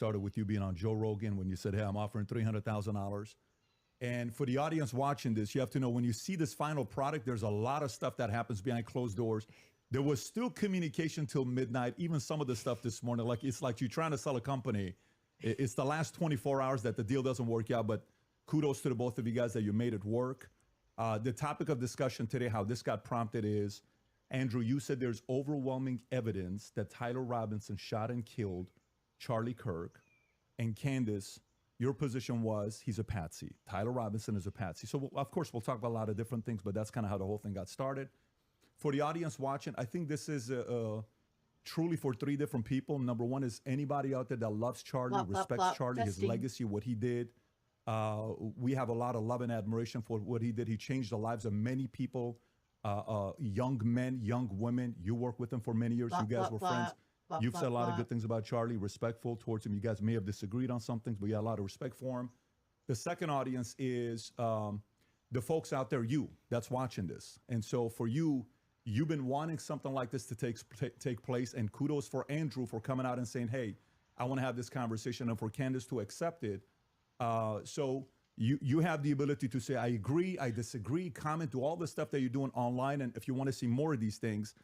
started with you being on Joe Rogan when you said, hey, I'm offering $300,000. And for the audience watching this, you have to know when you see this final product, there's a lot of stuff that happens behind closed doors. There was still communication till midnight, even some of the stuff this morning. Like it's like you're trying to sell a company. It's the last 24 hours that the deal doesn't work out, but kudos to the both of you guys that you made it work. The topic of discussion today, how this got prompted is, Andrew, you said there's overwhelming evidence that Tyler Robinson shot and killed Charlie Kirk. And Candace, your position was he's a patsy. Tyler Robinson is a patsy. So, of course, we'll talk about a lot of different things, but that's kind of how the whole thing got started. For the audience watching, I think this is truly for three different people. Number one is anybody out there that loves Charlie, respects Charlie, his legacy, what he did. We have a lot of love and admiration for what he did. He changed the lives of many people, young men, young women. You worked with him for many years. You guys were friends. You've said a lot of good things about Charlie, respectful towards him. You guys may have disagreed on some things, but you had a lot of respect for him. The second audience is the folks out there, you, that's watching this. And so for you, you've been wanting something like this to take place. And kudos for Andrew for coming out and saying, hey, I want to have this conversation, and for Candace to accept it. So you have the ability to say, I agree, I disagree, comment, do all the stuff that you're doing online. And if you want to see more of these things,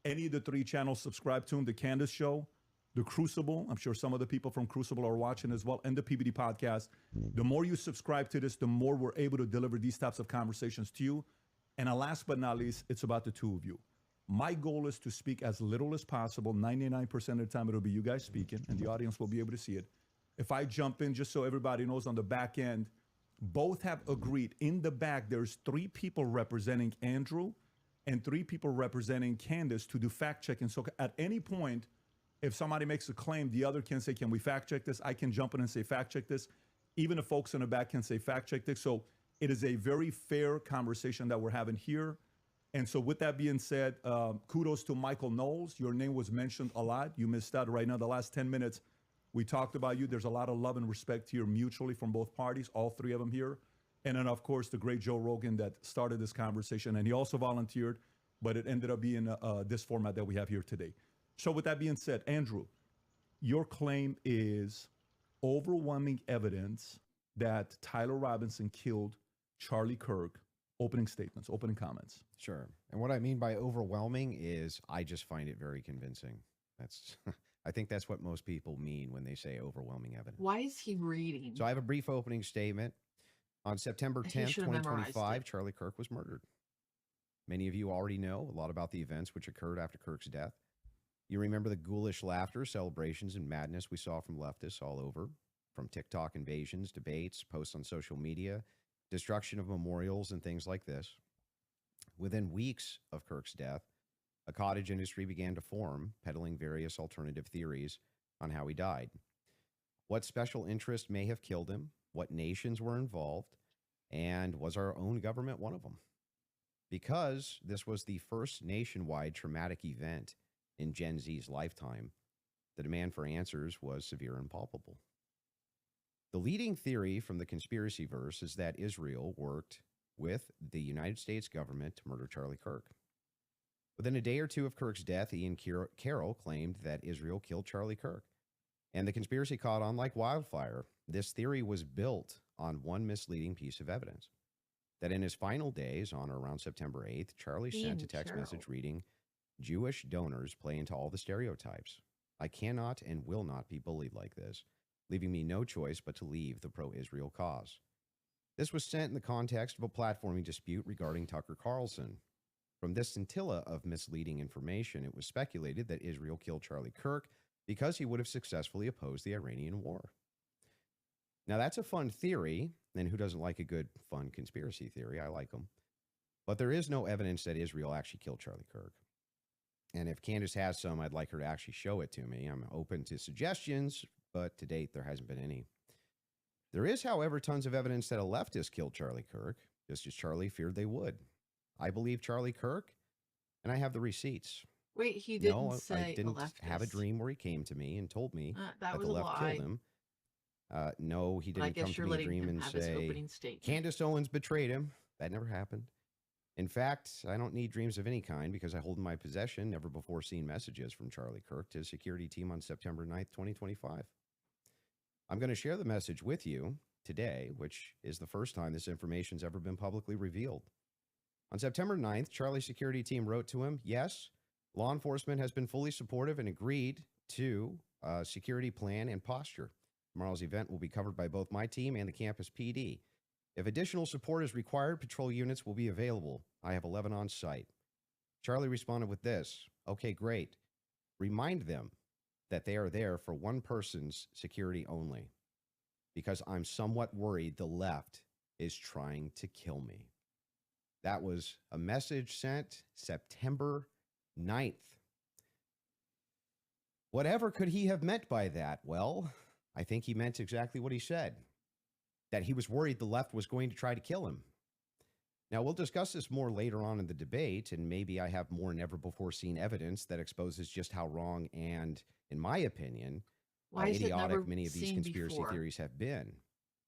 any of the three channels, subscribe to them, the Candace Show, the Crucible. I'm sure some of the people from Crucible are watching as well, and the PBD podcast. The more you subscribe to this, the more we're able to deliver these types of conversations to you. And last but not least, it's about the two of you. My goal is to speak as little as possible. 99% of the time, it'll be you guys speaking, and the audience will be able to see it. If I jump in, just so everybody knows on the back end, both have agreed. In the back, there's three people representing Andrew and three people representing Candace to do fact checking. So at any point, if somebody makes a claim, the other can say, can we fact check this? I can jump in and say, fact check this. Even the folks in the back can say, fact check this. So it is a very fair conversation that we're having here. And so with that being said, kudos to Michael Knowles. Your name was mentioned a lot. You missed out right now. The last 10 minutes, we talked about you. There's a lot of love and respect here mutually from both parties, all three of them here. And then, of course, the great Joe Rogan that started this conversation. And he also volunteered, but it ended up being this format that we have here today. So with that being said, Andrew, your claim is overwhelming evidence that Tyler Robinson killed Charlie Kirk. Opening statements, opening comments. Sure. And what I mean by overwhelming is I just find it very convincing. I think that's what most people mean when they say overwhelming evidence. Why is he reading? So I have a brief opening statement. On September 10th, 2025, Charlie Kirk was murdered. Many of you already know a lot about the events which occurred after Kirk's death. You remember the ghoulish laughter, celebrations, and madness we saw from leftists all over, from TikTok invasions, debates, posts on social media, destruction of memorials, and things like this. Within weeks of Kirk's death, a cottage industry began to form, peddling various alternative theories on how he died. What special interest may have killed him, what nations were involved, and was our own government one of them? Because this was the first nationwide traumatic event in Gen Z's lifetime, the demand for answers was severe and palpable. The leading theory from the conspiracy verse is that Israel worked with the United States government to murder Charlie Kirk. Within a day or two of Kirk's death, Ian Carroll claimed that Israel killed Charlie Kirk, and the conspiracy caught on like wildfire. This theory was built on one misleading piece of evidence, that in his final days, on or around September 8th, Charlie sent a text message reading, "Jewish donors play into all the stereotypes. I cannot and will not be bullied like this, leaving me no choice but to leave the pro-Israel cause." This was sent in the context of a platforming dispute regarding Tucker Carlson. From this scintilla of misleading information, it was speculated that Israel killed Charlie Kirk because he would have successfully opposed the Iranian war. Now, that's a fun theory, and who doesn't like a good, fun conspiracy theory? I like them. But there is no evidence that Israel actually killed Charlie Kirk. And if Candace has some, I'd like her to actually show it to me. I'm open to suggestions, but to date, there hasn't been any. There is, however, tons of evidence that a leftist killed Charlie Kirk, just as Charlie feared they would. I believe Charlie Kirk, and I have the receipts. Wait, he didn't say I didn't have a dream where he came to me and told me that was the a left lie. killed him. No, he didn't come to me in a dream and say, Candace Owens betrayed him. That never happened. In fact, I don't need dreams of any kind because I hold in my possession never before seen messages from Charlie Kirk to his security team on September 9th, 2025. I'm going to share the message with you today, which is the first time this information's ever been publicly revealed. On September 9th, Charlie's security team wrote to him, yes, law enforcement has been fully supportive and agreed to a security plan and posture. Tomorrow's event will be covered by both my team and the campus PD. If additional support is required, patrol units will be available. I have 11 on site. Charlie responded with this, okay, great. Remind them that they are there for one person's security only, because I'm somewhat worried the left is trying to kill me. That was a message sent September 9th. Whatever could he have meant by that? Well, I think he meant exactly what he said, that he was worried the left was going to try to kill him. Now, we'll discuss this more later on in the debate, and maybe I have more never-before-seen evidence that exposes just how wrong and, in my opinion, idiotic many of these conspiracy theories have been.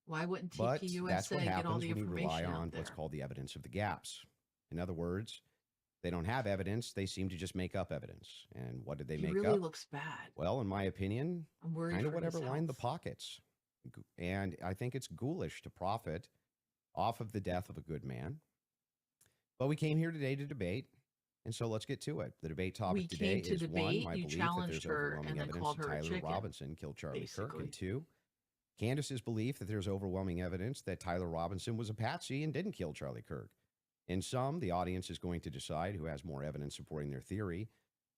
Why wouldn't But TPUSA that's what get all happens the when you rely information on out there? what's called the evidence of the gaps. In other words, they don't have evidence. They seem to just make up evidence. And what did they make He really up? looks bad. Well, in my opinion, I'm worried kind of for whatever his lined the health. pockets. And I think it's ghoulish to profit off of the death of a good man. But we came here today to debate, and so let's get to it. The debate topic today is one, my belief that there's overwhelming evidence that Tyler Robinson killed Charlie Kirk, and two, Candace's belief that there's overwhelming evidence that Tyler Robinson was a patsy and didn't kill Charlie Kirk. In sum, the audience is going to decide who has more evidence supporting their theory.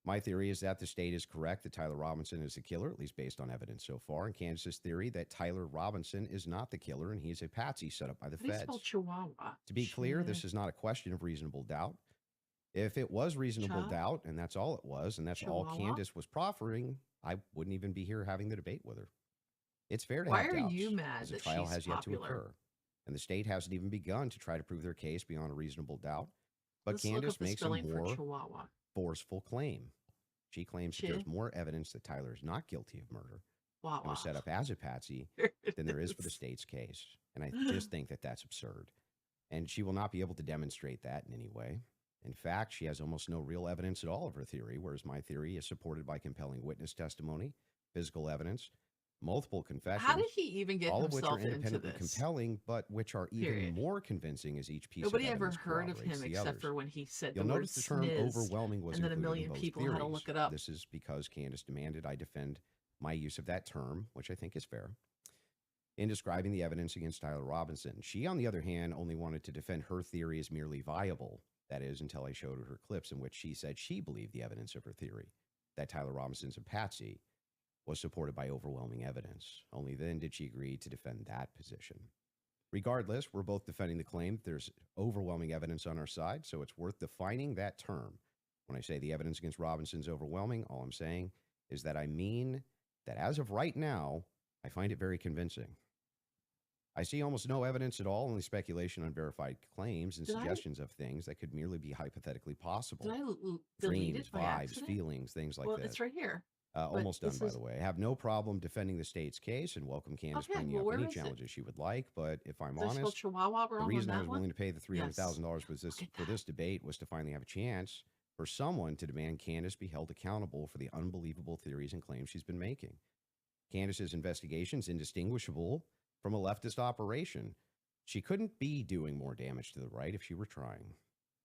My theory is that the state is correct that Tyler Robinson is the killer, at least based on evidence so far, and Candace's theory that Tyler Robinson is not the killer and he's a patsy set up by the feds. Chihuahua. To be clear, this is not a question of reasonable doubt. If it was reasonable doubt, and that's all it was, and that's all Candace was proffering, I wouldn't even be here having the debate with her. It's fair to have doubts. Why are you mad that the trial has yet to occur, and the state hasn't even begun to try to prove their case beyond a reasonable doubt. But Candace makes a more forceful claim. She claims that there's more evidence that Tyler is not guilty of murder and was set up as a patsy than there is for the state's case. And I just think that that's absurd. And she will not be able to demonstrate that in any way. In fact, she has almost no real evidence at all of her theory, whereas my theory is supported by compelling witness testimony, physical evidence, multiple confessions. How did he even get all of which himself are independently into this? compelling, but which are even more convincing as each piece Nobody of ever evidence heard of him corroborates the except others. for when he said You'll the word notice the term sniz, overwhelming was and then a included in million both people theories. had to look it up. This is because Candace demanded I defend my use of that term, which I think is fair, in describing the evidence against Tyler Robinson. She, on the other hand, only wanted to defend her theory as merely viable. That is, until I showed her clips in which she said she believed the evidence of her theory, that Tyler Robinson's a patsy, was supported by overwhelming evidence. Only then did she agree to defend that position. Regardless, we're both defending the claim that there's overwhelming evidence on our side, so it's worth defining that term. When I say the evidence against Robinson's overwhelming, all I'm saying is that I mean that as of right now, I find it very convincing. I see almost no evidence at all, only speculation on verified claims and suggestions of things that could merely be hypothetically possible. Did I delete Dreams, it by vibes, accident? feelings, things like Well, that. it's right here. Almost done, by the way. I have no problem defending the state's case and welcome Candace bringing up any challenges she would like. But if I'm honest, the reason I was willing to pay the $300,000 for this debate was to finally have a chance for someone to demand Candace be held accountable for the unbelievable theories and claims she's been making. Candace's investigation is indistinguishable from a leftist operation. She couldn't be doing more damage to the right if she were trying.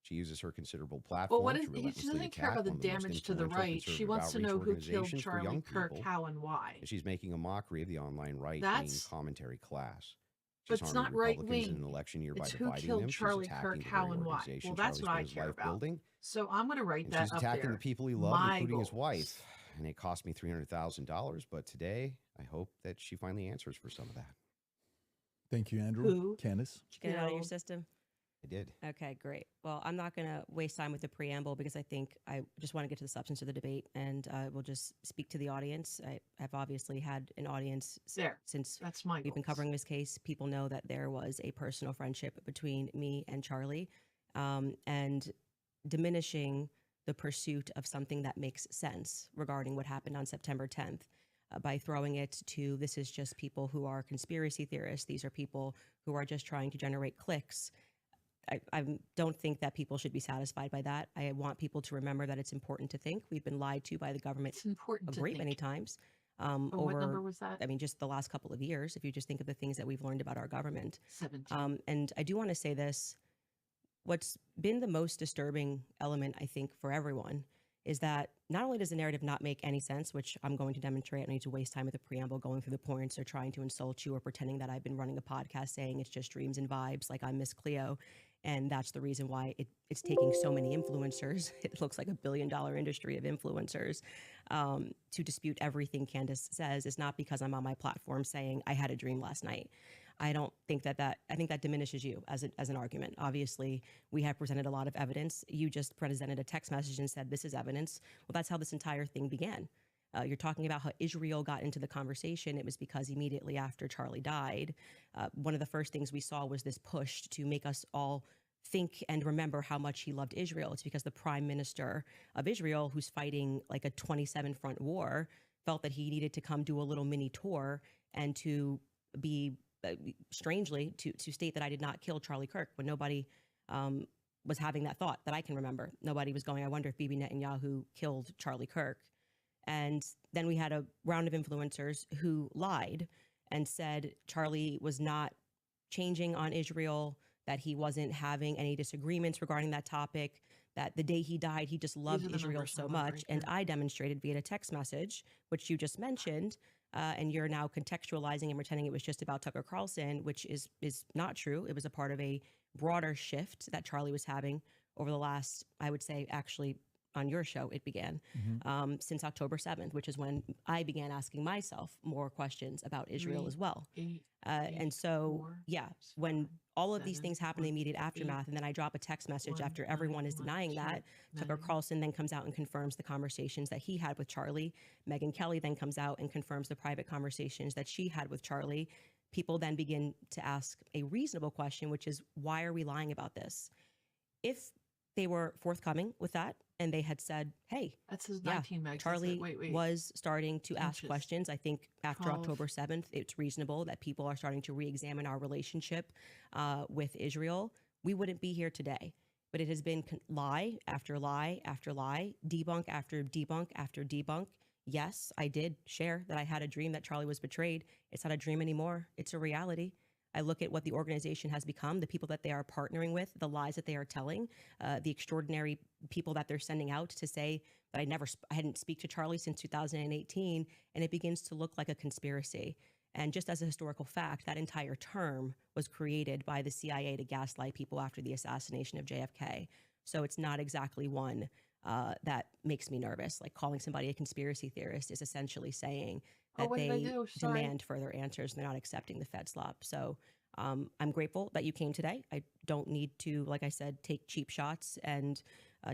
She uses her considerable platform to relentlessly she doesn't care about the damage to the right. She wants to know who killed Charlie Kirk, how, and why. And she's making a mockery of the online right-wing commentary class. But it's not right-wing. In an election year it's by who dividing killed them. Charlie Kirk, how, and why. Well, that's what I care about. So I'm going to write that up there. She's attacking the people he loved, including his wife. And it cost me $300,000. But today, I hope that she finally answers for some of that. Thank you, Andrew. Candace? Did you get it out of your system? I did. Okay, great. Well, I'm not going to waste time with the preamble because I think I just want to get to the substance of the debate, and we'll just speak to the audience. I have obviously had an audience since we've been covering this case. People know that there was a personal friendship between me and Charlie, and diminishing the pursuit of something that makes sense regarding what happened on September 10th. By throwing it to, this is just people who are conspiracy theorists. These are people who are just trying to generate clicks. I don't think that people should be satisfied by that. I want people to remember that it's important to think. We've been lied to by the government a great many times. over, what number was that? I mean, just the last couple of years, if you just think of the things that we've learned about our government. 17. And I do want to say this, what's been the most disturbing element, I think, for everyone is that not only does the narrative not make any sense, which I'm going to demonstrate, I don't need to waste time with the preamble going through the points or trying to insult you or pretending that I've been running a podcast saying it's just dreams and vibes like I'm Miss Cleo. And that's the reason why it's taking so many influencers. It looks like $1 billion industry of influencers to dispute everything Candace says. Is not because I'm on my platform saying I had a dream last night. I don't think I think that diminishes you as an argument. Obviously, we have presented a lot of evidence. You just presented a text message and said, this is evidence. Well, that's how this entire thing began. You're talking about how Israel got into the conversation. It was because immediately after Charlie died, one of the first things we saw was this push to make us all think and remember how much he loved Israel. It's because the prime minister of Israel, who's fighting like a 27 front war, felt that he needed to come do a little mini tour and to be strangely to state that I did not kill Charlie Kirk when nobody was having that thought that I can remember. Nobody was going, I wonder if Bibi Netanyahu killed Charlie Kirk. And then we had a round of influencers who lied and said Charlie was not changing on Israel, that he wasn't having any disagreements regarding that topic, that the day he died, he just loved Israel so much. And I demonstrated via a text message, which you just mentioned, and you're now contextualizing and pretending it was just about Tucker Carlson, which is not true. It was a part of a broader shift that Charlie was having over the last, I would say, actually on your show, it began since October 7th, which is when I began asking myself more questions about Israel as well. And so, yeah, when all of these things happen in the immediate aftermath, and then I drop a text message after everyone is denying that, Tucker Carlson then comes out and confirms the conversations that he had with Charlie. Megyn Kelly then comes out and confirms the private conversations that she had with Charlie. People then begin to ask a reasonable question, which is, why are we lying about this? If they were forthcoming with that and they had said, hey, that's his 19 megs. Charlie was starting to ask questions. I think after 12. October 7th, it's reasonable that people are starting to re-examine our relationship with Israel. We wouldn't be here today. But it has been lie after lie after lie, debunk after debunk after debunk. Yes, I did share that I had a dream that Charlie was betrayed. It's not a dream anymore. It's a reality. I look at what the organization has become, the people that they are partnering with, the lies that they are telling, the extraordinary people that they're sending out to say that I hadn't speak to Charlie since 2018, and it begins to look like a conspiracy. And just as a historical fact, that entire term was created by the CIA to gaslight people after the assassination of JFK. So it's not exactly one that makes me nervous. Like calling somebody a conspiracy theorist is essentially saying that they demand further answers and they're not accepting the Fed slop. So I'm grateful that you came today. I don't need to, like I said, take cheap shots and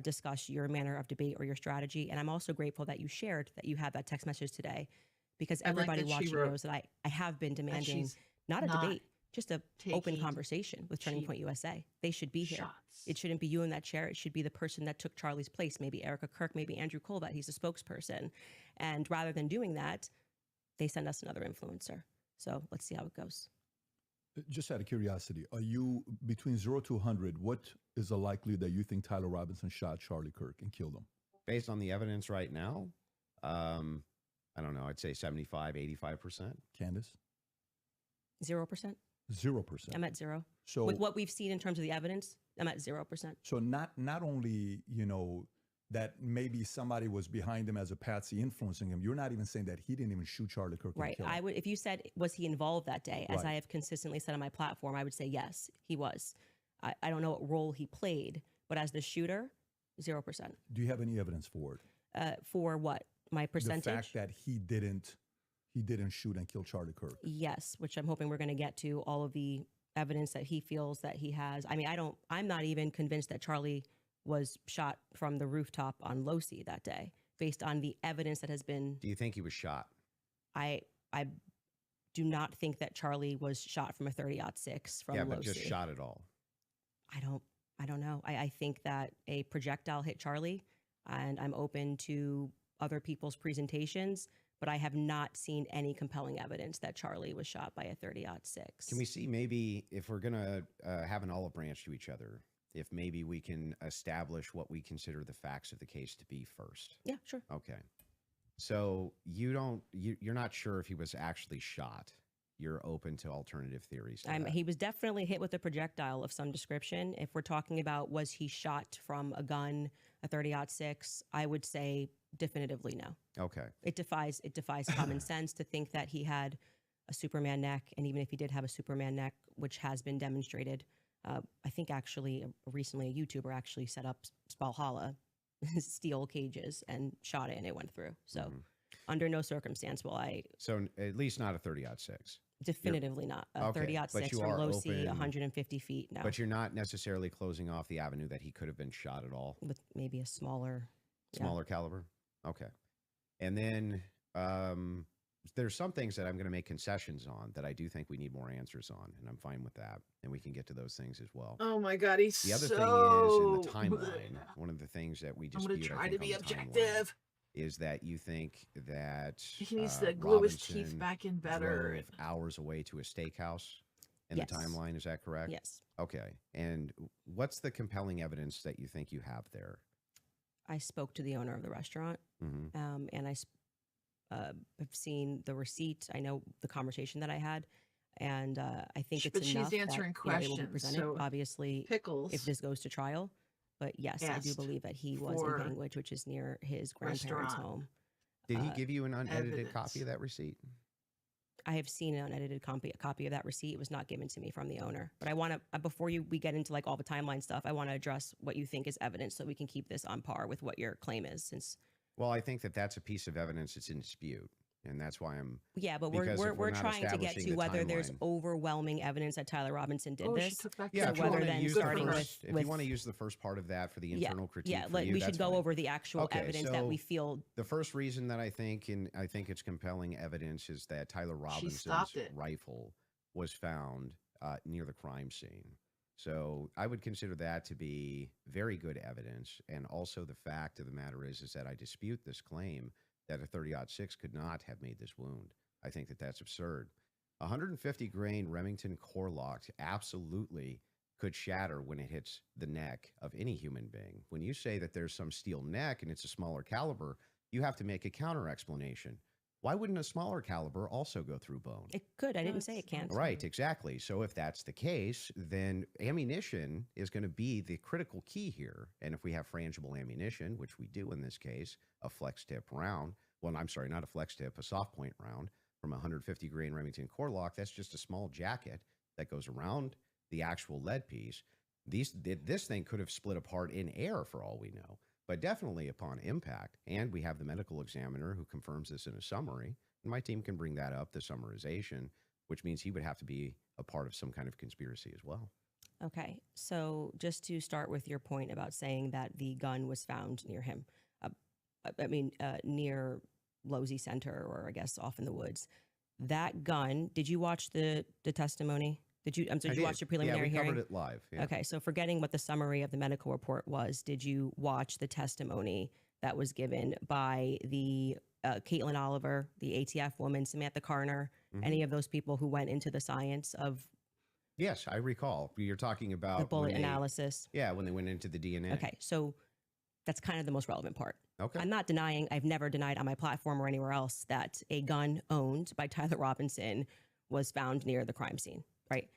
discuss your manner of debate or your strategy. And I'm also grateful that you shared that you had that text message today, because everybody watching knows that I have been demanding not a debate, just an open conversation with Turning Point USA. They should be here. It shouldn't be you in that chair. It should be the person that took Charlie's place, maybe Erica Kirk, maybe Andrew Colbert. He's a spokesperson. And rather than doing that, they send us another influencer. So let's see how it goes. Just out of curiosity, are you between 0 to 100? What is the likelihood that you think Tyler Robinson shot Charlie Kirk and killed him? Based on the evidence right now, I don't know. I'd say 75, 85%. Candace? 0%. 0%. I'm at 0. So with what we've seen in terms of the evidence, I'm at 0%. So not only, that maybe somebody was behind him as a patsy influencing him. You're not even saying that he didn't even shoot Charlie Kirk. Right. I would, if you said, was he involved that day, as I have consistently said on my platform, I would say, yes, he was. I don't know what role he played, but as the shooter, 0%. Do you have any evidence for it? For what? My percentage? The fact that he didn't shoot and kill Charlie Kirk. Yes, which I'm hoping we're going to get to all of the evidence that he feels that he has. I mean, I'm not even convinced that Charlie was shot from the rooftop on Losi that day, based on the evidence that has been. Do you think he was shot? I do not think that Charlie was shot from a 30-06 from Losi. But just shot at all. I don't know. I think that a projectile hit Charlie, and I'm open to other people's presentations, but I have not seen any compelling evidence that Charlie was shot by a 30-06. Can we see maybe if we're going to have an olive branch to each other, if maybe we can establish what we consider the facts of the case to be first? Yeah, sure. Okay. So you're not sure if he was actually shot. You're open to alternative theories. He was definitely hit with a projectile of some description. If we're talking about was he shot from a gun, a 30-06, I would say definitively no. Okay. It defies common sense to think that he had a Superman neck, and even if he did have a Superman neck, which has been demonstrated, I think actually recently a YouTuber actually set up Valhalla steel cages and shot it, and it went through. So under no circumstance will I. So at least not a 30-06. Definitively not a 30-06 or low C, 150 feet. No, but you're not necessarily closing off the avenue that he could have been shot at all with maybe a smaller caliber. Okay, and then there's some things that I'm going to make concessions on that I do think we need more answers on, and I'm fine with that, and we can get to those things as well. Oh my God, the other thing is in the timeline. One of the things that we dispute, I'm going to try to be objective. Is that you think that he needs to glue his teeth back in better? Hours away to a steakhouse in the timeline, is that correct? Yes. Okay. And what's the compelling evidence that you think you have there? I spoke to the owner of the restaurant, and I have seen the receipt. I know the conversation that I had, and I think it's enough. She's answering questions. It will be presented, so obviously, Pickles, if this goes to trial. But yes, I do believe that he was in Bangwidge, which is near his grandparents' home. Did he give you an unedited copy of that receipt? I have seen an unedited copy of that receipt. It was not given to me from the owner. But I want to, before we get into like all the timeline stuff, I want to address what you think is evidence so we can keep this on par with what your claim is. Well, I think that that's a piece of evidence that's in dispute. And that's why I'm. Yeah, but we're trying to get to whether there's overwhelming evidence that Tyler Robinson did this. Yeah, so whether then starting with if you want to use the first part of that for the internal critique. Yeah, we should go over the actual evidence that we feel. The first reason that I think it's compelling evidence is that Tyler Robinson's rifle was found near the crime scene. So I would consider that to be very good evidence. And also the fact of the matter is that I dispute this claim that a 30-06 could not have made this wound. I think that that's absurd. 150 grain Remington core lock absolutely could shatter when it hits the neck of any human being. When you say that there's some steel neck and it's a smaller caliber, you have to make a counter explanation. Why wouldn't a smaller caliber also go through bone? It could. I didn't say it can't. Right, exactly. So if that's the case, then ammunition is going to be the critical key here. And if we have frangible ammunition, which we do in this case, a flex tip round, well, I'm sorry, not a flex tip, a soft point round from a 150 grain Remington core lock, that's just a small jacket that goes around the actual lead piece. This thing could have split apart in air for all we know. But definitely upon impact, and we have the medical examiner who confirms this in a summary, and my team can bring that up, the summarization, which means he would have to be a part of some kind of conspiracy as well. Okay, so just to start with your point about saying that the gun was found near him, near Losey Center, or I guess off in the woods. That gun, did you watch the testimony? Did you watch the preliminary hearing? Yeah, we covered it live. Yeah. Okay, so forgetting what the summary of the medical report was, did you watch the testimony that was given by the Caitlin Oliver, the ATF woman, Samantha Carner, any of those people who went into the science of? Yes, I recall. You're talking about the bullet analysis. Yeah, when they went into the DNA. Okay, so that's kind of the most relevant part. Okay. I'm not denying, I've never denied on my platform or anywhere else that a gun owned by Tyler Robinson was found near the crime scene. Right.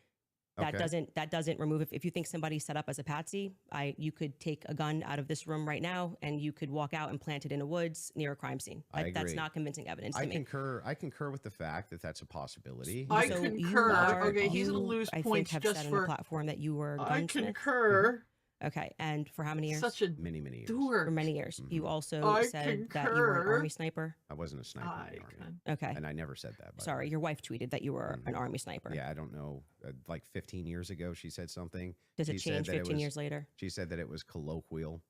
That doesn't remove if you think somebody set up as a patsy, you could take a gun out of this room right now and you could walk out and plant it in a woods near a crime scene. That's not convincing evidence to me. I concur with the fact that that's a possibility. I concur. Okay, he's gonna lose points have just said for on the platform that you were. I concur. Okay, and for how many years? Such a many years. For many years. You also said that you were an Army sniper. I wasn't a sniper in the Army. Okay. And I never said that. Sorry, your wife tweeted that you were an Army sniper. Yeah, I don't know. Like 15 years ago, she said something. Does it change 15 years later? She said that it was colloquial.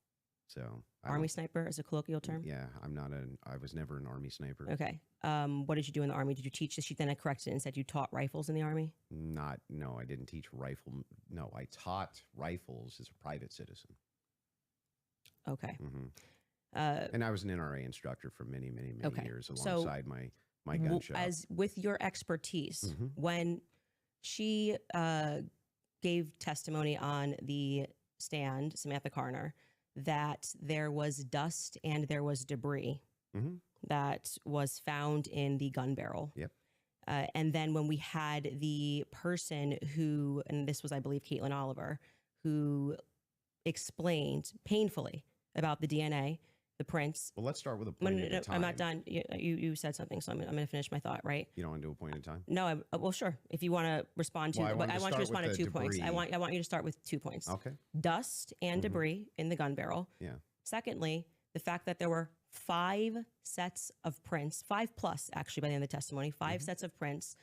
So Army sniper is a colloquial term? Yeah, I was never an Army sniper. Okay. What did you do in the Army? Did you teach? She then corrected it and said you taught rifles in the Army? No, I didn't teach rifle. No, I taught rifles as a private citizen. Okay. And I was an NRA instructor for many years alongside my gun shop. As with your expertise, when she gave testimony on the stand, Samantha Carner, that there was dust and there was debris. that was found in the gun barrel. Yep. And then when we had the person who, and this was, I believe, Caitlin Oliver, who explained painfully about the DNA, the prints. Well, let's start with a point at a time. I'm not done. You said something, so I'm going to finish my thought, right? You don't want to do a point in time? No, well, sure. If you want to respond to, but I want you to respond to 2 points. I want you to start with 2 points. Okay. Dust and debris in the gun barrel. Yeah. Secondly, the fact that there were 5 sets of prints, 5+ actually by the end of the testimony, 5 sets of prints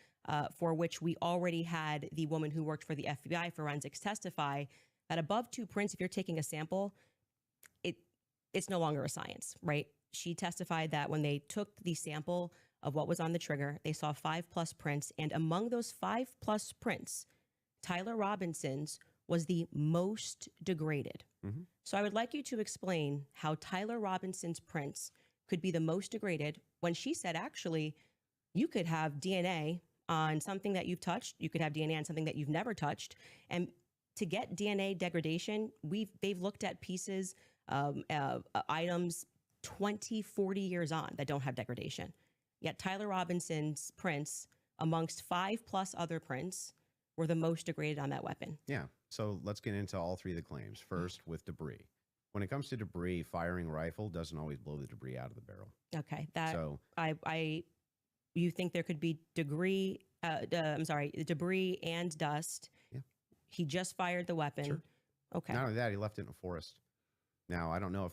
for which we already had the woman who worked for the FBI forensics testify that above 2 prints, if you're taking a sample, it's no longer a science, right? She testified that when they took the sample of what was on the trigger, they saw 5+ prints. And among those 5+ prints, Tyler Robinson's was the most degraded. So I would like you to explain how Tyler Robinson's prints could be the most degraded when she said, actually, you could have DNA on something that you've touched. You could have DNA on something that you've never touched. And to get DNA degradation, they've looked at pieces, items 20, 40 years on that don't have degradation. Yet Tyler Robinson's prints, amongst 5+ other prints, were the most degraded on that weapon. Yeah. So let's get into all 3 of the claims. First, with debris. When it comes to debris, firing rifle doesn't always blow the debris out of the barrel. Okay. You think there could be debris and dust. Yeah. He just fired the weapon. Sure. Okay. Not only that, he left it in a forest. Now, I don't know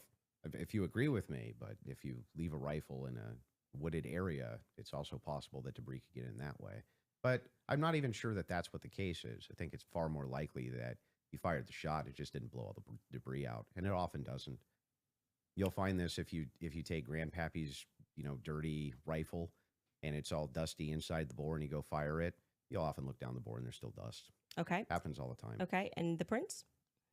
if you agree with me, but if you leave a rifle in a wooded area, it's also possible that debris could get in that way. But I'm not even sure that that's what the case is. I think it's far more likely that he fired the shot. It just didn't blow all the debris out, and it often doesn't. You'll find this if you take Grandpappy's dirty rifle, and it's all dusty inside the bore, and you go fire it. You'll often look down the bore, and there's still dust. Okay. Happens all the time. Okay, and the prints?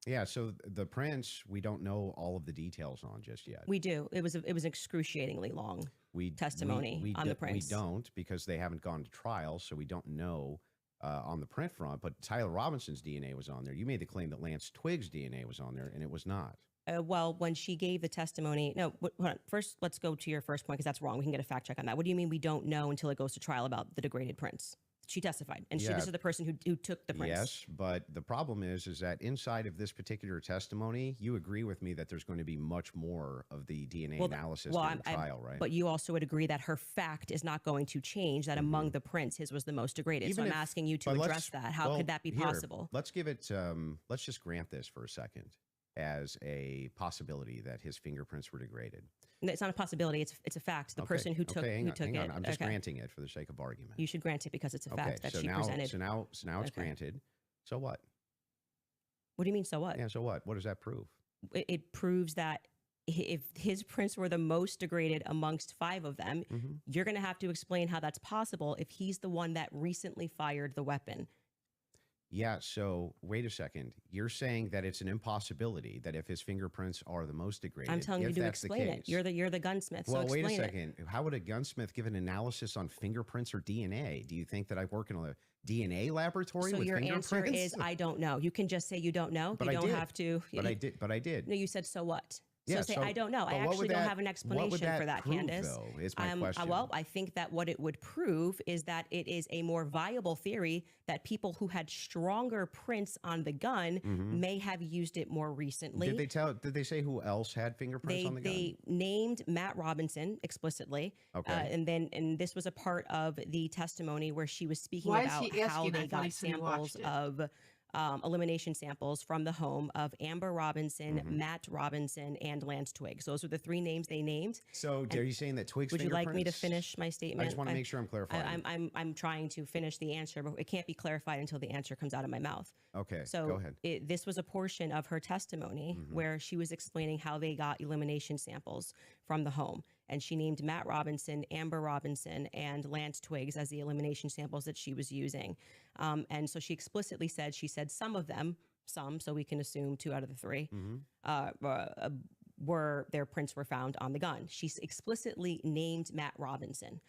Yeah, so the prints, we don't know all of the details on just yet. We do. It was excruciatingly long testimony on the prints. We don't, because they haven't gone to trial, so we don't know on the print front. But Tyler Robinson's DNA was on there. You made the claim that Lance Twiggs' DNA was on there, and it was not. Well, when she gave the testimony, no, hold on. First, let's go to your first point, because that's wrong. We can get a fact check on that. What do you mean we don't know until it goes to trial about the degraded prints? She testified, and this is the person who took the prints. Yes, but the problem is that inside of this particular testimony, you agree with me that there's going to be much more of the DNA analysis during the trial, right? But you also would agree that her fact is not going to change, that among the prints, his was the most degraded. So I'm asking you to address that. How could that be possible? Let's give it, let's just grant this for a second as a possibility that his fingerprints were degraded. It's not a possibility. It's a fact. The person who took it. I'm just granting it for the sake of argument. You should grant it because it's a fact that she presented. So now it's granted. So what? What do you mean, so what? Yeah, so what? What does that prove? It proves that if his prints were the most degraded amongst 5 of them, you're going to have to explain how that's possible if he's the one that recently fired the weapon. Yeah, so wait a second. You're saying that it's an impossibility that if his fingerprints are the most degraded, I'm telling you to explain it. You're the gunsmith. Well, so wait a explain second. How would a gunsmith give an analysis on fingerprints or DNA? Do you think that I work in a DNA laboratory with fingerprints? So your answer is I don't know. You can just say you don't know. But you don't have to. But I did. No, you said so what? Yeah, so say, I don't know. I actually don't have an explanation for that, prove, Candace. Though, is my question. Well, I think that what it would prove is that it is a more viable theory that people who had stronger prints on the gun may have used it more recently. Did they say who else had fingerprints on the gun? They named Matt Robinson explicitly. Okay. And this was a part of the testimony where she was speaking about how they got samples of elimination samples from the home of Amber Robinson, Matt Robinson, and Lance Twiggs. Those are the 3 names they named. So are you saying that Twiggs Would you like me to finish my statement? I just want to make sure I'm clarifying. I'm trying to finish the answer, but it can't be clarified until the answer comes out of my mouth. Okay, so go ahead. This was a portion of her testimony where she was explaining how they got elimination samples from the home. And she named Matt Robinson, Amber Robinson, and Lance Twiggs as the elimination samples that she was using. And so she explicitly said, some of them, so we can assume 2 out of the 3, were their prints were found on the gun. She explicitly named Matt Robinson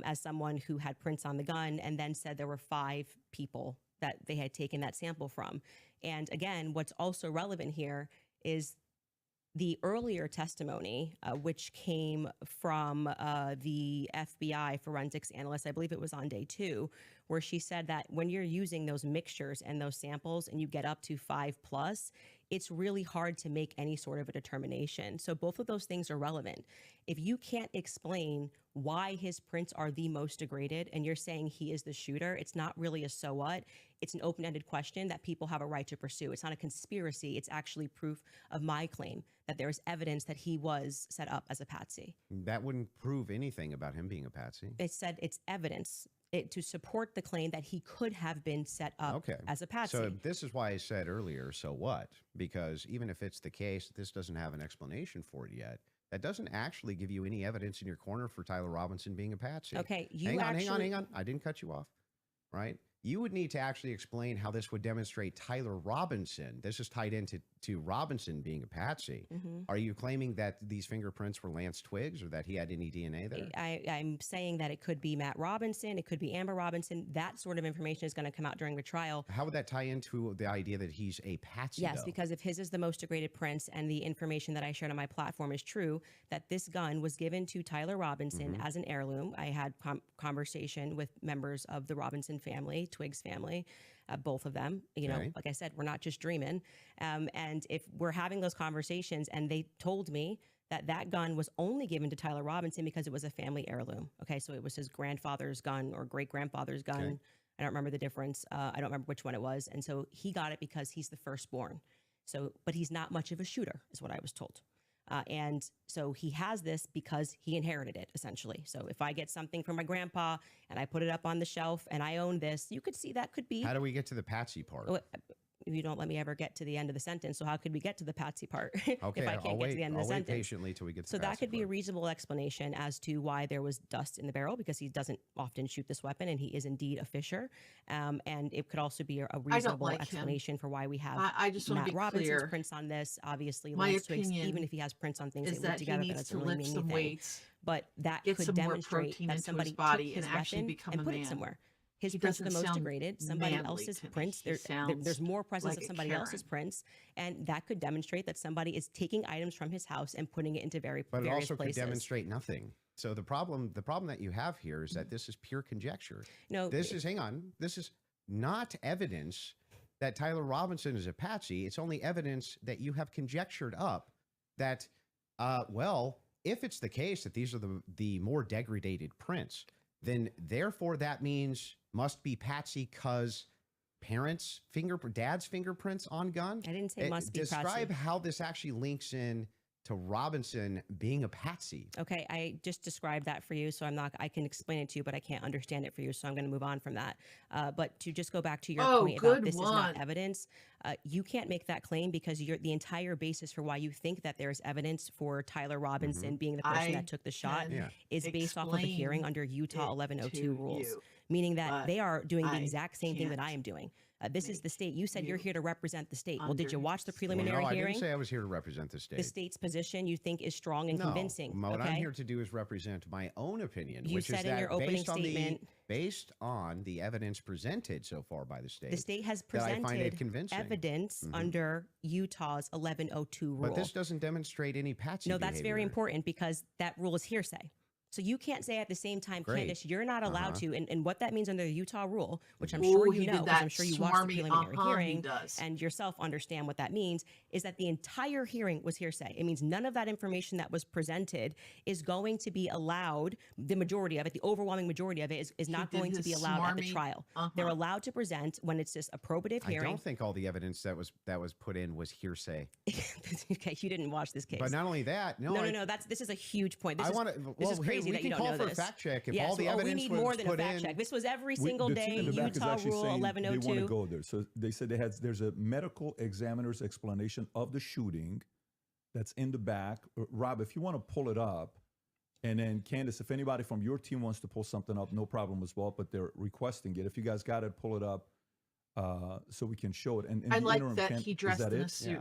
as someone who had prints on the gun, and then said there were 5 people that they had taken that sample from. And again, what's also relevant here is the earlier testimony, which came from the FBI forensics analyst, I believe it was on day 2, where she said that when you're using those mixtures and those samples and you get up to 5+, it's really hard to make any sort of a determination. So both of those things are relevant. If you can't explain why his prints are the most degraded and you're saying he is the shooter, it's not really a so what. It's an open-ended question that people have a right to pursue. It's not a conspiracy. It's actually proof of my claim that there is evidence that he was set up as a patsy. That wouldn't prove anything about him being a patsy. It said it's evidence to support the claim that he could have been set up as a patsy. So this is why I said earlier, so what? Because even if it's the case that this doesn't have an explanation for it yet, that doesn't actually give you any evidence in your corner for Tyler Robinson being a patsy. Okay, hang on. I didn't cut you off, right? You would need to actually explain how this would demonstrate Tyler Robinson. This is tied into Robinson being a patsy. Are you claiming that these fingerprints were Lance Twiggs or that he had any DNA there? I'm saying that it could be Matt Robinson. It could be Amber Robinson. That sort of information is going to come out during the trial. How would that tie into the idea that he's a patsy, Yes, though? because if his is the most degraded prints and the information that I shared on my platform is true, that this gun was given to Tyler Robinson as an heirloom. I had conversation with members of the Robinson family, Twiggs family, both of them. You know, like I said, we're not just dreaming. And if we're having those conversations and they told me that that gun was only given to Tyler Robinson because it was a family heirloom. Okay, so it was his grandfather's gun or great-grandfather's gun. I don't remember the difference. I don't remember which one it was. And so he got it because he's the firstborn. So, but he's not much of a shooter is what I was told. And so he has this because he inherited it, essentially. So if I get something from my grandpa and I put it up on the shelf and I own this, you could see that could be. How do we get to the patsy part? You don't let me ever get to the end of the sentence. So how could we get to the patsy part Okay, if I can't get to the end of the sentence? I'll wait patiently till we get to the So that could be a part. reasonable explanation as to why there was dust in the barrel, because he doesn't often shoot this weapon and he is indeed a fisher. And it could also be a reasonable explanation for why we have I just want to Matt be Robinson's clear. prints on this. Obviously, My Lance Twiggs, opinion even if he has prints on things is that live that he together, that needs doesn't to really lift mean some anything. weights, But that get could some more demonstrate protein that into somebody his body, took his and actually weapon become and a put it man. somewhere. His He prints are the doesn't most sound degraded. Somebody manly else's to me. prints, He sounds there's more presence like of a somebody else's Karen. prints, and that could demonstrate that somebody is taking items from his house and putting it into But it various also places. could demonstrate nothing. So the problem that you have here is that this is pure conjecture. No, This is not evidence that Tyler Robinson is a patsy. It's only evidence that you have conjectured up that, well, if it's the case that these are the more degraded prints, then therefore that means must be patsy because dad's fingerprints on gun. I didn't say must be Describe patsy. how this actually links in to Robinson being a patsy. Okay, I just described that for you, so I can explain it to you, but I can't understand it for you, so I'm going to move on from that. But to just go back to your point about this is not evidence, you can't make that claim because the entire basis for why you think that there's evidence for Tyler Robinson being the person that took the shot is based off of a hearing under Utah 1102 rules, meaning that they are doing the exact same thing that I am doing. This is the state. You said you're here to represent the state. Well, did you watch the preliminary no, hearing? I didn't say I was here to represent the state. The state's position you think is strong and convincing. What I'm here to do is represent my own opinion. You which said is in that your opening statement, based on the evidence presented so far by the state has that I find it presented convincing. evidence under Utah's 1102 rule. But this doesn't demonstrate any patsy No, that's very behavior. important because that rule is hearsay. So you can't say at the same time, Candace, you're not allowed to. And what that means under the Utah rule, which I'm sure you know, because I'm sure you watched the preliminary hearing and yourself understand what that means, is that the entire hearing was hearsay. It means none of that information that was presented is going to be allowed. The majority of it, the overwhelming majority of it is not going to be allowed at the trial. They're allowed to present when it's just a probative hearing. I don't think all the evidence that was put in was hearsay. Okay, you didn't watch this case. But not only that, no. This is a huge point. This is crazy we that you can don't call know for this. a fact check if Yes, all the evidence we need was more than a put fact in. check. This was every single The day. team in the back is Utah actually Rule saying 1102. They want to go there. So they said there's a medical examiner's explanation of the shooting that's in the back. Rob, if you want to pull it up, and then Candace, if anybody from your team wants to pull something up, no problem as well. But they're requesting it. If you guys got it, pull it up so we can show it. And I like that he dressed in a suit. Yeah.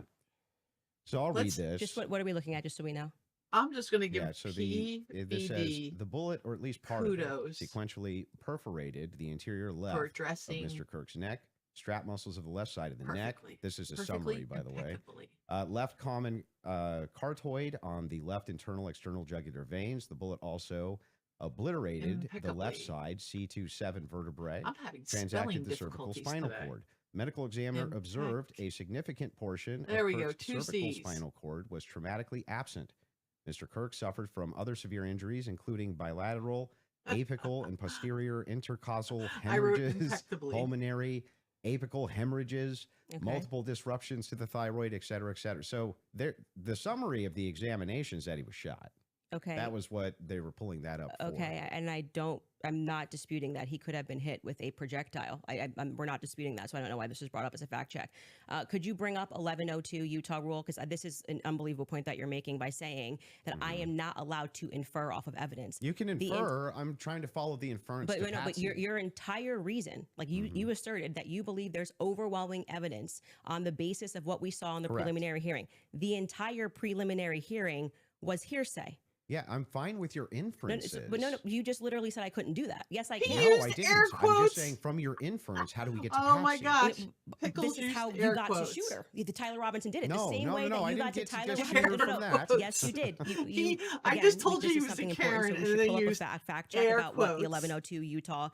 So I'll read this. Just what are we looking at, just so we know? I'm just going to give this says the bullet, or at least part of it, sequentially perforated the interior left of Mr. Kirk's neck, strap muscles of the left side of the neck. This is a summary, by the way. Left common cartoid on the left internal external jugular veins. The bullet also obliterated the left side C2-7 vertebrae, transacted the cervical spinal cord. Medical examiner observed a significant portion of Kirk's cervical spinal cord was traumatically absent. Mr. Kirk suffered from other severe injuries, including bilateral, apical, and posterior intercausal hemorrhages, pulmonary, apical hemorrhages, multiple disruptions to the thyroid, et cetera, et cetera. So the summary of the examination is that he was shot. Okay. That was what they were pulling that up for. Okay. And I'm not disputing that he could have been hit with a projectile. We're not disputing that. So I don't know why this was brought up as a fact check. Could you bring up 1102 Utah rule? Because this is an unbelievable point that you're making by saying that I am not allowed to infer off of evidence. You can infer. I'm trying to follow the inference. But your entire reason, like you asserted that you believe there's overwhelming evidence on the basis of what we saw in the preliminary hearing. The entire preliminary hearing was hearsay. Yeah, I'm fine with your inferences. No, you just literally said I couldn't do that. Yes, I can. No, I didn't. I'm just saying from your inference, how do we get to Patsy? Oh my gosh. This is how you got to shoot her. Tyler Robinson did it. The same way that you got to Tyler Robinson. Yes, you did. I just told you he was a Karen, and then you used fact check about what the 1102 Utah,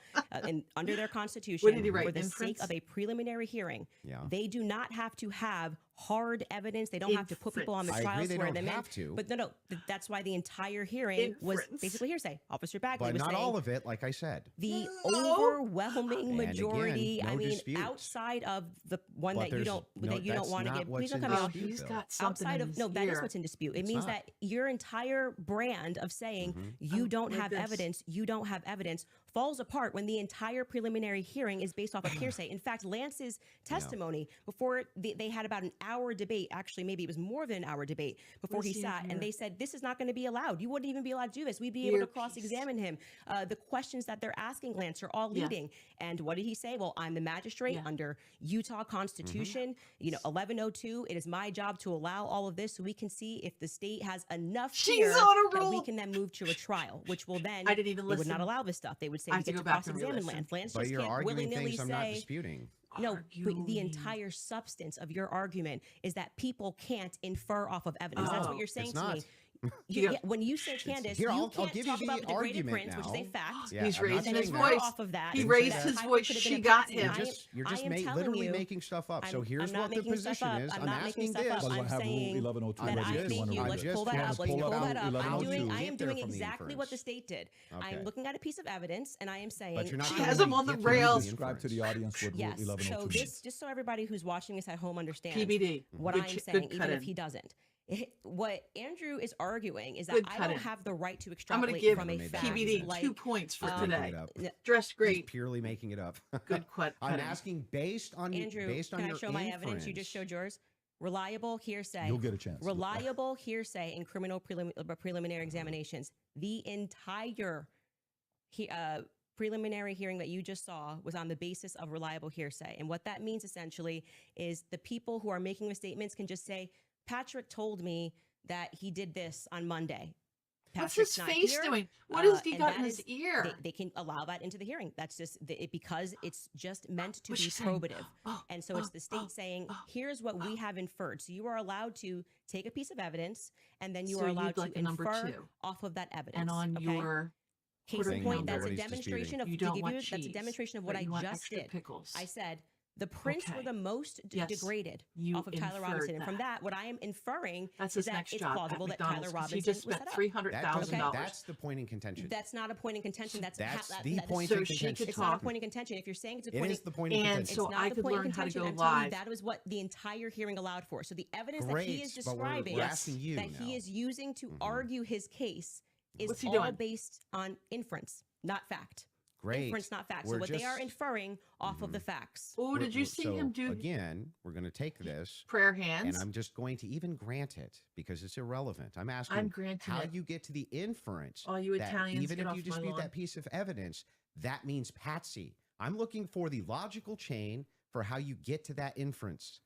under their constitution, for the sake of a preliminary hearing, they do not have to have hard evidence. They don't have to put people on the trial, swear them in. But no, that's why the entire hearing was basically hearsay. Officer Bagley was saying, but not all of it, like I said. The overwhelming majority. Again, outside of the one that you don't want to give. Please don't come out. He's got something outside of that is what's in dispute. It means that your entire brand of saying you don't have evidence, falls apart when the entire preliminary hearing is based off of hearsay. In fact, Lance's testimony before they had about an hour debate, actually maybe it was more than an hour debate before he sat, and they said this is not going to be allowed. You wouldn't even be allowed to do this. We'd be able to cross-examine him. The questions that they're asking Lance are all leading. And what did he say? Well, I'm the magistrate under Utah Constitution, 1102. It is my job to allow all of this so we can see if the state has enough fear that we can then move to a trial, which will then they would not allow this stuff. They would say we get to cross-examine Lance. Lance just can't willy-nilly say. I'm not disputing. No, but the entire substance of your argument is that people can't infer off of evidence. That's what you're saying to me. When you say, Candace, you can't talk about the degraded prints, which is a fact. He's raising his voice. Off of that, he raised his voice. She got him. You're just literally making stuff up. So here's what the position is. I'm asking this. I'm saying that I think you, let's pull that up. Let's pull that up. I am doing exactly what the state did. I am looking at a piece of evidence, and I am saying she has him on the rails. Describe to the audience what Rule 1102 means. So this, just so everybody who's watching this at home understands PBD. What I'm saying, even if he doesn't. What Andrew is arguing is that I don't have the right to extrapolate from a fact. I'm going to give PBD 2 points for today. Dressed great. He's purely making it up. Good question. I'm asking based on Andrew, can I show my evidence? You just showed yours. Reliable hearsay. You'll get a chance. Reliable hearsay in criminal preliminary examinations. The entire preliminary hearing that you just saw was on the basis of reliable hearsay. And what that means essentially is the people who are making the statements can just say, Patrick told me that he did this on Monday. What's his face doing? What has he got in his ear? They can allow that into the hearing. That's just because it's just meant to be probative. And so it's the state saying, here's what we have inferred. So you are allowed to take a piece of evidence, and then you are allowed to infer off of that evidence. And on your case in point, that's a demonstration of that's a demonstration of what I just did. I said the prints were the most degraded off of Tyler Robinson. And from that, what I am inferring is that it's plausible that Tyler Robinson just spent $300,000. That's the point in contention. That's not a point in contention. That's the point in contention. It's not a point in contention. If you're saying it's a point, it is the point in contention. And so I could learn how to go live. That was what the entire hearing allowed for. So the evidence that he is describing, that he is using to argue his case, is all based on inference, not fact. Great. Inference, not fact. So what they are inferring off of the facts. Oh, did you see him do? Again, we're going to take this prayer hands, and I'm just going to even grant it because it's irrelevant. I'm asking how you get to the inference. All you Italians, even if you dispute that piece of evidence, that means Patsy. I'm looking for the logical chain for how you get to that inference.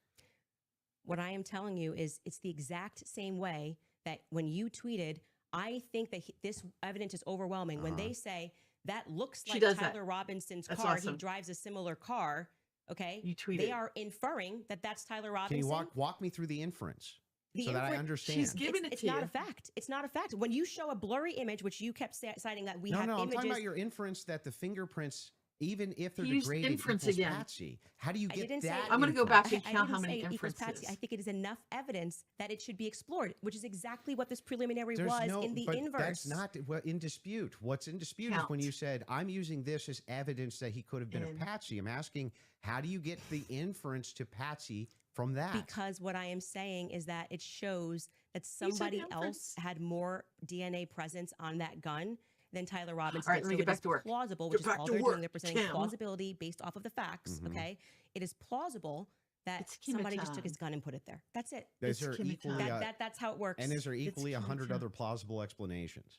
What I am telling you is it's the exact same way that when you tweeted, I think that this evidence is overwhelming. When they say that looks like Tyler Robinson's car, he drives a similar car. Okay. You tweeted. They are inferring that that's Tyler Robinson. Can you walk me through the inference so that I understand? She's giving it to you. It's not a fact. It's not a fact. When you show a blurry image, which you kept citing that we have No, images. I'm talking about your inference that the fingerprints, even if they're degraded, inference equals again. Patsy. How do you get that? I'm going to go back and I count didn't how many say it equals inferences. Patsy. I think it is enough evidence that it should be explored, which is exactly what this preliminary There's was no, in the but inverse. that's not in dispute. What's in dispute is when you said, I'm using this as evidence that he could have been a Patsy. I'm asking, how do you get the inference to Patsy from that? Because what I am saying is that it shows that somebody else had more DNA presence on that gun than Tyler Robinson. All right, let me get back to work. Plausible, which is all they're doing. They're presenting plausibility based off of the facts. Okay, it is plausible that somebody just took his gun and put it there. That's it. Is there equally that's how it works. And is there equally 100 other plausible explanations?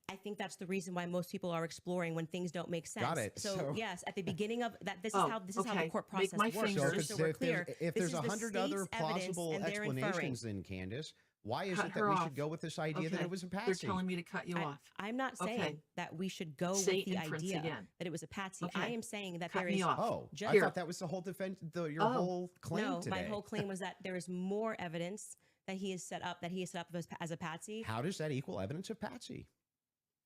I think that's the reason why most people are exploring when things don't make sense. Got it. So yes, at the beginning of that, this is how the court process works. So if there's 100 other plausible explanations, then Candace, why is it that we should go with this idea that it was a Patsy? They're telling me to cut you off. I'm not saying that we should go with the idea that it was a Patsy. I am saying that there is. Oh, I thought that was the whole defense. Your whole claim today. My whole claim was that there is more evidence that he has set up as a Patsy. How does that equal evidence of Patsy?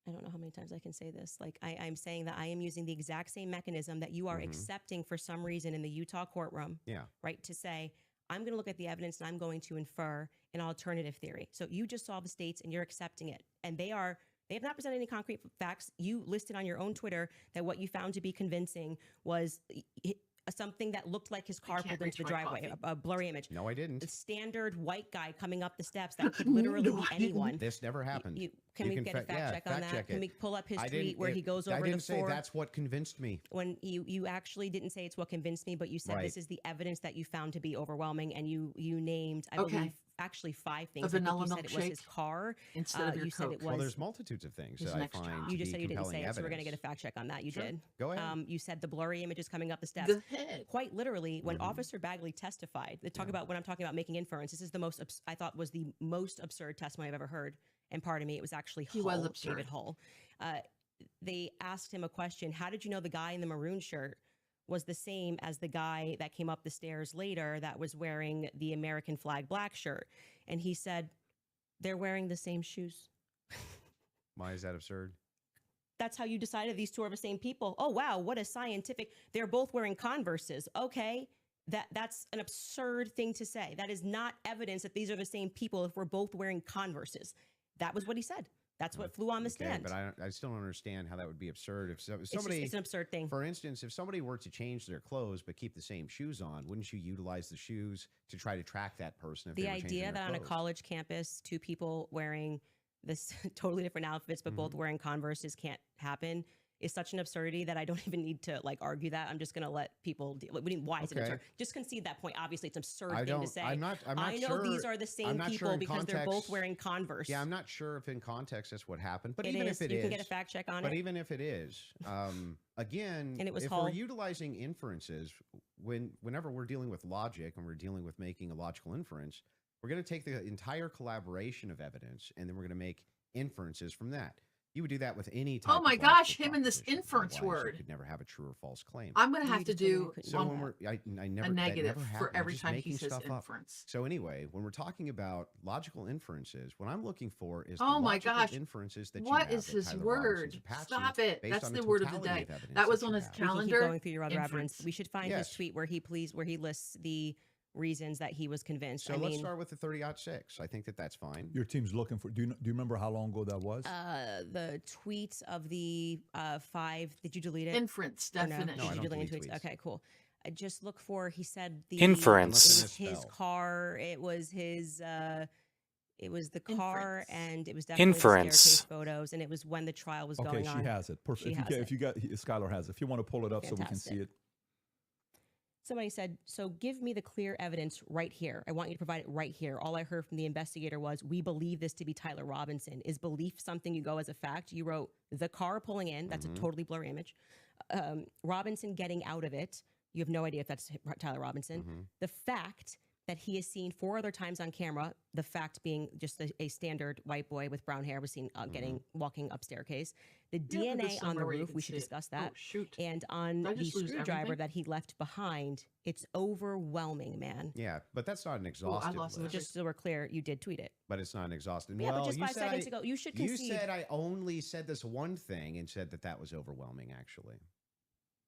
I don't know how many times I can say this. Like I'm saying that I am using the exact same mechanism that you are accepting for some reason in the Utah courtroom. Yeah. Right. To say, I'm going to look at the evidence and I'm going to infer an alternative theory. So you just saw the states and you're accepting it. And they have not presented any concrete facts. You listed on your own Twitter that what you found to be convincing was something that looked like his car pulled into the driveway, a blurry image. No, I didn't. A standard white guy coming up the steps that could literally be anyone. This never happened. Can we get a fact check on that? Can we pull up his tweet where he goes over the four? I didn't say that's what convinced me. When you actually didn't say it's what convinced me, but you said this is the evidence that you found to be overwhelming, and you named, I believe, actually 5 things. A vanilla you said it was his car. Instead of your said it was. Well, there's multitudes of things that I find. You just said you didn't say evidence. it, so we're going to get a fact check on that. You did. Go ahead. You said the blurry images coming up the steps. Go ahead. Quite literally, when Officer Bagley testified, they talk about when I'm talking about making inference. This is the most I thought was the most absurd testimony I've ever heard. And pardon me, it was actually David Hull. They asked him a question. How did you know the guy in the maroon shirt was the same as the guy that came up the stairs later that was wearing the American flag black shirt? And he said, they're wearing the same shoes. Why is that absurd? That's how you decided these two are the same people. Oh, wow. What a scientific. They're both wearing Converses. Okay. That's an absurd thing to say. That is not evidence that these are the same people if we're both wearing Converses. That was what he said. That's what flew on the stand. But I still don't understand how that would be absurd. If somebody, it's an absurd thing. For instance, if somebody were to change their clothes but keep the same shoes on, wouldn't you utilize the shoes to try to track that person? If the they were idea that on a college campus, 2 people wearing this totally different outfits but both wearing Converses can't happen is such an absurdity that I don't even need to argue that. I'm just going to let people deal. Why is it absurd? Just concede that point. Obviously, it's an absurd thing to say. I'm not I know sure, these are the same people because they're both wearing Converse. Yeah, I'm not sure if in context that's what happened. But even if it is, you can get a fact check on it. But even if it is, again, and it was if we're utilizing inferences, whenever we're dealing with logic and we're dealing with making a logical inference, we're going to take the entire collaboration of evidence and then we're going to make inferences from that. You would do that with any type. Oh my gosh, him and this inference word. You could never have a true or false claim. I'm going to have to do I never, a negative for every time he says inference. So anyway, when we're talking about logical inferences, what I'm looking for is oh my gosh, inferences that what is his word? Stop it. That's the word of the day. That was on his calendar. We can keep going through your other evidence. We should find his tweet where he lists the reasons that he was convinced. So let's start with the 30-06. I think that's fine. Your team's looking for. Do you remember how long ago that was? The tweets of the 5. Did you delete it? Inference definition. No, did you delete tweets? Okay, cool. Just look for. He said the inference. It was his car. It was his. It was the car, and it was definitely the staircase photos, and it was when the trial was going on. Okay, she has it. Perfect. If you got Skylar has it. If you want to pull it up so we can see it. Somebody said, so give me the clear evidence right here. I want you to provide it right here. All I heard from the investigator was, we believe this to be Tyler Robinson. Is belief something you go as a fact? You wrote the car pulling in. That's a totally blurry image. Robinson getting out of it. You have no idea if that's Tyler Robinson. The fact that he is seen 4 other times on camera. The fact being just a standard white boy with brown hair was seen walking up staircase. The DNA on the roof, we should discuss that. Oh, shoot. And on the screwdriver that he left behind, it's overwhelming, man. Yeah, but that's not an exhaustive list. Just so we're clear, you did tweet it. But it's not an exhaustive. Yeah, but just 5 seconds ago, you should concede. You said I only said this one thing and said that was overwhelming, actually.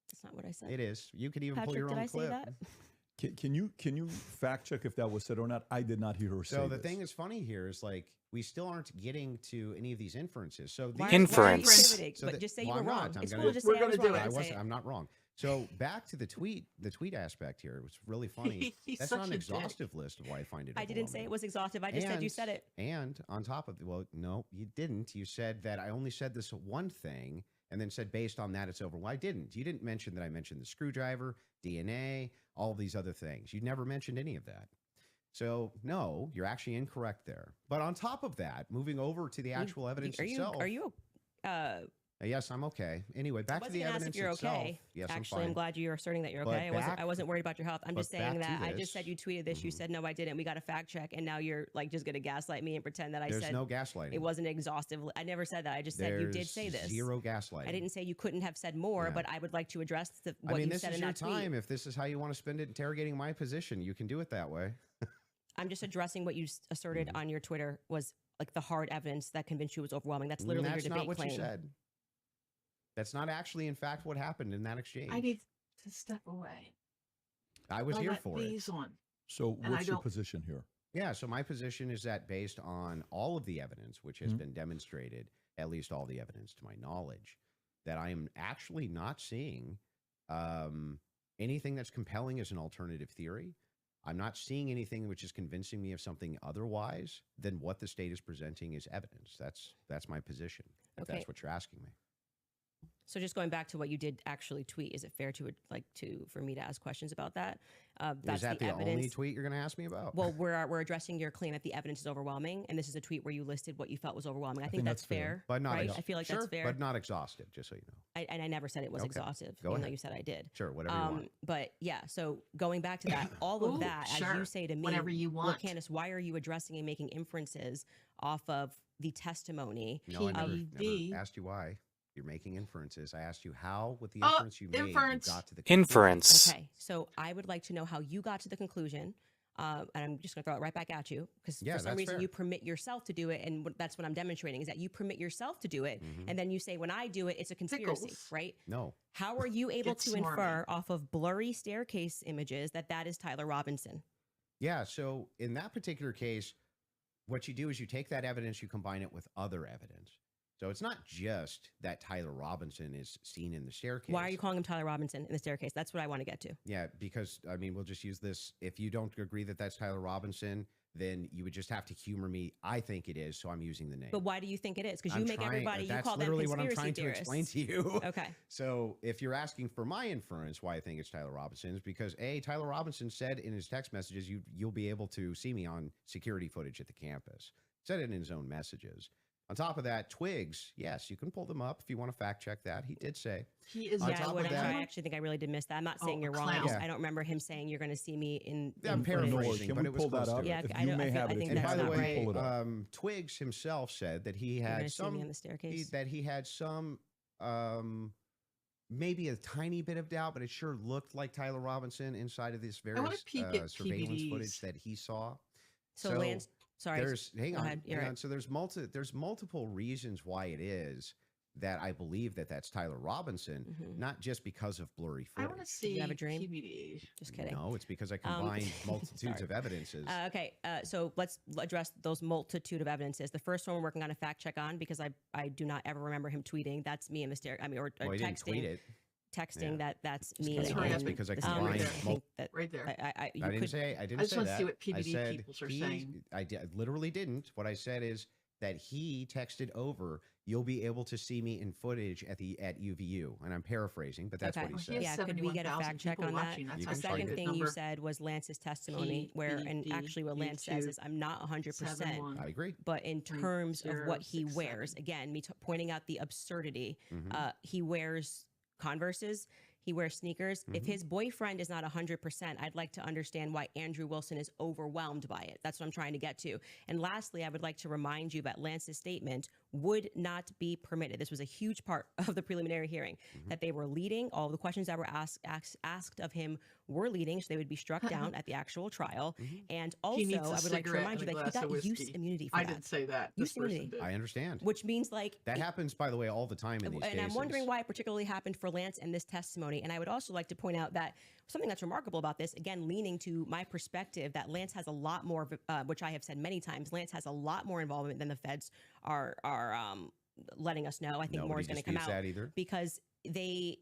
That's not what I said. It is. You could even Patrick, pull your own did I clip. say that? Can you fact check if that was said or not? I did not hear her say So the this. thing is funny here is like we still aren't getting to any of these inferences. So Why inference. are you pivoting? But just say you well, were I'm wrong. not. It's I'm cool gonna- to just say We're I was gonna do wrong. it. and say I'm not wrong. So back to the tweet aspect here. It was really funny. He's That's such not an a exhaustive list of why I find it. I didn't say it was exhaustive. I just said you said it. And on top of it, well, no, you didn't. You said that I only said this one thing and then said based on that it's over. Well, I didn't. You didn't mention that I mentioned the screwdriver, DNA, all these other things. You never mentioned any of that. So no, you're actually incorrect there. But on top of that, moving over to the actual evidence itself. Are you Yes, I'm okay. Anyway, back to the evidence if you're itself. okay. Yes, Actually, I'm I'm glad you're asserting that you're But okay. I wasn't worried about your health. I'm just but saying back that to I this. just said you tweeted this. You said no, I didn't. We got a fact check, and now you're like just gonna gaslight me and pretend that I There's said no gaslighting. it wasn't exhaustive. I never said that. I just said you did say this. Zero gaslighting. I didn't say you couldn't have said more, Yeah. but I would like to address what you this said is in your that tweet. time. If this is how you want to spend it interrogating my position, you can do it that way. I'm just addressing what you asserted on your Twitter was like the hard evidence that convinced you was overwhelming. That's literally That's your debate not what claim. you said. That's not actually, in fact, what happened in that exchange. I need to step away. I was I here got for it. these on. So And what's I your don't- position here? Yeah, so my position is that based on all of the evidence, which has been demonstrated, at least all the evidence to my knowledge, that I am actually not seeing anything that's compelling as an alternative theory. I'm not seeing anything which is convincing me of something otherwise than what the state is presenting as evidence. That's my position, if Okay. that's what you're asking me. So just going back to what you did actually tweet, is it fair for me to ask questions about that? Is that the only tweet you're going to ask me about? Well, we're addressing your claim that the evidence is overwhelming, and this is a tweet where you listed what you felt was overwhelming. I think that's fair, but not right? I feel like that's fair, but not exhaustive. Just so you know. And I never said it was Okay. exhaustive, Go even though ahead. you said I did. Sure, whatever you want. But yeah, so going back to that, all of Ooh, that, as sure. you say to me, Whatever you well, want. Candace, why are you addressing and making inferences off of the testimony? No, I never PED. asked you why. You're making inferences. I asked you how, with the Oh, inference you made, inference. you got to the Inference. Okay, so I would like to know how you got to the conclusion, and I'm just going to throw it right back at you, because Yeah, for some that's reason fair. you permit yourself to do it, and that's what I'm demonstrating, is that you permit yourself to do it, and then you say, when I do it, it's a conspiracy, Pickles. right? No. How are you able Get to smarmy. infer off of blurry staircase images that is Tyler Robinson? Yeah, so in that particular case, what you do is you take that evidence, you combine it with other evidence. So it's not just that Tyler Robinson is seen in the staircase. Why are you calling him Tyler Robinson in the staircase? That's what I want to get to. Yeah, because, I mean, we'll just use this. If you don't agree that that's Tyler Robinson, then you would just have to humor me. I think it is, so I'm using the name. But why do you think it is? Because I'm you make trying- everybody, you that's call them literally what I'm conspiracy trying to theorists. explain to you. Okay. So if you're asking for my inference, why I think it's Tyler Robinson is because Tyler Robinson said in his text messages, you'll be able to see me on security footage at the campus. Said it in his own messages. On top of that, twigs, yes, you can pull them up if you want to fact check that. He did say. He is On Yeah, I top would. of that- I actually think I really did miss that. I'm not saying Oh, you're a wrong. I, clown. just, I don't remember him saying you're going to see me in. I'm in paraphrasing, footage. Can but we it was pull that close to up? it. Yeah, If I you don't- may I feel- have I it, think if you And that's by the not way, pull it up. Twigs himself said that he You're had gonna see me on some the staircase. Maybe a tiny bit of doubt, but it sure looked like Tyler Robinson inside of this wanna various peek at surveillance PVDs. footage that he saw. So Lance, sorry. Hang Go on, ahead. You're hang right. on. So there's multiple reasons why it is that I believe that that's Tyler Robinson, Mhm. not just because of blurry I footage. want to see you have a dream? PVDs. Just kidding. No, it's because I combined multitudes Sorry. of evidences. Okay, so let's address those multitude of evidences. The first one we're working on a fact check on because I do not ever remember him tweeting. That's me in the stair. I mean, or well, he didn't tweet texting. it. Texting Yeah. that's me. kidding. That's in because I the combined staircase. I think that Right there. I you didn't could. say. I didn't I just say want to that. see what I PVD said peoples are he- saying. I literally didn't. What I said is that he texted over, "You'll be able to see me in footage at UVU," and I'm paraphrasing, but that's Okay. what he Well, he said. has Yeah, could we get a 71,000 fact check people on that? watching. That's You how can The check second it. thing you said was Lance's testimony, where and PVD, actually what Lance says is I'm not 100%. 71. I agree. But in terms of what he 3067. wears, again, pointing out the absurdity, Mhm. he wears Converses. He wears sneakers. If his boyfriend is not 100%, I'd like to understand why Andrew Wilson is overwhelmed by it. That's what I'm trying to get to. And lastly, I would like to remind you that Lance's statement would not be permitted. This was a huge part of the preliminary hearing, that they were leading. All the questions that were asked of him were leading, so they would be struck down at the actual trial. And also, I would like to remind you that he got use immunity for that. I didn't say that. Use immunity. I understand. Which means like... That happens, by the way, all the time in these cases. And I'm wondering why it particularly happened for Lance and this testimony. And I would also like to point out that something that's remarkable about this, again, leaning to my perspective, that Lance has a lot more, which I have said many times, Lance has a lot more involvement than the feds are letting us know. I think more is going to come out because they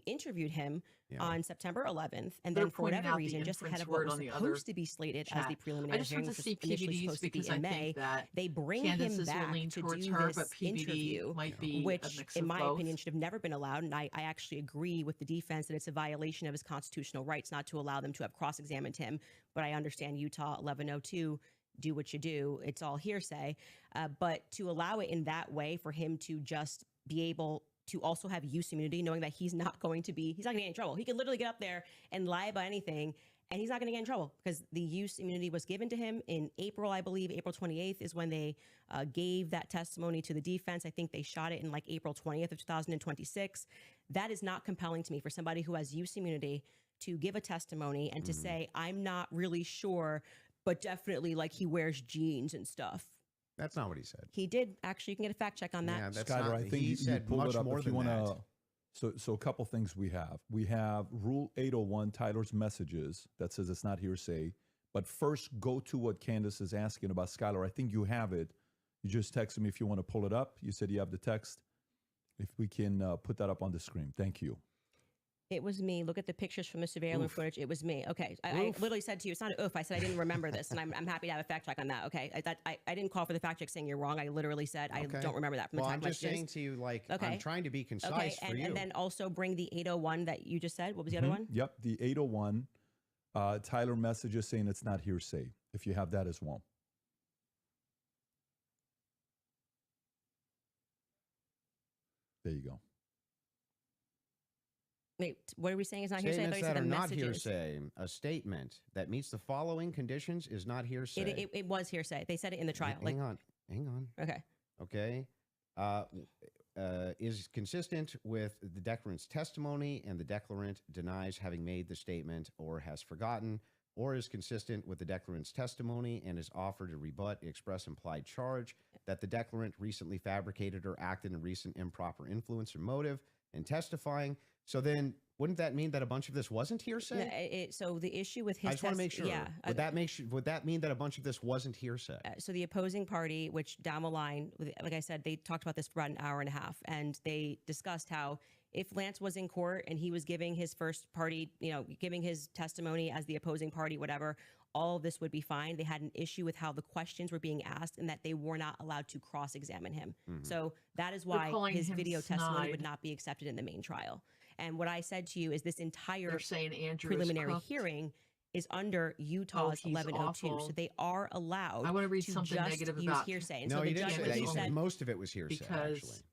interviewed him on September 11th, and then for whatever reason, just ahead of what was supposed to be slated as the preliminary hearing, which was initially supposed to be in May, they bring him back to do this interview, which in my opinion should have never been allowed. And I actually agree with the defense that it's a violation of his constitutional rights not to allow them to have cross-examined him. But I understand Utah 1102, do what you do. It's all hearsay. But to allow it in that way for him to just be able to also have use immunity, knowing that he's not going to get in trouble. He could literally get up there and lie about anything, and he's not going to get in trouble because the use immunity was given to him in April, I believe. April 28th is when they gave that testimony to the defense. I think they shot it in like April 20th of 2026. That is not compelling to me for somebody who has use immunity to give a testimony and to say, I'm not really sure, but definitely like he wears jeans and stuff. That's not what he said. He did. Actually, you can get a fact check on that. Yeah, that's Skyler, not, I think he said pulled much it up more if you than want that. So a couple things we have. We have Rule 801, Tyler's messages, that says it's not hearsay. But first, go to what Candace is asking about. Skyler, I think you have it. You just texted me if you want to pull it up. You said you have the text. If we can put that up on the screen. Thank you. It was me. Look at the pictures from the surveillance footage. It was me. Okay. I literally said to you, it's not an oof. I said I didn't remember this, and I'm happy to have a fact check on that. Okay. I didn't call for the fact check saying you're wrong. I literally said I don't remember that from the text messages. I'm just saying to you, like, I'm trying to be concise for you. And then also bring the 801 that you just said. What was the other one? Yep. The 801, Tyler messages saying it's not hearsay, if you have that as well. There you go. Wait, what are we saying is not hearsay? Statements that are not hearsay. A statement that meets the following conditions is not hearsay. It was hearsay. They said it in the trial. Hang on. Okay. Okay. Is consistent with the declarant's testimony and the declarant denies having made the statement or has forgotten, or is consistent with the declarant's testimony and is offered to rebut the express implied charge that the declarant recently fabricated or acted in recent improper influence or motive in testifying. So then, wouldn't that mean that a bunch of this wasn't hearsay? So the issue with his I just want to make sure. Yeah. Would that mean that a bunch of this wasn't hearsay? So the opposing party, which down the line, like I said, they talked about this for about an hour and a half, and they discussed how if Lance was in court and he was giving his first party, giving his testimony as the opposing party, whatever, all of this would be fine. They had an issue with how the questions were being asked and that they were not allowed to cross-examine him. So that is why his video testimony would not be accepted in the main trial. And what I said to you is this entire preliminary hearing is under Utah's 1102. So they are allowed I want to read to something just negative use about hearsay. And no, so you the didn't say that. You said most of it was hearsay, because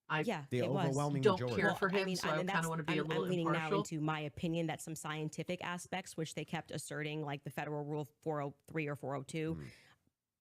actually. The it overwhelming don't majority. care for him, so I kind of want to be a little I'm leaning impartial. now into my opinion that some scientific aspects, which they kept asserting, like the federal rule 403 or 402,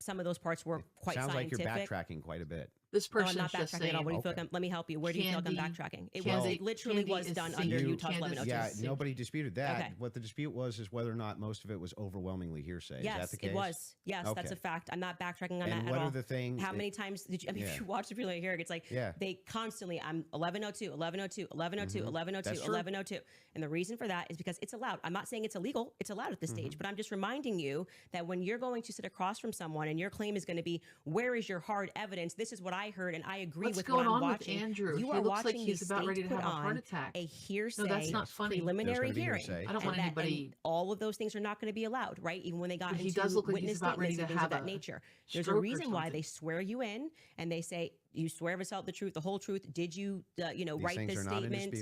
some of those parts were quite scientific. Sounds like you're backtracking quite a bit. This person I'm not backtracking at all. What do you feel like let me help you. Where do you feel like I'm backtracking? It literally was done under Utah's 1102. Yeah, nobody disputed that. Okay. What the dispute was is whether or not most of it was overwhelmingly hearsay. Yes, is that the case? It was. Yes, that's a fact. I'm not backtracking on that at all. And what are the things? How many times did you? I mean, if you watch the preliminary hearing, it's like they constantly. I'm 1102, 1102, 1102, 1102, 1102, and the reason for that is because it's allowed. I'm not saying it's illegal. It's allowed at this stage, but I'm just reminding you that when you're going to sit across from someone and your claim is going to be, "Where is your hard evidence? This is what I heard, and I agree." What's with going what I'm on watching. with Andrew? You are watching like he's about ready to have a heart attack. A hearsay, no, that's not funny. Preliminary hearing. I don't want anybody. All of those things are not going to be allowed, right? Even when they got into does look like witness he's about statements ready and to things have of that a nature. There's a reason why they swear you in and they say you swear to tell the truth, the whole truth. Did you, write this statement?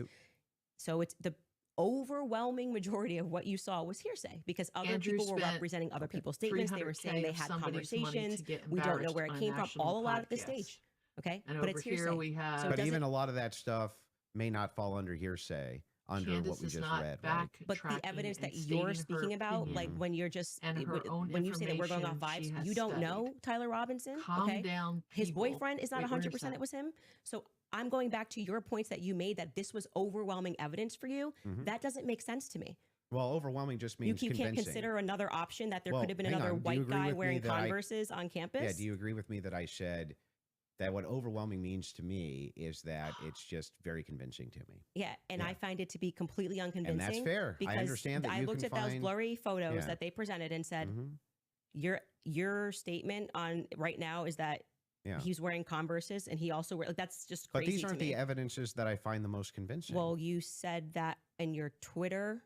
So it's the overwhelming majority of what you saw was hearsay because other people were representing other people's statements. They were saying they had conversations. We don't know where it came from. All allowed at this stage. Okay, and but it's hearsay. We have, but even a lot of that stuff may not fall under hearsay. under Candace what we is just not read. Right? But the evidence that you're speaking about, like when you're just when you say that we're going off vibes, you don't know Tyler Robinson. Calm down. His boyfriend is not 100% it was him. So I'm going back to your points that you made that this was overwhelming evidence for you. That doesn't make sense to me. Well, overwhelming just means you convincing. Can't consider another option that there could have been another white guy wearing Converses on campus. Yeah. Do you agree with me that I said that what overwhelming means to me is that it's just very convincing to me? Yeah, and I find it to be completely unconvincing. And that's fair. Because I understand that I looked at those blurry photos that they presented and said, your statement on right now is that he's wearing Converses and he also that's just crazy. But these aren't the evidences that I find the most convincing. Well, you said that in your Twitter.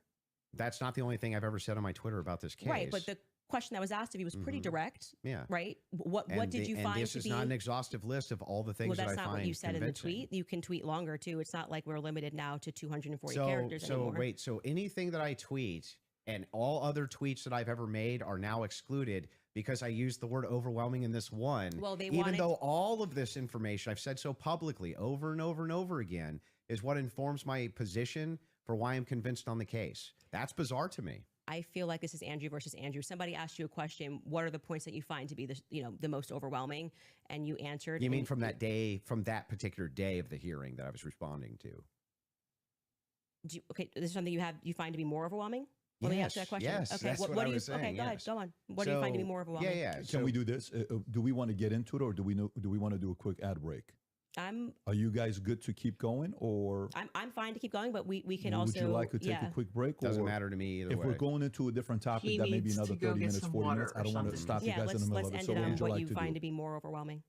That's not the only thing I've ever said on my Twitter about this case. Right, but the question that was asked of you was pretty direct. Yeah. Right? What did you find this to is be... not an exhaustive list of all the things that I find Well, that's not what you said convincing. in the tweet. You can tweet longer, too. It's not like we're limited now to 240 characters anymore. So anything that I tweet and all other tweets that I've ever made are now excluded because I used the word overwhelming in this one. Well, even though all of this information I've said so publicly over and over and over again is what informs my position for why I'm convinced on the case. That's bizarre to me. I feel like this is Andrew versus Andrew. Somebody asked you a question. What are the points that you find to be the most overwhelming? And you answered. You mean from that day, from that particular day of the hearing that I was responding to? Okay, this is something you find to be more overwhelming? Let me ask you that question. Yes, okay, that's what I was saying. Okay, go ahead, go on. What do you find to be more overwhelming? Yeah. Can we do this? Do we want to get into it, or do we want to do a quick ad break? Are you guys good to keep going, or I'm fine to keep going, but we can also. Would you like to take a quick break? Doesn't matter to me either way. If we're going into a different topic, that may be another 30 minutes, 40 minutes. I don't want to stop you guys in the middle of it. So let's end it on what you find to be more overwhelming.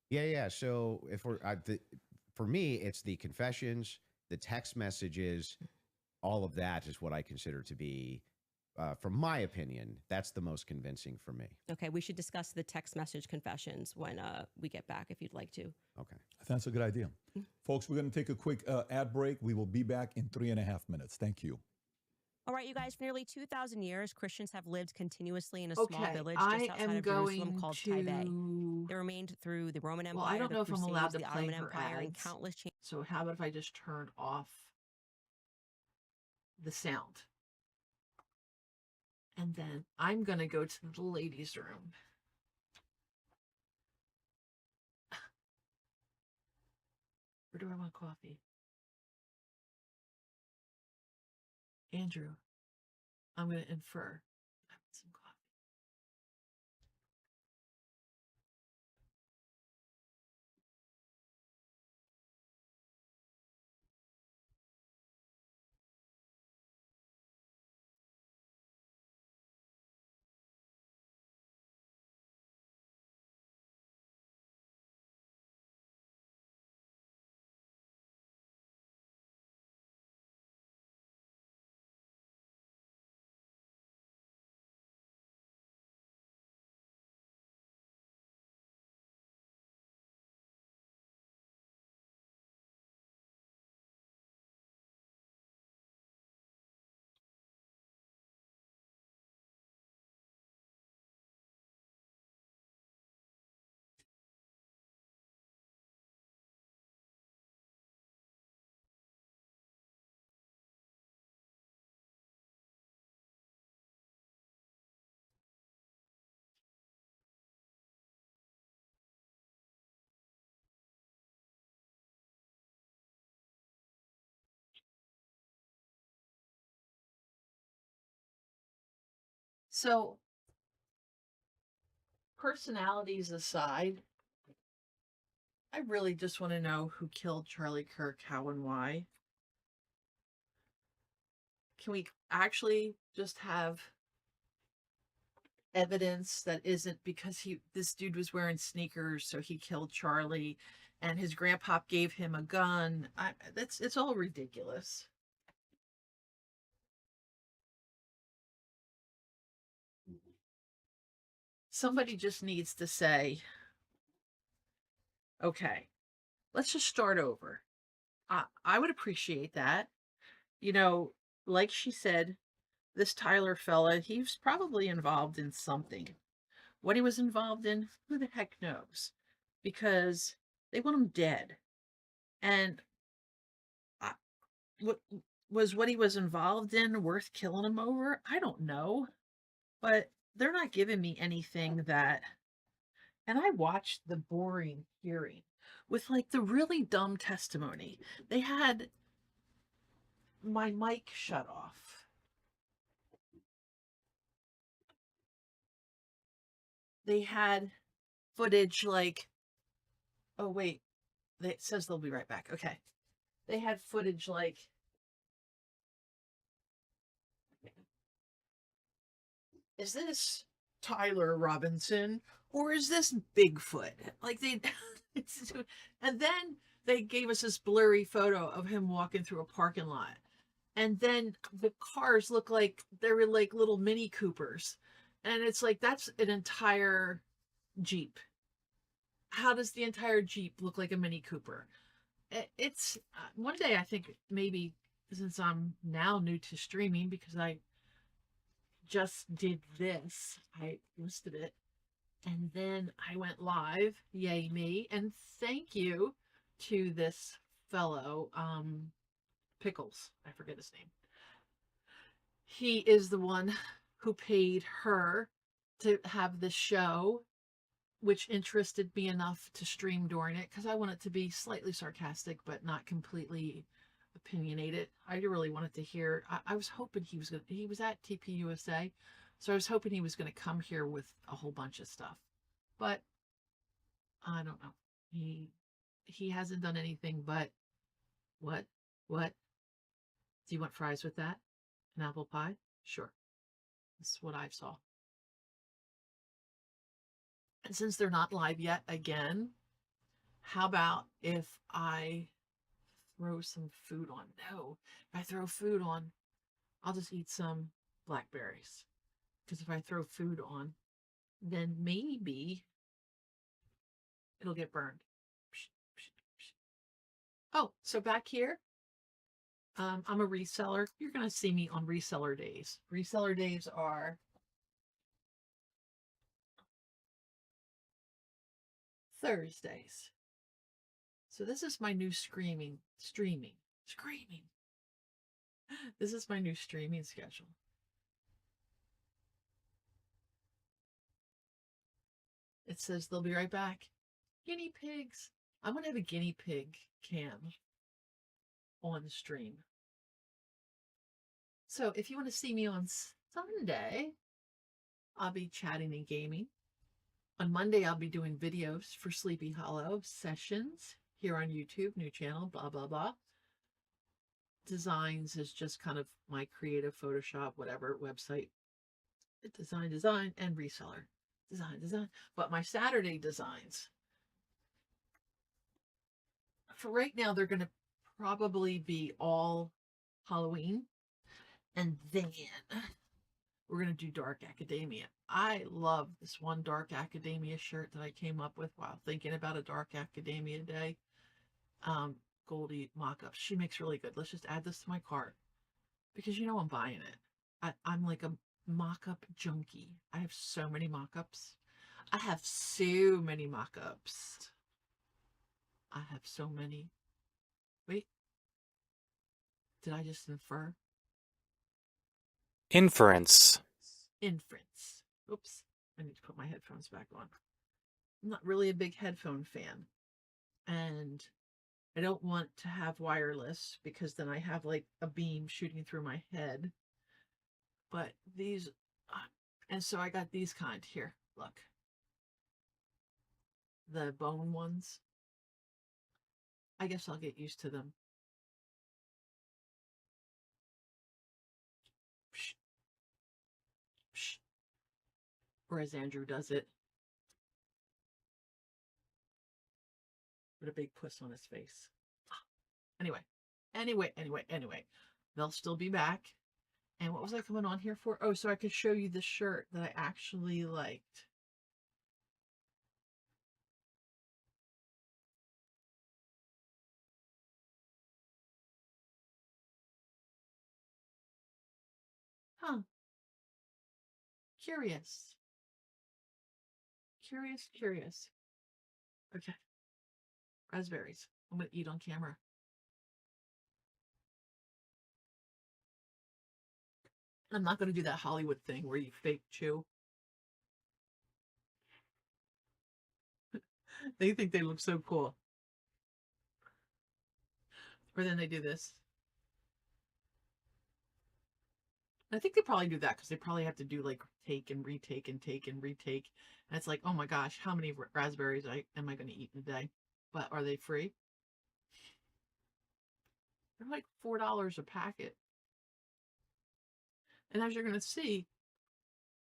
Yeah. So if for me, it's the confessions, the text messages, all of that is what I consider to be. From my opinion, that's the most convincing for me. Okay, we should discuss the text message confessions when we get back, if you'd like to. Okay. That's a good idea. Folks, we're going to take a quick ad break. We will be back in 3.5 minutes. Thank you. All right, you guys, for nearly 2,000 years, Christians have lived continuously in a small village just outside of Jerusalem called Tibet. They remained through the Roman Empire, I don't know if I'm allowed to the play Ottoman her Empire, and ads. countless changes. So how about if I just turn off the sound? And then I'm going to go to the ladies' room. Where do I want coffee? Andrew, I'm going to infer. I want some coffee. So, personalities aside, I really just want to know who killed Charlie Kirk, how and why. Can we actually just have evidence that isn't because this dude was wearing sneakers, so he killed Charlie, and his grandpa gave him a gun? It's all ridiculous. Somebody just needs to say, okay, let's just start over. I would appreciate that. Like she said, this Tyler fella, he was probably involved in something. What he was involved in, who the heck knows? Because they want him dead. And was what he was involved in worth killing him over? I don't know. But they're not giving me anything that. And I watched the boring hearing with like the really dumb testimony. They had my mic shut off. They had footage like, oh, wait, it says they'll be right back. Okay. They had footage like, is this Tyler Robinson or is this Bigfoot? Like and then they gave us this blurry photo of him walking through a parking lot. And then the cars look like they were like little Mini Coopers. And it's like, that's an entire Jeep. How does the entire Jeep look like a Mini Cooper? It's one day, I think maybe since I'm now new to streaming, because I just did this, I listed it. And then I went live, yay me. And thank you to this fellow, Pickles. I forget his name. He is the one who paid her to have this show, which interested me enough to stream during it because I want it to be slightly sarcastic, but not completely opinionated. I really wanted to hear. I was hoping he was at TPUSA, so I was hoping he was going to come here with a whole bunch of stuff, but I don't know. He hasn't done anything but what? Do you want fries with that? An apple pie? Sure. That's what I saw. And since they're not live yet, again, how about if I throw some food on? No, if I throw food on, I'll just eat some blackberries. Because if I throw food on, then maybe it'll get burned. Oh, so back here, I'm a reseller. You're going to see me on reseller days. Reseller days are Thursdays. So this is my new streaming. This is my new streaming schedule. It says they'll be right back. Guinea pigs. I'm going to have a guinea pig cam on the stream. So if you want to see me on Sunday, I'll be chatting and gaming. On Monday, I'll be doing videos for Sleepy Hollow sessions here on YouTube, new channel, blah, blah, blah. Designs is just kind of my creative Photoshop, whatever website. Design, and reseller. Design. But my Saturday designs, for right now, they're going to probably be all Halloween. And then we're going to do Dark Academia. I love this one Dark Academia shirt that I came up with while thinking about a Dark Academia day. Goldie Mockups. She makes really good. Let's just add this to my cart because you know I'm buying it. I'm like a mock-up junkie. I have so many mock-ups. I have so many Wait. Did I just infer? Inference. Oops. I need to put my headphones back on. I'm not really a big headphone fan. And I don't want to have wireless because then I have like a beam shooting through my head. But these, and so I got these kind here. Look. The bone ones. I guess I'll get used to them. Or as Andrew does it, with a big puss on his face. Anyway. They'll still be back. And what was I coming on here for? Oh, so I could show you the shirt that I actually liked. Huh. Curious. Okay. Raspberries. I'm going to eat on camera. I'm not going to do that Hollywood thing where you fake chew. They think they look so cool. Or then they do this. I think they probably do that because they probably have to do like take and retake and take and retake. And it's like, oh my gosh, how many raspberries am I going to eat in a day? But are they free? They're like $4 a packet. And as you're going to see,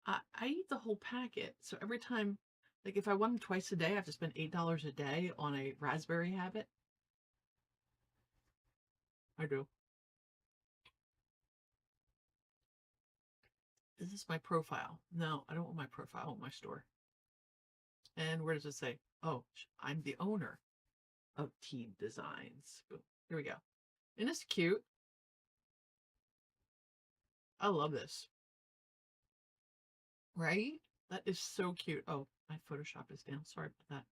I eat the whole packet. So every time, like if I want them twice a day, I have to spend $8 a day on a raspberry habit. I do. Is this my profile? No, I don't want my profile. I want my store. And where does it say? Oh, I'm the owner of Team Designs. Boom. Here we go. And it's cute. I love this. Right? That is so cute. Oh, my Photoshop is down. Sorry about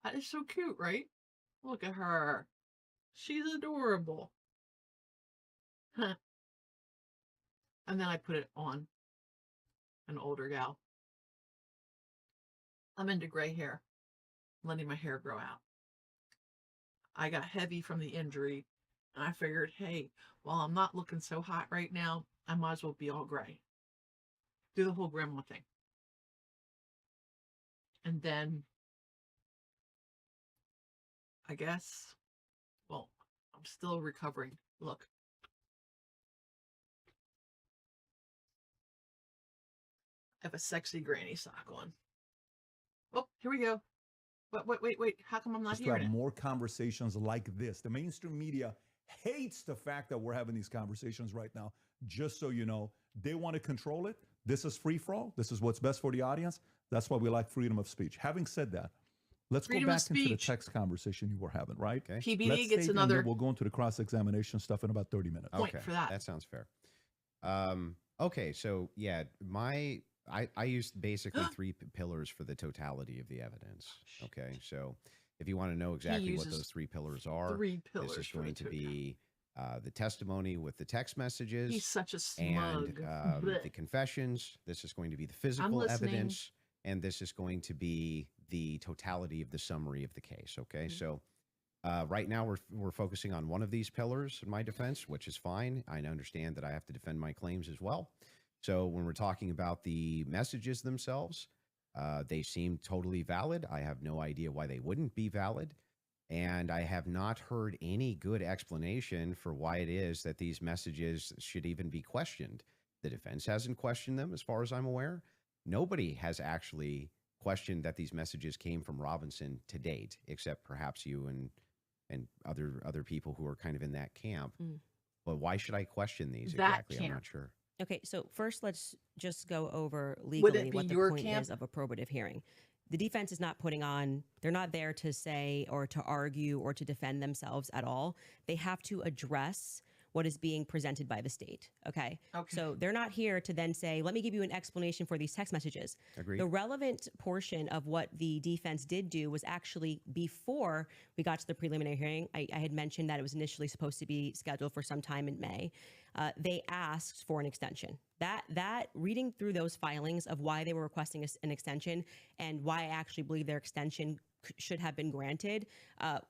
that. That is so cute, right? Look at her. She's adorable. Huh. And then I put it on an older gal. I'm into gray hair. I'm letting my hair grow out. I got heavy from the injury. And I figured, hey, while I'm not looking so hot right now, I might as well be all gray. Do the whole grandma thing. And then, I guess, well, I'm still recovering. Look. I have a sexy granny sock on. Oh, here we go. Wait. How come I'm not hearing it? More conversations like this. The mainstream media hates the fact that we're having these conversations right now. Just so you know, they want to control it. This is free for all. This is what's best for the audience. That's why we like freedom of speech. Having said that, let's go back into the text conversation you were having, right? Okay. PBD gets another. We'll go into the cross-examination stuff in about 30 minutes. Point for that. That sounds fair. Okay, so yeah, I used basically three pillars for the totality of the evidence. Okay, so if you want to know exactly what those three pillars are, this is going to be the testimony with the text messages. He's such a smug. And the confessions. This is going to be the physical evidence, and this is going to be the totality of the summary of the case. Okay, so right now we're focusing on one of these pillars in my defense, which is fine. I understand that I have to defend my claims as well. So when we're talking about the messages themselves, they seem totally valid. I have no idea why they wouldn't be valid. And I have not heard any good explanation for why it is that these messages should even be questioned. The defense hasn't questioned them, as far as I'm aware. Nobody has actually questioned that these messages came from Robinson to date, except perhaps you and other people who are kind of in that camp. But why should I question these exactly? I'm not sure. Okay, so first let's just go over legally what the point is of a probative hearing. The defense is not putting on, they're not there to say or to argue or to defend themselves at all. They have to address what is being presented by the state. Okay. So they're not here to then say, let me give you an explanation for these text messages. Agreed. The relevant portion of what the defense did do was actually before we got to the preliminary hearing. I had mentioned that it was initially supposed to be scheduled for some time in May. They asked for an extension. That reading through those filings of why they were requesting an extension and why I actually believe their extension should have been granted,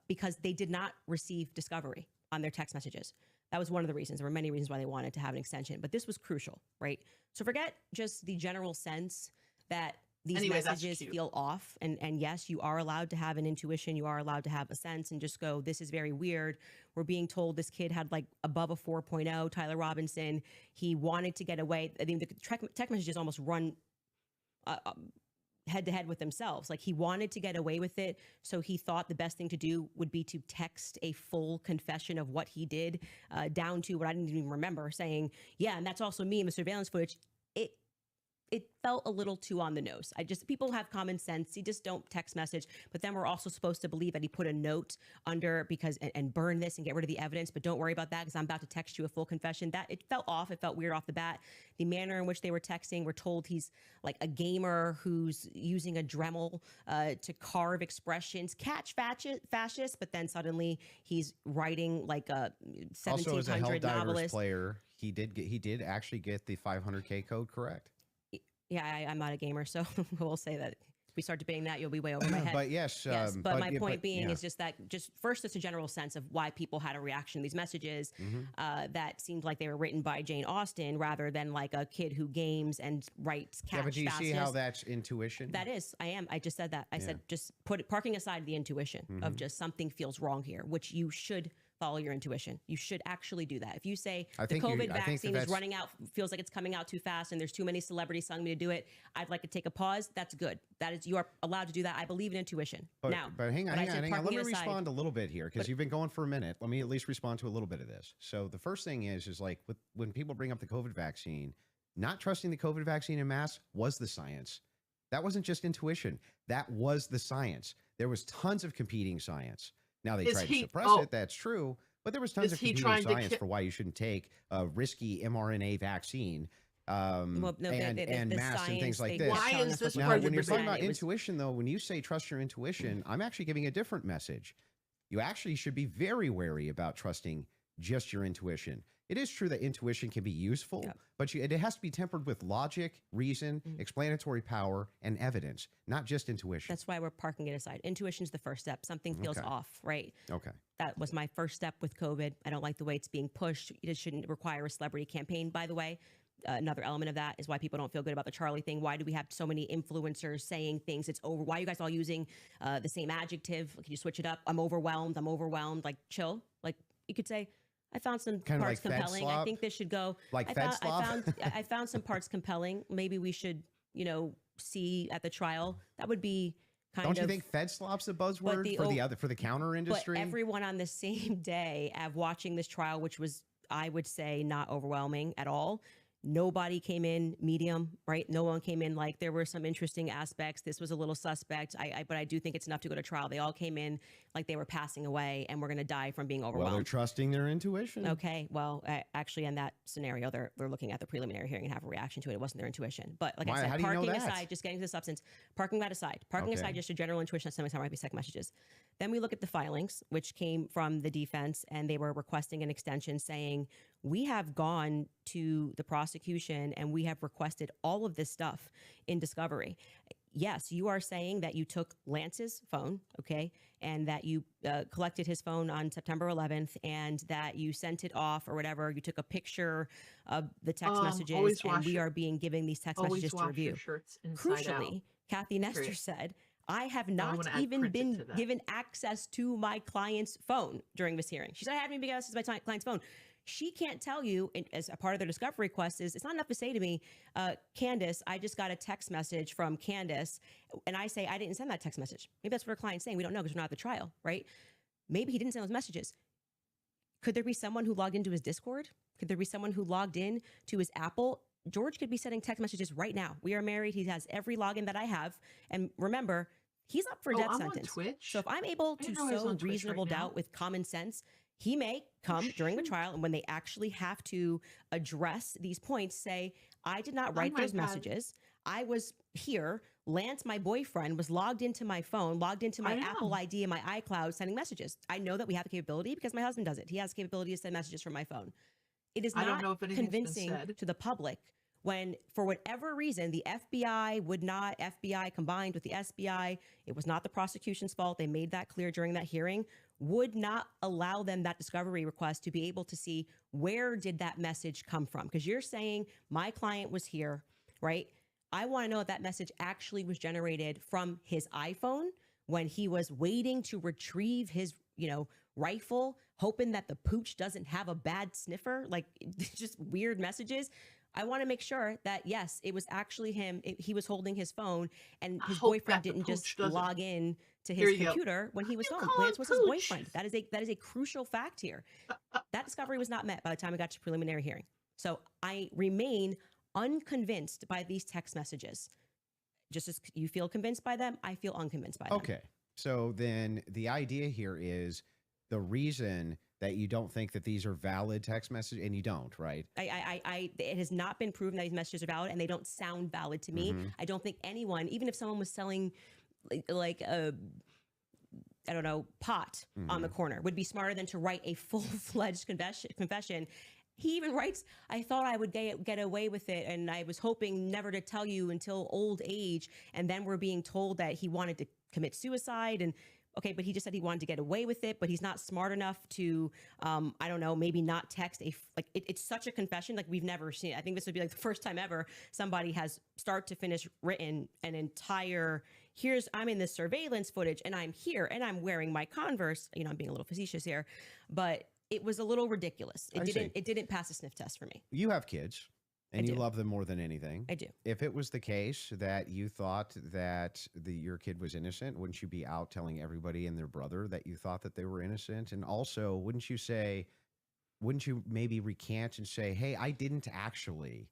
because they did not receive discovery on their text messages. That was one of the reasons. There were many reasons why they wanted to have an extension, but this was crucial, right? So forget just the general sense that these messages feel off. And yes, you are allowed to have an intuition. You are allowed to have a sense and just go, this is very weird. We're being told this kid had like above a 4.0, Tyler Robinson. He wanted to get away. I mean, the text messages almost run head to head with themselves. Like he wanted to get away with it. So he thought the best thing to do would be to text a full confession of what he did, down to what I didn't even remember, saying, yeah, and that's also me in the surveillance footage. it felt a little too on the nose. People have common sense. You just don't text message. But then we're also supposed to believe that he put a note under and burn this and get rid of the evidence. But don't worry about that because I'm about to text you a full confession. That it felt off. It felt weird off the bat. The manner in which they were texting, we're told he's like a gamer who's using a Dremel to carve expressions, catch fascist, but then suddenly he's writing like a 1700 also, as a Helldivers novelist. player, he did actually get the 500K code correct. Yeah, I'm not a gamer, so we'll say that if we start debating that, you'll be way over my head. But yes, but my point being is just that, first, it's a general sense of why people had a reaction to these messages that seemed like they were written by Jane Austen rather than like a kid who games and writes catch but do you see fascist. how that's intuition? That is, I just said that. I said just parking aside the intuition of just something feels wrong here, which you should follow your intuition. You should actually do that. If you say the COVID vaccine is running out, feels like it's coming out too fast and there's too many celebrities telling me to do it, I'd like to take a pause. That's good. That is, you are allowed to do that. I believe in intuition. But hang on. Let me respond a little bit here because you've been going for a minute. Let me at least respond to a little bit of this. So the first thing is like when people bring up the COVID vaccine, not trusting the COVID vaccine en masse was the science. That wasn't just intuition. That was the science. There was tons of competing science. Now they tried to suppress it. That's true. But there was tons of competing science for why you shouldn't take a risky mRNA vaccine and masks and things like this. Why is this now, when you're talking about intuition, though, when you say trust your intuition, I'm actually giving a different message. You actually should be very wary about trusting just your intuition. It is true that intuition can be useful, but it has to be tempered with logic, reason, explanatory power, and evidence, not just intuition. That's why we're parking it aside. Intuition is the first step. Something feels off, right? Okay. That was my first step with COVID. I don't like the way it's being pushed. It shouldn't require a celebrity campaign, by the way. Another element of that is why people don't feel good about the Charlie thing. Why do we have so many influencers saying things? It's over. Why are you guys all using the same adjective? Can you switch it up? I'm overwhelmed. Like, chill. Like, you could say, I found some parts compelling. I think this should go. I found some parts compelling. Maybe we should, see at the trial. That would be kind of. Don't you think Fed slop's a buzzword for the counter industry? But everyone on the same day of watching this trial, which was, I would say, not overwhelming at all. Nobody came in medium, right? No one came in like there were some interesting aspects. This was a little suspect. But I do think it's enough to go to trial. They all came in like they were passing away and we're going to die from being overwhelmed. Well, they're trusting their intuition. Okay. Well, actually, in that scenario, they're looking at the preliminary hearing and have a reaction to it. It wasn't their intuition. But like I said, parking aside, just getting to the substance, parking that aside, aside just a general intuition that sometimes might be second messages. Then we look at the filings, which came from the defense, and they were requesting an extension saying, we have gone to the prosecution and we have requested all of this stuff in discovery. Yes, you are saying that you took Lance's phone, okay, and that you collected his phone on September 11th and that you sent it off or whatever. You took a picture of the text messages and we are being given these text messages to review. Crucially, Kathy Nestor said, I have not even been given access to my client's phone during this hearing. She said, I haven't even been given access to my client's phone. She can't tell you, as a part of their discovery request, it's not enough to say to me, Candace, I just got a text message from Candace, and I say, I didn't send that text message. Maybe that's what her client's saying. We don't know because we're not at the trial, right? Maybe he didn't send those messages. Could there be someone who logged into his Discord? Could there be someone who logged in to his Apple? George could be sending text messages right now. We are married. He has every login that I have. And remember, he's up for a death sentence. So if I'm able to sow reasonable doubt with common sense, he may come during the trial, and when they actually have to address these points, say, I did not write those messages. I was here. Lance, my boyfriend, was logged into my phone, logged into my Apple ID and my iCloud sending messages. I know that we have the capability because my husband does it. He has the capability to send messages from my phone. It is not convincing to the public when, for whatever reason, the FBI combined with the SBI, it was not the prosecution's fault. They made that clear during that hearing, would not allow them that discovery request to be able to see where did that message come from. Because you're saying my client was here, right? I want to know if that message actually was generated from his iPhone when he was waiting to retrieve his, rifle, hoping that the pooch doesn't have a bad sniffer, like just weird messages. I want to make sure that, yes, it was actually him. He was holding his phone and his boyfriend didn't just log in to his computer when he was home. Lance was his boyfriend. That is a crucial fact here. That discovery was not met by the time we got to preliminary hearing. So I remain unconvinced by these text messages. Just as you feel convinced by them, I feel unconvinced by them. Okay. So then the idea here is the reason that you don't think that these are valid text messages, and you don't, right? It has not been proven that these messages are valid, and they don't sound valid to me. I don't think anyone, even if someone was selling like a, I don't know, pot on the corner, would be smarter than to write a full-fledged confession. He even writes, I thought I would get away with it, and I was hoping never to tell you until old age. And then we're being told that he wanted to commit suicide. And okay, but he just said he wanted to get away with it, but he's not smart enough to, I don't know, maybe not text it's such a confession like we've never seen. I think this would be like the first time ever somebody has start to finish written an entire, I'm in this surveillance footage and I'm here and I'm wearing my Converse. You know, I'm being a little facetious here, but it was a little ridiculous. It didn't pass a sniff test for me. You have kids. And you love them more than anything. I do. If it was the case that you thought that your kid was innocent, wouldn't you be out telling everybody and their brother that you thought that they were innocent? And also, wouldn't you maybe recant and say, hey, he didn't actually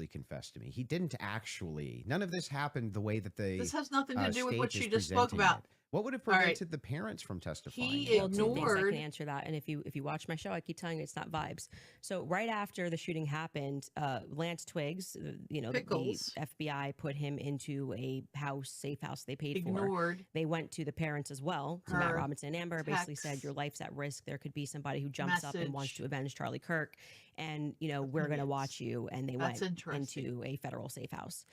confess to me. He didn't actually. None of this happened the way that this has nothing to do with what you just spoke about. What would have prevented the parents from testifying? He ignored. I can answer that. And if you watch my show, I keep telling you it's not vibes. So right after the shooting happened, Lance Twiggs, Pickles. the FBI put him into a safe house they paid Ignored. for. They went to the parents as well. So Matt Robinson and Amber basically said, your life's at risk. There could be somebody who jumps up and wants to avenge Charlie Kirk. And, we're going to watch you. And they went into a federal safe house.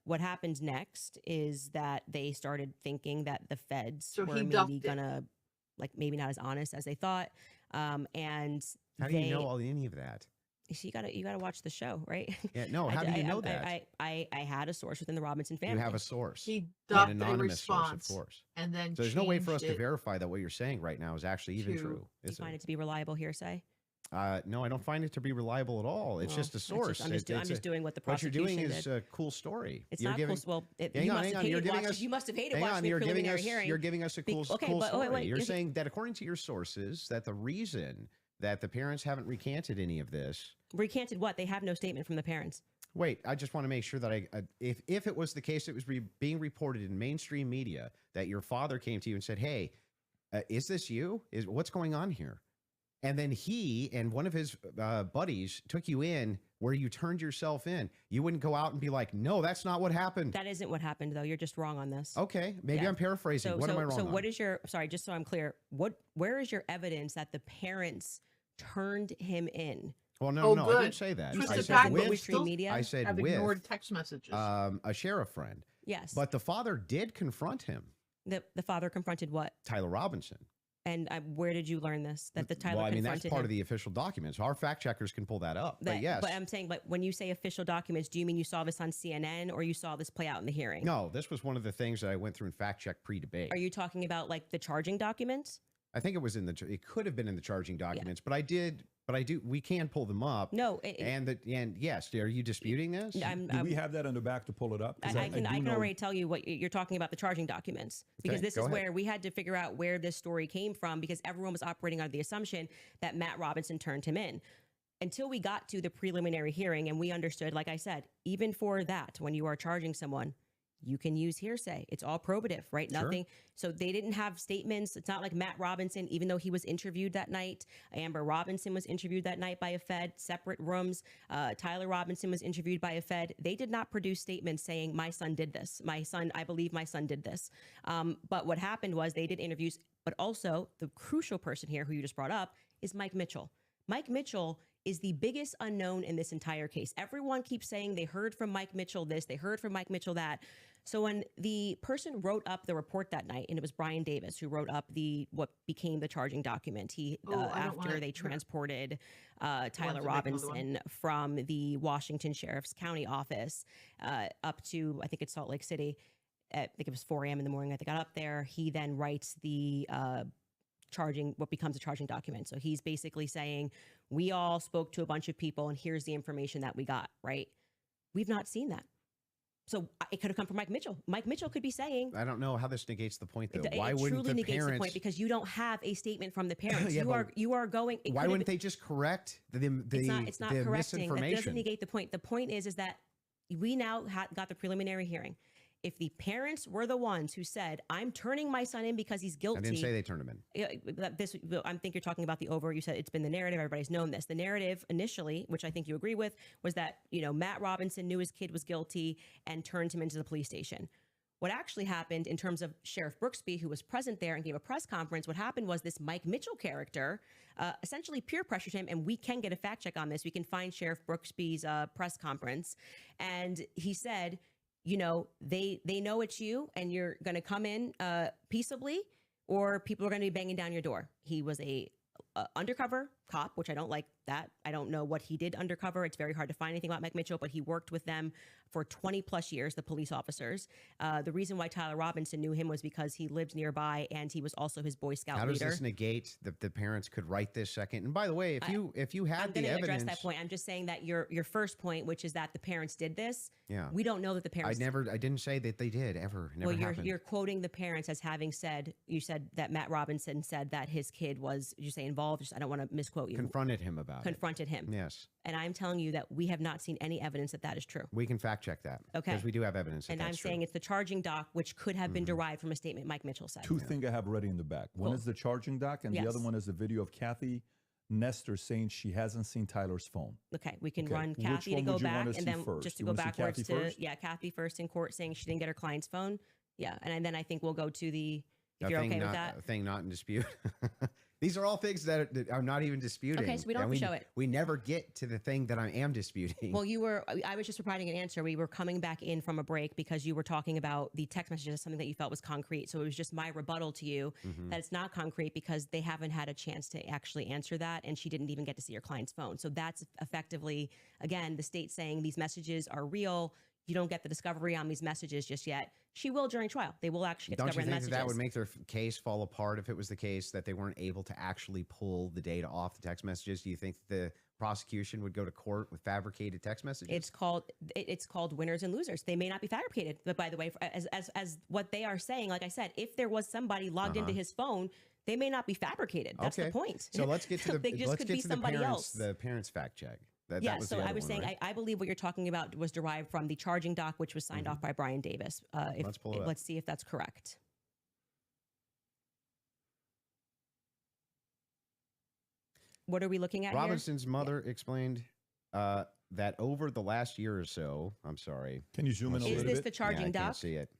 What happened next is that they started thinking that the feds were maybe gonna, maybe not as honest as they thought. And how do you know any of that? So you gotta watch the show, right? Yeah, no. How do you know that? I had a source within the Robinson family. You have a source. He dubbed an anonymous response, source, of course. And then so there's no way for us to verify that what you're saying right now is actually even true. Do you find it to be reliable hearsay? No, I don't find it to be reliable at all. It's just a source. I'm just doing what the prosecution What you're doing is did. a cool story. It's not cool. Well, you must have hated watching the preliminary hearing. You're giving us a cool story. Wait, you're saying that according to your sources, that the reason that the parents haven't recanted any of this. Recanted what? They have no statement from the parents. Wait, I just want to make sure that if it was the case that was being reported in mainstream media, that your father came to you and said, hey, is this you? What's going on here? And then he and one of his buddies took you in where you turned yourself in. You wouldn't go out and be like, no, that's not what happened. That isn't what happened, though. You're just wrong on this. Okay. Maybe I'm paraphrasing. What am I wrong on? So what is sorry, just so I'm clear, where is your evidence that the parents turned him in? Well, no, I didn't say that. I said with ignored text messages. A sheriff friend. Yes. But the father did confront him. The father confronted what? Tyler Robinson. And where did you learn this? That the Tyler confronted him? That's part of the official documents. Our fact checkers can pull that up. But yes. But I'm saying, when you say official documents, do you mean you saw this on CNN or you saw this play out in the hearing? No, this was one of the things that I went through and fact check pre-debate. Are you talking about the charging documents? I think it was it could have been in the charging documents, but we can pull them up. No. And yes, are you disputing this? Do we have that on the back to pull it up? I can already tell you what you're talking about, the charging documents, because this is where we had to figure out where this story came from, because everyone was operating under the assumption that Matt Robinson turned him in. Until we got to the preliminary hearing and we understood, like I said, even for that, when you are charging someone, you can use hearsay. It's all probative, right? Sure. Nothing. So they didn't have statements. It's not like Matt Robinson, even though he was interviewed that night. Amber Robinson was interviewed that night by a Fed, separate rooms. Tyler Robinson was interviewed by a Fed. They did not produce statements saying, my son did this. I believe my son did this. But what happened was they did interviews, but also the crucial person here who you just brought up is Mike Mitchell. Mike Mitchell is the biggest unknown in this entire case. Everyone keeps saying they heard from Mike Mitchell this, they heard from Mike Mitchell that. So when the person wrote up the report that night, and it was Brian Davis who wrote up what became the charging document, after they transported Tyler Robinson from the Washington Sheriff's County office up to, I think it's Salt Lake City. I think it was 4 a.m. in the morning that they got up there. He then writes the what becomes a charging document. So he's basically saying, we all spoke to a bunch of people and here's the information that we got, right? We've not seen that. So it could have come from Mike Mitchell. Mike Mitchell could be saying, I don't know how this negates the point, though. Why wouldn't the negates the point, because you don't have a statement from the parents. You are going. Why wouldn't they just correct the it's not correcting. misinformation? That doesn't negate the point. The point is that we now got the preliminary hearing. If the parents were the ones who said, I'm turning my son in because he's guilty. I didn't say they turned him in. I think you're talking about the over. You said it's been the narrative. Everybody's known this. The narrative initially, which I think you agree with, was that, Matt Robinson knew his kid was guilty and turned him into the police station. What actually happened in terms of Sheriff Brooksby, who was present there and gave a press conference, what happened was this Mike Mitchell character essentially peer pressured him. And we can get a fact check on this. We can find Sheriff Brooksby's press conference. And he said, they know it's you and you're going to come in peaceably, or people are going to be banging down your door. He was a undercover cop, which I don't like that. I don't know what he did undercover. It's very hard to find anything about Mike Mitchell, but he worked with them for 20 plus years, the police officers. The reason why Tyler Robinson knew him was because he lived nearby and he was also his Boy Scout leader. How does this negate the parents could write this second? And by the way, if you had the evidence, I'm going to address that point. I'm just saying that your first point, which is that the parents did this. Yeah, we don't know that the parents. I didn't say that they did ever. Never happened. You're quoting the parents as having said. You said that Matt Robinson said that his kid was. You say involved. I don't want to misquote you. Confronted him about it. Confronted him. Yes. And I'm telling you that we have not seen any evidence that that is true. We can fact check that. Okay. Because we do have evidence. And I'm saying it's the charging doc, which could have been derived from a statement Mike Mitchell said. Two things I have ready in the back. One is the charging doc, and the other one is a video of Kathy Nestor saying she hasn't seen Tyler's phone. Okay, we can run Kathy to go back, and then just to go backwards to Kathy first in court saying she didn't get her client's phone. Yeah, and then I think we'll go to the. If you're okay with that, thing not in dispute. These are all things that are not even disputing. Okay, so we don't have to show it. We never get to the thing that I am disputing. Well, I was just providing an answer. We were coming back in from a break because you were talking about the text messages as something that you felt was concrete. So it was just my rebuttal to you that it's not concrete because they haven't had a chance to actually answer that. And she didn't even get to see your client's phone. So that's effectively, again, the state saying these messages are real. You don't get the discovery on these messages just yet. She will during trial. They will actually get discovery on the messages. Don't you think that would make their case fall apart if it was the case that they weren't able to actually pull the data off the text messages? Do you think the prosecution would go to court with fabricated text messages? It's called winners and losers. They may not be fabricated, but by the way, as what they are saying, like I said, if there was somebody logged into his phone, they may not be fabricated. That's the point. So let's get to the parents fact check. So I was saying, right? I believe what you're talking about was derived from the charging doc, which was signed off by Brian Davis. Let's see if that's correct. What are we looking at Robinson's mother explained that over the last year or so, I'm sorry. Can you zoom in a little bit? Is this the charging doc? I can't see it.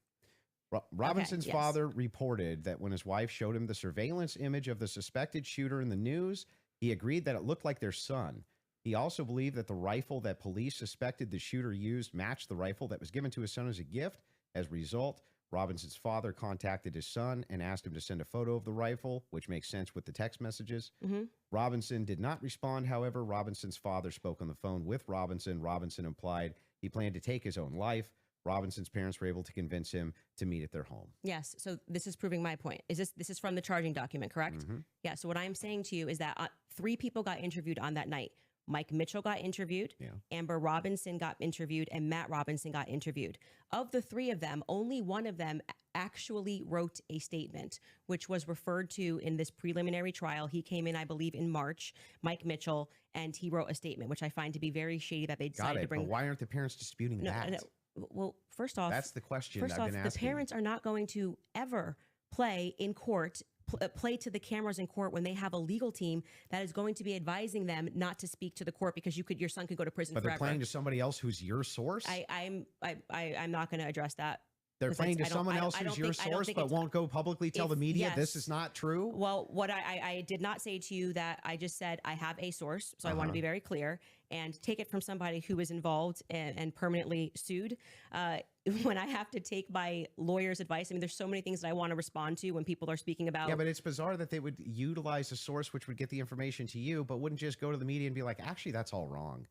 Robinson's father reported that when his wife showed him the surveillance image of the suspected shooter in the news, he agreed that it looked like their son. He also believed that the rifle that police suspected the shooter used matched the rifle that was given to his son as a gift. As a result, Robinson's father contacted his son and asked him to send a photo of the rifle, which makes sense with the text messages. Robinson did not respond. However, Robinson's father spoke on the phone with Robinson. Robinson implied he planned to take his own life. Robinson's parents were able to convince him to meet at their home. Yes. So this is proving my point. This is from the charging document, correct? Yeah. So what I'm saying to you is that 3 people got interviewed on that night. Mike Mitchell got interviewed, Amber Robinson got interviewed, and Matt Robinson got interviewed. Of the 3 of them, only one of them actually wrote a statement, which was referred to in this preliminary trial. He came in, I believe, in March, Mike Mitchell, and he wrote a statement, which I find to be very shady that they decided to bring. But why aren't the parents disputing that? No. Well, first off, that's the question I've been asking. The parents are not going to ever play in court play to the cameras in court when they have a legal team that is going to be advising them not to speak to the court because your son could go to prison forever. But they're playing to somebody else who's your source? I'm not going to address that. They're playing to someone else who's your source, but won't go publicly tell the media this is not true? Well, what I did not say to you that I just said I have a source, so I want to be very clear, and take it from somebody who is involved and permanently sued. When I have to take my lawyer's advice, I mean, there's so many things that I want to respond to when people are speaking about. Yeah, but it's bizarre that they would utilize a source which would get the information to you, but wouldn't just go to the media and be like, actually, that's all wrong.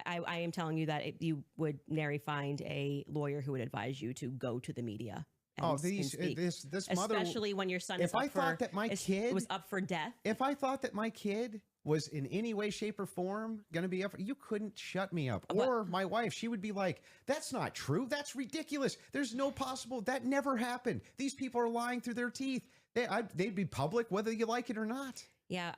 I am telling you that you would nary find a lawyer who would advise you to go to the media. This mother, especially when your son was up for death. If I thought that my kid was in any way, shape, or form going to be up, you couldn't shut me up. Or my wife, she would be like, that's not true. That's ridiculous. There's no possible. That never happened. These people are lying through their teeth. They'd be public whether you like it or not. Yeah,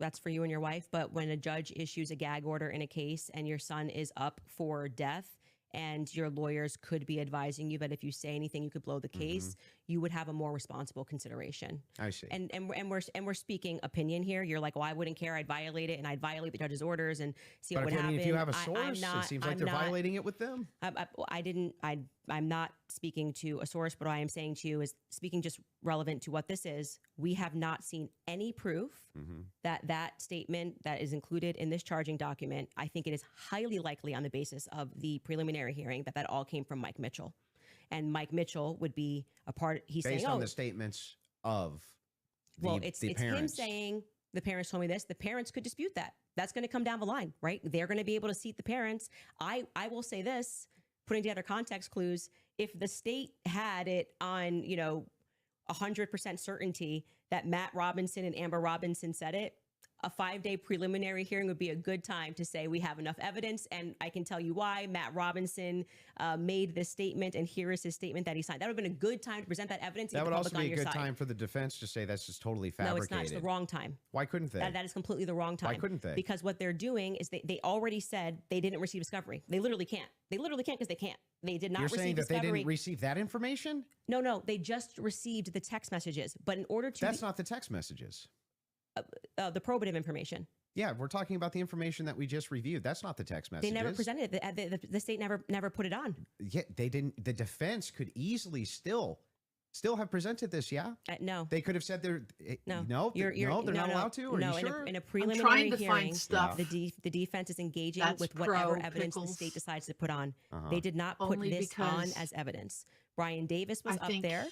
that's for you and your wife. But when a judge issues a gag order in a case and your son is up for death, and your lawyers could be advising you that if you say anything, you could blow the case, you would have a more responsible consideration. I see. And we're speaking opinion here. You're like, well, I wouldn't care. I'd violate it, and I'd violate the judge's orders and see what would happen. If you have a source, it seems like they're violating it with them. I'm not speaking to a source, but what I am saying to you is speaking just relevant to what this is. We have not seen any proof that statement that is included in this charging document. I think it is highly likely on the basis of the preliminary hearing that all came from Mike Mitchell. And Mike Mitchell would be a part. He's based saying, on the statements of it's him saying the parents told me this. The parents could dispute that. That's going to come down the line, right? They're going to be able to seat the parents. I will say this, putting together context clues. If the state had it on, 100% certainty that Matt Robinson and Amber Robinson said it, a 5-day preliminary hearing would be a good time to say we have enough evidence. And I can tell you why Matt Robinson made this statement, and here is his statement that he signed. That would have been a good time to present that evidence. That would also be a good time for the defense to say that's just totally fabricated. No, it's not. It's the wrong time. Why couldn't they? That is completely the wrong time. Why couldn't they? Because what they're doing is they already said they didn't receive discovery. They literally can't. They literally can't because they can't. They did not receive discovery. You're saying that they didn't receive that information? No. They just received the text messages. But in order to... That's not the text messages. The probative information. Yeah, we're talking about the information that we just reviewed. That's not the text messages. They never presented it. The state never put it on. Yeah, they didn't. The defense could easily still have presented this. Yeah. No. They could have said they're no. They're not allowed to. Are you sure? I'm In a preliminary trying to hearing, find stuff. The defense is engaging with whatever evidence the state decides to put on. They did not put this on as evidence. Brian Davis was up there.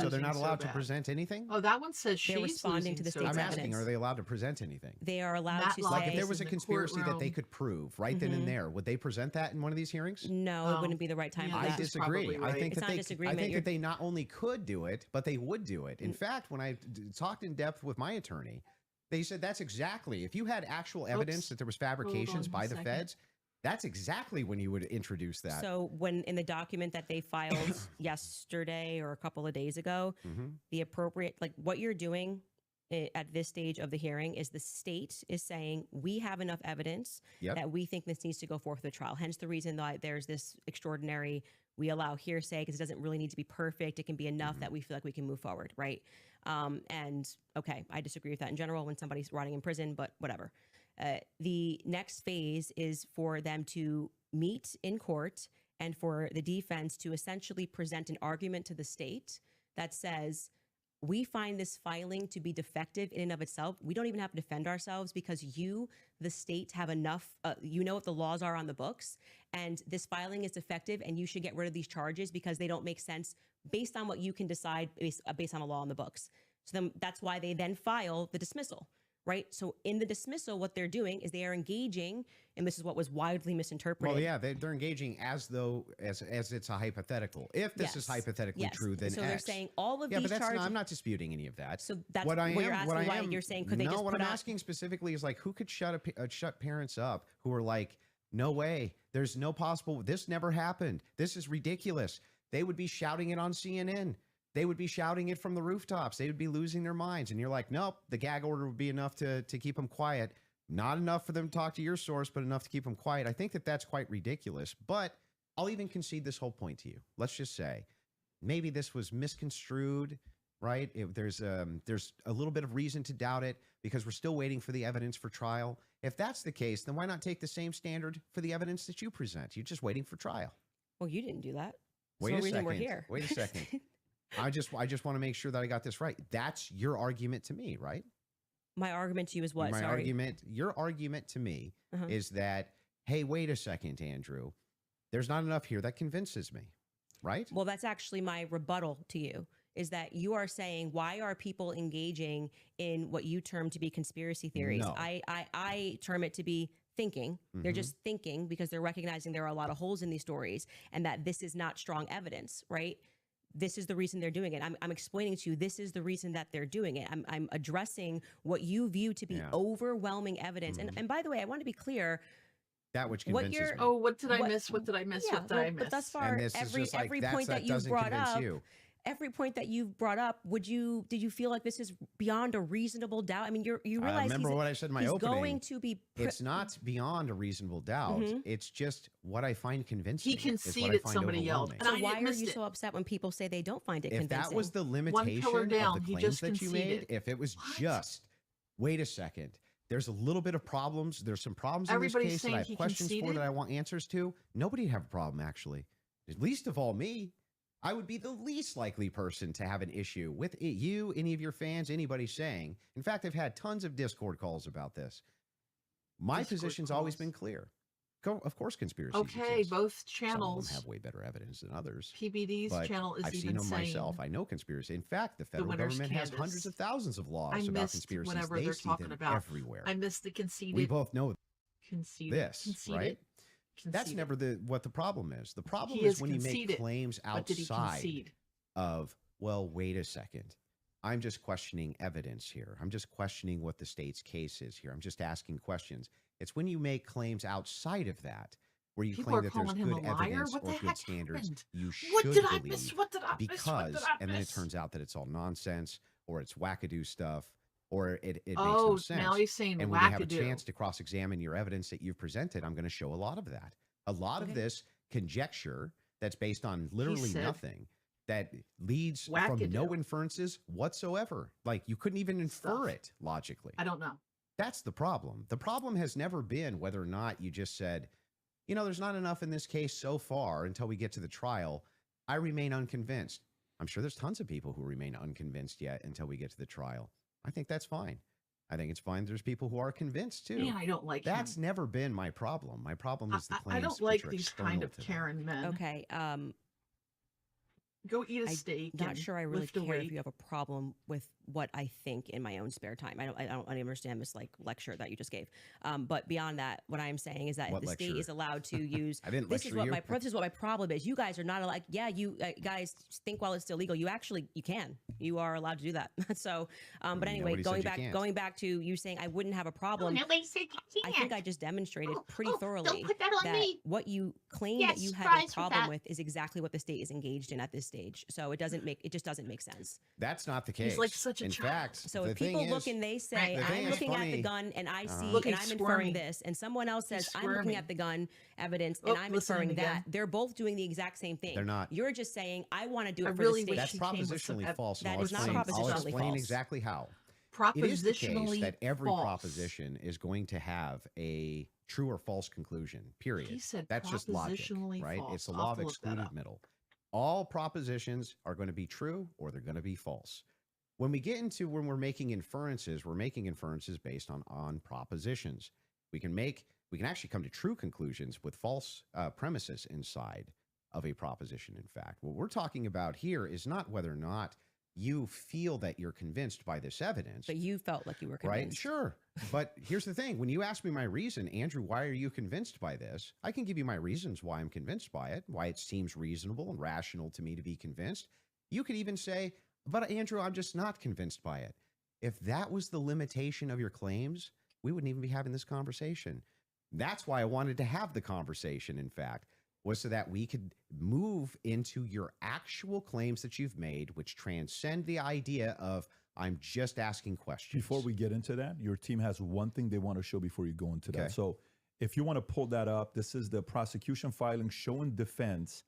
So they're not allowed to present anything? Oh, that one says they're responding to the state's I'm asking, evidence. are they allowed to present anything? They are allowed to say... Like if there was a conspiracy that they could prove right then and there, would they present that in one of these hearings? No, it wouldn't be the right time for that. I disagree. Right. I think that they not only could do it, but they would do it. In fact, when I talked in depth with my attorney, they said that's exactly, if you had actual evidence that there was fabrications by the feds, that's exactly when you would introduce that. So when in the document that they filed yesterday or a couple of days ago, the appropriate, like what you're doing at this stage of the hearing is the state is saying we have enough evidence that we think this needs to go forth with the trial. Hence the reason that there's this extraordinary, we allow hearsay because it doesn't really need to be perfect. It can be enough that we feel like we can move forward, right? And okay, I disagree with that in general when somebody's rotting in prison, but whatever. The next phase is for them to meet in court and for the defense to essentially present an argument to the state that says, we find this filing to be defective in and of itself. We don't even have to defend ourselves because you, the state, have enough, you know what the laws are on the books, and this filing is defective and you should get rid of these charges because they don't make sense based on what you can decide based on a law on the books. So then that's why they then file the dismissal. Right. So in the dismissal, what they're doing is they are engaging, and this is what was widely misinterpreted. Well, yeah, they're engaging as though as it's a hypothetical. If this is hypothetically true, then so they're saying all of these charges. I'm not disputing any of that. So that's what you're asking. Why you're saying could they just what I'm asking specifically is like who could shut parents up who are like, no way, there's no possible. This never happened. This is ridiculous. They would be shouting it on CNN. They would be shouting it from the rooftops. They would be losing their minds. And you're like, nope, the gag order would be enough to keep them quiet. Not enough for them to talk to your source, but enough to keep them quiet. I think that that's quite ridiculous. But I'll even concede this whole point to you. Let's just say maybe this was misconstrued, right? There's a little bit of reason to doubt it because we're still waiting for the evidence for trial. If that's the case, then why not take the same standard for the evidence that you present? You're just waiting for trial. Well, you didn't do that. Wait a second. We're here. Wait a second. I just want to make sure that I got this right. That's your argument to me, right? My argument to you is what? Your argument to me is that, hey, wait a second, Andrew. There's not enough here that convinces me, right? Well, that's actually my rebuttal to you, is that you are saying, why are people engaging in what you term to be conspiracy theories? No. I term it to be thinking. They're just thinking because they're recognizing there are a lot of holes in these stories and that this is not strong evidence, right? this is the reason they're doing it. I'm explaining to you, this is the reason that they're doing it. I'm addressing what you view to be overwhelming evidence. And by the way, I want to be clear. That which convinces me. Oh, what did I miss? What did I miss? Yeah, what did I miss? But thus far, every point that you've brought up, every point that you've brought up, did you feel like this is beyond a reasonable doubt? I mean, you realize remember what I said in my opening. Going to be it's not beyond a reasonable doubt. It's just what I find convincing. He conceded somebody yelled. So why are you so upset when people say they don't find it convincing? If that was the limitation of the claims that you made, if it was just, wait a second, there's a little bit of problems. There's some problems in this case that I have questions for that I want answers to. Nobody would have a problem, actually. Least of all me. I would be the least likely person to have an issue with you, any of your fans, anybody saying. In fact, I've had tons of Discord calls about this. My position's always been clear. Of course, conspiracies exist. Both channels. Some of them have way better evidence than others. PBD's channel is I've even seen them saying myself. I know conspiracy. In fact, the federal government has hundreds of thousands of laws about conspiracies. Whatever they're talking about everywhere. I missed the conceded. We both know this, conceded. right? That's never what the problem is. The problem is when you make claims outside of, well, wait a second. I'm just questioning evidence here. I'm just questioning what the state's case is here. I'm just asking questions. It's when you make claims outside of that, where you claim that there's good evidence or good standards, you should believe because, and then it turns out that it's all nonsense or it's wackadoo stuff. Or it makes no sense. Now he's saying and when you have a chance to cross-examine your evidence that you've presented, I'm going to show a lot of that. A lot of this conjecture that's based on literally nothing, that leads from no inferences whatsoever. Like you couldn't even infer it logically. I don't know. That's the problem. The problem has never been whether or not you just said, you know, there's not enough in this case so far until we get to the trial. I remain unconvinced. I'm sure there's tons of people who remain unconvinced yet until we get to the trial. I think that's fine. I think it's fine. There's people who are convinced too. Yeah, I don't like That's never been my problem. My problem is the claims. I don't like these kind of Karen men. Okay. Go eat a steak. I'm not sure I really care if you have a problem with what I think in my own spare time. I don't understand this like lecture that you just gave. But beyond that, what I'm saying is that the state is allowed to use. I didn't this lecture is what you. this is what my problem is. You guys are not allowed. Yeah, you guys think while it's still legal. You can. You are allowed to do that. So, but anyway, going back to you saying I wouldn't have a problem. Nobody said you can't. I think I just demonstrated pretty thoroughly don't put that on me. What you claim that you have a problem with is exactly what the state is engaged in at this stage. So it just doesn't make sense. That's not the case. He's like such a in child. fact, so if people look and they say, I'm looking at the gun and I see and I'm inferring this, and someone else says, I'm looking at the gun evidence and I'm inferring that, they're both doing the exact same thing. They're not. You're just saying, I want to do it for the state. That's propositionally false. That is not propositionally false. I'll explain exactly how. It is the case that every proposition is going to have a true or false conclusion, period. He said that's just logic, right? False. It's the law of excluded middle. All propositions are going to be true or they're going to be false. When we get into when we're making inferences based on propositions. We can actually come to true conclusions with false premises inside of a proposition. In fact, what we're talking about here is not whether or not you feel that you're convinced by this evidence. But you felt like you were convinced. Right? Sure. But here's the thing. When you ask me my reason, Andrew, why are you convinced by this? I can give you my reasons why I'm convinced by it, why it seems reasonable and rational to me to be convinced. You could even say, but Andrew, I'm just not convinced by it. If that was the limitation of your claims, we wouldn't even be having this conversation. That's why I wanted to have the conversation, in fact, was so that we could move into your actual claims that you've made, which transcend the idea of I'm just asking questions. Before we get into that, your team has one thing they want to show before you go into that. So if you want to pull that up, this is the prosecution filing showing defense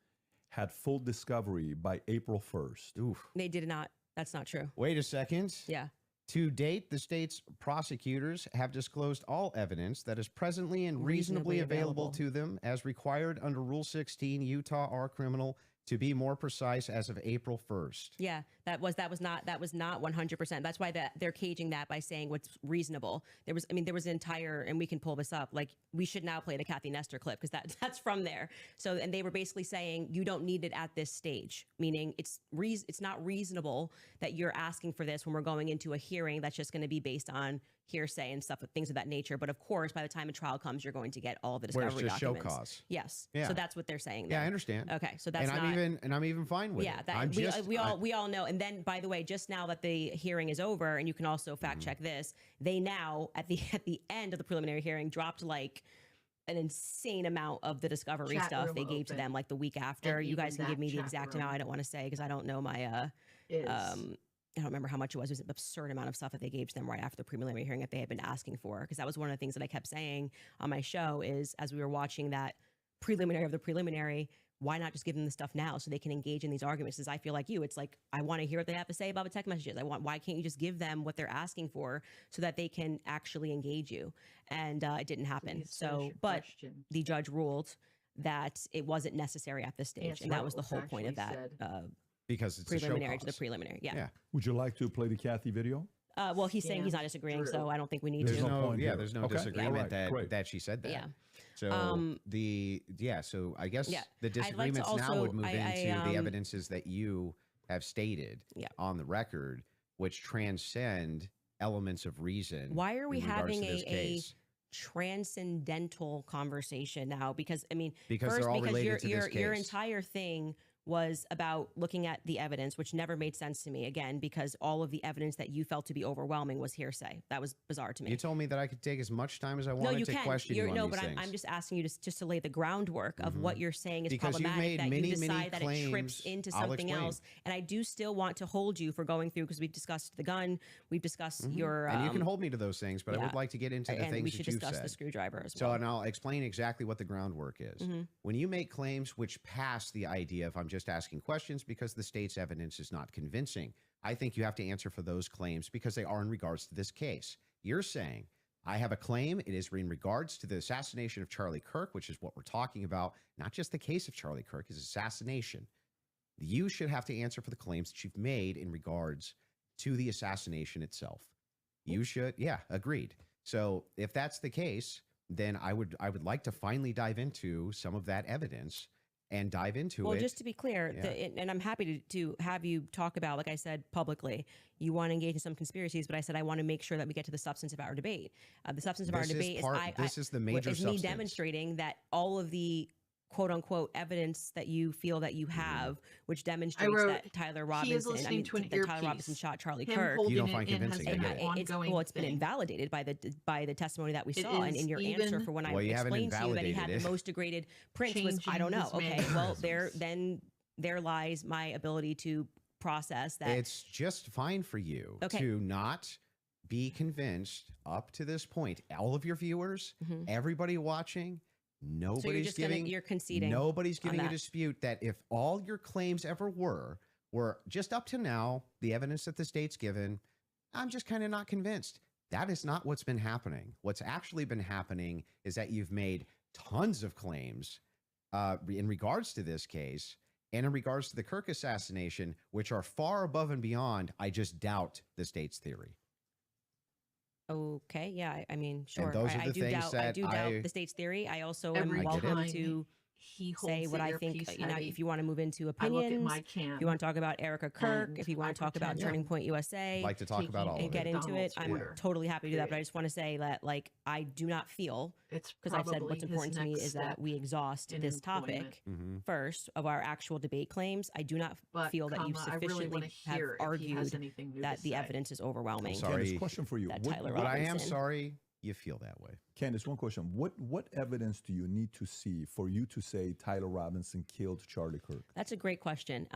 had full discovery by April 1st. Oof. They did not. That's not true. Wait a second. Yeah. To date, the state's prosecutors have disclosed all evidence that is presently and reasonably available to them as required under Rule 16, Utah R Criminal, to be more precise, as of April 1st. Yeah, that was not 100%. That's why they're caging that by saying what's reasonable. There was an entire, and we can pull this up, like we should now play the Kathy Nestor clip because that's from there. So, and they were basically saying you don't need it at this stage, meaning it's not reasonable that you're asking for this when we're going into a hearing that's just going to be based on hearsay and stuff, things of that nature. But of course, by the time a trial comes, you're going to get all the Where discovery it's just show documents. cause. Yes. Yeah. So that's what they're saying. Yeah, there. I understand. Okay. So that's and I'm even fine with it. Yeah, we all know. And then, by the way, just now that the hearing is over, and you can also fact check this, they now at the end of the preliminary hearing dropped like an insane amount of the discovery stuff they gave to them like the week after. You guys can give me the exact amount. I don't want to say because I don't know my I don't remember how much it was. It was an absurd amount of stuff that they gave to them right after the preliminary hearing that they had been asking for. Because that was one of the things that I kept saying on my show is as we were watching that preliminary of the preliminary, why not just give them the stuff now so they can engage in these arguments? Because I feel like you, it's like, I want to hear what they have to say about the text messages. Why can't you just give them what they're asking for so that they can actually engage you? And it didn't happen. So, but the judge ruled that it wasn't necessary at this stage. And that was the whole point of that. Because it's preliminary to the preliminary. Yeah. Would you like to play the Kathy video? Well, he's saying he's not disagreeing, so I don't think we need There's to. no point here. There's no Okay. disagreement All right, that she said that. Yeah. So so I guess the disagreements now would move into the evidences that you have stated on the record, which transcend elements of reason. Why are we having a transcendental conversation now? Because I mean, because they're all related to this case. Your entire thing was about looking at the evidence, which never made sense to me, again, because all of the evidence that you felt to be overwhelming was hearsay. That was bizarre to me. You told me that I could take as much time as I wanted to question you on no, these but things. I'm just asking you just to lay the groundwork of what you're saying is because problematic, that many, you decide that claims, it trips into something else. And I do still want to hold you for going through, because we've discussed the gun, we've discussed your... and you can hold me to those things, but I would like to get into the things that you said. And we should discuss the screwdriver as well. So, and I'll explain exactly what the groundwork is. When you make claims which pass the idea of I'm just asking questions because the state's evidence is not convincing, I think you have to answer for those claims because they are in regards to this case. You're saying, I have a claim. It is in regards to the assassination of Charlie Kirk, which is what we're talking about, not just the case of Charlie Kirk, his assassination. You should have to answer for the claims that you've made in regards to the assassination itself. You should, agreed. So if that's the case, then I would like to finally dive into some of that evidence and dive into it. Well, just to be clear, and I'm happy to have you talk about, like I said, publicly, you want to engage in some conspiracies, but I said I want to make sure that we get to the substance of our debate. The substance of our debate is the major is me demonstrating that all of the quote unquote evidence that you feel that you have, which demonstrates that Tyler Robinson, Tyler Robinson shot Charlie Kirk. You don't find convincing. It's been invalidated by the testimony that we saw, and in your answer for when I explained to you that he had the most degraded prints was, I don't know. Okay, well there lies my ability to process that. It's just fine for you to not be convinced up to this point. All of your viewers, everybody watching. Nobody's you're conceding. Nobody's giving a dispute that if all your claims ever were just up to now, the evidence that the state's given, I'm just kind of not convinced. That is not what's been happening. What's actually been happening is that you've made tons of claims in regards to this case and in regards to the Kirk assassination, which are far above and beyond, I just doubt, the state's theory. Okay, yeah, I mean, sure. And those are the things that I do doubt the state's theory. I also am welcome to say what I think. If you want to move into opinions, if you want to talk about Erica Kirk, if you want to talk about Turning Point USA, I'd like to talk about all of it and get into it, I'm totally happy to do that. But I just want to say that, like, I do not feel, because I've said what's important to me is that we exhaust this topic first of our actual debate claims. I do not feel that you sufficiently have argued that the evidence is overwhelming. Candace, question for you. But I am sorry you feel that way. Candace, one question. What evidence do you need to see for you to say Tyler Robinson killed Charlie Kirk? That's a great question.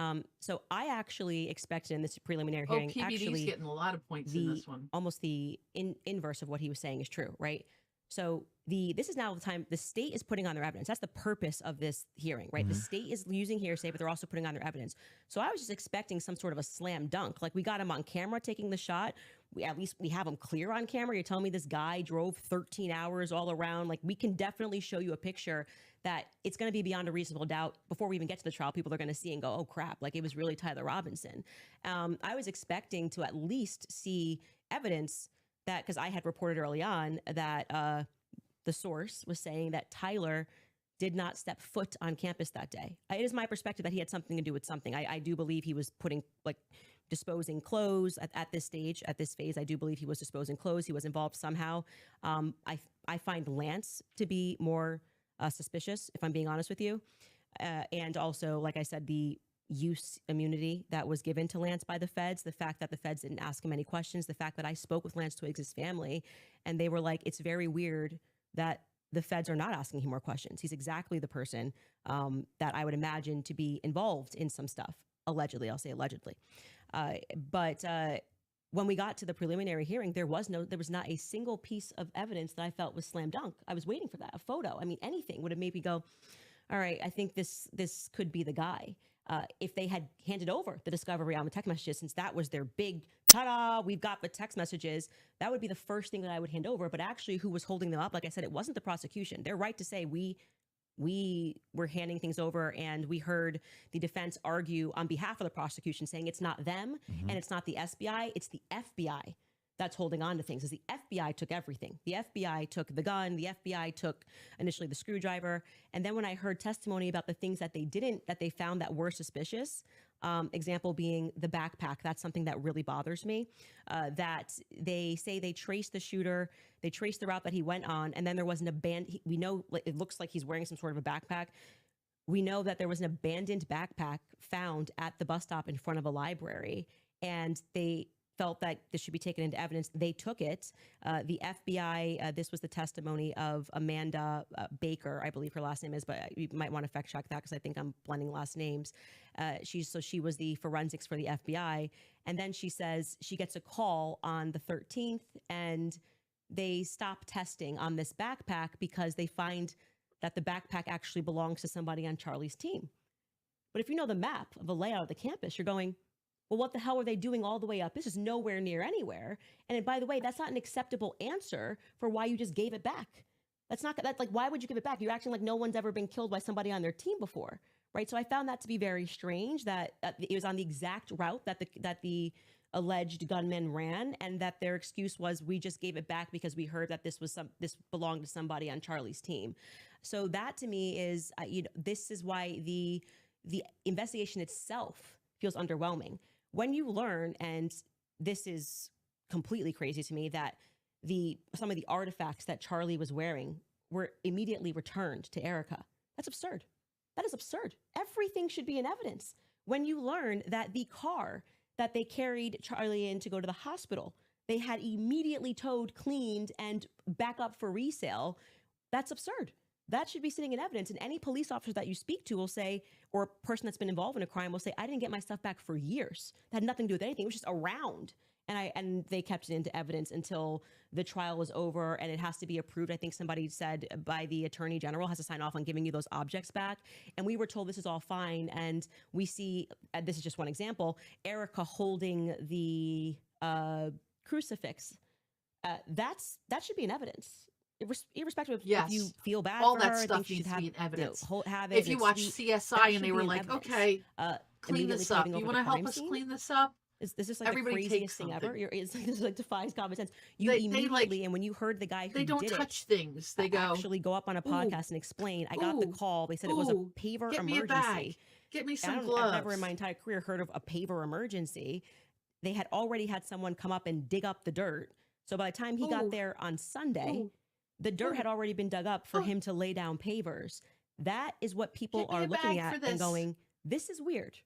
So I actually expected in this preliminary hearing, PBD's getting a lot of points in this one. Almost the inverse of what he was saying is true, right? So this is now the time the state is putting on their evidence. That's the purpose of this hearing, right? The state is using hearsay, but they're also putting on their evidence. So I was just expecting some sort of a slam dunk. Like, we got him on camera taking the shot. At least we have him clear on camera. You're telling me this guy drove 13 hours all around. Like, we can definitely show you a picture that it's going to be beyond a reasonable doubt before we even get to the trial. People are going to see and go, oh crap, like, it was really Tyler Robinson. I was expecting to at least see evidence that, because I had reported early on that the source was saying that Tyler did not step foot on campus that day. It is my perspective that he had something to do with something. I do believe he was putting, like, disposing clothes at this stage, at this phase. I do believe he was disposing clothes. He was involved somehow. I find Lance to be more suspicious, if I'm being honest with you. And also, like I said, the use immunity that was given to Lance by the feds, the fact that the feds didn't ask him any questions, the fact that I spoke with Lance Twiggs' family, and they were like, it's very weird that the feds are not asking him more questions. He's exactly the person that I would imagine to be involved in some stuff. Allegedly, I'll say allegedly. But when we got to the preliminary hearing, there was not a single piece of evidence that I felt was slam dunk. I was waiting for that, a photo. I mean, anything would have made me go, all right, I think this could be the guy. If they had handed over the discovery on the text messages, since that was their big ta-da, we've got the text messages, that would be the first thing that I would hand over. But actually, who was holding them up? Like I said, it wasn't the prosecution. They're right to say we were handing things over, and we heard the defense argue on behalf of the prosecution, saying it's not them and it's not the SBI, it's the FBI that's holding on to things. As the FBI took everything. The FBI took the gun, the FBI took initially the screwdriver. And then when I heard testimony about the things that they found that were suspicious, example being the backpack, that's something that really bothers me, that they say they traced the shooter, they traced the route that he went on, and then there was an we know it looks like he's wearing some sort of a backpack. We know that there was an abandoned backpack found at the bus stop in front of a library, and they felt that this should be taken into evidence. They took it. The FBI, this was the testimony of Amanda Baker, I believe her last name is, but you might want to fact check that because I think I'm blending last names. She was the forensics for the FBI. And then she says she gets a call on the 13th and they stop testing on this backpack because they find that the backpack actually belongs to somebody on Charlie's team. But if you know the map of the layout of the campus, you're going, well, what the hell are they doing all the way up? This is nowhere near anywhere. And by the way, that's not an acceptable answer for why you just gave it back. That's like, why would you give it back? You're acting like no one's ever been killed by somebody on their team before, right? So I found that to be very strange that it was on the exact route that the alleged gunman ran, and that their excuse was, we just gave it back because we heard that this belonged to somebody on Charlie's team. So that to me is, this is why the investigation itself feels underwhelming. When you learn, and this is completely crazy to me, that some of the artifacts that Charlie was wearing were immediately returned to Erica. That's absurd. That is absurd. Everything should be in evidence. When you learn that the car that they carried Charlie in to go to the hospital, they had immediately towed, cleaned, and back up for resale, that's absurd. That should be sitting in evidence. And any police officer that you speak to will say, or a person that's been involved in a crime will say, I didn't get my stuff back for years. That had nothing to do with anything. It was just around. And they kept it into evidence until the trial was over, and it has to be approved. I think somebody said by the attorney general has to sign off on giving you those objects back. And we were told this is all fine. And we see, this is just one example, Erica holding the crucifix. That should be in evidence. Irrespective of if you feel bad all for that her, stuff needs to be in evidence. Have it. If you watch CSI and they were like, okay, clean this up. You want to help us clean this up? Is this like everybody the craziest thing ever? It's like defies common sense. You they immediately, and when you heard the guy who they don't did touch things. They go actually go up on a podcast and explain. I got the call. They said it was a paver emergency. Get me some gloves. I've never in my entire career heard of a paver emergency. They had already had someone come up and dig up the dirt. So by the time he got there on Sunday, the dirt had already been dug up for him to lay down pavers. That is what people are looking at and going, this is weird.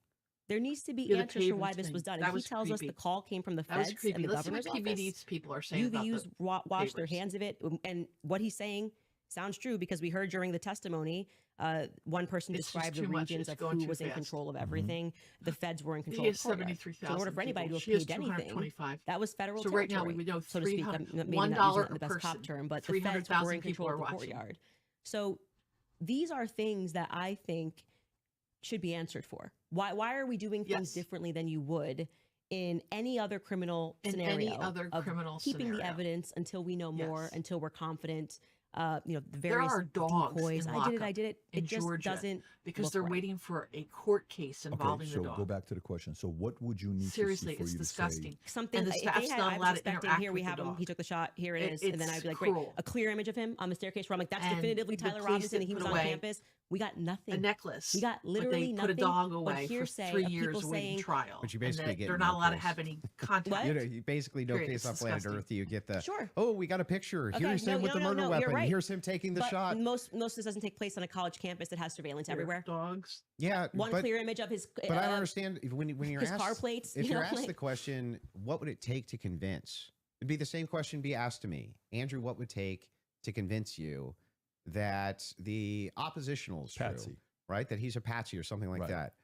There needs to be answers for why this was done. And he tells us the call came from the feds and the governor's office. People are saying UVUs washed their hands of it. And what he's saying sounds true, because we heard during the testimony, one person described the regions of who was in control of everything. The feds were in control of courtyard. So in order for anybody to have paid anything, that was federal territory, right now we know so to speak. Maybe $1 not using a the best cop person, term, but the feds were in control of the courtyard. So these are things that I think should be answered for. Why are we doing things differently than you would in any other criminal scenario? Keeping the evidence until we know more, until we're confident. The various decoys. I did it. It just doesn't, because they're waiting for a court case involving the dog. Go back to the question. So what would you need Seriously, to see for it's you disgusting. To say? Something. And the staff's not allowed to interact here we with have the him. dog. He took the shot. Here it is. And then I'd be like, great, a clear image of him on the staircase where I'm like, that's And definitively the Tyler police Robinson. that He was put on away campus. We got nothing. A necklace. We got literally but they nothing. Put a dog away for hearsay 3 of years people awaiting saying, trial. But you basically get they're not no allowed to case. have any contact. You know, you basically no Period. case It's on planet disgusting. Earth. You get the Sure. oh, we got a picture. Okay, Here's him with the murder you're weapon. right. Here's him taking the But shot. most of this doesn't take place on a college campus that has surveillance everywhere. Dogs. Yeah, One clear image of his. But I don't understand when you're his asked car plates. If you're asked like, the question, what would it take to convince? It'd be the same question be asked to me, Andrew. What would it take to convince you that the oppositional is Patsy. true, right? That he's a patsy or something like Right. that.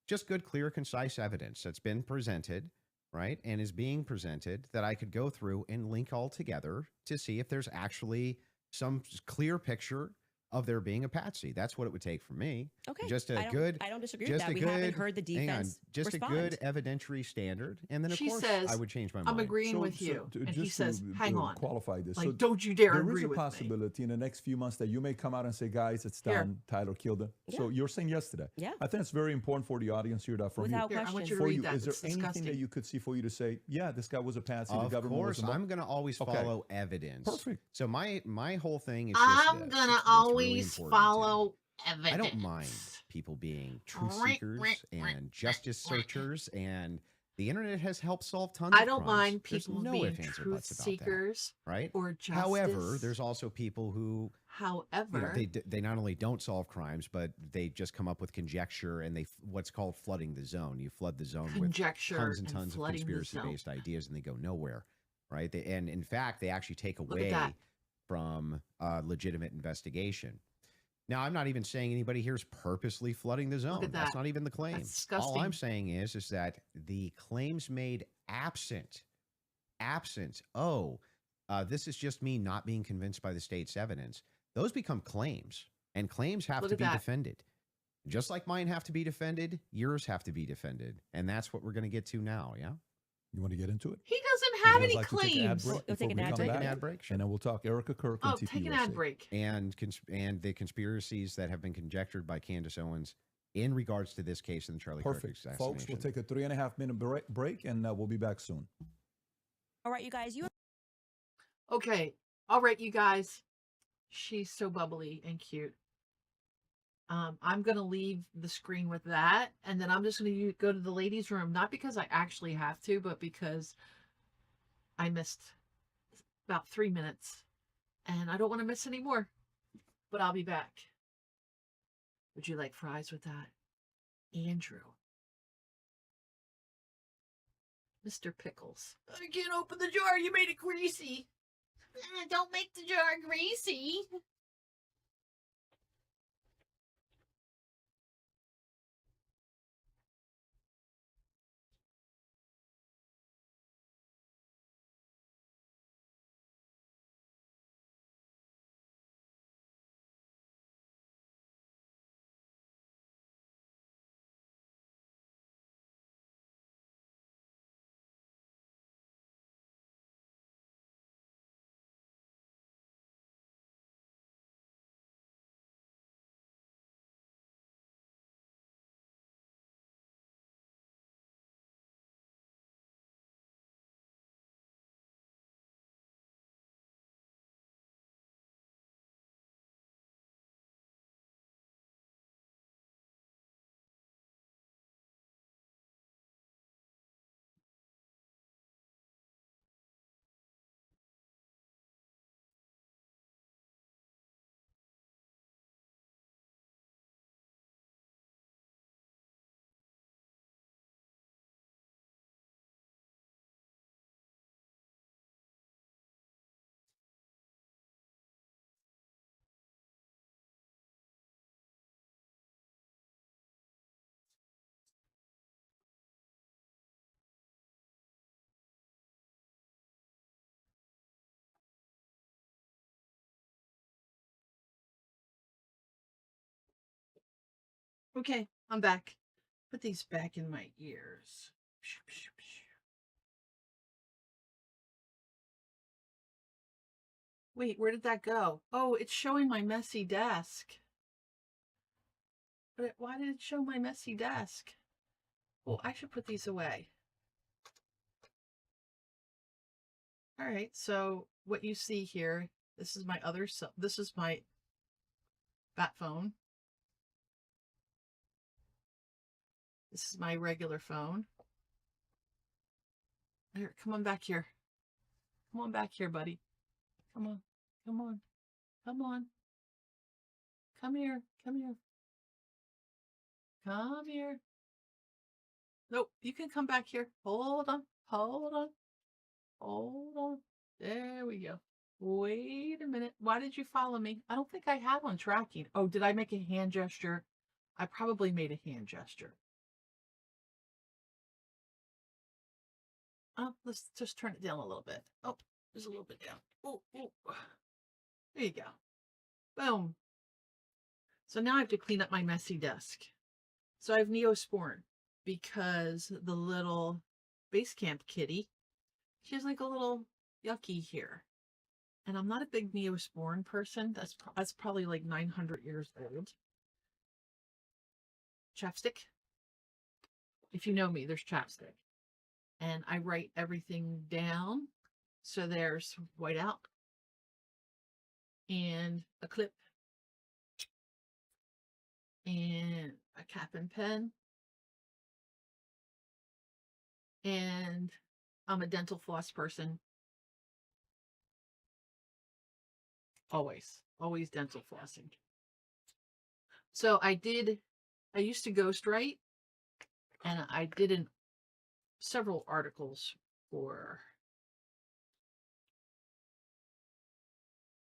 Just good, clear, concise evidence that's been presented, right? And is being presented that I could go through and link all together to see if there's actually some clear picture of there being a patsy. That's what it would take for me. Okay. Just I don't disagree with that. We haven't heard the defense just respond. a good evidentiary standard. And then, of She course, says, I would change my mind. I'm agreeing with you. And he just says, to hang on. qualify this. Like, So don't you dare there agree is a with me. possibility in the next few months that you may come out and say, guys, it's Here. done. Tyler killed him. So you're saying yes to that. Yeah. I think it's very important for the audience here that from Without you. Here, I want you to For read you, that. is there It's anything disgusting. that you could see for you to say, yeah, this guy was a patsy, the Of government course, was involved? I'm going to always Okay. follow evidence. Perfect. So my whole thing is just I'm this. gonna It's really always important to me. follow evidence. I don't mind people being truth seekers and justice searchers, and the internet has helped solve tons I of don't crimes. mind There's people no being ifs, ands, or truth buts about seekers that, right? or justice. However, there's also people who, However, they not only don't solve crimes, but they just come up with conjecture and they what's called flooding the zone. You flood the zone conjecture with tons and and tons of flooding the conspiracy-based ideas, and they go nowhere, right? And in fact, they actually take at away that. from legitimate investigation. Now, I'm not even saying anybody here is purposely flooding the zone. at That's that. not even the claim. That's disgusting. All I'm saying is that the claims made absent, this is just me not being convinced by the state's evidence. Those become claims, and claims have Look to at be that. defended. Just like mine have to be defended, yours have to be defended. And that's what we're going to get to now, yeah? You want to get into it? He doesn't Would have you any guys like to take an ad claims. break We'll before take an we ad come break. Take an back? ad break, sure. And then we'll talk Erica Kirk Oh, on TPUSA. take an ad break. And the conspiracies that have been conjectured by Candace Owens in regards to this case in the Charlie Kirk Perfect. assassination. Folks, we'll take a 3.5 minute break and we'll be back soon. All right, you guys. Okay. All right, you guys. She's so bubbly and cute. I'm going to leave the screen with that. And then I'm just going to go to the ladies' room. Not because I actually have to, but because I missed about 3 minutes. And I don't want to miss any more. But I'll be back. Would you like fries with that? Andrew. Mr. Pickles. I can't open the jar. You made it greasy. Don't make the jar greasy. Okay, I'm back. Put these back in my ears. Wait, where did that go? Oh, it's showing my messy desk. But why did it show my messy desk? Well, I should put these away. All right, so what you see here, this is my bat phone. This is my regular phone. Here, come on back here. Come on back here, buddy. Come on. Come on. Come on. Come here. Come here. Come here. Nope, you can come back here. Hold on. Hold on. Hold on. There we go. Wait a minute. Why did you follow me? I don't think I have on tracking. Oh, did I make a hand gesture? I probably made a hand gesture. Oh, let's just turn it down a little bit. Oh, just a little bit down. Oh, oh. There you go. Boom. So now I have to clean up my messy desk. So I have Neosporin because the little base camp kitty, she's like a little yucky here. And I'm not a big Neosporin person. That's probably like 900 years old. Chapstick. If you know me, there's chapstick. And I write everything down. So there's whiteout and a clip and a cap and pen. And I'm a dental floss person. Always dental flossing. So I used to ghostwrite, and I did several articles for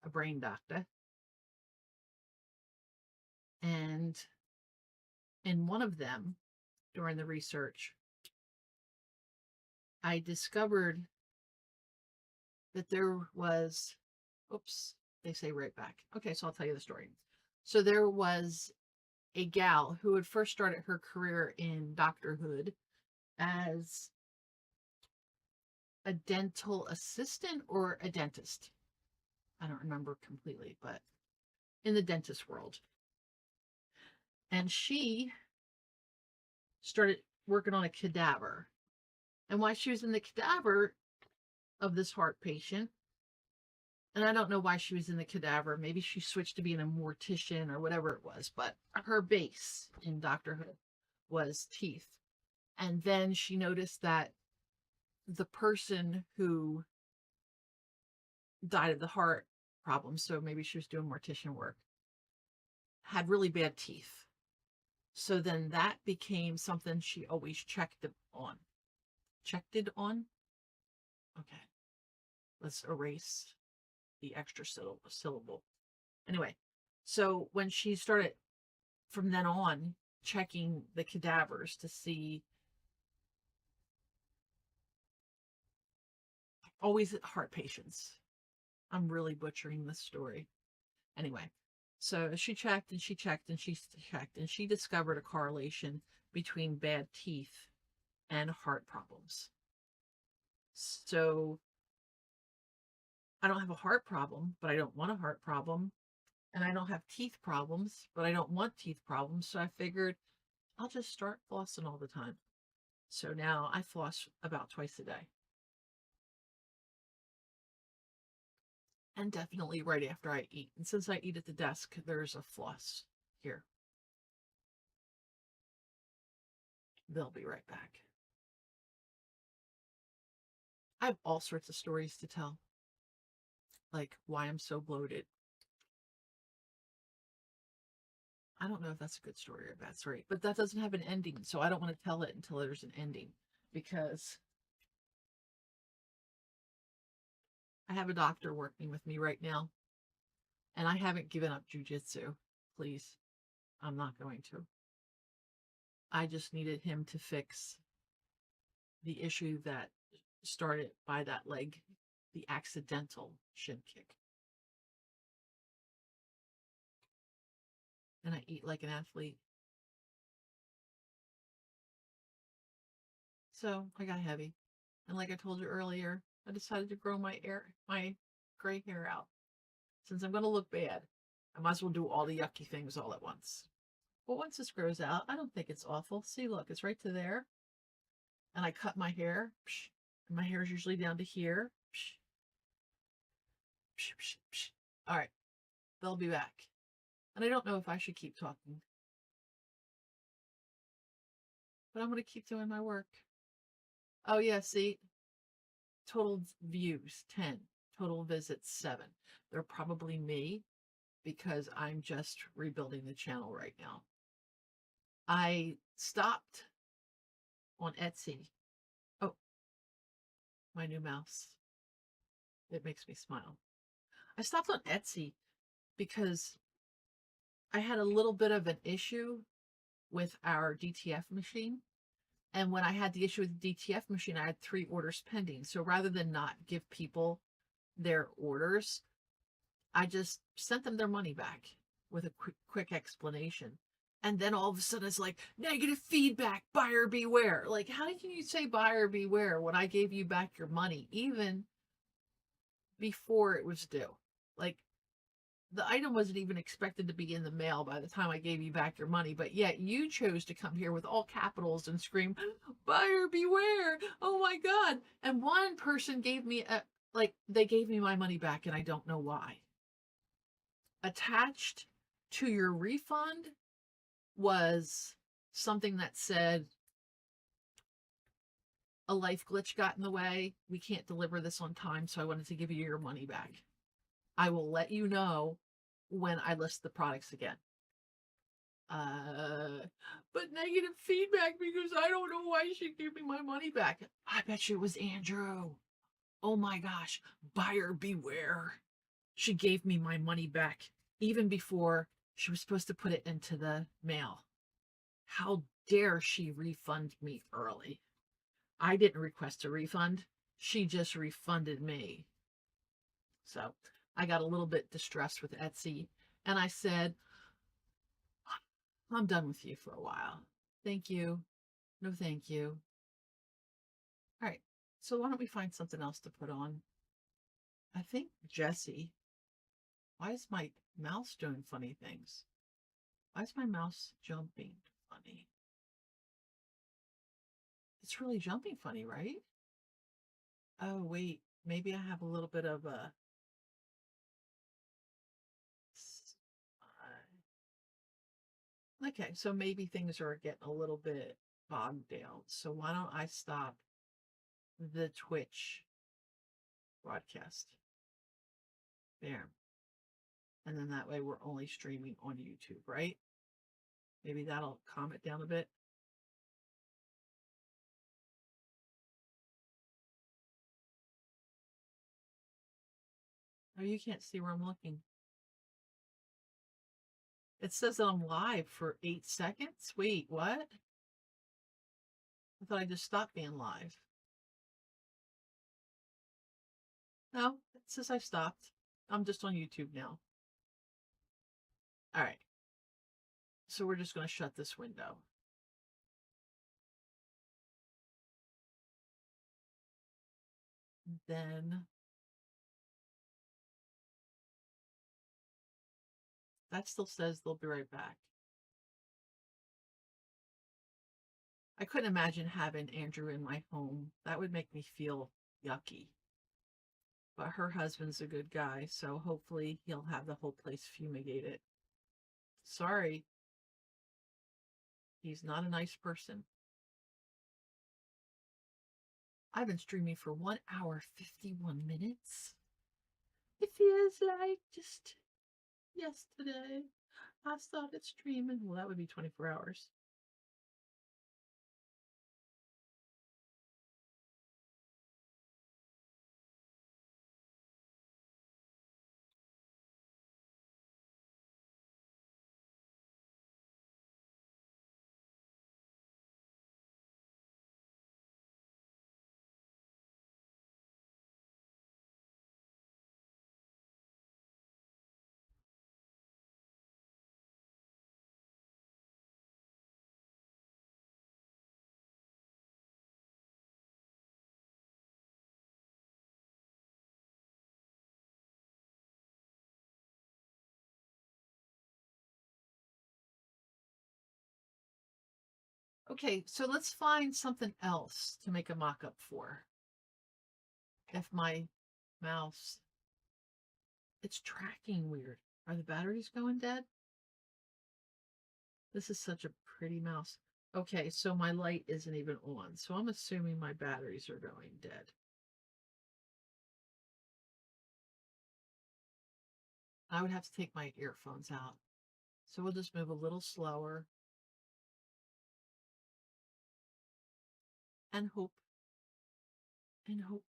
a brain doctor. And in one of them, during the research, I discovered that there was, oops, they say right back. Okay, so I'll tell you the story. So there was a gal who had first started her career in doctorhood as a dental assistant or a dentist. I don't remember completely, but in the dentist world. And she started working on a cadaver. And while she was in the cadaver of this heart patient, and I don't know why she was in the cadaver, maybe she switched to being a mortician or whatever it was, but her base in doctorhood was teeth. And then she noticed that the person who died of the heart problem, so maybe she was doing mortician work, had really bad teeth. So then that became something she always checked it on. Checked it on? Okay. Let's erase the extra syllable. Anyway, so when she started from then on checking the cadavers to see, always heart patients. I'm really butchering this story. Anyway, so she checked and she checked and she checked and she discovered a correlation between bad teeth and heart problems. So I don't have a heart problem, but I don't want a heart problem. And I don't have teeth problems, but I don't want teeth problems. So I figured I'll just start flossing all the time. So now I floss about twice a day. And definitely right after I eat. And since I eat at the desk, there's a floss here. They'll be right back. I have all sorts of stories to tell. Like why I'm so bloated. I don't know if that's a good story or a bad story, but that doesn't have an ending. So I don't want to tell it until there's an ending, because I have a doctor working with me right now, and I haven't given up jujitsu. Please, I'm not going to. I just needed him to fix the issue that started by that leg, the accidental shin kick. And I eat like an athlete. So I got heavy. And like I told you earlier, I decided to grow my gray hair out. Since I'm going to look bad, I might as well do all the yucky things all at once. But once this grows out, I don't think it's awful. See, look, it's right to there. And I cut my hair. And my hair is usually down to here. All right, they'll be back. And I don't know if I should keep talking. but I'm going to keep doing my work. Oh, yeah, see, total views 10, total visits 7. They're probably me because I'm just rebuilding the channel right now. I stopped on Etsy. Oh, my new mouse. It makes me smile. I stopped on Etsy because I had a little bit of an issue with our DTF machine. And when I had the issue with the DTF machine, I had 3 orders pending. So rather than not give people their orders, I just sent them their money back with a quick explanation. And then all of a sudden it's like, negative feedback, buyer beware. Like, how can you say buyer beware when I gave you back your money, even before it was due? Like, the item wasn't even expected to be in the mail by the time I gave you back your money, but yet you chose to come here with all capitals and scream, buyer beware, oh my God. And one person gave me they gave me my money back and I don't know why. Attached to your refund was something that said, a life glitch got in the way. We can't deliver this on time, so I wanted to give you your money back. I will let you know when I list the products again. But negative feedback because I don't know why she gave me my money back. I bet you it was Andrew. Oh my gosh, buyer beware. She gave me my money back even before she was supposed to put it into the mail. How dare she refund me early? I didn't request a refund. She just refunded me. So I got a little bit distressed with Etsy and I said, I'm done with you for a while. Thank you. No, thank you. All right. So why don't we find something else to put on? I think Jesse. Why is my mouse doing funny things? Why is my mouse jumping funny? It's really jumping funny, right? Oh, wait. Maybe I have a little bit of a... Okay, so maybe things are getting a little bit bogged down. So why don't I stop the Twitch broadcast? There. And then that way we're only streaming on YouTube, right? Maybe that'll calm it down a bit. Oh, you can't see where I'm looking. It says that I'm live for 8 seconds. Wait, what? I thought I just stopped being live. No, it says I stopped. I'm just on YouTube now. All right. So we're just going to shut this window. Then that still says they'll be right back. I couldn't imagine having Andrew in my home. That would make me feel yucky. But her husband's a good guy, so hopefully he'll have the whole place fumigated. Sorry. He's not a nice person. I've been streaming for 1 hour, 51 minutes. It feels like just yesterday I started streaming. Well, that would be 24 hours. Okay, so let's find something else to make a mock-up for. If my mouse, it's tracking weird. Are the batteries going dead? This is such a pretty mouse. Okay, so my light isn't even on. So I'm assuming my batteries are going dead. I would have to take my earphones out. So we'll just move a little slower. And hope. And hope.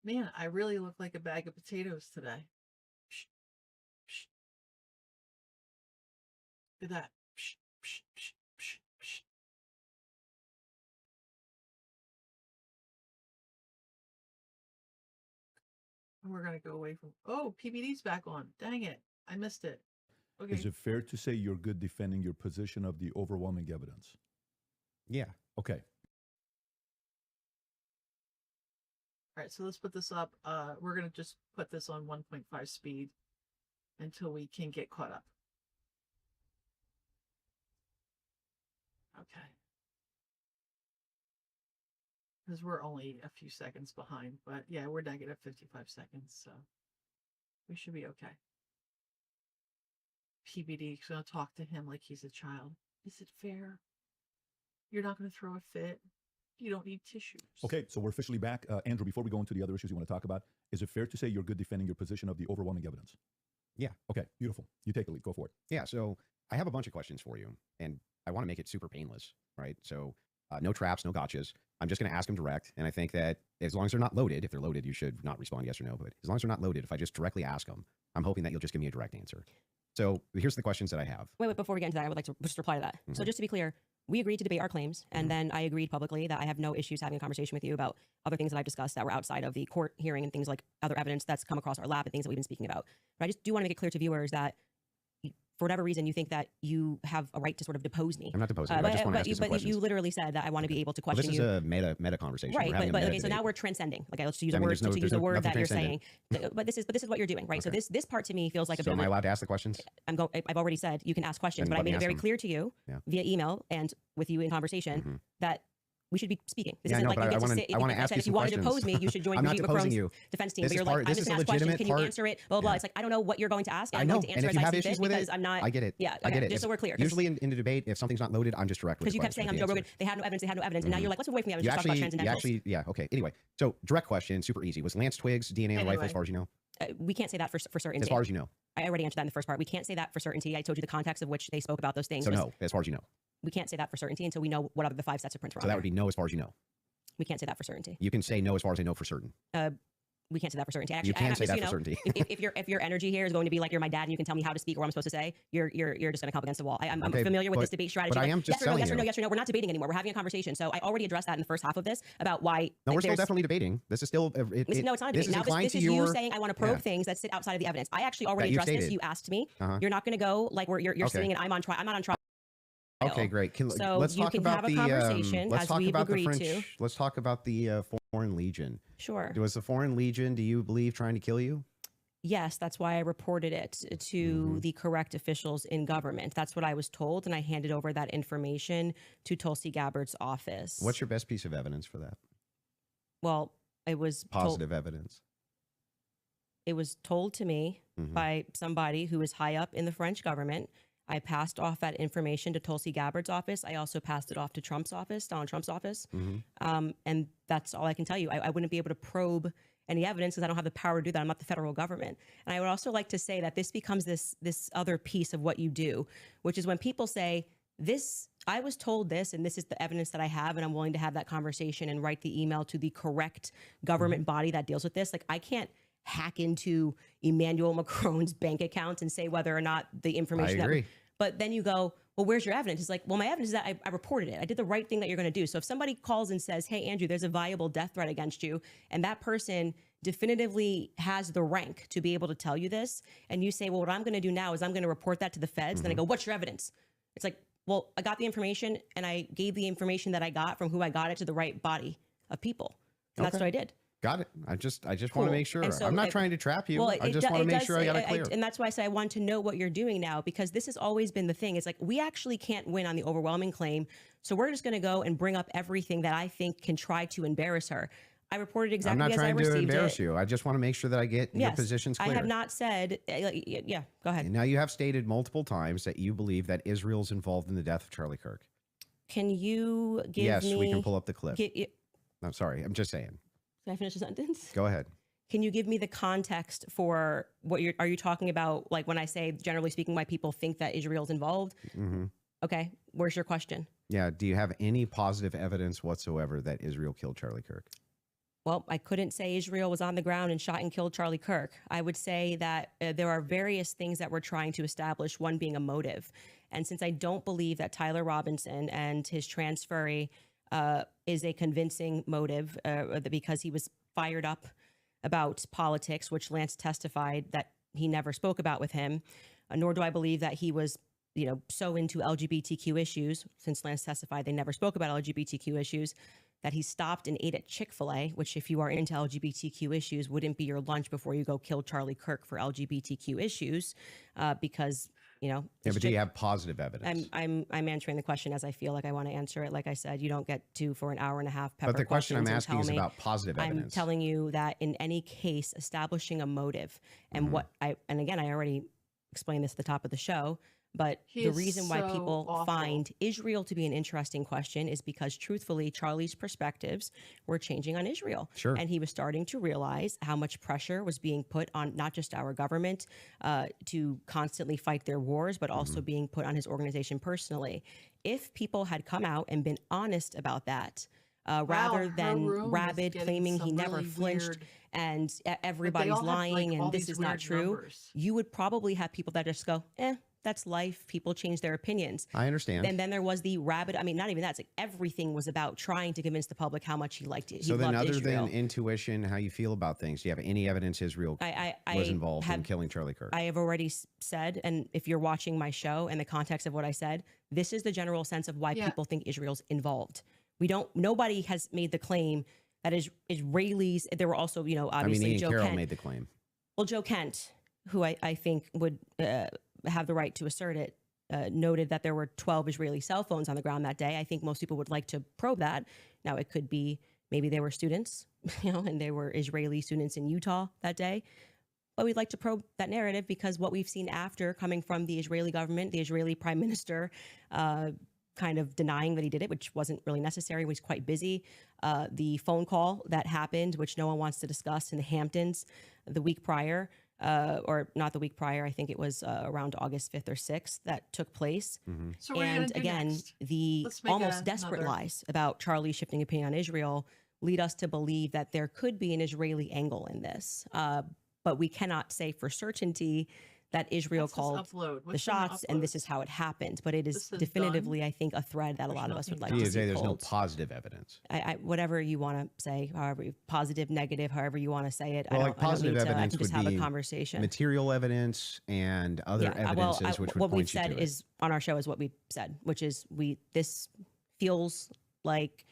Man, I really look like a bag of potatoes today. Psh, psh. Look at that. Psh, psh, psh, psh, psh. And we're going to go away from... Oh, PBD's back on. Dang it. I missed it. Okay. Is it fair to say you're good defending your position of the overwhelming evidence? Yeah. Okay. All right, so let's put this up. We're going to just put this on 1.5 speed until we can get caught up. Okay. Because we're only a few seconds behind, but yeah, we're negative 55 seconds, so we should be okay. PBD is going to talk to him like he's a child. Is it fair? You're not going to throw a fit. You don't need tissues. Okay, so we're officially back. Andrew, before we go into the other issues you want to talk about, is it fair to say you're good defending your position of the overwhelming evidence? Yeah. Okay, beautiful. You take the lead. Go for it. Yeah, so I have a bunch of questions for you, and I want to make it super painless, right? So no traps, no gotchas. I'm just going to ask them direct, and I think that as long as they're not loaded, if they're loaded, you should not respond yes or no, but as long as they're not loaded, if I just directly ask them, I'm hoping that you'll just give me a direct answer. So here's the questions that I have. Wait, before we get into that, I would like to just reply to that. So just to be clear, we agreed to debate our claims, and then I agreed publicly that I have no issues having a conversation with you about other things that I've discussed that were outside of the court hearing and things like other evidence that's come across our lab and things that we've been speaking about. But I just do want to make it clear to viewers that for whatever reason, you think that you have a right to sort of depose me. I'm not deposing you. I just want to ask you some questions. You literally said that I want to be able to question this is you. A meta conversation. Right, but okay, so now we're transcending. Okay, let's use a word to use a word that you're saying. But this is what you're doing, right? Okay. So this part to me feels like a bit. So am I allowed to ask the questions? I've already said you can ask questions, but I made it very clear to you via email and with you in conversation that we should be speaking. This isn't like you get to sit. I want to ask you if you want to depose me, you should join Brigitte Macron's defense team. But you're like, I'm just going to ask questions. Can you answer it? Blah, blah, blah. It's like, I don't know what you're going to ask. I know. And if you have issues with it, I'm not. I get it. Yeah, I get it. Just so we're clear. Usually in a debate, if something's not loaded, I'm just direct. Because you kept saying I'm Joe Rogan. They had no evidence. And now you're like, let's move away from the evidence. Just talk about transcendentals. Yeah, okay. Anyway, so direct question, super easy. Was Lance Twiggs DNA on the rifle as far as you know? We can't say that for certainty. As far as you know. I already answered that in the first part. We can't say that for certainty. I told you the context of which they spoke about those things. So no, as far as you know. We can't say that for certainty until we know what other the 5 sets of prints were. So that would be no as far as you know. We can't say that for certainty. You can say no as far as I know for certain. We can't say that for certainty. Actually, you can say that for certainty. if your energy here is going to be like you're my dad and you can tell me how to speak or what I'm supposed to say, you're just going to come up against the wall. I'm familiar with this debate strategy. But I am just yes or no. We're not debating anymore. We're having a conversation. So I already addressed that in the first half of this about why. No, we're still definitely debating. This is still. No, it's not a debate. Now this is you saying I want to probe things that sit outside of the evidence. I actually already addressed this. You asked me. You're not going to go like you're sitting and I'm on trial. I'm not on trial. Okay, great. So let's you talk can about have a conversation as we've agreed to. Let's talk about the Foreign Legion. Sure. Was the Foreign Legion, do you believe, trying to kill you? Yes, that's why I reported it to the correct officials in government. That's what I was told, and I handed over that information to Tulsi Gabbard's office. What's your best piece of evidence for that? Well, it was positive evidence. It was told to me by somebody who is high up in the French government. I passed off that information to Tulsi Gabbard's office. I also passed it off to Trump's office, Donald Trump's office. And that's all I can tell you. I wouldn't be able to probe any evidence because I don't have the power to do that. I'm not the federal government. And I would also like to say that this becomes this other piece of what you do, which is when people say, I was told this, and this is the evidence that I have, and I'm willing to have that conversation and write the email to the correct government body that deals with this. Like, I can't hack into Emmanuel Macron's bank account and say whether or not the information. I agree. But then you go, well, where's your evidence? It's like, well, my evidence is that I reported it. I did the right thing that you're going to do. So if somebody calls and says, hey, Andrew, there's a viable death threat against you, and that person definitively has the rank to be able to tell you this, and you say, well, what I'm going to do now is I'm going to report that to the feds. Then I go, what's your evidence? It's like, well, I got the information, and I gave the information that I got from who I got it to the right body of people. And that's what I did. Got it. I just want to make sure. So I'm not trying to trap you. Well, I just want to make sure I got it clear. And that's why I say I want to know what you're doing now, because this has always been the thing. It's like, we actually can't win on the overwhelming claim. So we're just going to go and bring up everything that I think can try to embarrass her. I reported I'm exactly not as I trying to received embarrass it. you. I just want to make sure that I get your Yes, positions I clear. have not said, yeah, go ahead. And now you have stated multiple times that you believe that Israel's involved in the death of Charlie Kirk. Can you give yes, me... we can pull up the clip. Can I'm sorry. I'm just saying. I finish the sentence? Go ahead. Can you give me the context for what are you talking about? Like when I say, generally speaking, why people think that Israel's involved? Mm-hmm. Okay. Where's your question? Yeah. Do you have any positive evidence whatsoever that Israel killed Charlie Kirk? Well, I couldn't say Israel was on the ground and shot and killed Charlie Kirk. I would say that there are various things that we're trying to establish, one being a motive. And since I don't believe that Tyler Robinson and his transferee is a convincing motive because he was fired up about politics, which Lance testified that he never spoke about with him, nor do I believe that he was so into LGBTQ issues, since Lance testified they never spoke about LGBTQ issues, that he stopped and ate at Chick-fil-A, which if you are into LGBTQ issues, wouldn't be your lunch before you go kill Charlie Kirk for LGBTQ issues, because, Yeah, but do you have positive evidence? I'm answering the question as I feel like I want to answer it. Like I said, you don't get to, for an hour and a half, pepper But the question I'm questions asking is about positive evidence. I'm telling you that in any case, establishing a motive and and again, I already explained this at the top of the show, but the reason why people find Israel to be an interesting question is because truthfully, Charlie's perspectives were changing on Israel. Sure. And he was starting to realize how much pressure was being put on not just our government to constantly fight their wars, but also being put on his organization personally. If people had come out and been honest about that, rather than rabid claiming he never flinched and everybody's lying and this is not true, you would probably have people that just go, that's life. People change their opinions. I understand. And then there was the rabid, I mean, not even that. It's like everything was about trying to convince the public how much he liked it. So then other than intuition, how you feel about things, do you have any evidence Israel was involved in killing Charlie Kirk? I have already said, and if you're watching my show and the context of what I said, this is the general sense of why people think Israel's involved. Nobody has made the claim that Israelis, there were also, obviously Ian Joe Carroll Kent made the claim. Well, Joe Kent, who I think would have the right to assert it, noted that there were 12 Israeli cell phones on the ground that day. I think most people would like to probe that. Now, it could be maybe they were students, and they were Israeli students in Utah that day. But we'd like to probe that narrative because what we've seen after coming from the Israeli government, the Israeli prime minister, kind of denying that he did it, which wasn't really necessary, was quite busy. The phone call that happened, which no one wants to discuss in the Hamptons the week prior, or not the week prior, I think it was around August 5th or 6th that took place. So what and again, the almost desperate lies about Charlie shifting opinion on Israel lead us to believe that there could be an Israeli angle in this. But we cannot say for certainty that Israel called the shots and this is how it happened. But it is definitively, I think, a thread that a lot of us would like to see there's pulled. no positive evidence. Whatever you want to say, however, positive, negative, however you want to say it. Well, positive evidence would just have be a conversation. Material evidence and other evidences which would what point we've you said to is on our show is what we said, which is this feels like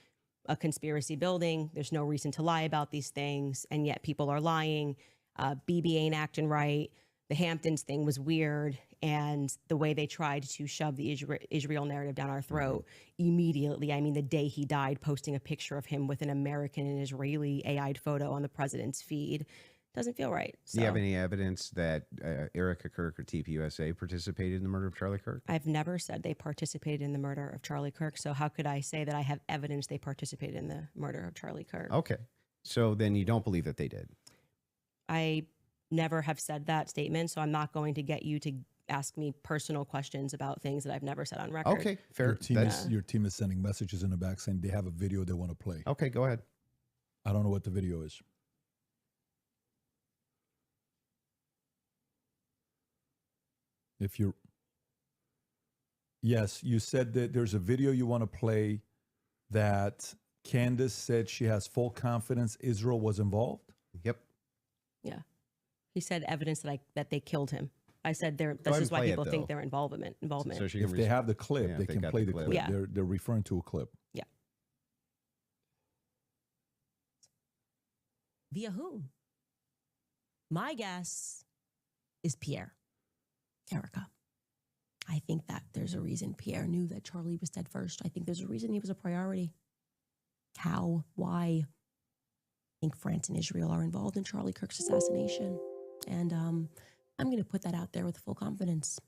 a conspiracy building. There's no reason to lie about these things, and yet people are lying. BB ain't acting right. The Hamptons thing was weird, and the way they tried to shove the Israel narrative down our throat immediately. I mean, the day he died, posting a picture of him with an American and Israeli AI'd photo on the president's feed doesn't feel right. So, do you have any evidence that Erica Kirk or TPUSA participated in the murder of Charlie Kirk? I've never said they participated in the murder of Charlie Kirk. So how could I say that I have evidence they participated in the murder of Charlie Kirk? Okay. So then you don't believe that they did? I never have said that statement, so I'm not going to get you to ask me personal questions about things that I've never said on record. Okay, fair. Your team is sending messages in the back saying they have a video they want to play. Okay, go ahead. I don't know what the video is. Yes, you said that there's a video you want to play that Candace said she has full confidence Israel was involved. Yep. Yeah. He said evidence that they killed him. I said this is why people think they're involvement. So if they have the clip, they can play the clip. Yeah. They're referring to a clip. Yeah. Via whom? My guess is Pierre. Erica. I think that there's a reason Pierre knew that Charlie was dead first. I think there's a reason he was a priority. How? Why? think France and Israel are involved in Charlie Kirk's assassination. And I'm going to put that out there with full confidence.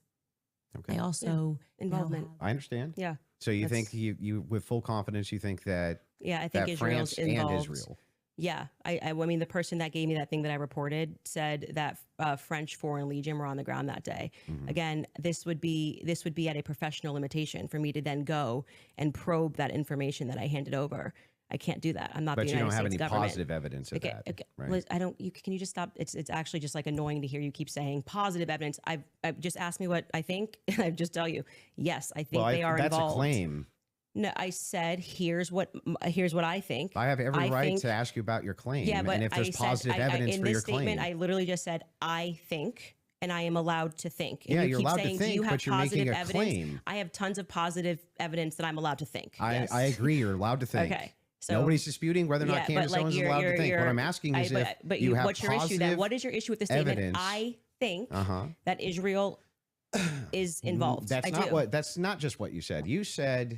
Okay. I also involvement. I understand. Yeah. So you think you with full confidence, you think that I think Israel's France involved. and Israel. Yeah, I mean, the person that gave me that thing that I reported said that French Foreign Legion were on the ground that day. Again, this would be at a professional limitation for me to then go and probe that information that I handed over. I can't do that. I'm not But the you United don't have States any government. positive evidence of that. Okay. Right? Liz, I don't. Can you just stop? It's actually just like annoying to hear you keep saying positive evidence. I've just asked me what I think, and I just tell you, yes, I think they are that's involved. a claim. No, I said here's what I think. I have every right to ask you about your claim. Yeah, but and if there's positive evidence in for this your statement, claim, I literally just said I think, and I am allowed to think. And yeah, you you're keep allowed saying, to think, do you have but you're making a evidence? claim. I have tons of positive evidence that I'm allowed to think. I agree. You're allowed to think. Okay. So, nobody's disputing whether or not Candace Owens is allowed to think. What I'm asking is if you have what's your issue then? What is your issue with the statement? evidence. I think that Israel is involved. That's not just what you said. You said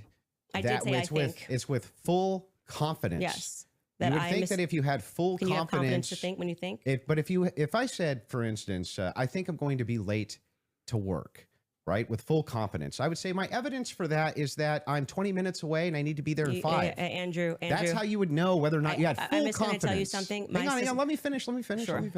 that it's with full confidence. Yes. You would think that if you had full confidence, you have confidence to think when you think. But if I said, for instance, I think I'm going to be late to work, right, with full confidence, I would say my evidence for that is that I'm 20 minutes away and I need to be there in 5. Andrew, that's how you would know whether or not you had full confidence. I'm going to tell you something. Hang on, let me finish. Sure.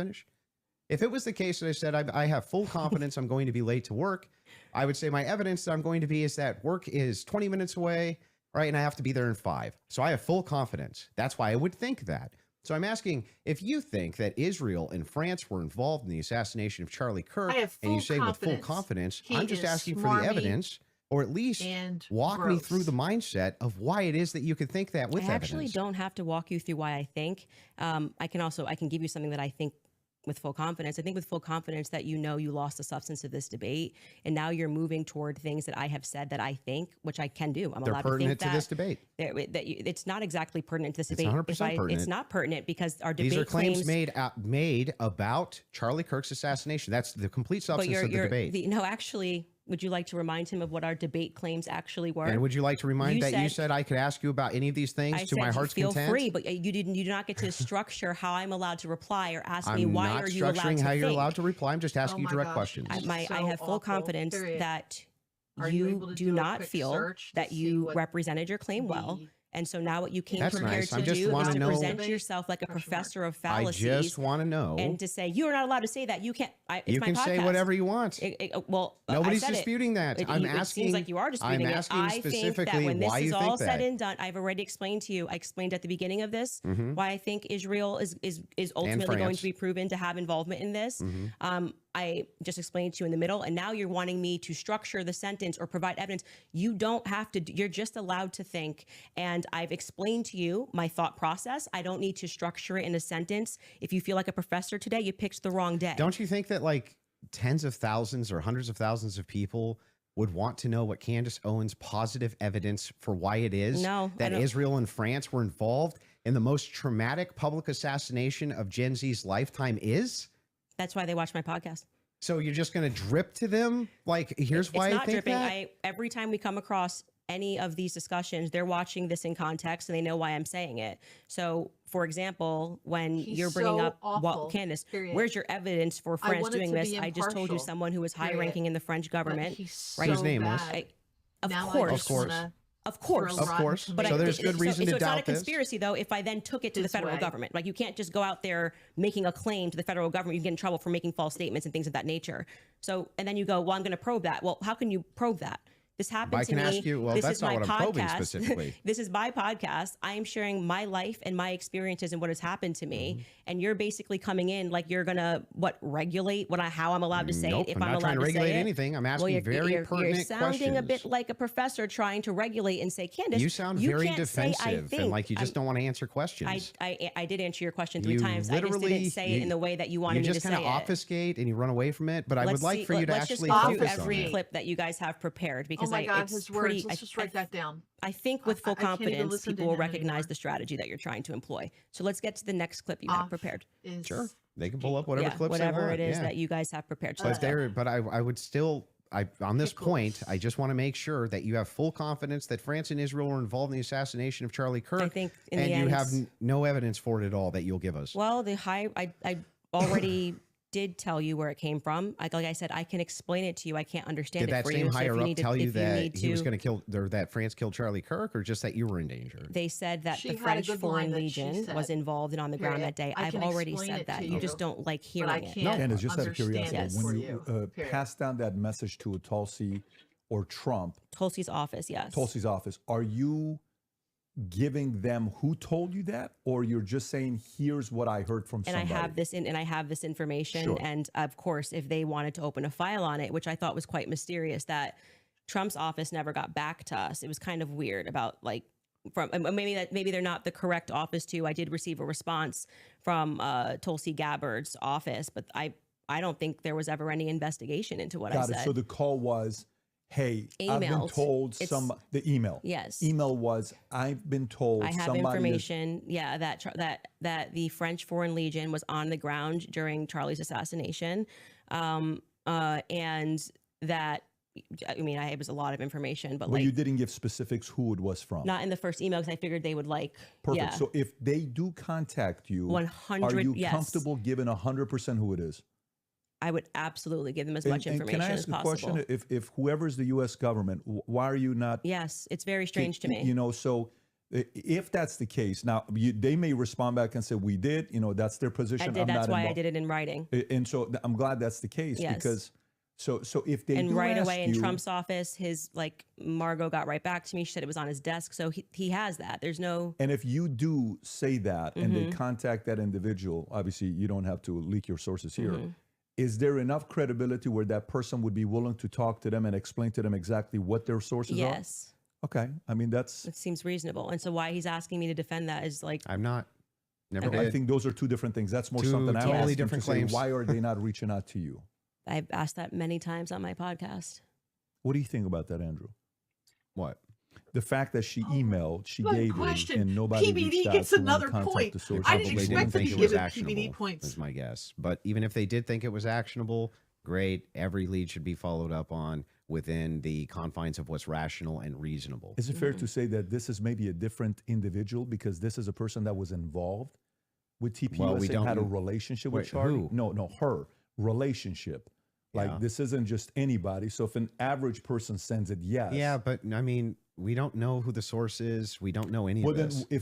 If it was the case that I said I have full confidence I'm going to be late to work, I would say my evidence that I'm going to be is that work is 20 minutes away, right, and I have to be there in 5. So I have full confidence. That's why I would think that. So I'm asking if you think that Israel and France were involved in the assassination of Charlie Kirk, and you say with full confidence, I'm just asking for the evidence, or at least walk me through the mindset of why it is that you could think that with evidence. I actually don't have to walk you through why I think. I can give you something that I think with full confidence. I think with full confidence that you lost the substance of this debate, and now you're moving toward things that I have said that I think, which I can do. They're pertinent to this debate. It's not exactly pertinent to this debate. 100% pertinent. It's not pertinent because our debate These are claims made about Charlie Kirk's assassination. That's the complete substance of the debate. No, actually, would you like to remind him of what our debate claims actually were? And would you like to remind you said I could ask you about any of these things to my heart's content? Feel free, but you do not get to structure how I'm allowed to reply or ask me why are you allowed to think. I'm not structuring how you're allowed to reply. I'm just asking you direct questions. I have full confidence that you do not feel that you represented your claim well. And so now what you came prepared to do is to present yourself like a professor of fallacies. I just want to know. And to say, you're not allowed to say that. You can't. You can say whatever you want. Nobody's disputing that. I'm asking. It seems like you are disputing it. I think that when this is all said and done, I've already explained to you. I explained at the beginning of this why I think Israel is ultimately going to be proven to have involvement in this. I just explained to you in the middle, and now you're wanting me to structure the sentence or provide evidence. You don't have to. You're just allowed to think. And I've explained to you my thought process. I don't need to structure it in a sentence. If you feel like a professor today, you picked the wrong day. Don't you think that like tens of thousands or hundreds of thousands of people would want to know what Candace Owens' positive evidence for why it is that Israel and France were involved in the most traumatic public assassination of Gen Z's lifetime is? That's why they watch my podcast. So you're just going to drip to them? Like, here's why I think that? Every time we come across any of these discussions, they're watching this in context and they know why I'm saying it. So, for example, when you're bringing up, Candace, where's your evidence for France doing this? I just told you someone who was high-ranking in the French government. Right? His name was? Of course. Of course. But so there's good reason to doubt this. It's not a conspiracy, though, if I then took it to the federal government. Like, you can't just go out there making a claim to the federal government. You get in trouble for making false statements and things of that nature. So, and then you go, well, I'm going to probe that. Well, how can you probe that? This happened to me. I can ask you, well, that's not what I'm probing specifically. This is my podcast. I am sharing my life and my experiences and what has happened to me. And you're basically coming in like you're going to, regulate how I'm allowed to say it, if I'm allowed to say it. I'm not trying to regulate anything. I'm asking very pertinent questions. You're sounding a bit like a professor trying to regulate and say, Candace, you sound very defensive and like you just don't want to answer questions. I did answer your question 3 times. I just didn't say it in the way that you wanted me to say it. You just kind of obfuscate and you run away from it. But I would like for you to actually focus on it. Let's just go through every clip that you guys have prepared because oh my God, his words. Let's just write that down. I think with full confidence, people will recognize the strategy that you're trying to employ. So let's get to the next clip you have prepared. Sure. They can pull up whatever clips whatever they want. It is that you guys have prepared. So but I would still, on this point, I just want to make sure that you have full confidence that France and Israel were involved in the assassination of Charlie Kirk. I think and you have no evidence for it at all that you'll give us. Well, I already did tell you where it came from. Like I said, I can explain it to you. I can't understand it for you. Did that same higher up tell you that he was going to kill, or that France killed Charlie Kirk, or just that you were in danger? They said that the French Foreign Legion was involved and on the ground that day. I've already said that. You just don't like hearing it. No, and it's just out of curiosity. When you pass down that message to Tulsi or Trump, Tulsi's office, yes. Tulsi's office, are you giving them who told you that, or you're just saying, here's what I heard from somebody? And I have this information. Sure. And of course, if they wanted to open a file on it, which I thought was quite mysterious, that Trump's office never got back to us. It was kind of weird about like, from maybe they're not the correct office to. I did receive a response from Tulsi Gabbard's office, but I don't think there was ever any investigation into what I said. So the call was, hey, I've been told the email. Yes. Email was, I've been told I have information. Yeah. That the French Foreign Legion was on the ground during Charlie's assassination. And that, I mean, it was a lot of information, but you didn't give specifics who it was from. Not in the first email, because I figured they would like. Perfect. Yeah. So if they do contact you, 100, are you comfortable giving 100% who it is? I would absolutely give them as much information as possible. Can I ask a question? If whoever's the U.S. government, why are you not? Yes, it's very strange to me. You know, so if that's the case, now they may respond back and say, we did, you know, that's their position. I did. That's why I did it in writing. And so I'm glad that's the case, because so if they and do right ask away you, in Trump's office, Margot got right back to me. She said it was on his desk. So he has that. There's no. And if you do say that and they contact that individual, obviously you don't have to leak your sources here. Is there enough credibility where that person would be willing to talk to them and explain to them exactly what their sources are? Yes. Okay. I mean, it seems reasonable. And so why he's asking me to defend that is like, I'm not. Never did. I think those are two different things. That's more something I'm totally different claims. Why are they not reaching out to you? I've asked that many times on my podcast. What do you think about that, Andrew? What? The fact that she emailed, she gave it, and nobody PBD gets another point. I didn't expect them to give it PBD points. Is my guess. But even if they did think it was actionable, great. Every lead should be followed up on within the confines of what's rational and reasonable. Is it fair to say that this is maybe a different individual, because this is a person that was involved with TPUSA and had a relationship with Charlie? Who? No, her relationship. Like, this isn't just anybody. So if an average person sends it, yes. Yeah, but I mean, we don't know who the source is. We don't know any of this. Then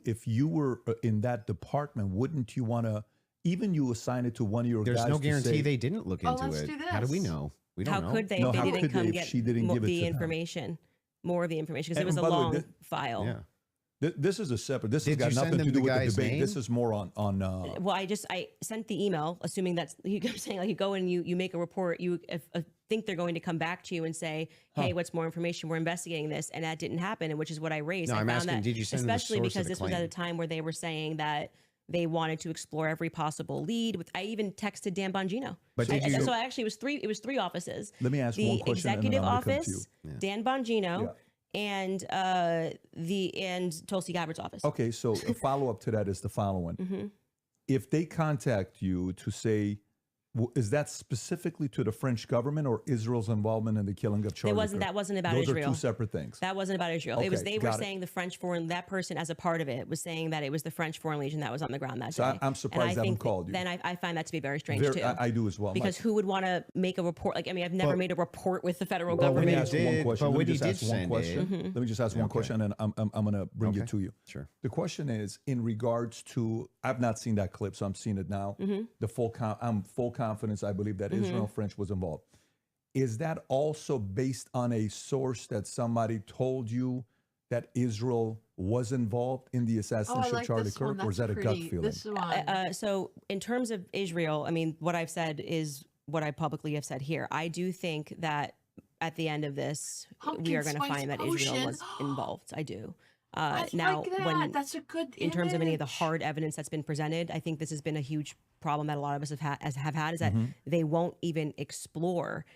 if you were in that department, wouldn't you want to, even you assign it to one of your guys? There's no guarantee they didn't look into it. How do we know? We don't know. How could they if they didn't come get the information, more of the information? Because it was a long file. Yeah. This is a separate. This has got nothing to do with the debate. Name? This is more on. Well, I sent the email, assuming that's you saying like you go and you make a report. You think they're going to come back to you and say, "Hey, what's more information? We're investigating this," and that didn't happen, and which is what I raised. No, I I'm found asking, that, did you send especially the source because of the this was at a time where they were saying that they wanted to explore every possible lead. I even texted Dan Bongino. But so actually, it was three offices. Let me ask one question. The executive office, Dan Bongino. Yeah. And Tulsi Gabbard's office. Okay, so a follow up to that is the following: if they contact you to say, is that specifically to the French government or Israel's involvement in the killing of Charlie Kirk? That wasn't about Those Israel. Those are two separate things. That wasn't about Israel. Okay, it was they were saying the French foreign, that person as a part of it was saying that it was the French Foreign Legion that was on the ground that day. So I'm surprised they haven't called you. Then I find that to be very strange too. I do as well. Because who would want to make a report? Like, I mean, I've never made a report with the federal Let government. me ask one question. Let me just ask one question, and then I'm going to bring it to you. Sure. The question is in regards to, I've not seen that clip, so I'm seeing it now. I'm full confidence. I believe that Israel French was involved. Is that also based on a source that somebody told you that Israel was involved in the assassination of Charlie Kirk, or is that a gut feeling? So in terms of Israel, I mean, what I've said is what I publicly have said here. I do think that at the end of this, we are going to find that Israel was involved. I do. Now, when that's a good in terms of any of the hard evidence that's been presented, I think this has been a huge problem that a lot of us have had is that they won't even explore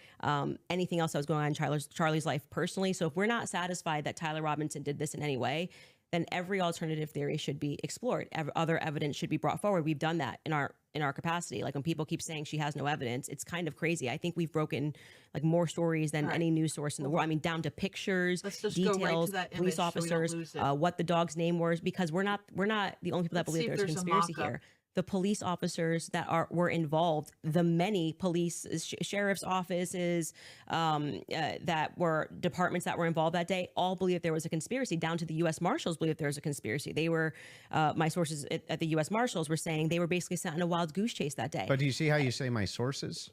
anything else that was going on in Charlie's life personally. So if we're not satisfied that Tyler Robinson did this in any way, then every alternative theory should be explored. Other evidence should be brought forward. We've done that in our capacity. Like when people keep saying she has no evidence, it's kind of crazy. I think we've broken like more stories than any news source in the world. I mean, down to pictures, details, police officers, what the dog's name was, because we're not the only people that believe there's a conspiracy here. The police officers that were involved, the many police, sheriff's offices, that were departments that were involved that day, all believe that there was a conspiracy. Down to the U.S. Marshals believe that there was a conspiracy. They were, my sources at the U.S. Marshals were saying they were basically sent on a wild goose chase that day. But do you see how you say my sources?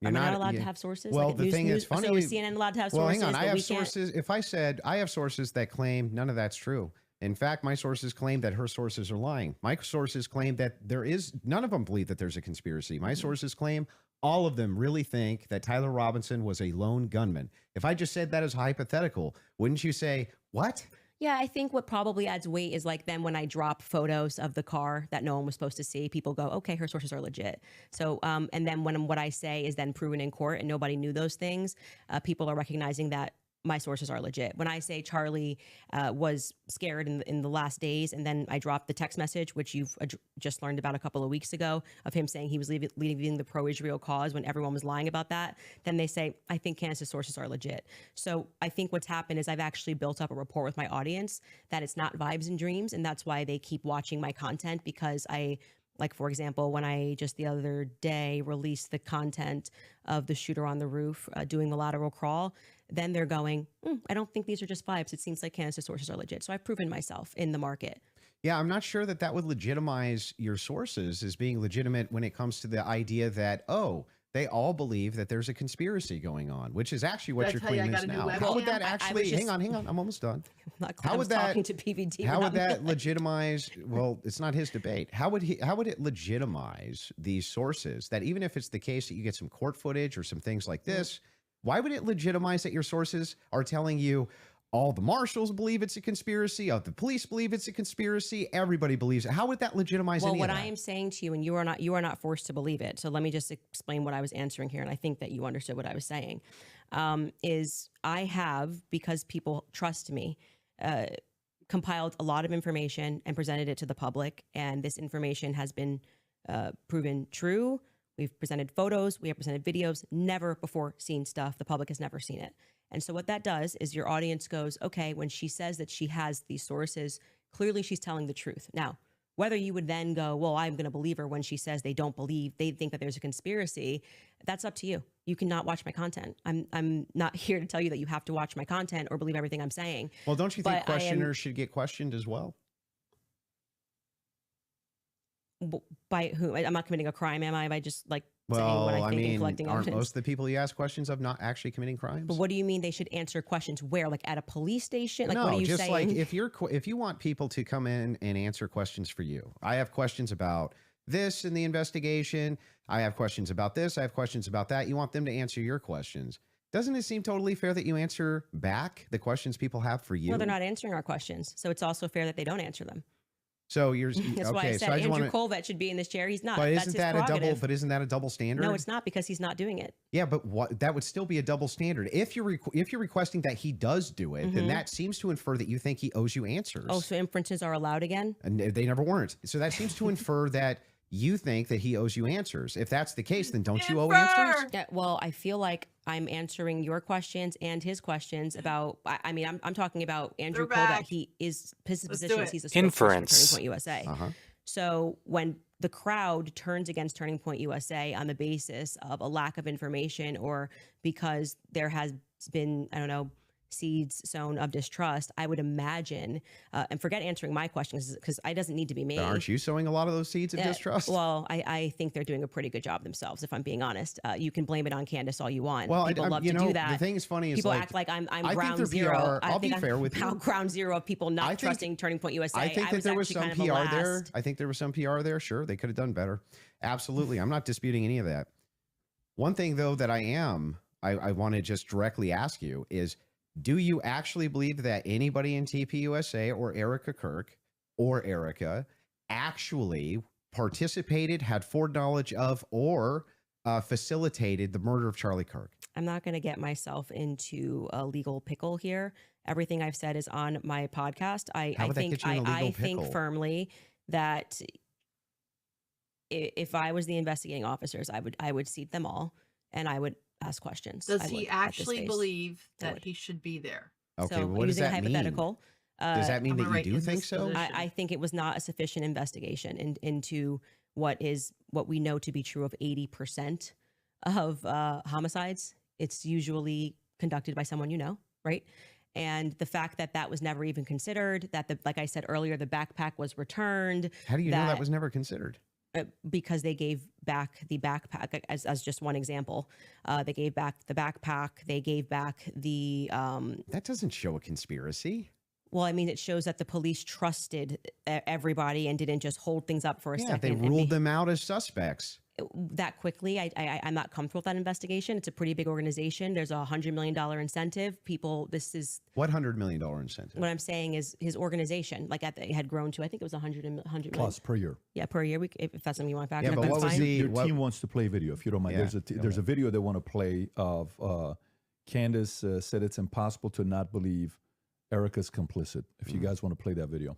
You're not allowed to have sources. Well, like the thing is funny. So is CNN allowed to have sources? Well, hang on. I have sources. If I said I have sources that claim none of that's true. In fact, my sources claim that her sources are lying. My sources claim that none of them believe that there's a conspiracy. My sources claim all of them really think that Tyler Robinson was a lone gunman. If I just said that as hypothetical, wouldn't you say, what? Yeah, I think what probably adds weight is like then when I drop photos of the car that no one was supposed to see, people go, okay, her sources are legit. So, and then when what I say is then proven in court and nobody knew those things, people are recognizing that my sources are legit. When I say Charlie was scared in the last days, and then I dropped the text message, which you've just learned about a couple of weeks ago, of him saying he was leaving the pro-Israel cause when everyone was lying about that, then they say, I think Candace's sources are legit. So I think what's happened is I've actually built up a rapport with my audience that it's not vibes and dreams, and that's why they keep watching my content, because like, for example, when I just the other day released the content of the shooter on the roof doing the lateral crawl, then they're going, I don't think these are just vibes. It seems like Candace's sources are legit. So I've proven myself in the market. Yeah, I'm not sure that would legitimize your sources as being legitimate when it comes to the idea that, they all believe that there's a conspiracy going on, which is actually what your claim is now. How would that actually, hang on, I'm almost done. How would that, talking to PVD how would that legitimize, well, it's not his debate. How would it legitimize these sources that even if it's the case that you get some court footage or some things like this, why would it legitimize that your sources are telling you all the marshals believe it's a conspiracy, all the police believe it's a conspiracy, everybody believes it? How would that legitimize any of that? Well, what I am saying to you, and you are not forced to believe it. So let me just explain what I was answering here, and I think that you understood what I was saying. Is I have, because people trust me, compiled a lot of information and presented it to the public, and this information has been proven true. We've presented photos, we have presented videos, never before seen stuff. The public has never seen it. And so what that does is your audience goes, okay, when she says that she has these sources, clearly she's telling the truth. Now, whether you would then go, well, I'm going to believe her when she says they think that there's a conspiracy, that's up to you. You cannot watch my content. I'm not here to tell you that you have to watch my content or believe everything I'm saying. Well, don't you think questioners should get questioned as well? By who? I'm not committing a crime, am I? By just like saying what I think and collecting evidence. Aren't most of the people you ask questions of not actually committing crimes? But what do you mean they should answer questions where? Like at a police station? Like no, what are you just saying? like if you want people to come in and answer questions for you. I have questions about this in the investigation. I have questions about this. I have questions about that. You want them to answer your questions. Doesn't it seem totally fair that you answer back the questions people have for you? No, they're not answering our questions. So it's also fair that they don't answer them. So you're that's why I said Andrew Colvett should be in this chair. He's not. But isn't that a double? But isn't that a double standard? No, it's not, because he's not doing it. Yeah, but that would still be a double standard if you're requesting that he does do it. Then that seems to infer that you think he owes you answers. Oh, so inferences are allowed again? And they never weren't. So that seems to infer that you think that he owes you answers. If that's the case, then don't you owe answers? Yeah, well, I feel like I'm answering your questions and his questions about. I mean, I'm talking about Andrew Colvett. His position is he's a spokesperson for Turning Point USA. So when the crowd turns against Turning Point USA on the basis of a lack of information or because there has been, I don't know, seeds sown of distrust, I would imagine, and forget answering my questions because it doesn't need to be me. But aren't you sowing a lot of those seeds of distrust? Well, I think they're doing a pretty good job themselves, if I'm being honest. You can blame it on Candace all you want. Well, people love to do that. The thing is funny is people act like I'm ground zero. I'll be fair with you. Ground zero of people not trusting Turning Point USA. I think that there was some PR there. I think there was some PR there. Sure, they could have done better. Absolutely. I'm not disputing any of that. One thing, though, that I want to just directly ask you is, do you actually believe that anybody in TPUSA or Erica Kirk or Erica actually participated, had foreknowledge of, or facilitated the murder of Charlie Kirk? I'm not going to get myself into a legal pickle here. Everything I've said is on my podcast. I think firmly that if I was the investigating officers, I would seat them all and I would ask questions. Does he actually believe that he should be there? Okay, so what does that hypothetical, mean? Does that mean that you do think so? I think it was not a sufficient investigation into what we know to be true of 80% of homicides. It's usually conducted by someone you know, right? And the fact that that was never even considered, that like I said earlier, the backpack was returned. How do you know that was never considered? Because they gave back the backpack as just one example. They gave back the backpack. They gave back the. That doesn't show a conspiracy. Well, I mean, it shows that the police trusted everybody and didn't just hold things up for a second. They ruled them out as suspects. That quickly. I'm not comfortable with that investigation. It's a pretty big organization. There's a $100 million incentive. This is what $100 million incentive? What I'm saying is his organization, like it had grown to, I think it was 100 plus per year. Yeah, per year. If that's something you want to factor. Yeah, but what was your team wants to play video? If you don't mind, there's a video they want to play of Candace said it's impossible to not believe Erica's complicit. If you guys want to play that video.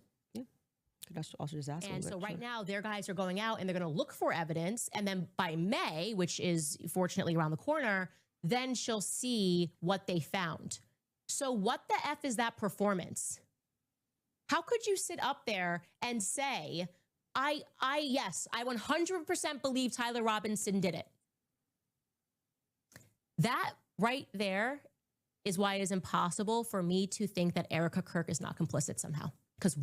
Also just ask and so right now their guys are going out and they're going to look for evidence, and then by May, which is fortunately around the corner, then she'll see what they found. So what the F is that performance? How could you sit up there and say, yes, I 100% believe Tyler Robinson did it? That right there is why it is impossible for me to think that Erica Kirk is not complicit somehow. Because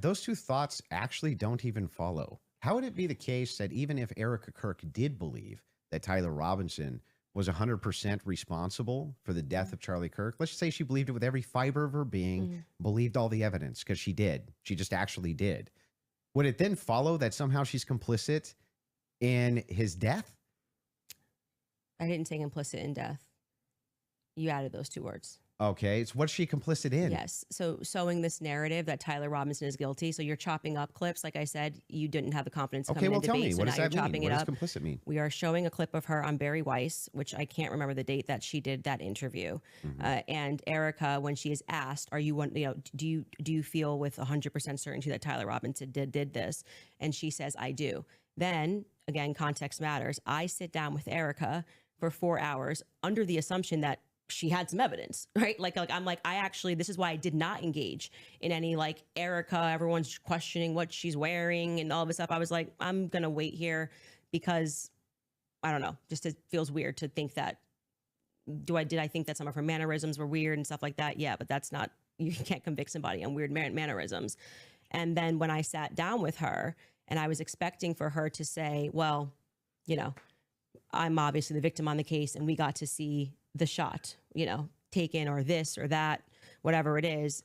those two thoughts actually don't even follow. How would it be the case that even if Erica Kirk did believe that Tyler Robinson was 100% responsible for the death of Charlie Kirk, let's just say she believed it with every fiber of her being, believed all the evidence, because she did. She just actually did. Would it then follow that somehow she's complicit in his death? I didn't say complicit in death. You added those two words. Okay, so what's she complicit in? Yes, so sowing this narrative that Tyler Robinson is guilty. So you're chopping up clips. Like I said, you didn't have the confidence to come in tell debate, me, so what now does that you're chopping mean? it What up. does complicit mean? We are showing a clip of her on Barry Weiss, which I can't remember the date that she did that interview. And Erica, when she is asked, do you feel with 100% certainty that Tyler Robinson did this? And she says, I do. Then, again, context matters. I sit down with Erica for 4 hours under the assumption that she had some evidence, right? This is why I did not engage in any Erica, everyone's questioning what she's wearing and all this stuff. I was like, I'm going to wait here because I don't know, just it feels weird to think that, did I think that some of her mannerisms were weird and stuff like that? Yeah, but that's not, you can't convict somebody on weird mannerisms. And then when I sat down with her and I was expecting for her to say, well, I'm obviously the victim on the case and we got to see the shot, taken or this or that, whatever it is.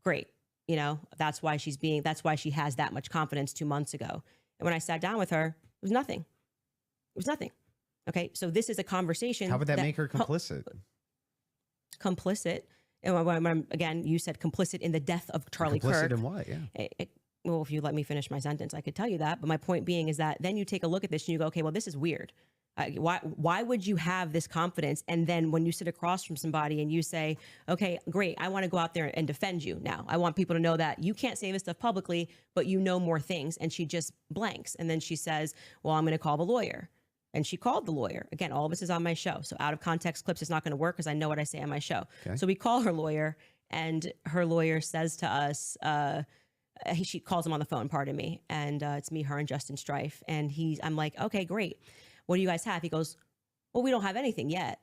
Great. That's why she has that much confidence 2 months ago. And when I sat down with her, it was nothing. It was nothing. Okay. So this is a conversation. How would that make her complicit? Complicit. And again, you said complicit in the death of Charlie Kirk. Complicit in what? Yeah. Well, if you let me finish my sentence, I could tell you that. But my point being is that then you take a look at this and you go, okay, well, this is weird. Why would you have this confidence? And then when you sit across from somebody and you say, okay, great, I want to go out there and defend you now. I want people to know that you can't say this stuff publicly, but you know more things. And she just blanks. And then she says, well, I'm going to call the lawyer. And she called the lawyer. Again, all of this is on my show. So out of context clips is not going to work because I know what I say on my show. Okay. So we call her lawyer and her lawyer says to us, she calls him on the phone, pardon me. And it's me, her, and Justin Strife. And I'm like, okay, great. What do you guys have? He goes, well, we don't have anything yet.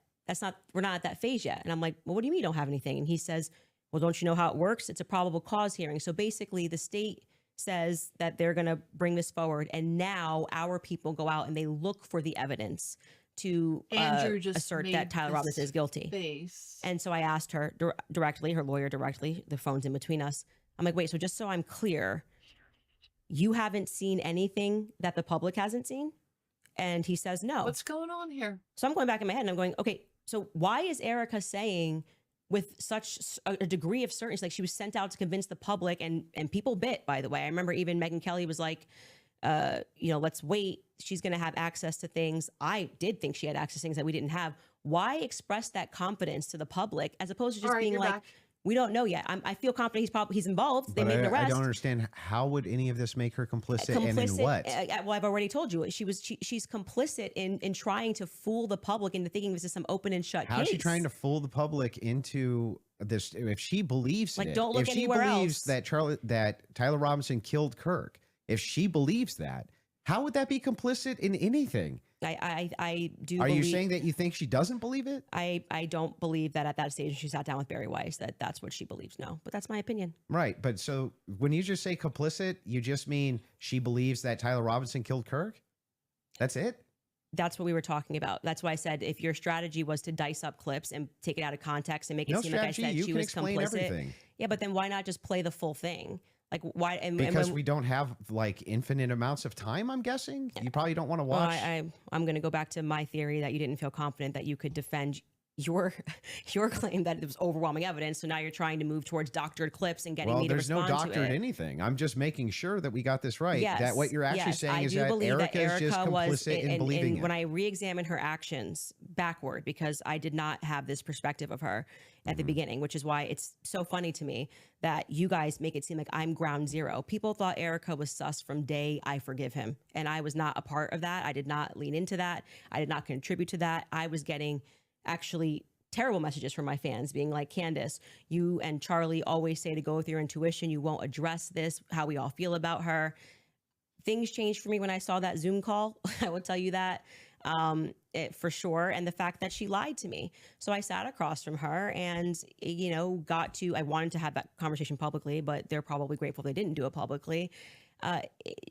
We're not at that phase yet. And I'm like, well, what do you mean you don't have anything? And he says, well, don't you know how it works? It's a probable cause hearing. So basically the state says that they're going to bring this forward. And now our people go out and they look for the evidence to assert that Tyler Robinson is guilty. And so I asked her directly, her lawyer directly, the phone's in between us. I'm like, wait, so just so I'm clear, you haven't seen anything that the public hasn't seen? And he says, no. What's going on here? So I'm going back in my head and I'm going, okay, so why is Erica saying with such a degree of certainty, like she was sent out to convince the public and people bit, by the way. I remember even Megyn Kelly was like, let's wait. She's going to have access to things. I did think she had access to things that we didn't have. Why express that confidence to the public as opposed to just being like, we don't know yet. I feel confident he's involved. They made an arrest. I don't understand. How would any of this make her complicit and in what? Well, I've already told you. She's complicit in trying to fool the public into thinking this is some open and shut case. How is she trying to fool the public into this? If she believes don't look anywhere else. That Tyler Robinson killed Kirk, if she believes that, how would that be complicit in anything? I do. Are you saying that you think she doesn't believe it? I don't believe that at that stage she sat down with Barry Weiss that's what she believes. No, but that's my opinion. Right, but so when you just say complicit, you just mean she believes that Tyler Robinson killed Kirk? That's it? That's what we were talking about. That's why I said if your strategy was to dice up clips and take it out of context and make it seem like I said she was complicit. Everything. Yeah, but then why not just play the full thing? Like why? Because we don't have like infinite amounts of time. I'm guessing you probably don't want to watch. Well, I'm going to go back to my theory that you didn't feel confident that you could defend your claim that it was overwhelming evidence. So now you're trying to move towards doctored clips and getting me to respond to it. There's no doctored anything. I'm just making sure that we got this right. Yes, that what you're actually saying is that Erica is just complicit in believing it. When I re-examined her actions backward, because I did not have this perspective of her at the beginning, which is why it's so funny to me that you guys make it seem like I'm ground zero. People thought Erica was sus from day I forgive him. And I was not a part of that. I did not lean into that. I did not contribute to that. I was getting actually terrible messages from my fans being like, Candace, you and Charlie always say to go with your intuition. You won't address this, how we all feel about her. Things changed for me when I saw that Zoom call. I will tell you that for sure. And the fact that she lied to me. So I sat across from her and, I wanted to have that conversation publicly, but they're probably grateful they didn't do it publicly.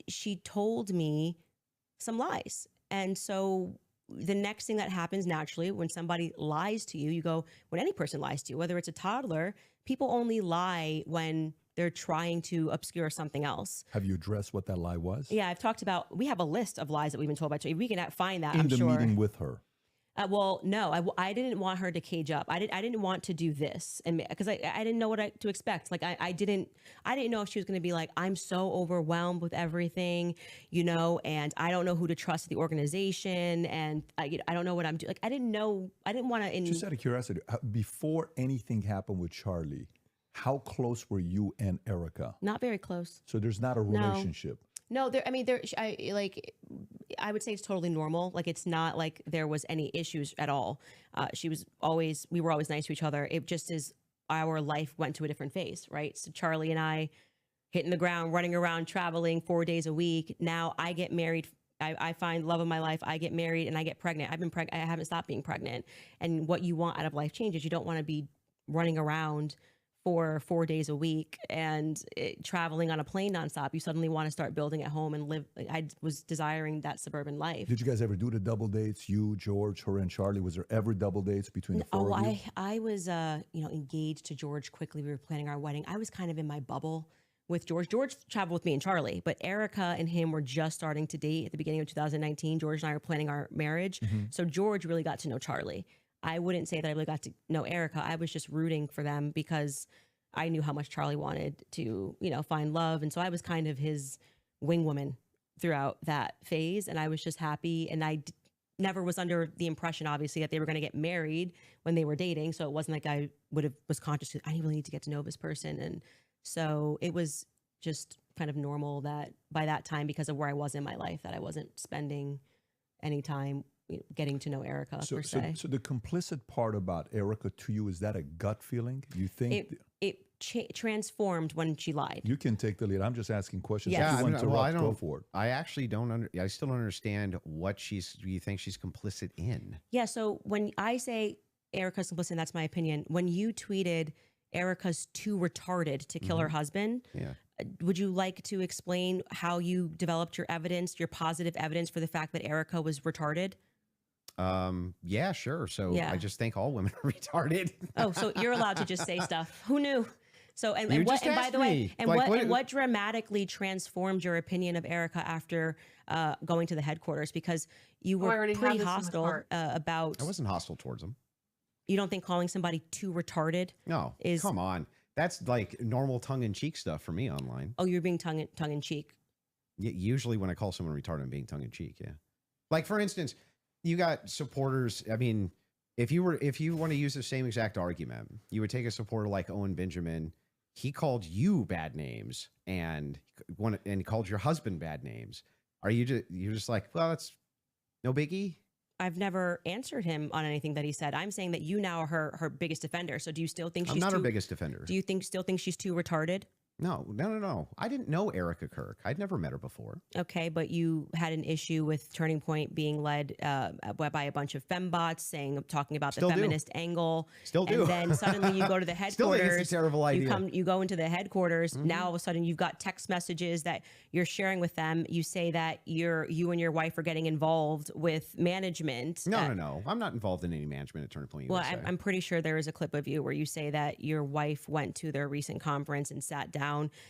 She told me some lies. And so the next thing that happens naturally when somebody lies to you, you go, when any person lies to you, whether it's a toddler, people only lie when they're trying to obscure something else. Have you addressed what that lie was? Yeah, I've talked about, we have a list of lies that we've been told by Charlie. We can find that, I'm sure. In the meeting with her. Well, no, I didn't want her to cage up. I didn't want to do this, and because I didn't know what to expect. Like I didn't know if she was going to be like, I'm so overwhelmed with everything, and I don't know who to trust at the organization, and I don't know what I'm doing. Like I didn't know. I didn't want to. Just out of curiosity, before anything happened with Charlie, how close were you and Erica? Not very close. So there's not a relationship. No, I would say it's totally normal. Like, it's not like there was any issues at all. We were always nice to each other. It just is our life went to a different phase, right? So Charlie and I hitting the ground, running around, traveling 4 days a week. Now I get married. I find love of my life. I get married and I get pregnant. I haven't stopped being pregnant. And what you want out of life changes. You don't want to be running around for 4 days a week and traveling on a plane nonstop. You suddenly want to start building at home and live. I was desiring that suburban life. Did you guys ever do the double dates? You, George, her, and Charlie. Was there ever double dates between the four of you? I was, engaged to George quickly. We were planning our wedding. I was kind of in my bubble with George. George traveled with me and Charlie, but Erica and him were just starting to date at the beginning of 2019. George and I were planning our marriage. Mm-hmm. So George really got to know Charlie. I wouldn't say that I really got to know Erica. I was just rooting for them because I knew how much Charlie wanted to, find love. And so I was kind of his wing woman throughout that phase. And I was just happy. And I never was under the impression, obviously, that they were going to get married when they were dating. So it wasn't like I was conscious, I really need to get to know this person. And so it was just kind of normal that by that time, because of where I was in my life, that I wasn't spending any time getting to know Erica per se. So the complicit part about Erica to you, is that a gut feeling? You think it transformed when she lied? You can take the lead. I'm just asking questions. Yes. Go for it. I actually I still don't understand what you think she's complicit in. Yeah. So when I say Erica's complicit, that's my opinion. When you tweeted Erica's too retarded to kill her husband, would you like to explain how you developed your evidence, your positive evidence for the fact that Erica was retarded? Yeah, sure. So I just think all women are retarded. Oh, so you're allowed to just say stuff. Who knew? So, and by the way, what dramatically transformed your opinion of Erica after going to the headquarters? Because you were pretty hostile about. I wasn't hostile towards them. You don't think calling somebody too retarded? No, come on. That's like normal tongue-in-cheek stuff for me online. Oh, you're being tongue-in-cheek. Usually when I call someone retarded, I'm being tongue in cheek. Yeah. Like, for instance, you got supporters. I mean, if you want to use the same exact argument, you would take a supporter like Owen Benjamin. He called you bad names and called your husband bad names. You're just like, well, that's no biggie. I've never answered him on anything that he said. I'm saying that you now are her biggest defender. So do you still think she's I'm not her biggest defender. Do you still think she's too retarded? No. I didn't know Erica Kirk. I'd never met her before. Okay, but you had an issue with Turning Point being led by a bunch of fembots talking about the feminist angle. Still do. And then suddenly you go to the headquarters. Still think it's a terrible idea. You go into the headquarters. Now all of a sudden you've got text messages that you're sharing with them. You say that you and your wife are getting involved with management. No. I'm not involved in any management at Turning Point USA. Well, I'm pretty sure there is a clip of you where you say that your wife went to their recent conference and sat down.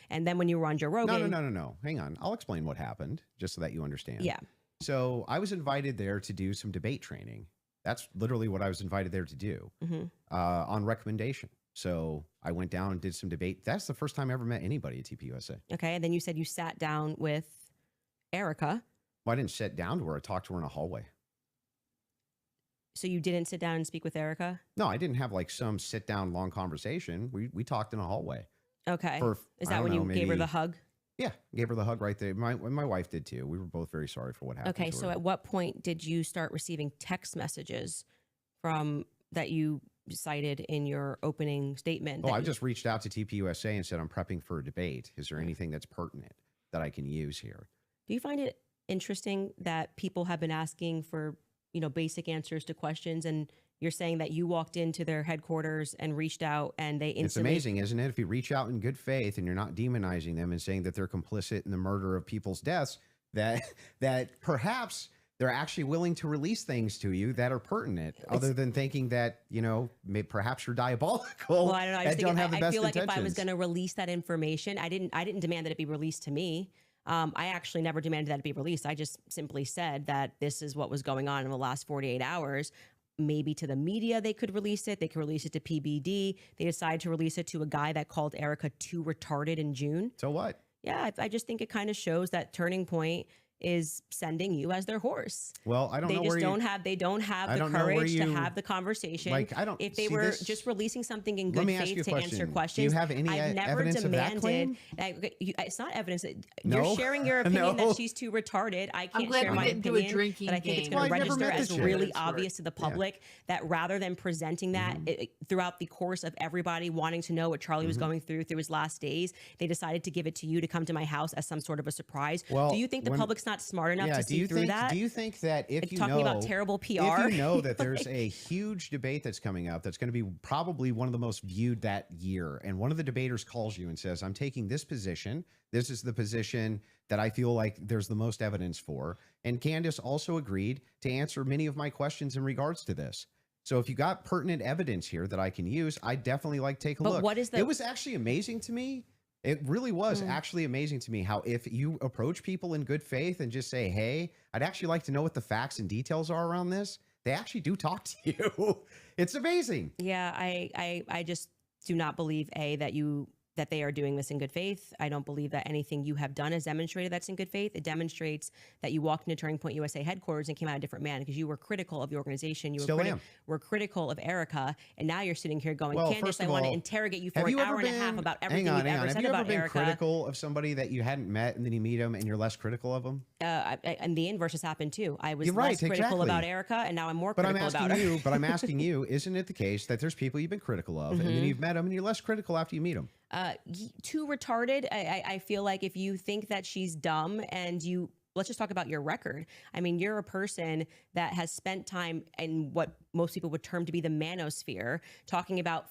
And then when you were on Joe Rogan. No. Hang on. I'll explain what happened just so that you understand. Yeah. So I was invited there to do some debate training. That's literally what I was invited there to do on recommendation. So I went down and did some debate. That's the first time I ever met anybody at TPUSA. Okay. And then you said you sat down with Erica. Well, I didn't sit down to her. I talked to her in a hallway. So you didn't sit down and speak with Erica? No, I didn't have like some sit down long conversation. We talked in a hallway. Okay. Is that when you gave her the hug? Yeah, gave her the hug right there. My wife did too. We were both very sorry for what happened. Okay, so at what point did you start receiving text messages from that you cited in your opening statement? I just reached out to TPUSA and said, I'm prepping for a debate. Is there anything that's pertinent that I can use here? Do you find it interesting that people have been asking for, basic answers to questions, and you're saying that you walked into their headquarters and reached out and they instantly... It's amazing, isn't it? If you reach out in good faith and you're not demonizing them and saying that they're complicit in the murder of people's deaths, that perhaps they're actually willing to release things to you that are pertinent, other than thinking that, perhaps you're diabolical. Well, I don't know. I feel like if I was going to release that information, I didn't demand that it be released to me. I actually never demanded that it be released. I just simply said that this is what was going on in the last 48 hours. Maybe to the media they could release it. They could release it to PBD. They decided to release it to a guy that called Erica too retarded in June. So what? Yeah, I just think it kind of shows that Turning Point is sending you as their horse. Well, I don't know where they don't have the courage to have the conversation. Like, I don't. If they were just releasing something in good faith to answer questions, do you have any evidence of that claim? It's not evidence. You're sharing your opinion that she's too retarded. I can't share my opinion, but I think it's going to register as really obvious to the public that rather than presenting that throughout the course of everybody wanting to know what Charlie was going through his last days, they decided to give it to you to come to my house as some sort of a surprise. Well, do you think the public's not smart enough to see through that? Do you think that if you talking about terrible PR, if you know that there's a huge debate that's coming up that's going to be probably one of the most viewed that year, and one of the debaters calls you and says, I'm taking this position, this is the position that I feel like there's the most evidence for, and Candace also agreed to answer many of my questions in regards to this. So if you got pertinent evidence here that I can use, I'd definitely like take a look. It was actually amazing to me. It really was actually amazing to me how if you approach people in good faith and just say, hey, I'd actually like to know what the facts and details are around this, they actually do talk to you. It's amazing. Yeah, I just do not believe, that they are doing this in good faith. I don't believe that anything you have done has demonstrated that's in good faith. It demonstrates that you walked into Turning Point USA headquarters and came out a different man because you were critical of the organization. You were critical of Erica, and now you're sitting here going, Candace, I want to interrogate you for an hour and a half about everything you've ever said about Erica. Have you ever been critical of somebody that you hadn't met, and then you meet them and you're less critical of them? And the inverse has happened too. I was less critical about Erica, and now I'm more critical about her. But I'm asking you, isn't it the case that there's people you've been critical of, and then you've met them and you're less critical after you meet them? Too retarded. I feel like if you think that she's dumb and let's just talk about your record. I mean, you're a person that has spent time in what most people would term to be the manosphere, talking about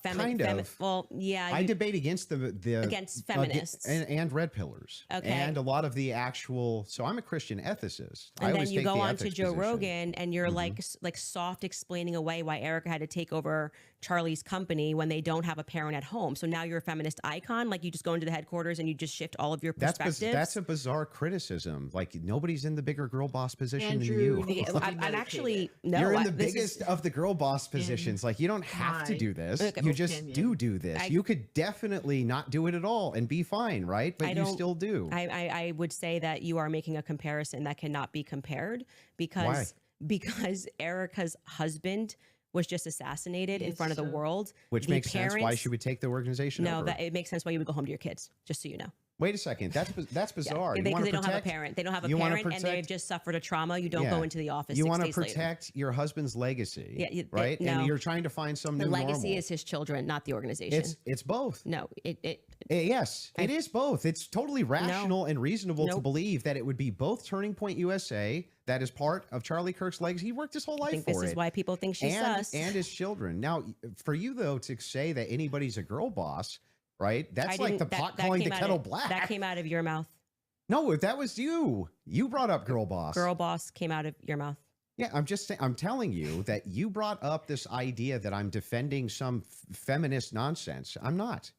well, yeah. I debate against against feminists and red pillars. Okay. And a lot of the actual. So I'm a Christian ethicist. And then you go on to Joe Rogan, and you're like soft explaining away why Erica had to take over Charlie's company when they don't have a parent at home. So now you're a feminist icon. Like you just go into the headquarters and you just shift all of your perspectives. That's a bizarre criticism. Like nobody's in the bigger girl boss position Andrew, than you. I'm actually, no. You're in the biggest of the girl boss positions. Like you don't have to do this. You just do this. You could definitely not do it at all and be fine, right? But you still do. I would say that you are making a comparison that cannot be compared because Erica's husband was just assassinated in front of the world. Which makes sense why she would take the organization over. No, that it makes sense why you would go home to your kids, just so you know. Wait a second. That's bizarre. Yeah, because they don't have a parent. They don't have a parent and they've just suffered a trauma. You don't go into the office. You want to protect your husband's legacy, right? And you're trying to find some new normal. The legacy is his children, not the organization. It's both. No, yes, it is both. It's totally rational and reasonable to believe that it would be both Turning Point USA, that is part of Charlie Kirk's legacy. He worked his whole life for it. This is why people think she's sus. And his children. Now, for you, though, to say that anybody's a girl boss, right? That's like the pot calling the kettle black. That came out of your mouth. No, that was you. You brought up girl boss. Girl boss came out of your mouth. Yeah, I'm just saying, I'm telling you that you brought up this idea that I'm defending some feminist nonsense. I'm not.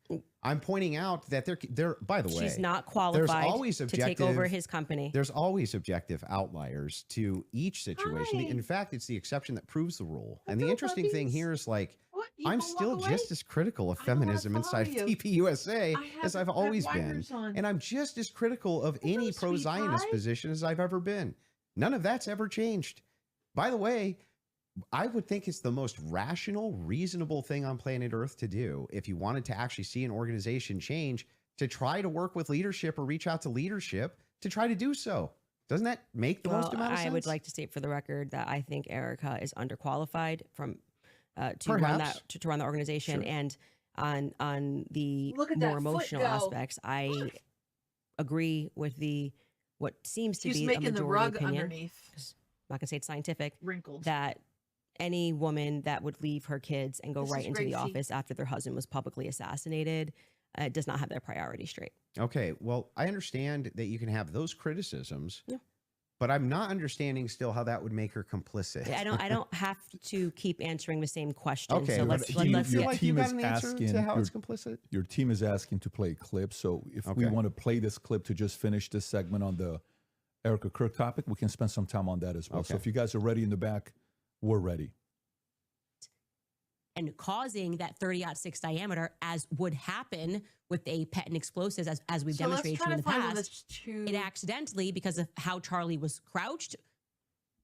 I'm pointing out that they're by the way, she's not qualified to take over his company. There's always objective outliers to each situation. In fact, it's the exception that proves the rule. And the interesting thing here is like, I'm still just as critical of feminism inside TPUSA as I've always been. And I'm just as critical of any pro-Zionist position as I've ever been. None of that's ever changed. By the way, I would think it's the most rational, reasonable thing on planet Earth to do if you wanted to actually see an organization change, to try to work with leadership or reach out to leadership to try to do so. Doesn't that make the most amount of sense? I would like to state for the record that I think Erica is underqualified to run the organization. Sure. And on the more emotional aspects, I agree with what seems to be a majority the rug opinion. Underneath. I'm not gonna say it's scientific. Wrinkles. That any woman that would leave her kids and go right into the office after their husband was publicly assassinated does not have their priorities straight. Okay, well, I understand that you can have those criticisms, but I'm not understanding still how that would make her complicit. I don't have to keep answering the same question. Okay, so let's feel like you got an answer to how it's complicit. Your team is asking to play a clip, so if we want to play this clip to just finish this segment on the Erica Kirk topic, we can spend some time on that as well. So if you guys are ready in the back, we're ready. And causing that 30-06 diameter, as would happen with a patent explosives, as we've demonstrated in the past, it accidentally, because of how Charlie was crouched,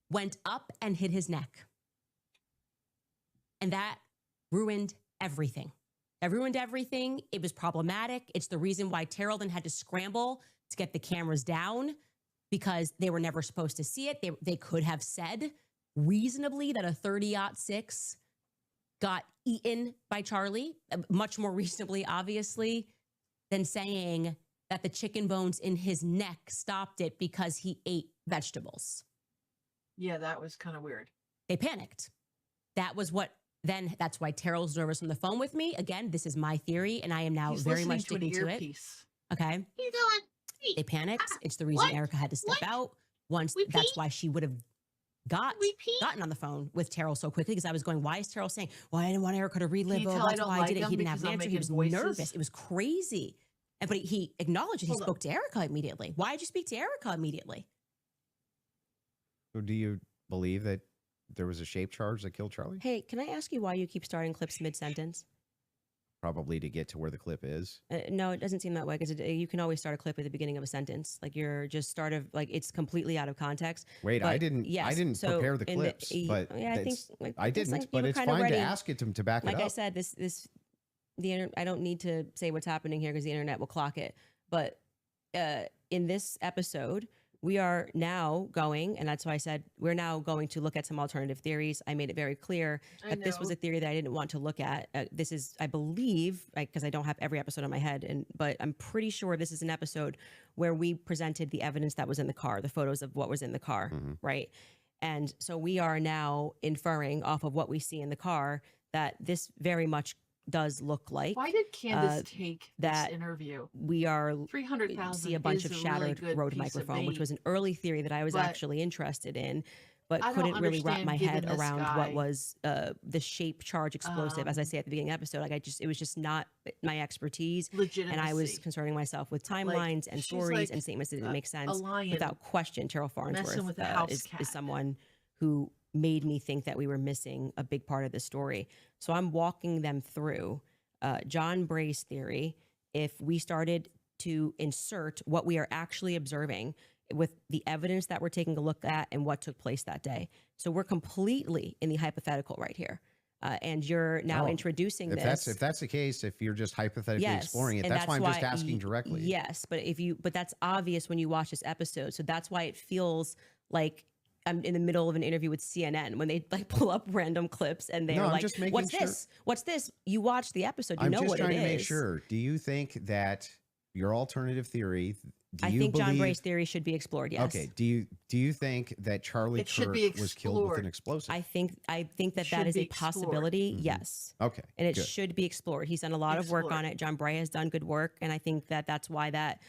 went up and hit his neck. And that ruined everything. That ruined everything. It was problematic. It's the reason why Terrell then had to scramble to get the cameras down, because they were never supposed to see it. They could have said reasonably that a 30-06 got eaten by Charlie, much more reasonably, obviously, than saying that the chicken bones in his neck stopped it because he ate vegetables. Yeah, that was kind of weird. They panicked. That's why Terrell's nervous on the phone with me. Again, this is my theory, and I am now very much sticking to it. Okay. What are you doing? They panicked. It's the reason Erica had to step out. That's why she would have gotten on the phone with Terrell so quickly, because I was going, why is Terrell saying, well, I didn't want Erica to relive. Oh, that's why I did it. He didn't have an answer. He was nervous. It was crazy. But he acknowledged it. He spoke to Erica immediately. Why did you speak to Erica immediately? So do you believe that there was a shape charge that killed Charlie? Hey, can I ask you why you keep starting clips mid-sentence? Probably to get to where the clip is. No, it doesn't seem that way, because you can always start a clip at the beginning of a sentence. Like you're just it's completely out of context. Wait, I didn't prepare the clips, but I didn't. But it's fine to ask it to back it up. Like I said, I don't need to say what's happening here because the internet will clock it. But in this episode, we are now going, and that's why I said we're now going to look at some alternative theories. I made it very clear that this was a theory that I didn't want to look at. This is, I believe, because I don't have every episode on my head, but I'm pretty sure this is an episode where we presented the evidence that was in the car, the photos of what was in the car, right? And so we are now inferring off of what we see in the car that this very much does look like. Why did Candace take this interview? We are 300,000. See a bunch of shattered Rode microphone, which was an early theory that I was actually interested in, but I couldn't don't really wrap understand my giving head this around guy, what was the shape, charge, explosive. As I say at the beginning of the episode, like it was just not my expertise, and I was legitimacy. concerning myself with Like, timelines and she's stories like and statements that didn't make a sense. lion Without question, Terrell messing Farnsworth with a house is cat. someone who made me think that we were missing a big part of the story. So I'm walking them through John Bray's theory. If we started to insert what we are actually observing with the evidence that we're taking a look at and what took place that day. So we're completely in the hypothetical right here. And you're now introducing this. If that's the case, if you're just hypothetically exploring it, and that's why I'm just asking directly. Yes, but that's obvious when you watch this episode. So that's why it feels like I'm in the middle of an interview with CNN when they like pull up random clips and they're like, "What's this? What's this?" You watch the episode, you know what it is. I'm just trying to make sure. Do you think that your alternative theory? I think John Bray's theory should be explored. Yes. Okay. Do you think that Charlie Kirk was killed with an explosive? I think that is a possibility. Mm-hmm. Yes. Okay. And it should be explored. He's done a lot of work on it. John Bray has done good work, and I think that that's why that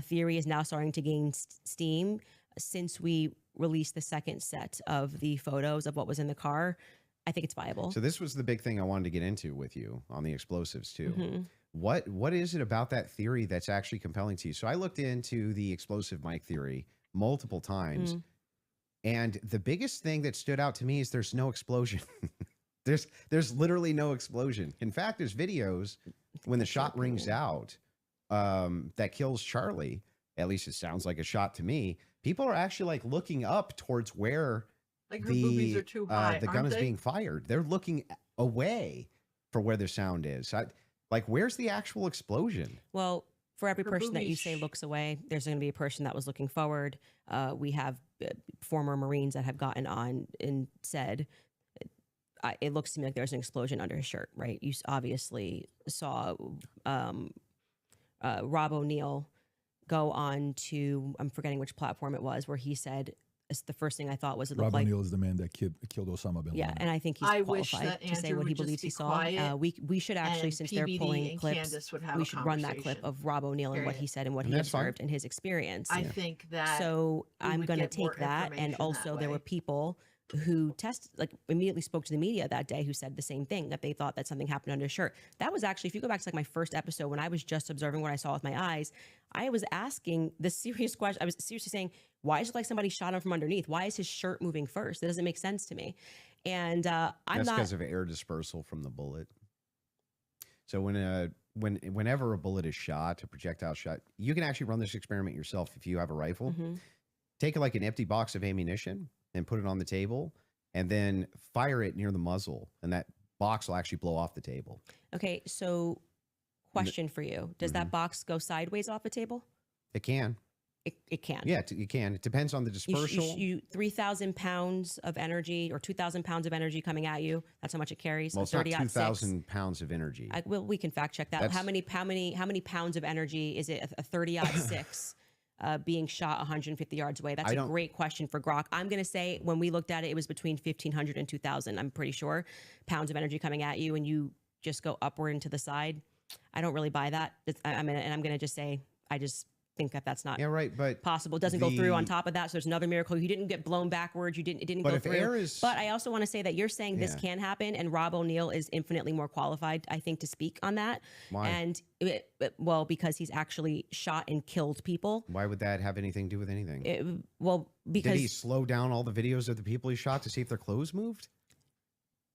theory is now starting to gain steam since we released the second set of the photos of what was in the car. I think it's viable. So this was the big thing I wanted to get into with you on the explosives too. Mm-hmm. What is it about that theory that's actually compelling to you? So I looked into the explosive mic theory multiple times, and the biggest thing that stood out to me is there's no explosion. there's literally no explosion. In fact, there's videos when the shot rings out that kills Charlie. At least it sounds like a shot to me. People are actually like looking up towards where like her boobies are too high, the gun is being fired. They're looking away for where the sound is. Like, where's the actual explosion? Well, for every person that you say looks away, there's going to be a person that was looking forward. We have former Marines that have gotten on and said, it looks to me like there's an explosion under his shirt, right? You obviously saw Rob O'Neill go on to, I'm forgetting which platform it was, where he said, the first thing I thought was it looked Rob like O'Neill is the man that killed Osama bin Laden. Yeah, and I think he's qualified to say what he believes he saw. We should actually, since they're pulling clips, we should run that clip of Rob O'Neill and what he said and what he observed and his experience. I think that so I'm going to take that, and also there were people who immediately spoke to the media that day who said the same thing, that they thought that something happened under his shirt. That was actually, if you go back to like my first episode when I was just observing what I saw with my eyes, I was asking the serious question. I was seriously saying, why is it like somebody shot him from underneath? Why is his shirt moving first? That doesn't make sense to me. And that's because of air dispersal from the bullet. So whenever a bullet is shot, a projectile shot, you can actually run this experiment yourself if you have a rifle. Mm-hmm. Take like an empty box of ammunition and put it on the table, and then fire it near the muzzle, and that box will actually blow off the table. Okay, so question for you. Does that box go sideways off the table? It can. It can. Yeah, it can. It depends on the dispersal. You 3,000 pounds of energy or 2,000 pounds of energy coming at you. That's how much it carries. Well, it's not 2,000 pounds of energy. We can fact check that. How many pounds of energy is it? A 30-06 being shot 150 yards away? That's a great question for Grok. I'm going to say when we looked at it, it was between 1,500 and 2,000. I'm pretty sure pounds of energy coming at you, and you just go upward and to the side. I don't really buy that. I'm going to just say I just think that that's not but possible. It doesn't go through on top of that. So there's another miracle. You didn't get blown backwards. It didn't go through. But I also want to say that you're saying this can happen, and Rob O'Neill is infinitely more qualified, I think, to speak on that. Why? And because he's actually shot and killed people. Why would that have anything to do with anything? Because did he slow down all the videos of the people he shot to see if their clothes moved?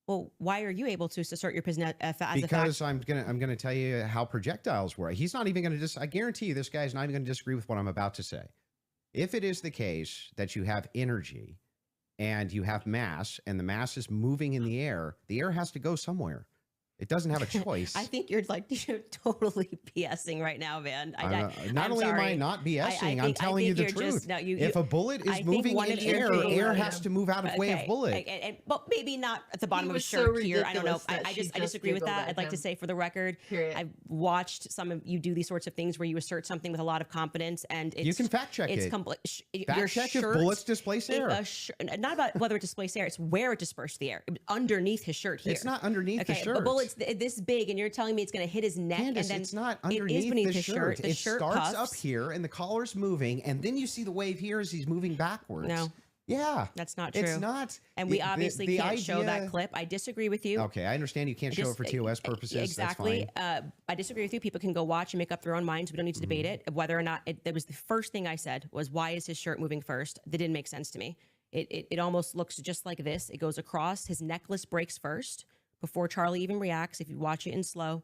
Well, why are you able to assert your position as a fact? Because I'm gonna tell you how projectiles work. He's not even gonna I guarantee you, this guy's not even gonna disagree with what I'm about to say. If it is the case that you have energy and you have mass, and the mass is moving in the air has to go somewhere. It doesn't have a choice. I think you're totally BSing right now, man. Not only am I not BSing, I'm telling you the truth. If a bullet is moving in air has to move out of way of bullet. But maybe not at the bottom of his shirt here. I don't know. I disagree with that. I'd like to say, for the record, I've watched some of you do these sorts of things where you assert something with a lot of confidence, and you can fact check it. Fact check if bullets displace air. Not about whether it displaced air. It's where it dispersed the air. Underneath his shirt here. It's not underneath the shirt. The bullet's this big, and you're telling me it's going to hit his neck. Candace, and then it's not underneath the shirt. It shirt starts puffs up here, and the collar's moving, and then you see the wave here as he's moving backwards. No. Yeah. That's not true. It's not. And we obviously can't show that clip. I disagree with you. Okay, I understand you can't show it for TOS purposes. Exactly. That's fine. I disagree with you. People can go watch and make up their own minds. We don't need to debate it. Whether or not that was the first thing I said was, why is his shirt moving first? That didn't make sense to me. It almost looks just like this. It goes across. His necklace breaks first before Charlie even reacts. If you watch it in slow,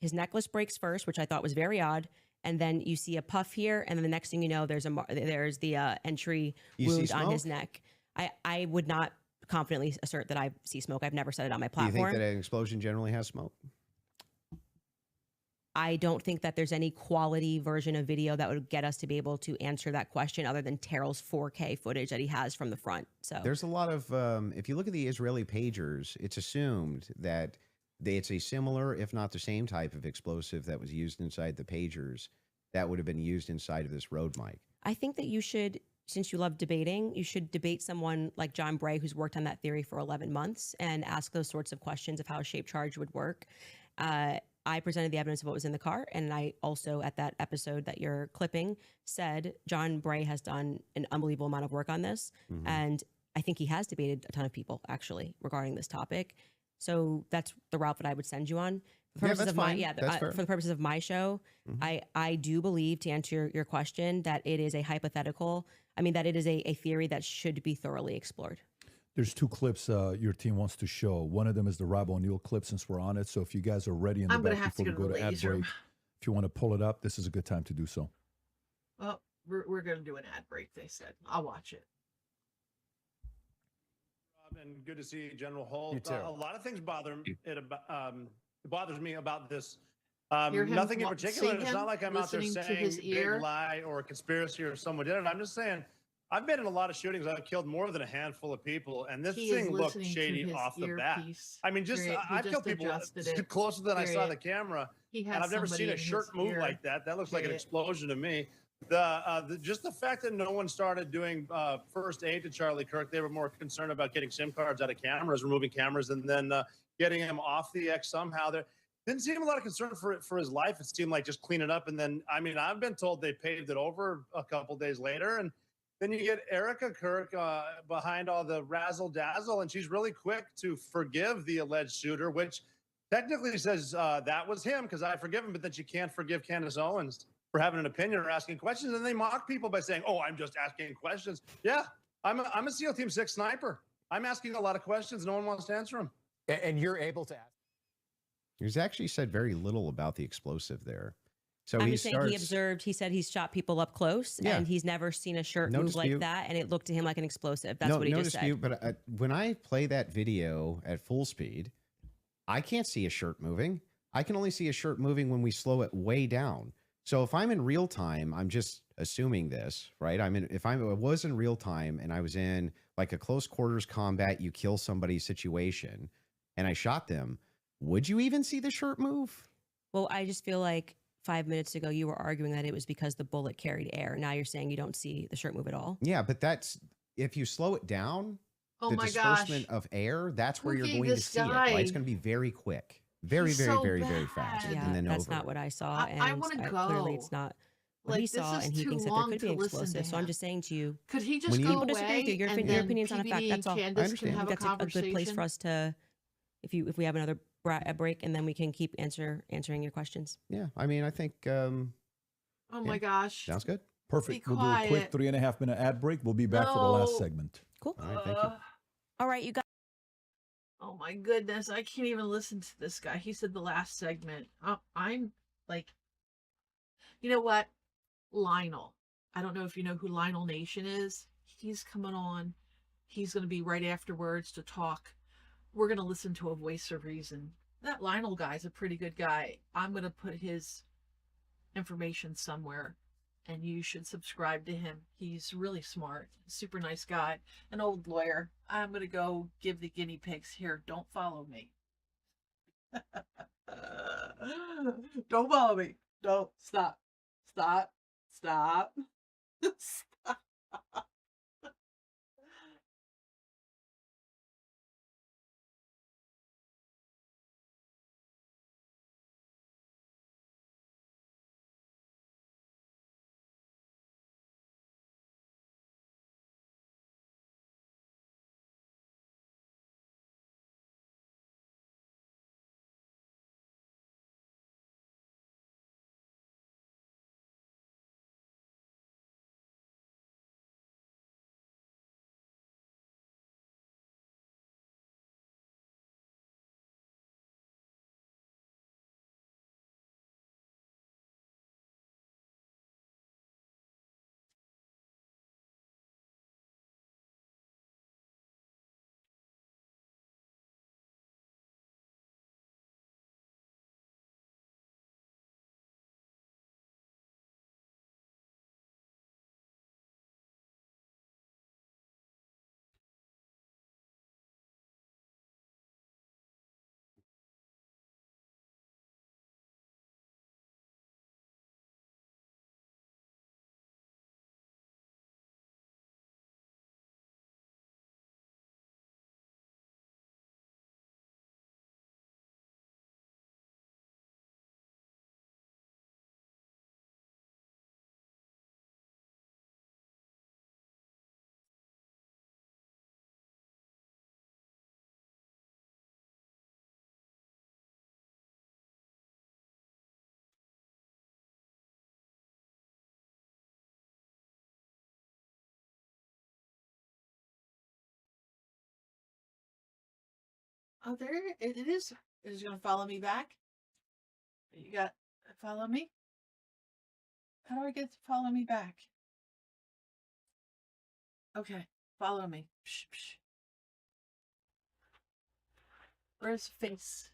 his necklace breaks first, which I thought was very odd. And then you see a puff here, and then the next thing you know, there's the entry wound on his neck. I would not confidently assert that I see smoke. I've never said it on my platform. Do you think that an explosion generally has smoke? I don't think that there's any quality version of video that would get us to be able to answer that question other than Terrell's 4K footage that he has from the front. So there's a lot of, if you look at the Israeli pagers, it's assumed that it's a similar, if not the same type of explosive that was used inside the pagers that would have been used inside of this road mic. I think that you should, since you love debating, you should debate someone like John Bray, who's worked on that theory for 11 months, and ask those sorts of questions of how a shaped charge would work. I presented the evidence of what was in the car, and I also, at that episode that you're clipping, said John Bray has done an unbelievable amount of work on this, and I think he has debated a ton of people, actually, regarding this topic. So that's the route that I would send you on. For the purposes of my show, I do believe, to answer your question, that it is a hypothetical. I mean, that it is a theory that should be thoroughly explored. There's two clips your team wants to show. One of them is the Rob O'Neill clip, since we're on it. So if you guys are ready in the back before we go to ad break, if you want to pull it up, this is a good time to do so. Well, we're going to do an ad break, they said. I'll watch it. And good to see you, General Holt. A lot of things bothers me about this. Nothing in particular. It's not like I'm out there saying big lie or a conspiracy or someone did it. I'm just saying I've been in a lot of shootings. I've killed more than a handful of people, and this thing looked shady off the bat. I mean, I killed people closer than I saw the camera, and I've never seen a shirt move like that. That looks like an explosion to me. Just the fact that no one started doing first aid to Charlie Kirk, they were more concerned about getting SIM cards out of cameras, removing cameras, and then getting him off the X somehow. There didn't seem a lot of concern for his life. It seemed like just clean it up. And then, I mean, I've been told they paved it over a couple days later. And then you get Erica Kirk behind all the razzle dazzle, and she's really quick to forgive the alleged shooter, which technically says that was him because I forgive him, but then she can't forgive Candace Owens for having an opinion or asking questions. And they mock people by saying, oh, I'm just asking questions. Yeah, I'm a SEAL Team 6 sniper. I'm asking a lot of questions. No one wants to answer them. And you're able to ask. He's actually said very little about the explosive there. So he observed, he said he's shot people up close, and he's never seen a shirt move like that, and it looked to him like an explosive. That's what he just said. But when I play that video at full speed, I can't see a shirt moving. I can only see a shirt moving when we slow it way down. So if I'm in real time, I'm just assuming this, right? If I was in real time and I was in like a close quarters combat, you kill somebody situation, and I shot them, would you even see the shirt move? Well, I just feel like 5 minutes ago you were arguing that it was because the bullet carried air. Now you're saying you don't see the shirt move at all. Yeah, but that's if you slow it down, the disbursement of air, that's where you're going to see it. Right? It's going to be very quick. Very fast. Yeah, and then that's not what I saw. I want to go. Clearly, it's not what he saw, and he thinks that there could be explosive. So I'm just saying to you, could he just go away? Your opinion's not a fact. That's all. I understand. That's a good place for us to, if we have another break, and then we can keep answering your questions. Yeah, I mean, I think. Oh my gosh, sounds good. Perfect. We'll do a quick 3.5 minute ad break. We'll be back for the last segment. Cool. All right, thank you. All right, you guys. Oh my goodness, I can't even listen to this guy. He said the last segment. I'm like, you know what? Lionel. I don't know if you know who Lionel Nation is. He's coming on. He's going to be right afterwards to talk. We're going to listen to a voice of reason. That Lionel guy's a pretty good guy. I'm going to put his information somewhere, and you should subscribe to him. He's really smart, super nice guy, an old lawyer. I'm going to go give the guinea pigs here. Don't follow me. Don't follow me. Don't. Stop. Stop. Stop. Stop. Oh, there it is. Is it going to follow me back? You got follow me? How do I get to follow me back? Okay, follow me. Psh, psh. Where's the face?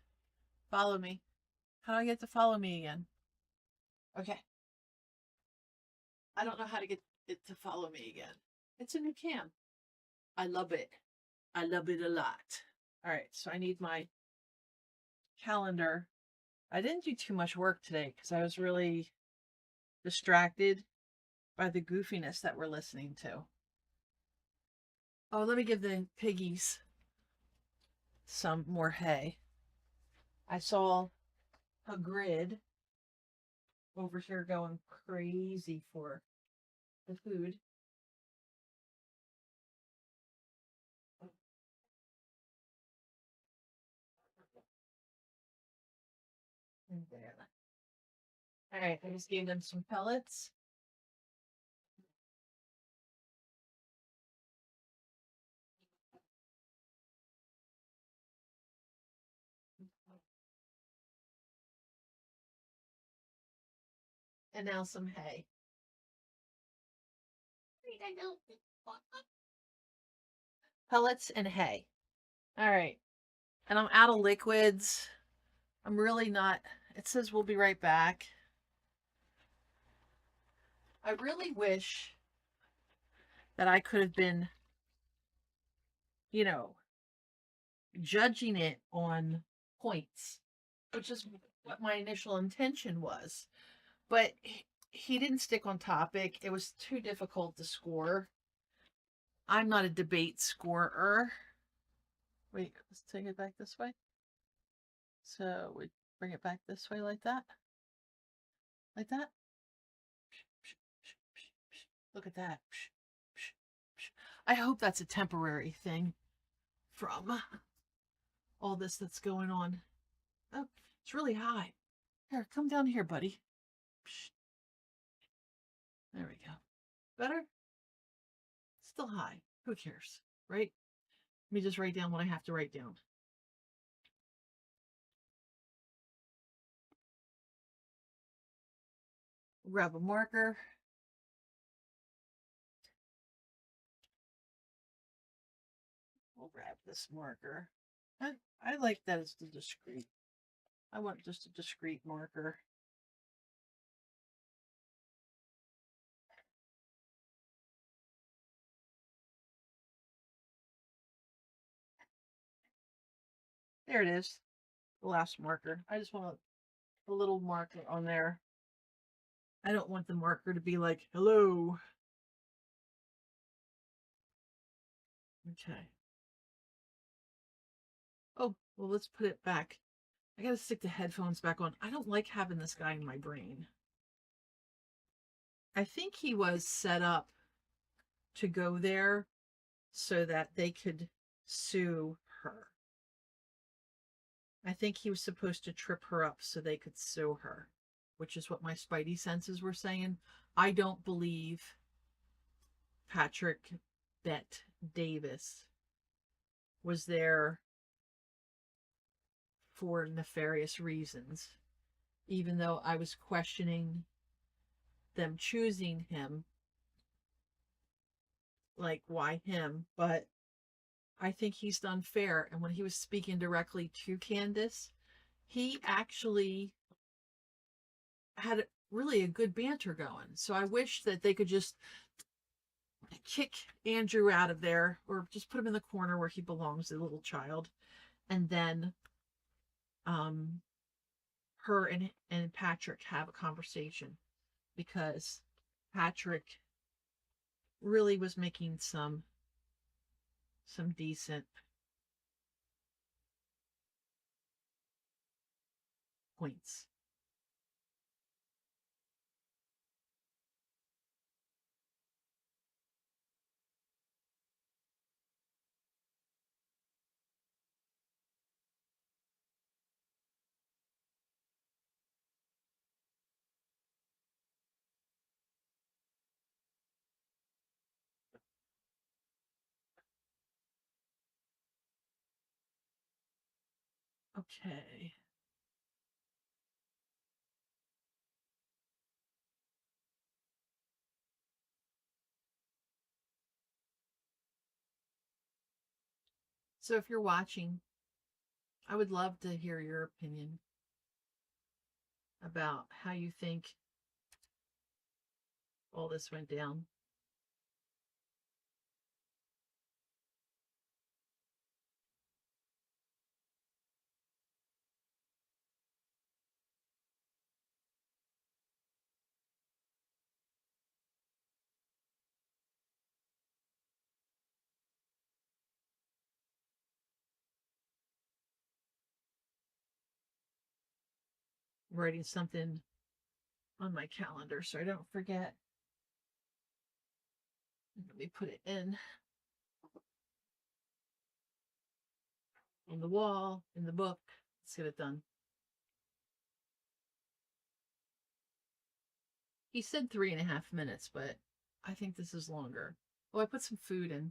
Follow me. How do I get to follow me again? Okay. I don't know how to get it to follow me again. It's a new cam. I love it. I love it a lot. All right, so I need my calendar. I didn't do too much work today because I was really distracted by the goofiness that we're listening to. Oh, let me give the piggies some more hay. I saw a grid over here going crazy for the food. And there. All right, I just gave them some pellets. And now some hay. Pellets and hay. All right. And I'm out of liquids. I'm really not. It says we'll be right back. I really wish that I could have been, you know, judging it on points, which is what my initial intention was. But he didn't stick on topic. It was too difficult to score. I'm not a debate scorer. Wait, let's take it back this way. So we bring it back this way like that. Like that. Look at that. I hope that's a temporary thing from all this that's going on. Oh, it's really high. Here, come down here, buddy. There we go. Better? Still high. Who cares, right? Let me just write down what I have to write down. Grab a marker. We'll grab this marker. I like that it's the discrete. I want just a discrete marker. There it is. The last marker. I just want a little marker on there. I don't want the marker to be like, hello. Okay. Oh, well, let's put it back. I gotta stick the headphones back on. I don't like having this guy in my brain. I think he was set up to go there so that they could sue her. I think he was supposed to trip her up so they could sue her, which is what my spidey senses were saying. I don't believe Patrick Bet Davis was there for nefarious reasons, even though I was questioning them choosing him, like why him, but I think he's done fair. And when he was speaking directly to Candace, he actually had really a good banter going. So I wish that they could just kick Andrew out of there or just put him in the corner where he belongs, the little child, and then her and Patrick have a conversation, because Patrick really was making some decent points. Okay. So if you're watching, I would love to hear your opinion about how you think all this went down. I'm writing something on my calendar so I don't forget. Let me put it in on the wall, in the book. Let's get it done. He said 3.5 minutes, but I think this is longer. Oh, I put some food in.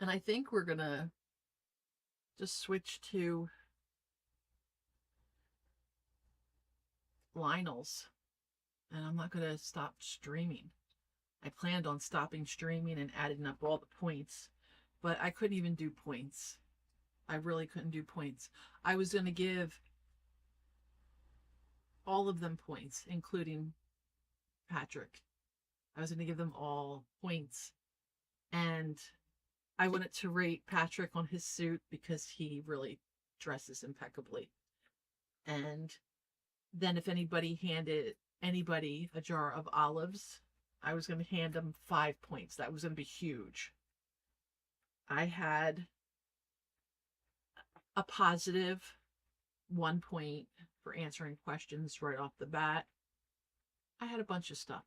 And I think we're gonna just switch to Lionel's. And I'm not gonna stop streaming. I planned on stopping streaming and adding up all the points, but I couldn't even do points. I really couldn't do points. I was gonna give all of them points, including Patrick. I was gonna give them all points. And I wanted to rate Patrick on his suit because he really dresses impeccably. And then if anybody handed anybody a jar of olives, I was going to hand them 5 points. That was going to be huge. I had a positive 1 point for answering questions right off the bat. I had a bunch of stuff.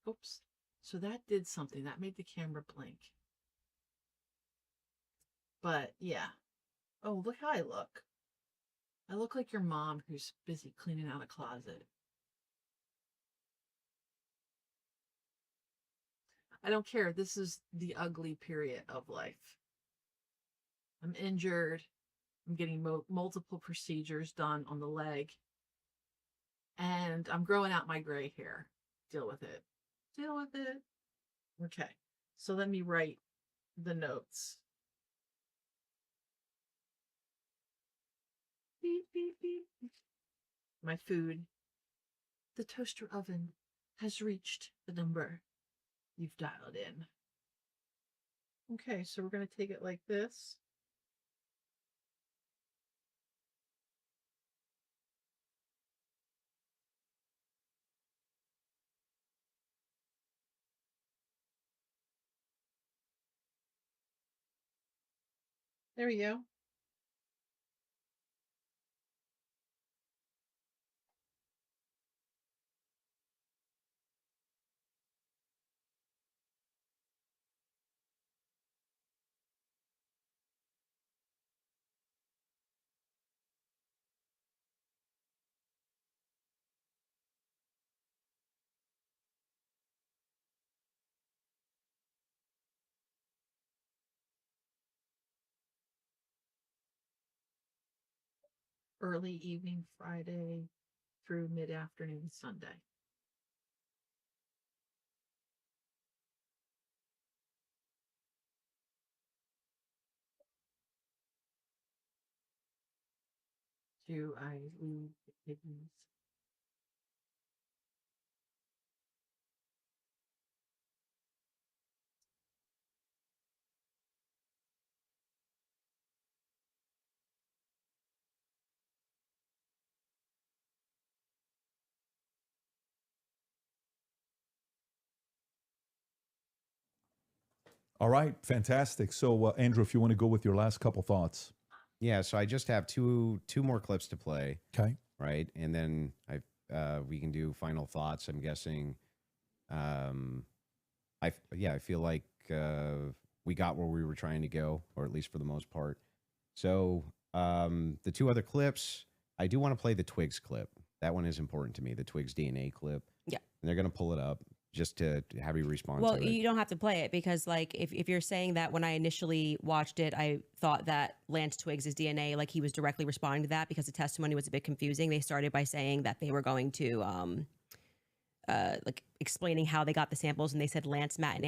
Oops. So that did something. That made the camera blink. But yeah. Oh, look how I look. I look like your mom who's busy cleaning out a closet. I don't care. This is the ugly period of life. I'm injured. I'm getting multiple procedures done on the leg. And I'm growing out my gray hair. Deal with it. Deal with it. Okay. So let me write the notes. Beep, beep, beep. My food. The toaster oven has reached the number you've dialed in. Okay, so we're going to take it like this. There we go. Early evening Friday through mid-afternoon Sunday. Do I leave the kittens? All right, fantastic. So, Andrew, if you want to go with your last couple thoughts. Yeah, so I just have two more clips to play. Okay. Right, and then we can do final thoughts. I'm guessing. I feel like we got where we were trying to go, or at least for the most part. So the two other clips, I do want to play the Twigs clip. That one is important to me. The Twigs DNA clip. Yeah, and they're gonna pull it up. just to have you respond well, to it. You don't have to play it because like if you're saying that when I initially watched it, I thought that Lance Twiggs' DNA, like he was directly responding to that because the testimony was a bit confusing. They started by saying that they were going to like explaining how they got the samples, and they said Lance, Matt,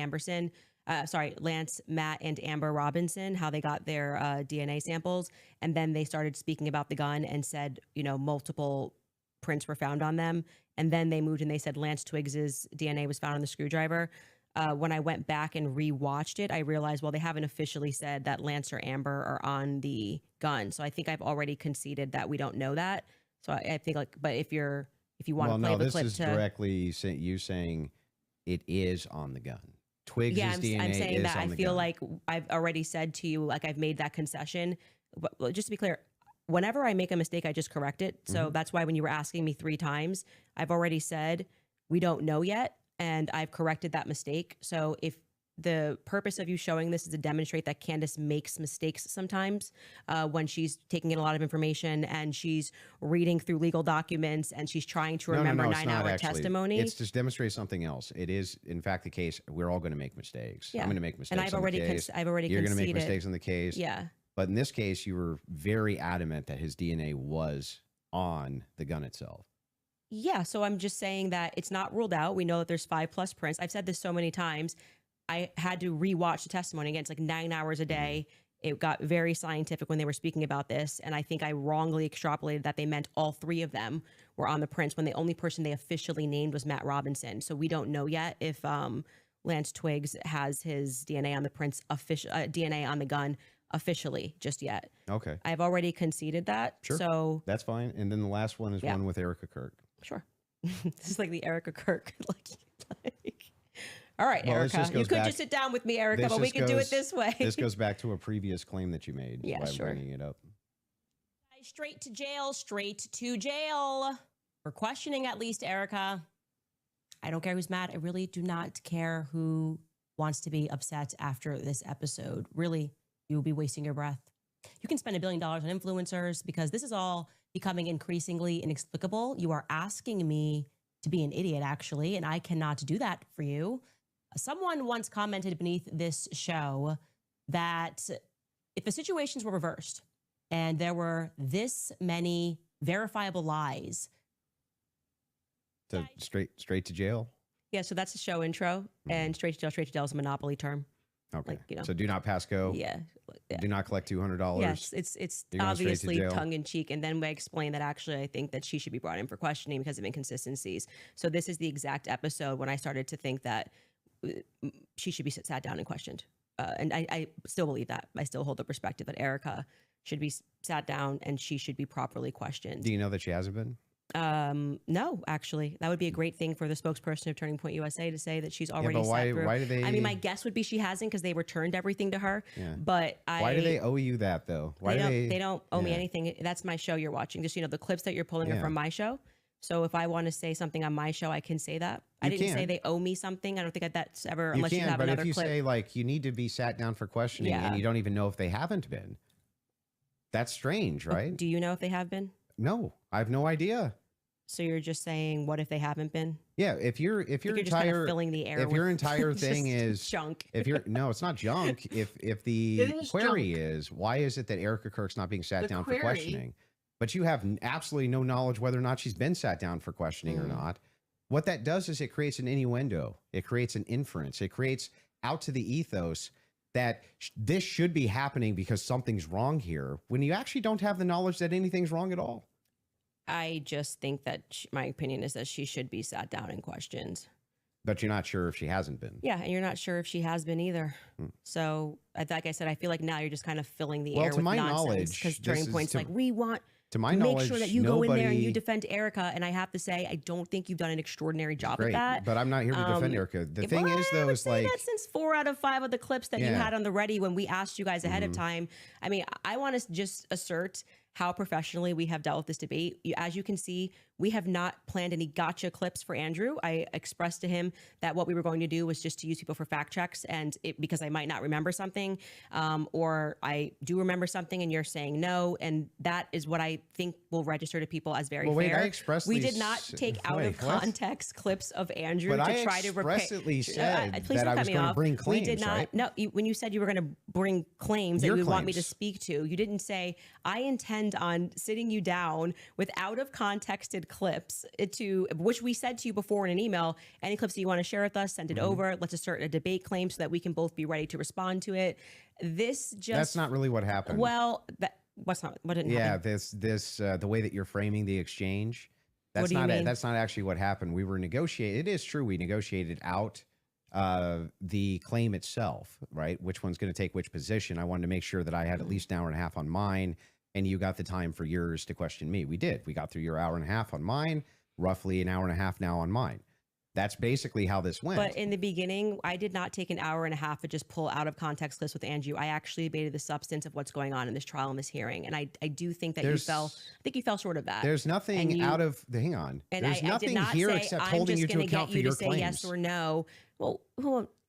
and Amber Robinson, how they got their DNA samples. And then they started speaking about the gun and said, you know, multiple prints were found on them. And then they moved and they said Lance Twiggs's DNA was found on the screwdriver. When I went back and rewatched it, I realized, well, they haven't officially said that Lance or Amber are on the gun. So I think I've already conceded that we don't know that. So I think like, but if you want to play the clip, this is directly you saying it is on the gun. Twiggs' DNA I'm saying is that on I the feel gun. like I've already said to you, like I've made that concession. But just to be clear, whenever I make a mistake, I just correct it. So that's why when you were asking me 3 times, I've already said we don't know yet, and I've corrected that mistake. So if the purpose of you showing this is to demonstrate that Candace makes mistakes sometimes when she's taking in a lot of information and she's reading through legal documents and she's trying to remember 9-hour testimony. It's to demonstrate something else. It is, in fact, the case. We're all going to make mistakes. Yeah. I'm going to make mistakes. And I've already You're going to make conceded. mistakes in the case. Yeah. But in this case, you were very adamant that his DNA was on the gun itself. Yeah. So I'm just saying that it's not ruled out. We know that there's 5+ prints. I've said this so many times. I had to rewatch the testimony again. It's like 9 hours a day. It got very scientific when they were speaking about this. And I think I wrongly extrapolated that they meant all 3 of them were on the prints when the only person they officially named was Matt Robinson. So we don't know yet if Lance Twiggs has his DNA on the prints, DNA on the gun officially just yet. Okay. I've already conceded that. Sure. So that's fine. And then the last one is one with Erica Kirk. Sure. This is like the Erica Kirk. like all right, well, Erica, you could just sit down with me, Erica, but we can do it this way. This goes back to a previous claim that you made. Yeah, by sure. Bringing it up. Straight to jail for questioning, at least, Erica. I don't care who's mad. I really do not care who wants to be upset after this episode. Really, you will be wasting your breath. You can spend $1 billion on influencers because this is all becoming increasingly inexplicable. You are asking me to be an idiot, actually, and I cannot do that for you. Someone once commented beneath this show that if the situations were reversed and there were this many verifiable lies. So straight to jail? Yeah, so that's the show intro. And straight to jail is a monopoly term. Okay. Like, you know. So do not pass go. Yeah. Do not collect $200. Yes, it's obviously tongue in cheek. And then we explain that actually I think that she should be brought in for questioning because of inconsistencies. So this is the exact episode when I started to think that she should be sat down and questioned. And I still believe that. I still hold the perspective that Erica should be sat down and she should be properly questioned. Do you know that she hasn't been? No, actually, that would be a great thing for the spokesperson of Turning Point USA to say that she's already sat through. Why do they? I mean, my guess would be she hasn't because they returned everything to her. Yeah. But why do they owe you that though? Why they don't owe me anything. That's my show you're watching. Just the clips that you're pulling are from my show. So if I want to say something on my show, I can say that. I didn't say they owe me something. I don't think that's ever unless you have another clip. But if you say like you need to be sat down for questioning and you don't even know if they haven't been, that's strange, right? Do you know if they have been? No, I have no idea. So you're just saying, what if they haven't been? Yeah, if your entire just kind of filling the air if your entire thing is junk. No, it's not junk. If the query is why is it that Erica Kirk's not being sat down for questioning, but you have absolutely no knowledge whether or not she's been sat down for questioning or not. What that does is it creates an innuendo. It creates an inference. It creates out to the ethos that this should be happening because something's wrong here when you actually don't have the knowledge that anything's wrong at all. I just think that my opinion is that she should be sat down and questioned. But you're not sure if she hasn't been. Yeah, and you're not sure if she has been either. So, like I said, I feel like now you're just kind of filling the air with nonsense. Because Turning Point's like, we want to make sure that you go in there and you defend Erica. And I have to say, I don't think you've done an extraordinary job at that. But I'm not here to defend Erica. The thing is, though, is like that since 4 out of 5 of the clips that you had on the ready when we asked you guys ahead of time. I mean, I want to just assert how professionally we have dealt with this debate. As you can see, we have not planned any gotcha clips for Andrew. I expressed to him that what we were going to do was just to use people for fact checks, and because I might not remember something, or I do remember something and you're saying no, and that is what I think will will register to people as very wait, fair. I expressly We did not take out of context clips of Andrew to try to expressly said please that I don't was cut me going to off. bring claims, We did not. right? No, when you said you were going to bring claims that Your you would want me to claims. speak to, you didn't say, I intend on sitting you down with out of contexted clips to which we said to you before in an email, any clips that you want to share with us, send it over. Let's assert a debate claim so that we can both be ready to respond to it. This just That's not really what happened. well, what didn't happen? The way that you're framing the exchange, that's not actually what happened. We were negotiating. It is true. We negotiated out the claim itself, right? Which one's going to take which position. I wanted to make sure that I had at least an hour and a half on mine, and you got the time for yours to question me. We did. We got through your hour and a half on mine, roughly an hour and a half now on mine. That's basically how this went. But in the beginning, I did not take an hour and a half to just pull out of context clips with Andrew. I actually debated the substance of what's going on in this trial and this hearing. And I do think that you fell short of that. There's nothing out of the, hang on. There's nothing here except holding you to account for your claims. Say yes or no. Well,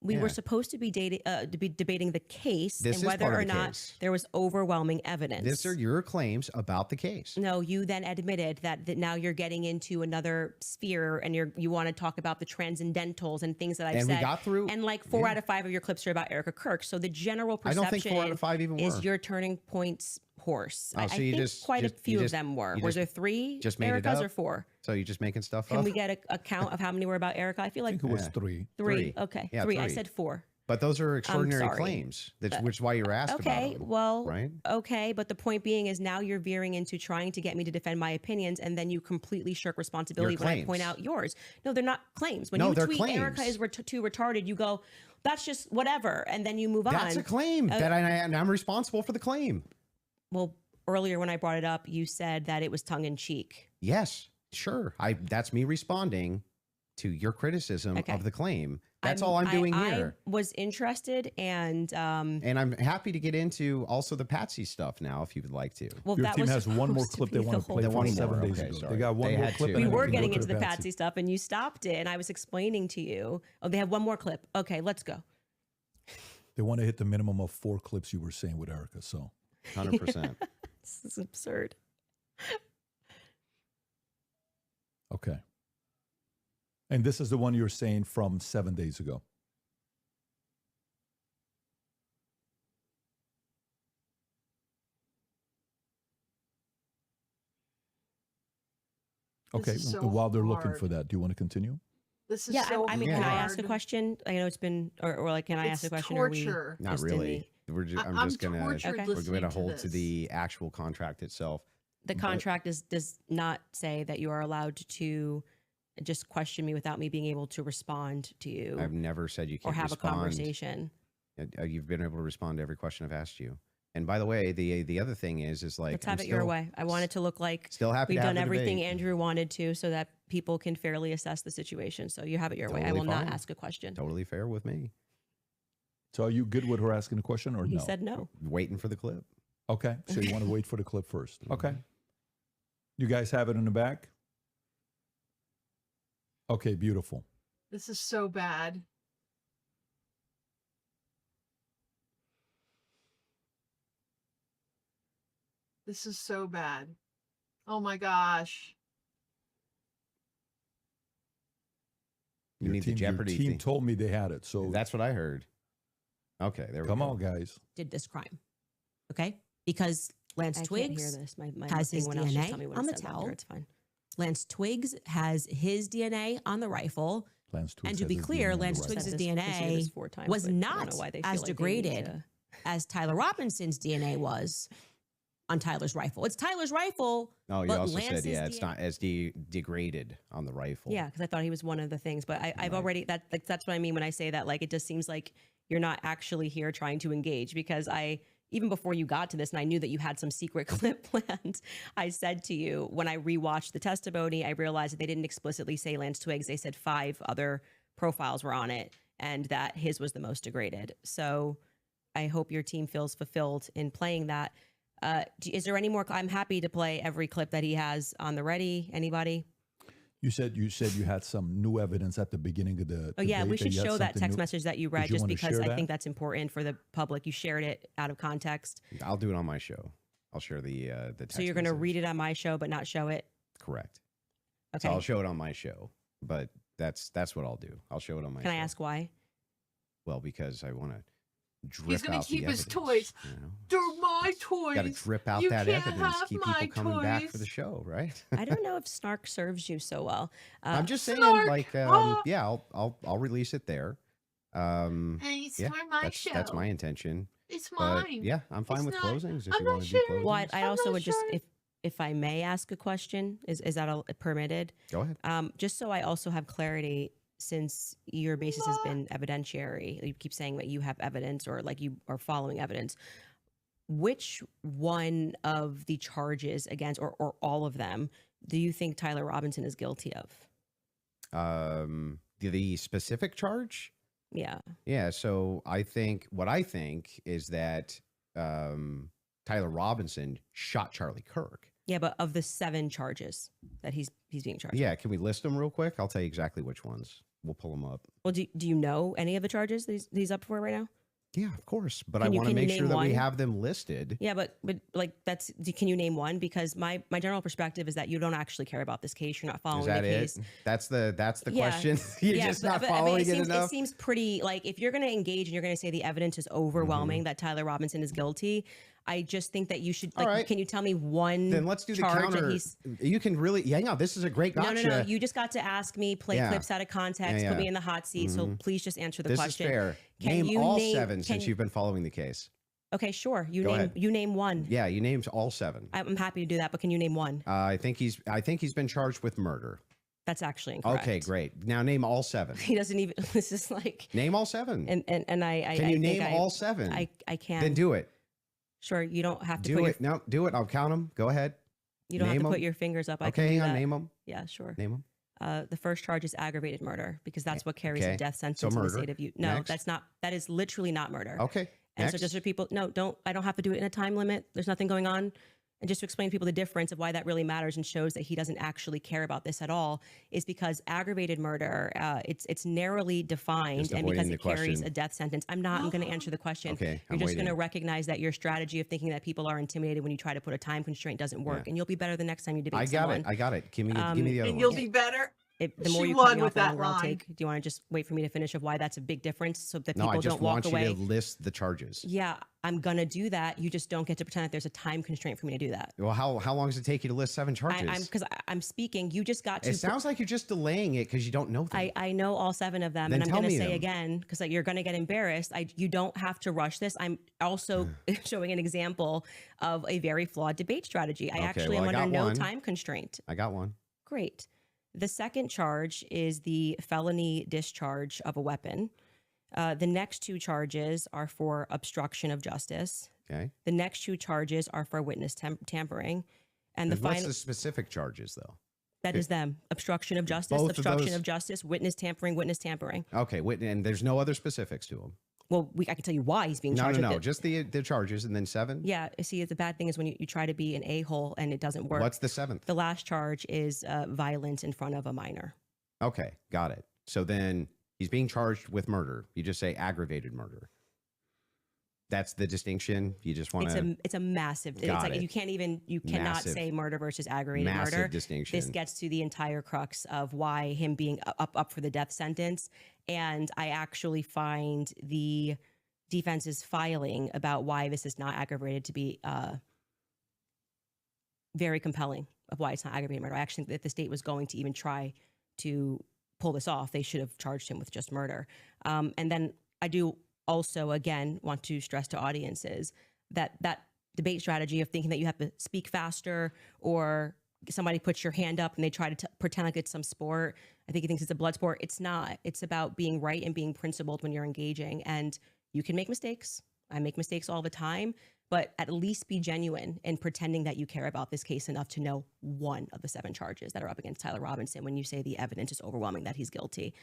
we were supposed to be debating the case and whether or not there was overwhelming evidence. These are your claims about the case. No, you then admitted that now you're getting into another sphere and you want to talk about the transcendentals and things that I've said. And we got through. And like 4 out of 5 of your clips are about Erica Kirk. So the general perception I don't think 4 out of 5 even is were. your turning points horse. Oh, I think quite a few of them were. Was there 3 just made Ericas it up? or 4? So you're just making stuff up? Can we get a count of how many were about Erica? I feel like I think it was 3. 3. Okay. Yeah, 3. I 3. said 4. But those are extraordinary claims, which is why you're asked about them, right? Okay, but the point being is now you're veering into trying to get me to defend my opinions, and then you completely shirk responsibility when I point out yours. No, they're not claims. When you tweet claims. Erica is too retarded, you go, that's just whatever, and then you move on. That's a claim, and I'm responsible for the claim. Well, earlier when I brought it up, you said that it was tongue-in-cheek. Yes, sure. That's me responding to your criticism of the claim. That's all I'm doing here. I was interested and I'm happy to get into also the Patsy stuff now if you would like to. Well, your team has one more clip they want to play from 7 days ago. Sorry. They got one more clip. We were getting into the Patsy stuff and you stopped it and I was explaining to you. Oh, they have one more clip. Okay, let's go. They want to hit the minimum of 4 clips you were saying with Erica, so 100%. This is absurd. Okay. And this is the one you're saying from 7 days ago. Okay. So while they're looking for that, do you want to continue? This is so I mean, can I ask a question? I know it's been, or like, can I ask a question? Torture. Not really. We're just going to hold to the actual contract itself. The contract does not say that you are allowed to just question me without me being able to respond to you. I've never said you can't or have respond. A conversation. You've been able to respond to every question I've asked you. And by the way, the other thing is like, let's have it your way. I want it to look like we've done everything Andrew wanted to, so that people can fairly assess the situation. So you have it your way. I will not ask a question. Totally fair with me. So are you good with her asking a question or no? He said no. Waiting for the clip. Okay. So you want to wait for the clip first. Okay. You guys have it in the back? Okay, beautiful. This is so bad. This is so bad. Oh my gosh. You need the Jeopardy your team told me they had it, so that's what I heard. Okay, there we go. Come on, guys. Did this crime. Okay? Because Lance Twiggs has his DNA on the towel. It's fine. Lance Twiggs has his DNA on the rifle. And to be clear, Lance Twiggs' DNA was not as degraded as Tyler Robinson's DNA was on Tyler's rifle. It's Tyler's rifle. Oh, you also said, it's not as degraded on the rifle. Yeah, because I thought he was one of the things. But I've already, that's what I mean when I say that. Like, it just seems like you're not actually here trying to engage, because even before you got to this, and I knew that you had some secret clip planned, I said to you, when I rewatched the testimony, I realized that they didn't explicitly say Lance Twiggs. They said 5 other profiles were on it, and that his was the most degraded. So I hope your team feels fulfilled in playing that. Is there any more? I'm happy to play every clip that he has on the ready. Anybody? You said you had some new evidence at the beginning of the. Oh yeah, we should show that text message that you read, just because I think that's important for the public. You shared it out of context. I'll do it on my show. I'll share the text. So you're going to read it on my show, but not show it? Correct. Okay. So I'll show it on my show, but that's what I'll do. I'll show it on my show. Can I ask why? Well, because I want to drip He's going out to keep the his evidence, toys. you know? They're my toys. Got to drip out You that can't evidence, have keep my people coming back for toys. the show, right? I don't know if snark serves you so well. I'm just saying, Snark. like, yeah, I'll release it there. Hey, it's Yeah, for my show. that's my intention. It's But mine. yeah, I'm fine It's with not- closings if I'm you not want to do sure. closings. Well, I I'm also not would just, sure. if I may ask a question, is that permitted? Go ahead. Just so I also have clarity, since your basis has been evidentiary, you keep saying that you have evidence or like you are following evidence. Which one of the charges against, or all of them, do you think Tyler Robinson is guilty of? The specific charge? Yeah. Yeah. So what I think is that Tyler Robinson shot Charlie Kirk. Yeah, but of the 7 charges that he's being charged. Yeah. Can we list them real quick? I'll tell you exactly which ones. We'll pull them up. Well, do you know any of the charges that he's up for right now? Yeah, of course. But Can I you- want to can you make sure name that we one? have them listed. Yeah, but like can you name one? Because my general perspective is that you don't actually care about this case. You're not following Is that the case. it? That's the Yeah. question. You're just not following it enough. It seems pretty, like, if you're going to engage and you're going to say the evidence is overwhelming that Tyler Robinson is guilty, I just think that you should, like, All right. can you tell me one Then let's do the charge that counter. he's... You can really, yeah, no, this is a great gotcha. No. You just got to ask me, play Yeah. clips out of context, Yeah, put me yeah. in the hot seat. So please just answer the This question. is fair. Can Name you all name- 7 can since you- you've been following the case. Okay, sure. Go ahead. You name one. Yeah, you named all 7. I'm happy to do that, but can you name one? I think he's been charged with murder. That's actually incorrect. Okay, great. Now name all 7. He doesn't even, this is like... Name all 7. And I Can you think name all 7? I can. Then do it. Sure, you don't have to Do put it. No, do it. I'll count them. Go ahead. you don't have name to put 'em. your fingers up. I Okay, can do hang on. that. Name them. Yeah, sure. Name them. The first charge is aggravated murder because that's what carries Okay. a death sentence So in the murder. state of Utah. No, Next. that's not. That is literally not murder. Okay. And Next. so just for people, I don't have to do it in a time limit. There's nothing going on. And just to explain to people the difference of why that really matters and shows that he doesn't actually care about this at all is because aggravated murder, it's narrowly defined, Just and avoiding because the it carries question. a death sentence. I'm going to answer the question. Okay, You're I'm just going to waiting. recognize that your strategy of thinking that people are intimidated when you try to put a time constraint doesn't work, Yeah. and you'll be better the next time you debate I got someone. it. I got it. Give me the other And one. you'll be better. The more She you cut won me with off, the that longer I'll line. take. Do you want to just wait for me to finish of why that's a big difference so that No, people I just don't walk want you away? to list the charges. Yeah, I'm going to do that. You just don't get to pretend that there's a time constraint for me to do that. Well, how long does it take you to list 7 charges? Because I'm speaking. You just got to. It sounds like you're just delaying it because you don't know them. I know all 7 of them, Then and I'm tell going to me say them. again because you're going to get embarrassed. You don't have to rush this. I'm also showing an example of a very flawed debate strategy. I Okay, actually well, am I under got no one. time constraint. I got one. Great. The second charge is the felony discharge of a weapon. The next 2 charges are for obstruction of justice. Okay. The next 2 charges are for witness tampering. And the And what's final, the specific charges, though? that is them. Obstruction of justice, Both of obstruction those- of justice, witness tampering, witness tampering. Okay, and there's no other specifics to them. Well, I can tell you why he's being No, charged no, with no. it. Just the charges and then 7? Yeah, see, the bad thing is when you try to be an a-hole and it doesn't work. What's the 7th? The last charge is violence in front of a minor. Okay, got it. So then he's being charged with murder. You just say aggravated murder. That's the distinction. You just want to It's a massive. It's Got like it. you cannot Massive. say murder versus aggravated massive murder. distinction. This gets to the entire crux of why him being up for the death sentence. And I actually find the defense's filing about why this is not aggravated to be very compelling of why it's not aggravated murder. I actually think that if the state was going to even try to pull this off, they should have charged him with just murder. And then I do also, again, want to stress to audiences that debate strategy of thinking that you have to speak faster or somebody puts your hand up and they try to pretend like it's some sport. I think he thinks it's a blood sport. It's not. It's about being right and being principled when you're engaging. And you can make mistakes. I make mistakes all the time, but at least be genuine in pretending that you care about this case enough to know one of the 7 charges that are up against Tyler Robinson when you say the evidence is overwhelming that he's guilty.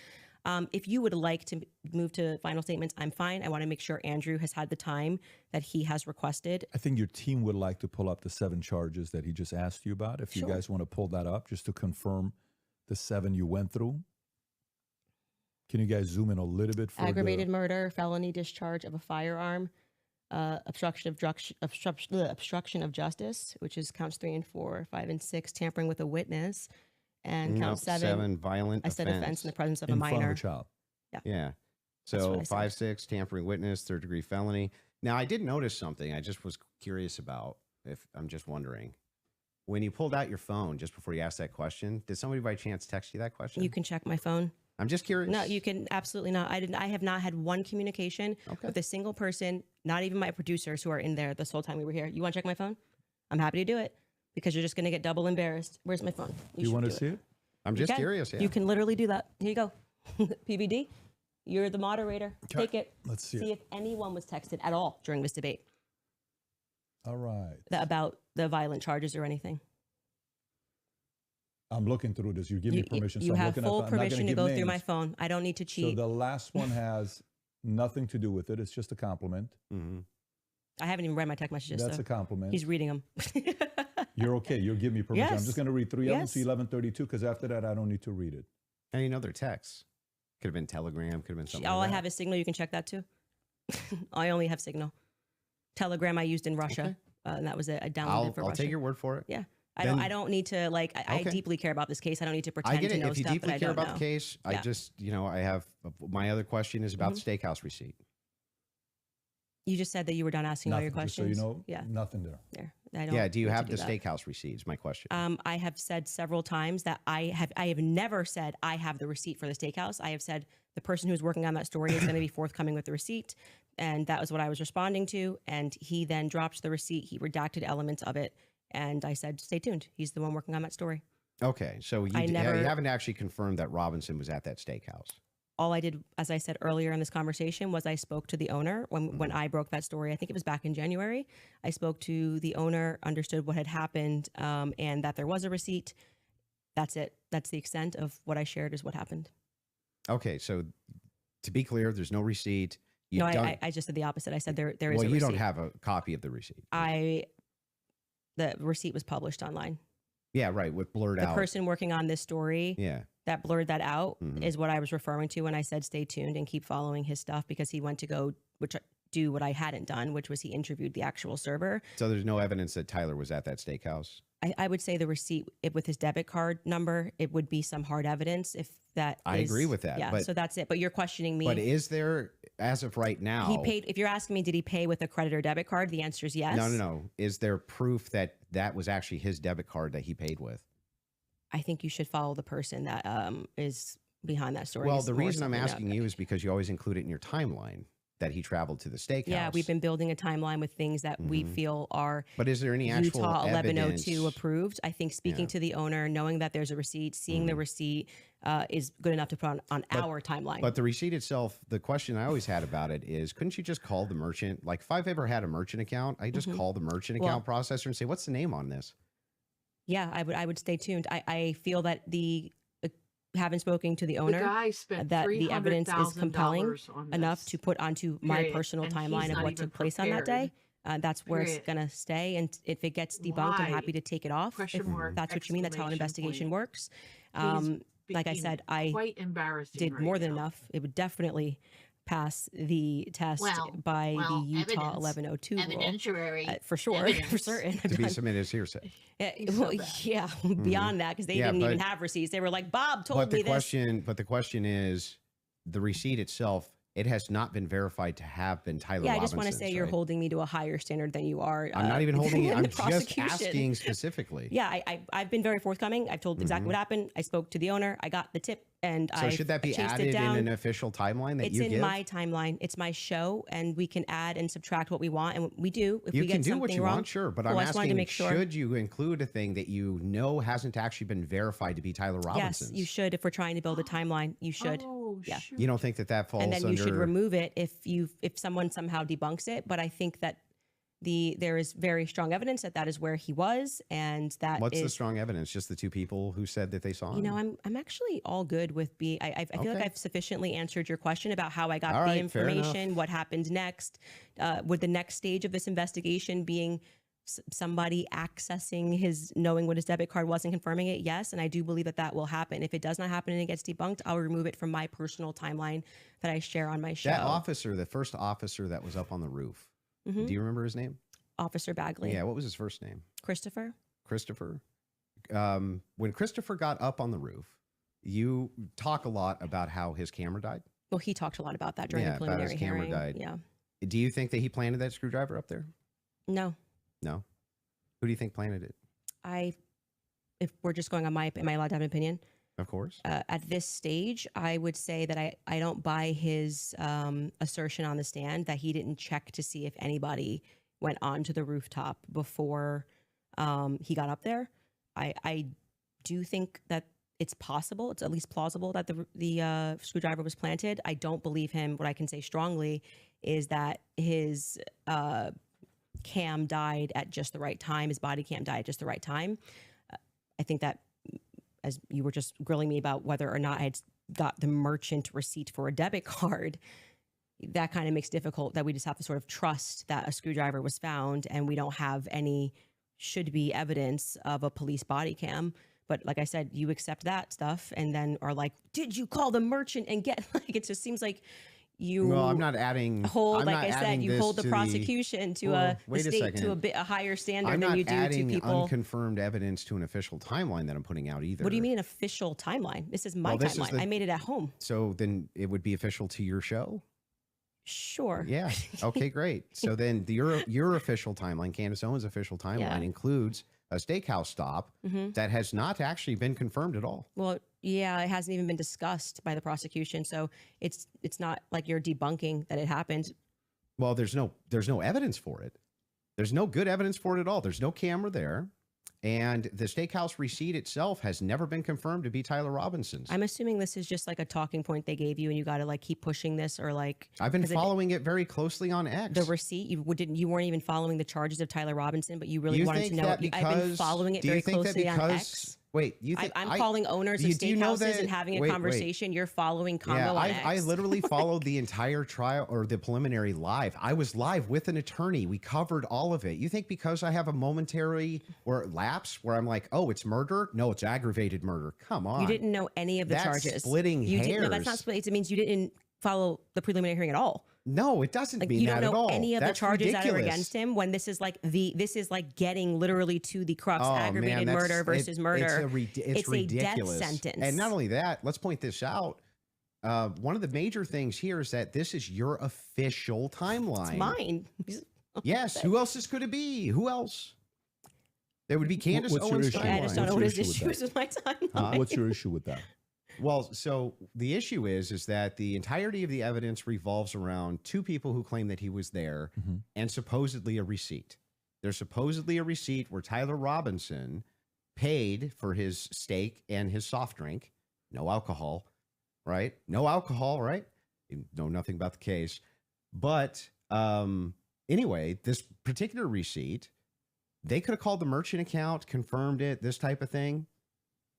If you would like to move to final statements, I'm fine. I want to make sure Andrew has had the time that he has requested. I think your team would like to pull up the 7 charges that he just asked you about. If Sure. you guys want to pull that up just to confirm the 7 you went through. Can you guys zoom in a little bit for Aggravated murder, felony discharge of a firearm, obstruction of justice, which is counts 3 and 4, 5 and 6, tampering with a witness, and count 7, violent I said offense in the presence of a in front minor. of a child. Yeah. That's So what I 5, 6, tampering witness, 3rd-degree felony. Now, I did notice something I just was curious about. If I'm just wondering, when you pulled out your phone just before you asked that question, did somebody by chance text you that question? You can check my phone. I'm just curious. No, you can absolutely not. I have not had one communication with a single person, not even my producers who are in there this whole time we were here. You want to check my phone? I'm happy to do it because you're just going to get double embarrassed. Where's my phone? You want to see it? I'm just curious. Yeah. You can literally do that. Here you go. PBD, you're the moderator. Okay. Take it. Let's see See if anyone was texted at all during this debate. All right. About the violent charges or anything. I'm looking through this. You give me permission. You have full permission to go through my phone. I don't need to cheat. So the last one has nothing to do with it. It's just a compliment. Mm-hmm. I haven't even read my text messages. That's a compliment. He's reading them. You're okay. You'll give me permission. Yes. I'm just going to read 3 of them to 1132 because after that, I don't need to read it. And you know their texts. Could have been Telegram. Could have been something. All like I that. have is Signal. You can check that too. I only have Signal. Telegram I used in Russia. And that was a download for Russia. I'll take your word for it. Yeah. I don't need to I deeply care about this case. I don't need to pretend I get it. to know If you stuff deeply that I care don't about know. the case, I just, I have my other question is about the steakhouse receipt. You just said that you were done asking all your questions. Just so you know, nothing there. There. Do you have the steakhouse receipt? Is my question. I have said several times that I have never said I have the receipt for the steakhouse. I have said the person who's working on that story is going to be forthcoming with the receipt. And that was what I was responding to. And he then dropped the receipt. He redacted elements of it. And I said, stay tuned. He's the one working on that story. Okay. So you haven't actually confirmed that Robinson was at that steakhouse. All I did, as I said earlier in this conversation, was I spoke to the owner when I broke that story. I think it was back in January. I spoke to the owner, understood what had happened, and that there was a receipt. That's it. That's the extent of what I shared is what happened. Okay. So to be clear, there's no receipt. I just did the opposite. I said there is a receipt. Well, you don't have a copy of the receipt. The receipt was published online. Yeah, right. With blurred out. The person working on this story that blurred that out Mm-hmm. is what I was referring to when I said stay tuned and keep following his stuff, because he went to go do what I hadn't done, which was he interviewed the actual server. So there's no evidence that Tyler was at that steakhouse? I would say the receipt with his debit card number, it would be some hard evidence if that I agree with that. Yeah, so that's it. But you're questioning me. But is there, as of right now... He paid, if you're asking me, did he pay with a credit or debit card? The answer is yes. No. Is there proof that that was actually his debit card that he paid with? I think you should follow the person that is behind that story. Well, the reason I'm asking you is because you always include it in your timeline that he traveled to the steakhouse. Yeah, we've been building a timeline with things that we feel are But is there any actual Utah 1102 evidence? approved. I think speaking to the owner, knowing that there's a receipt, seeing the receipt is good enough to put on our timeline. But the receipt itself, the question I always had about it is, couldn't you just call the merchant? Like if I've ever had a merchant account, I just call the merchant account processor and say, what's the name on this? Yeah, I would stay tuned. I feel that having spoken to the owner, that the evidence is compelling enough to put onto my personal timeline of what took place on that day. That's where it's going to stay. And if it gets debunked, I'm happy to take it off. If that's what you mean, that's how an investigation works. Like I said, I did more than enough. It would definitely pass the test by the Utah 1102 rule. For sure, for certain. To be submitted as hearsay. Beyond that, because they didn't even have receipts. They were like, Bob told me this. But the question is, the receipt itself, it has not been verified to have been Tyler Robinson's. I just want to say you're holding me to a higher standard than you are. I'm not even holding it. I'm just asking specifically. Yeah, I've been very forthcoming. I've told exactly what happened. I spoke to the owner. I got the tip. And so should that be added in an official timeline that you give? It's in my timeline. It's my show, and we can add and subtract what we want, and we do. If we get something wrong, you can do what you want, sure. But I'm asking, sure. Should you include a thing that you know hasn't actually been verified to be Tyler Robinson's? Yes, you should. If we're trying to build a timeline, you should. Yeah. You don't think that falls under... And then you should remove it if someone somehow debunks it. But I think that there is very strong evidence that is where he was, and that what's the strong evidence? Just the two people who said that they saw him? You know, I'm actually all good with being. I feel like I've sufficiently answered your question about how I got the information, what happened next, would the next stage of this investigation being somebody accessing knowing what his debit card was and confirming it? Yes, and I do believe that will happen. If it does not happen and it gets debunked, I'll remove it from my personal timeline that I share on my show. That officer, the first officer that was up on the roof, Do you remember his name? Officer Bagley. Yeah. What was his first name? Christopher. Christopher. When Christopher got up on the roof, you talk a lot about how his camera died. Well, he talked a lot about that during the about preliminary his camera hearing. died. Yeah. Do you think that he planted that screwdriver up there? No. No. Who do you think planted it? If we're just going on am I allowed to have an opinion? Of course. At this stage, I would say that I don't buy his assertion on the stand that he didn't check to see if anybody went onto the rooftop before he got up there. I do think that it's possible, it's at least plausible that the screwdriver was planted. I don't believe him. What I can say strongly is that his cam died at just the right time. His body cam died at just the right time. I think that, as you were just grilling me about whether or not I had got the merchant receipt for a debit card, that kind of makes difficult that we just have to sort of trust that a screwdriver was found and we don't have any should be evidence of a police body cam. But like I said, you accept that stuff and then are like, did you call the merchant and get, like, it just seems like you well, I'm not adding hold, I'm like not I said, you hold the prosecution to well, the state to a higher standard than you do to people. I'm not adding unconfirmed evidence to an official timeline that I'm putting out either. What do you mean an official timeline? This is my timeline. I made it at home. So then it would be official to your show? Sure. Yeah. Okay, great. So then your official timeline, Candace Owens' official timeline includes a steakhouse stop that has not actually been confirmed at all. Well, yeah, it hasn't even been discussed by the prosecution. So it's not like you're debunking that it happened. Well, there's no evidence for it. There's no good evidence for it at all. There's no camera there. And the steakhouse receipt itself has never been confirmed to be Tyler Robinson's. I'm assuming this is just like a talking point they gave you and you got to like keep pushing this or like. I've been following it very closely on X. The receipt, you weren't even following the charges of Tyler Robinson, but you really wanted to know. I've been following it very closely on X. Wait, you think I'm calling owners of steakhouses and having a conversation. You're following Congo on X. I literally followed the entire trial or the preliminary live. I was live with an attorney. We covered all of it. You think because I have a momentary or lapse where I'm like, oh, it's murder? No, it's aggravated murder. Come on. You didn't know any of the charges. Splitting hairs. No, that's not splitting. It means you didn't follow the preliminary hearing at all. No, it doesn't mean that at all. You don't know any of the charges that are against him when this is like getting literally to the crux, aggravated murder versus murder. It's ridiculous. A death sentence. And not only that, let's point this out. One of the major things here is that this is your official timeline. It's mine. Yes. Who else could it be? Who else? There would be Candace Owens' timeline. I just don't know what his issue is with my timeline. What's your issue with that? Well, so the issue is that the entirety of the evidence revolves around two people who claim that he was there and supposedly a receipt. There's supposedly a receipt where Tyler Robinson paid for his steak and his soft drink. No alcohol, right? No alcohol, right? You know nothing about the case. But anyway, this particular receipt, they could have called the merchant account, confirmed it, this type of thing.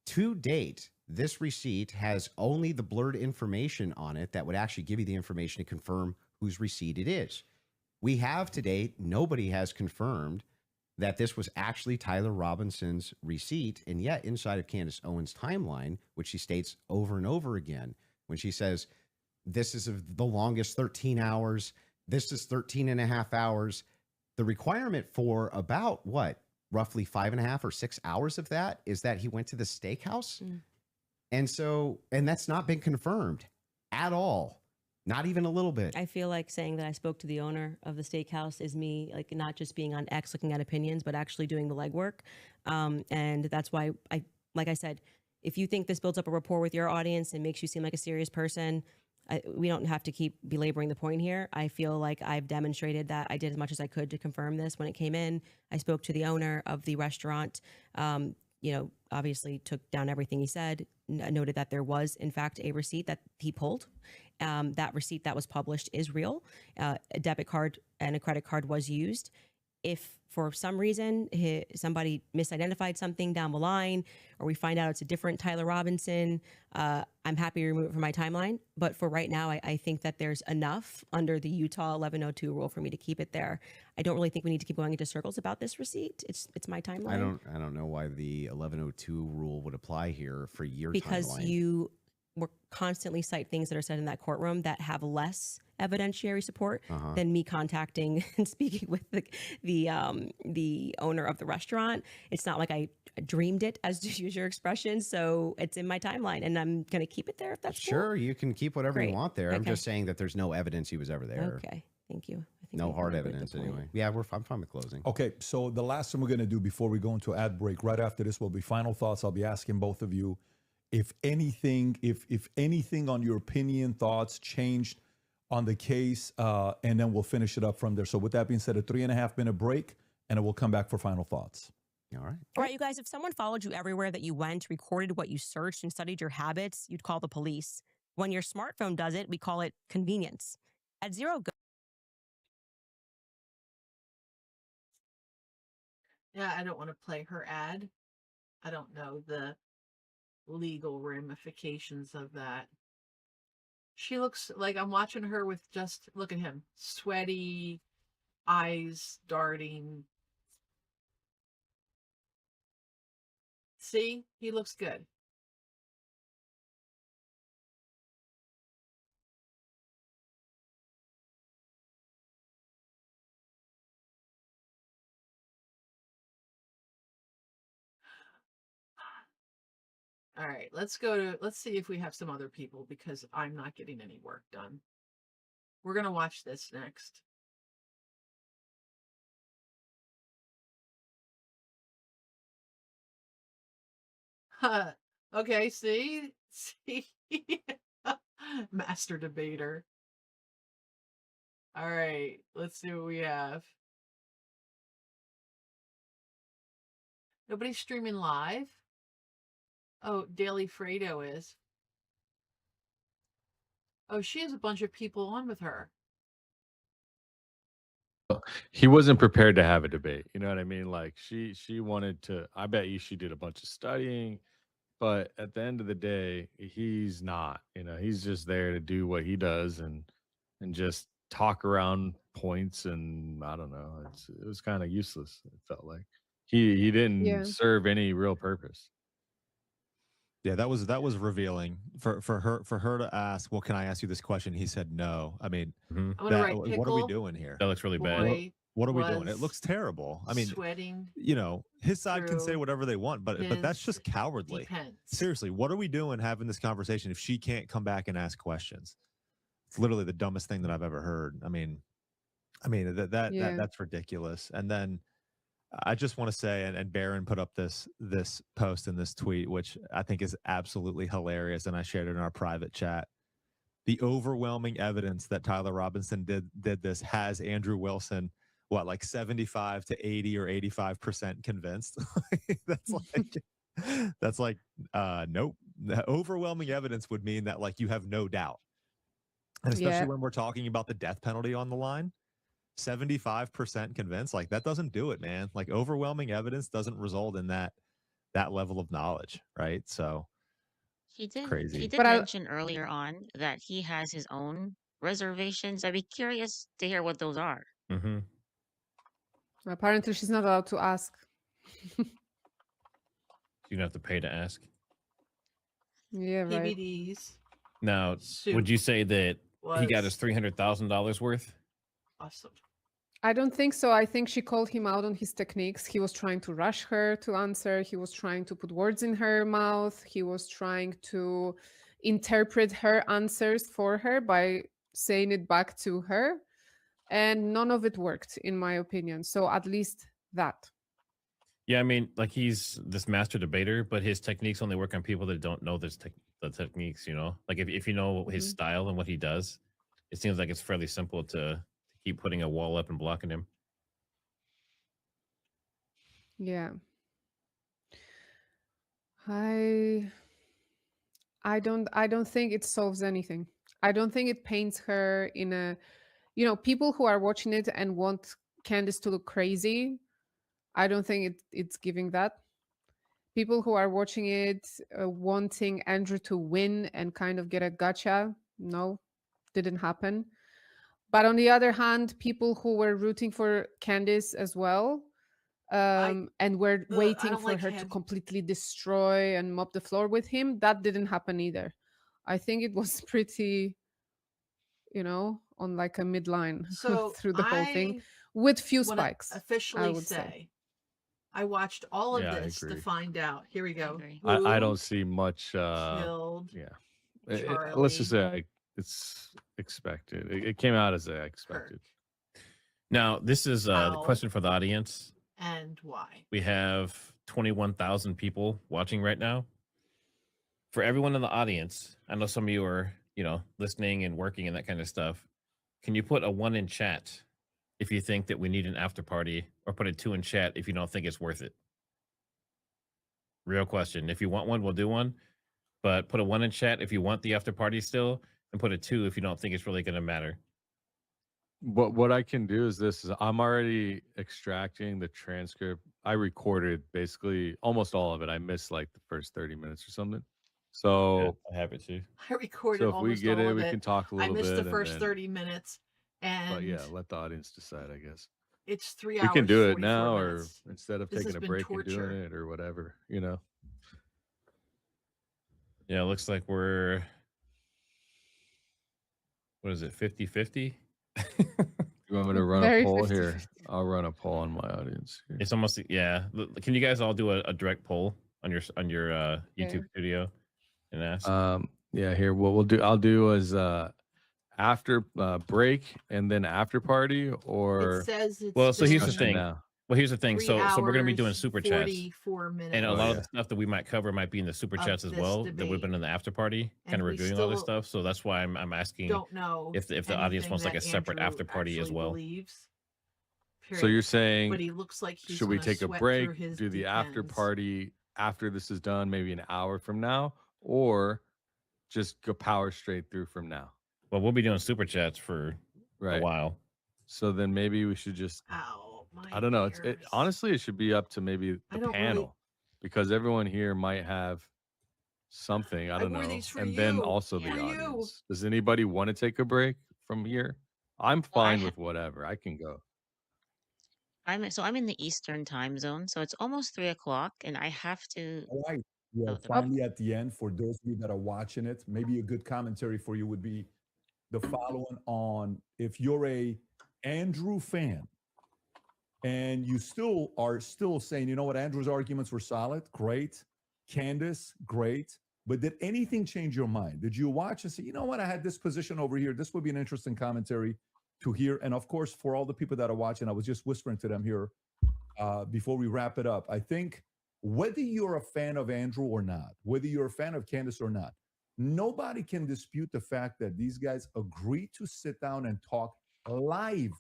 To date, this receipt has only the blurred information on it that would actually give you the information to confirm whose receipt it is. We have to date, nobody has confirmed that this was actually Tyler Robinson's receipt. And yet inside of Candace Owens' timeline, which she states over and over again, when she says, this is the longest 13 hours, this is 13 and a half hours, the requirement for about what? Roughly 5.5 or 6 hours of that is that he went to the steakhouse. And that's not been confirmed at all. Not even a little bit. I feel like saying that I spoke to the owner of the steakhouse is me, like, not just being on X looking at opinions, but actually doing the legwork. And that's why like I said, if you think this builds up a rapport with your audience and makes you seem like a serious person, we don't have to keep belaboring the point here. I feel like I've demonstrated that I did as much as I could to confirm this when it came in. I spoke to the owner of the restaurant, obviously took down everything he said, noted that there was, in fact, a receipt that he pulled. That receipt that was published is real. A debit card and a credit card was used. If for some reason somebody misidentified something down the line, or we find out it's a different Tyler Robinson, I'm happy to remove it from my timeline. But for right now, I think that there's enough under the Utah 1102 rule for me to keep it there. I don't really think we need to keep going into circles about this receipt. It's my timeline. I don't know why the 1102 rule would apply here for your because timeline. you will constantly cite things that are said in that courtroom that have less evidentiary support than me contacting and speaking with the owner of the restaurant. It's not like I dreamed it, as to use your expression. So it's in my timeline, and I'm going to keep it there if that's sure. cool. You can keep whatever Great. you want there. Okay. I'm just saying that there's no evidence he was ever there. Okay, thank you. I think No you hard made a good evidence point. anyway. Yeah, I'm fine with closing. Okay, so the last thing we're going to do before we go into ad break, right after this will be final thoughts. I'll be asking both of you if anything on your opinion, thoughts changed on the case, and then we'll finish it up from there. So with that being said, a 3.5-minute break, and then we'll come back for final thoughts. All right. All right, you guys, if someone followed you everywhere that you went, recorded what you searched, and studied your habits, you'd call the police. When your smartphone does it, we call it convenience. At Zero Go. Yeah, I don't want to play her ad. I don't know the legal ramifications of that. She looks like I'm watching her with just, look at him, sweaty, eyes darting. See, he looks good. All right, let's see if we have some other people, because I'm not getting any work done. We're going to watch this next. Okay, see? Master debater. All right, let's see what we have. Nobody's streaming live? Oh, Daily Fredo is. Oh, she has a bunch of people on with her. He wasn't prepared to have a debate. You know what I mean? Like she wanted to, I bet you she did a bunch of studying, but at the end of the day, he's not, he's just there to do what he does and just talk around points. And I don't know, it was kind of useless. It felt like he didn't serve any real purpose. Yeah, that was revealing for her to ask, well, can I ask you this question? He said no. I mean, what are we doing here? That looks really bad. What are we doing? It looks terrible. I mean, sweating. His side can say whatever they want, but that's just cowardly. Seriously, what are we doing having this conversation if she can't come back and ask questions? It's literally the dumbest thing that I've ever heard. I mean, that's ridiculous. And then I just want to say, and Barron put up this post in this tweet, which I think is absolutely hilarious, and I shared it in our private chat. The overwhelming evidence that Tyler Robinson did this has Andrew Wilson, like 75 to 80 or 85% convinced. that's like nope. The overwhelming evidence would mean that like you have no doubt, and especially when we're talking about the death penalty on the line. 75% convinced, like that doesn't do it, man. Like overwhelming evidence doesn't result in that level of knowledge, right? So crazy. He did mention earlier on that he has his own reservations. I'd be curious to hear what those are. Mm-hmm. Apparently she's not allowed to ask. You don't have to pay to ask. Yeah, right. DVDs. Now, would you say that he got his $300,000 worth? Awesome. I don't think so. I think she called him out on his techniques. He was trying to rush her to answer. He was trying to put words in her mouth. He was trying to interpret her answers for her by saying it back to her. And none of it worked, in my opinion. So at least that. Yeah, I mean, like he's this master debater, but his techniques only work on people that don't know the techniques, Like if you know his style and what he does, it seems like it's fairly simple to keep putting a wall up and blocking him. Yeah. I don't think it solves anything. I don't think it paints her in a, people who are watching it and want Candace to look crazy. I don't think it's giving that. People who are watching it wanting Andrew to win and kind of get a gotcha. No, didn't happen. But on the other hand, people who were rooting for Candace as well, and were waiting for her to completely destroy and mop the floor with him, that didn't happen either. I think it was pretty, on like a midline So through the whole thing with few spikes. Officially say, I watched all of this to find out. Here we go. I don't see much. Killed. Let's just say it's expected. It came out as I expected. Now, this is the question for the audience. And why? We have 21,000 people watching right now. For everyone in the audience, I know some of you are, listening and working and that kind of stuff. Can you put a 1 in chat if you think that we need an after party, or put a 2 in chat if you don't think it's worth it? Real question. If you want one, we'll do one. But put a 1 in chat if you want the after party still, and put a 2 if you don't think it's really going to matter. What I can do is this: I'm already extracting the transcript. I recorded basically almost all of it. I missed like the first 30 minutes or something. So I have it too. I recorded. So if we get it, we can talk a little bit. I missed the first 30 minutes, but yeah, let the audience decide. I guess it's 3 hours. We can do it now, minutes. Or instead of taking a break and doing it, or whatever. Yeah, it looks like we're. What is it? 50-50. You want me to run a poll here? I'll run a poll on my audience. Here. It's almost Can you guys all do a direct poll on your YouTube studio and ask? Yeah. Here, what we'll do, I'll do is after break and then after party, or it says it's well. So here's the thing. Well, here's the thing. So we're gonna be doing super chats, and a lot of the stuff that we might cover might be in the super chats as well. That we've been in the after party, kind of reviewing all this stuff. So that's why I'm asking. Don't know if the audience wants like a separate after party as well. So you're saying, but he looks like he's should we take a break, do the after party after this is done, maybe an hour from now, or just go power straight through from now? Well, we'll be doing super chats for a while. So then maybe we should just. I don't know. Honestly, it should be up to maybe the panel, because everyone here might have something. I don't know. And then also the audience. Does anybody want to take a break from here? I'm fine with whatever. I can go. I'm in the Eastern time zone, so it's almost 3 o'clock, and I have to. All right. Yeah, finally at the end, for those of you that are watching it, maybe a good commentary for you would be the following on: if you're a Andrew fan, and you are still saying, you know what, Andrew's arguments were solid, great. Candace, great. But did anything change your mind? Did you watch and say, you know what, I had this position over here. This would be an interesting commentary to hear. And of course, for all the people that are watching, I was just whispering to them here before we wrap it up. I think whether you're a fan of Andrew or not, whether you're a fan of Candace or not, nobody can dispute the fact that these guys agreed to sit down and talk live.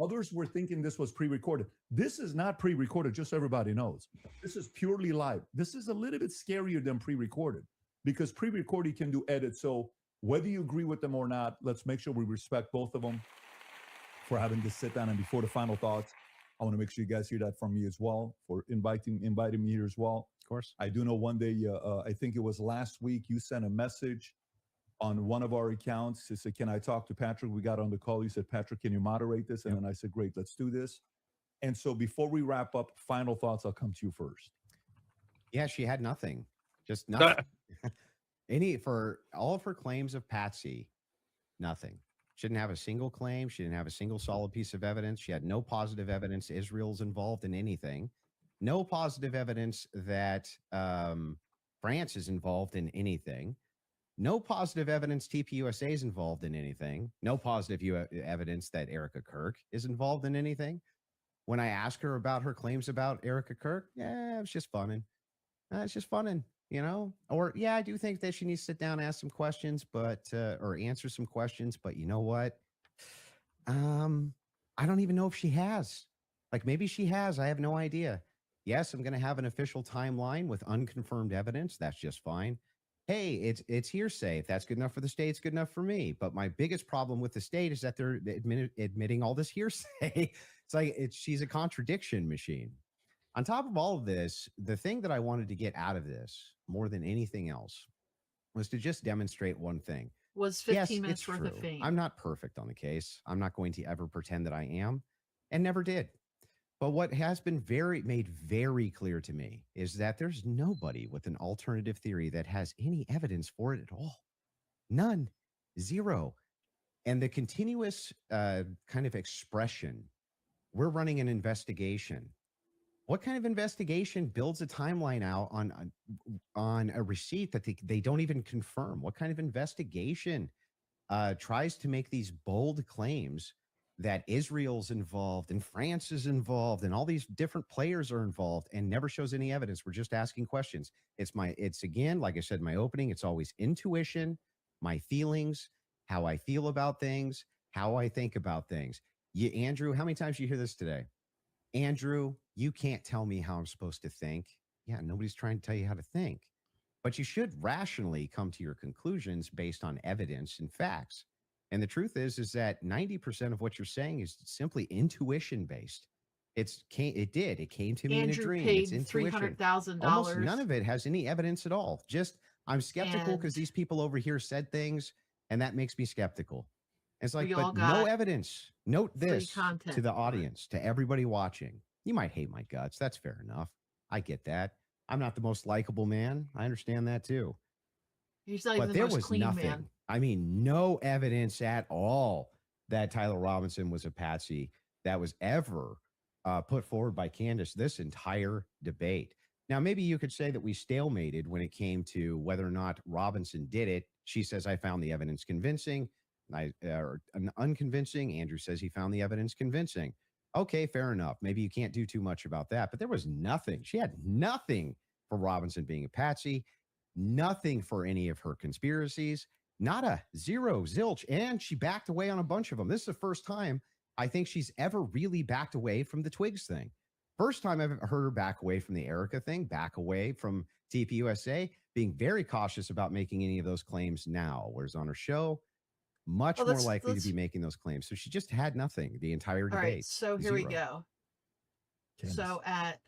Others were thinking this was pre-recorded. This is not pre-recorded, just so everybody knows. This is purely live. This is a little bit scarier than pre-recorded, because pre-recorded can do edits. So whether you agree with them or not, let's make sure we respect both of them for having to sit down. And before the final thoughts, I want to make sure you guys hear that from me as well, for inviting me here as well. Of course. I do know one day, I think it was last week, you sent a message on one of our accounts. He said, can I talk to Patrick? We got on the call. You said, Patrick, can you moderate this? And then I said, great, let's do this. And so before we wrap up, final thoughts, I'll come to you first. Yeah, she had nothing. Just nothing. For all of her claims of Patsy, nothing. She didn't have a single claim. She didn't have a single solid piece of evidence. She had no positive evidence Israel's involved in anything. No positive evidence that France is involved in anything. No positive evidence TPUSA is involved in anything. No positive evidence that Erica Kirk is involved in anything. When I asked her about her claims about Erica Kirk, yeah, it's just funning. It's just funning, Or, yeah, I do think that she needs to sit down and ask some questions, or answer some questions. But you know what? I don't even know if she has. Like, maybe she has. I have no idea. Yes, I'm going to have an official timeline with unconfirmed evidence. That's just fine. Hey, it's hearsay. If that's good enough for the state, it's good enough for me. But my biggest problem with the state is that they're admitting all this hearsay. It's like she's a contradiction machine. On top of all of this, the thing that I wanted to get out of this more than anything else was to just demonstrate one thing. Was 15 minutes worth of fame. I'm not perfect on the case. I'm not going to ever pretend that I am, and never did. But what has been made very clear to me is that there's nobody with an alternative theory that has any evidence for it at all. None. Zero. And the continuous kind of expression, we're running an investigation. What kind of investigation builds a timeline out on a receipt that they don't even confirm? What kind of investigation tries to make these bold claims that Israel's involved and France is involved and all these different players are involved and never shows any evidence? We're just asking questions. It's again, like I said in my opening, it's always intuition, my feelings, how I feel about things, how I think about things. Andrew, how many times you hear this today? Andrew, you can't tell me how I'm supposed to think. Yeah, nobody's trying to tell you how to think. But you should rationally come to your conclusions based on evidence and facts. And the truth is that 90% of what you're saying is simply intuition based. It came to me in a dream. It's intuition. $300,000. Almost none of it has any evidence at all. Just I'm skeptical because these people over here said things, and that makes me skeptical. It's like, but no evidence. Note this to the audience, to everybody watching. You might hate my guts. That's fair enough. I get that. I'm not the most likable man. I understand that too. He's not even the most clean man. I mean, no evidence at all that Tyler Robinson was a patsy that was ever put forward by Candace this entire debate. Now, maybe you could say that we stalemated when it came to whether or not Robinson did it. She says, I found the evidence convincing. Unconvincing. Andrew says he found the evidence convincing. Okay, fair enough. Maybe you can't do too much about that, but there was nothing. She had nothing for Robinson being a patsy, nothing for any of her conspiracies, not a zero, zilch, and she backed away on a bunch of them. This is the first time I think she's ever really backed away from the Twigs thing. First time I've heard her back away from the Erica thing, back away from TPUSA, being very cautious about making any of those claims now, whereas on her show, much more likely to be making those claims. So she just had nothing the entire debate. All right, so here we go. Candace. So at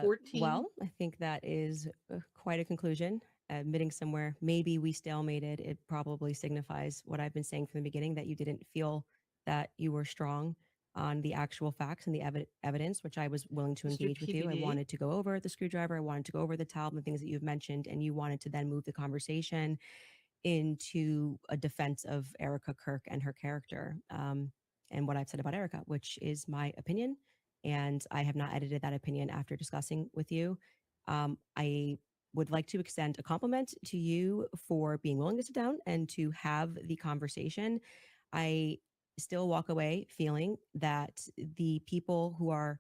14. Well, I think that is quite a conclusion. Admitting somewhere, maybe we stalemated. It probably signifies what I've been saying from the beginning, that you didn't feel that you were strong on the actual facts and the evidence, which I was willing to engage with you. I wanted to go over the screwdriver. I wanted to go over the towel, the things that you've mentioned, and you wanted to then move the conversation into a defense of Erica Kirk and her character, and what I've said about Erica, which is my opinion. And I have not edited that opinion after discussing with you. I would like to extend a compliment to you for being willing to sit down and to have the conversation. I still walk away feeling that the people who are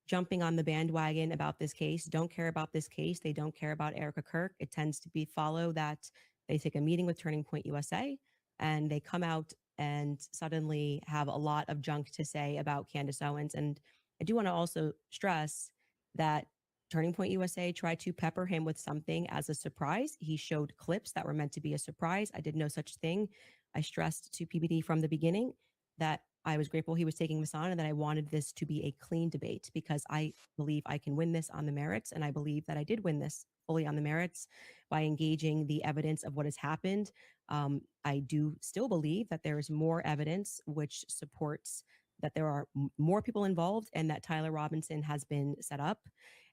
jumping on the bandwagon about this case don't care about this case. They don't care about Erica Kirk. It tends to be follow that they take a meeting with Turning Point USA and they come out and suddenly have a lot of junk to say about Candace Owens. And I do want to also stress that Turning Point USA tried to pepper him with something as a surprise. He showed clips that were meant to be a surprise. I did no such thing. I stressed to PBD from the beginning that I was grateful he was taking this on and that I wanted this to be a clean debate because I believe I can win this on the merits. And I believe that I did win this fully on the merits by engaging the evidence of what has happened. I do still believe that there is more evidence which supports that there are more people involved and that Tyler Robinson has been set up.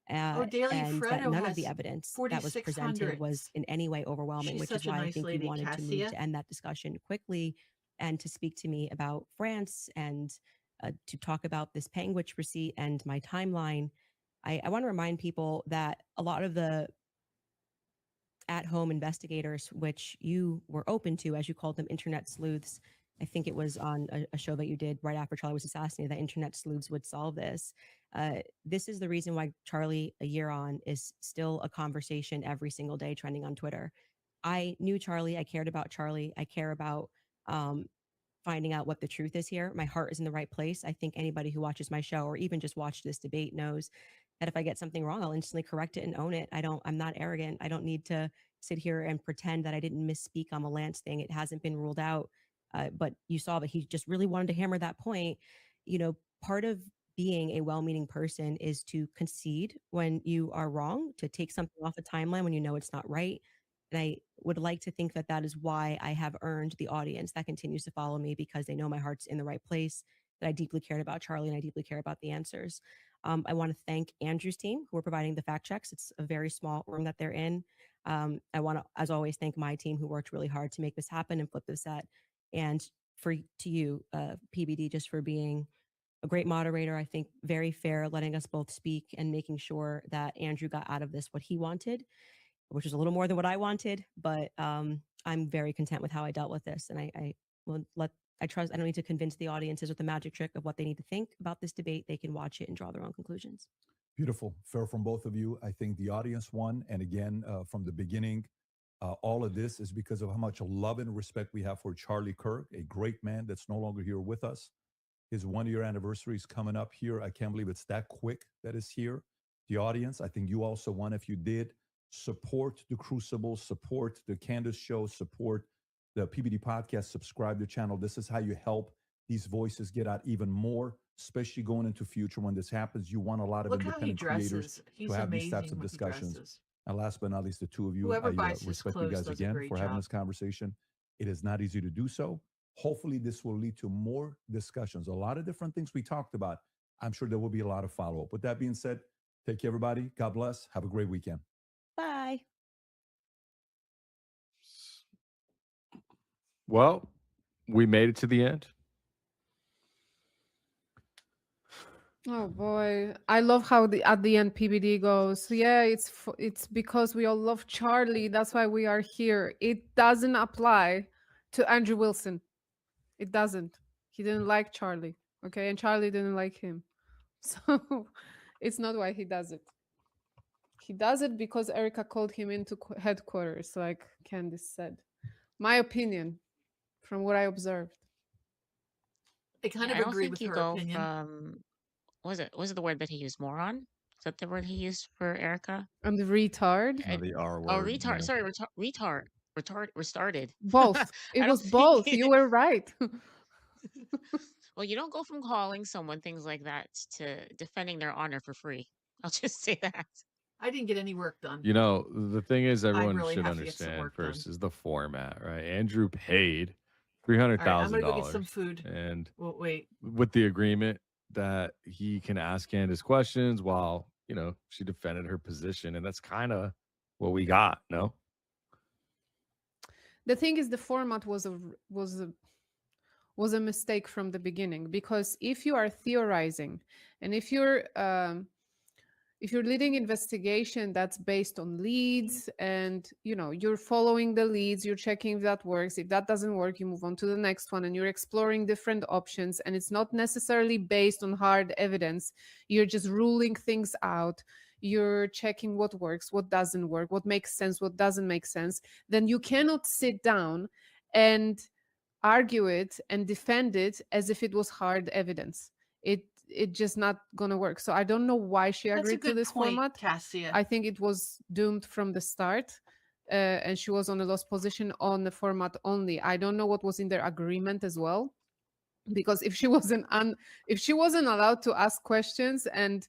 And that none of the evidence that was presented was in any way overwhelming, which is why I think you wanted to move to end that discussion quickly and to speak to me about France and to talk about this Panguitch receipt and my timeline. I want to remind people that a lot of the at-home investigators, which you were open to, as you called them, internet sleuths, I think it was on a show that you did right after Charlie was assassinated, that internet sleuths would solve this. This is the reason why Charlie, a year on, is still a conversation every single day trending on Twitter. I knew Charlie. I cared about Charlie. I care about finding out what the truth is here. My heart is in the right place. I think anybody who watches my show or even just watched this debate knows that if I get something wrong, I'll instantly correct it and own it. I'm not arrogant. I don't need to sit here and pretend that I didn't misspeak on the Lance thing. It hasn't been ruled out. But you saw that he just really wanted to hammer that point. You know, part of being a well-meaning person is to concede when you are wrong, to take something off a timeline when you know it's not right. And I would like to think that that is why I have earned the audience that continues to follow me, because they know my heart's in the right place, that I deeply cared about Charlie and I deeply care about the answers. I want to thank Andrew's team who are providing the fact checks. It's a very small room that they're in. I want to, as always, thank my team who worked really hard to make this happen and flip this set. And to you, PBD, just for being a great moderator. I think very fair, letting us both speak and making sure that Andrew got out of this what he wanted, which is a little more than what I wanted. But I'm very content with how I dealt with this. And I trust, I don't need to convince the audiences with the magic trick of what they need to think about this debate. They can watch it and draw their own conclusions. Beautiful. Fair from both of you. I think the audience won. And again, from the beginning, all of this is because of how much love and respect we have for Charlie Kirk, a great man that's no longer here with us. His 1-year anniversary is coming up here. I can't believe it's that quick that is here. The audience, I think you also won. If you did, support the Crucible, support the Candace Show, support the PBD Podcast, subscribe to the channel. This is how you help these voices get out even more, especially going into future when this happens. You want a lot of independent creators to have these types of discussions. And last but not least, the two of you, I respect you guys again for having this conversation. It is not easy to do so. Hopefully, this will lead to more discussions. A lot of different things we talked about. I'm sure there will be a lot of follow-up. With that being said, take care, everybody. God bless. Have a great weekend. Bye. Well, we made it to the end. Oh boy, I love how at the end PBD goes. Yeah, it's because we all love Charlie. That's why we are here. It doesn't apply to Andrew Wilson. It doesn't. He didn't like Charlie, okay? And Charlie didn't like him. So it's not why he does it. He does it because Erica called him into headquarters, like Candace said. My opinion, from what I observed. I kind of agree with her opinion. From, was it the word that he used, moron? Is that the word he used for Erica? And the retard? The R word. Oh, retard. Yeah. Sorry, retard. Retarded. Both. It was both. You were right. Well, you don't go from calling someone things like that to defending their honor for free. I'll just say that. I didn't get any work done. You know, the thing is, everyone should understand first is the format, right? Andrew paid $300,000. I'm gonna go get some food. And wait, with the agreement that he can ask Candace questions while, you know, she defended her position, and that's kind of what we got. No. The thing is, the format was a mistake from the beginning, because if you are theorizing and if you're leading investigation that's based on leads, and you know you're following the leads, you're checking if that works. If that doesn't work, you move on to the next one, and you're exploring different options, and it's not necessarily based on hard evidence. You're just ruling things out. You're checking what works, what doesn't work, what makes sense, what doesn't make sense. Then you cannot sit down and argue it and defend it as if it was hard evidence. It's just not gonna work. So I don't know why she agreed to this format. Cassia. I think it was doomed from the start, and she was on a lost position on the format only. I don't know what was in their agreement as well, because if she wasn't allowed to ask questions and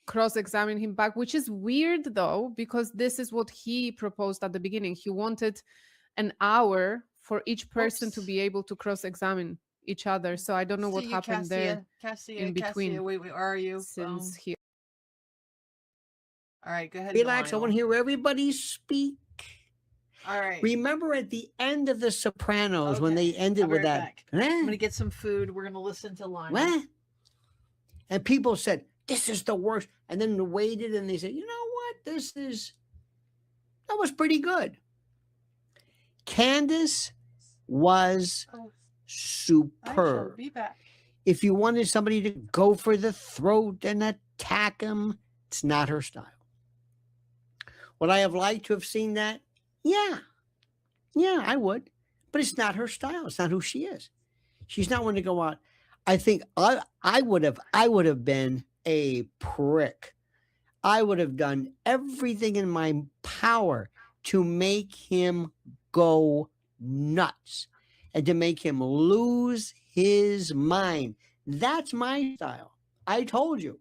cross-examine him back, which is weird though, because this is what he proposed at the beginning. He wanted an hour for each person to be able to cross-examine each other. So I don't know what happened there in between. Cassia, wait, where are you? Since here. All right, go ahead. Relax. I want to hear everybody speak. All right. Remember at the end of The Sopranos when they ended with that. I'm going to get some food. We're going to listen to Lionel. What? And people said, this is the worst. And then they waited and they said, you know what? That was pretty good. Candace was superb. I shall be back. If you wanted somebody to go for the throat and attack him, it's not her style. Would I have liked to have seen that? Yeah, I would. But it's not her style. It's not who she is. She's not one to go out. I think I would have been a prick. I would have done everything in my power to make him go nuts and to make him lose his mind. That's my style. I told you.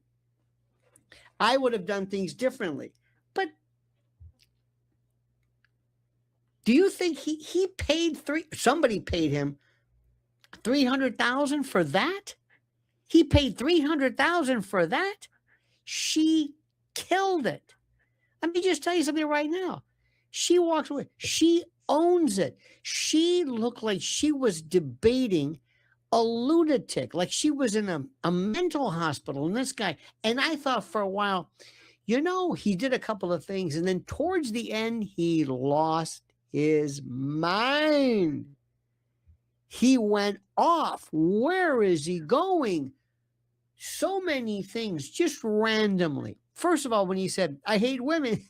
I would have done things differently. But do you think he paid somebody paid him $300,000 for that? He paid $300,000 for that? She killed it. Let me just tell you something right now. She walks away. She owns it. She looked like she was debating a lunatic, like she was in a mental hospital. And this guy, and I thought for a while, he did a couple of things. And then towards the end, he lost his mind. He went off. Where is he going? So many things, just randomly. First of all, when he said, I hate women,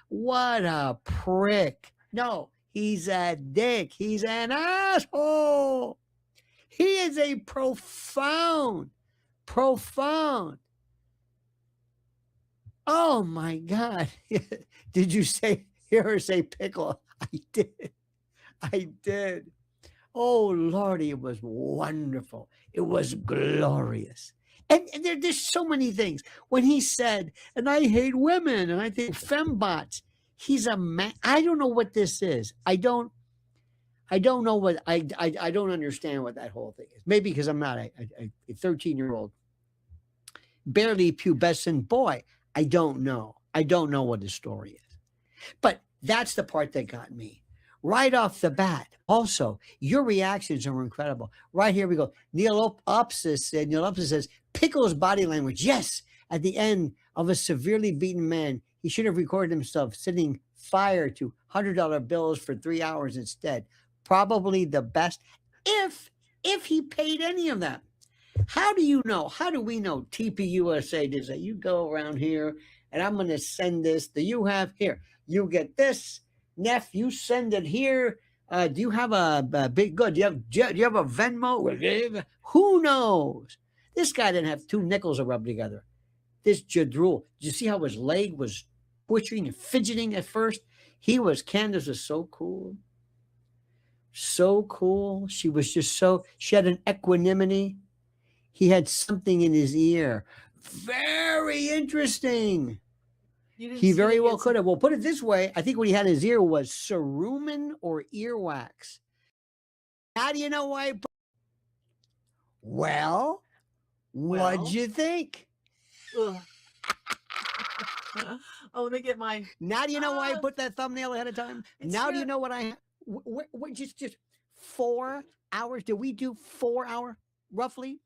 what a prick. No, he's a dick. He's an asshole. He is a profound. Oh my God. Did you hear her say pickle? I did. Oh, Lordy, it was wonderful. It was glorious. And there's so many things. When he said, and I hate women, and I think fembots, he's a man. I don't know what this is. I don't know what, I don't understand what that whole thing is. Maybe because I'm not a 13-year-old, barely pubescent boy. I don't know. I don't know what the story is. But that's the part that got me. Right off the bat. Also, your reactions are incredible. Right here we go. Neil Opsis says, Pickles' body language. Yes, at the end of a severely beaten man, he should have recorded himself setting fire to $100 bills for 3 hours instead. Probably the best if he paid any of them. How do you know? How do we know? TPUSA does that. You go around here and I'm going to send this. Do you have here? You get this. Neff, you send it here. Do you have a big good? Do you have a Venmo? Who knows? This guy didn't have 2 nickels to rub together. This Jadrul. Did you see how his leg was twitching and fidgeting at first? Candace was so cool. So cool. She was just she had an equanimity. He had something in his ear. Very interesting. He very well could have. Well, put it this way. I think what he had in his ear was cerumen or earwax. How do you know why? Well, what'd you think? Oh, let me get my... Now do you know why I put that thumbnail ahead of time? Now do you know what just 4 hours? Did we do 4 hours? Roughly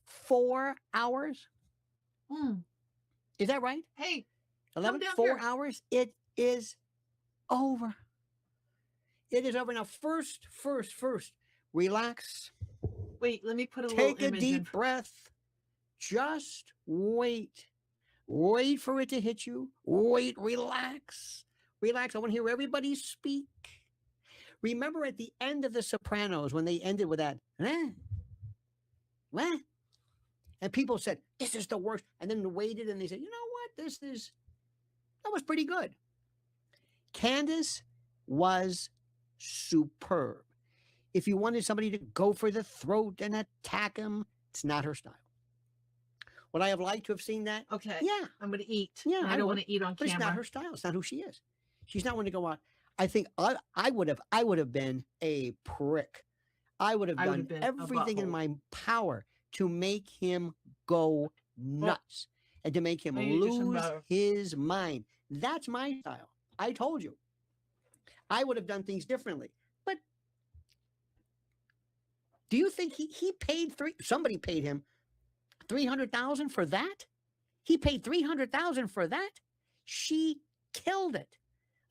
4 hours? Is that right? Hey, 11, 4 hours. It is over. It is over. Now, first, relax. Wait, let me put a Take a deep breath. Just wait. Wait for it to hit you. Wait, relax. Relax. I want to hear everybody speak. Remember at the end of The Sopranos when they ended with that, what? And people said, this is the worst. And then waited and they said, you know what? That was pretty good. Candace was superb. If you wanted somebody to go for the throat and attack him, it's not her style. Would I have liked to have seen that? Okay. Yeah. I'm going to eat. Yeah. I don't want to eat on camera. But it's not her style. It's not who she is. She's not one to go out. I think I would have been a prick. I would have done everything in my power to make him go nuts and to make him lose his mind. That's my style. I told you. I would have done things differently. But do you think he paid somebody paid him $300,000 for that? He paid $300,000 for that? She killed it.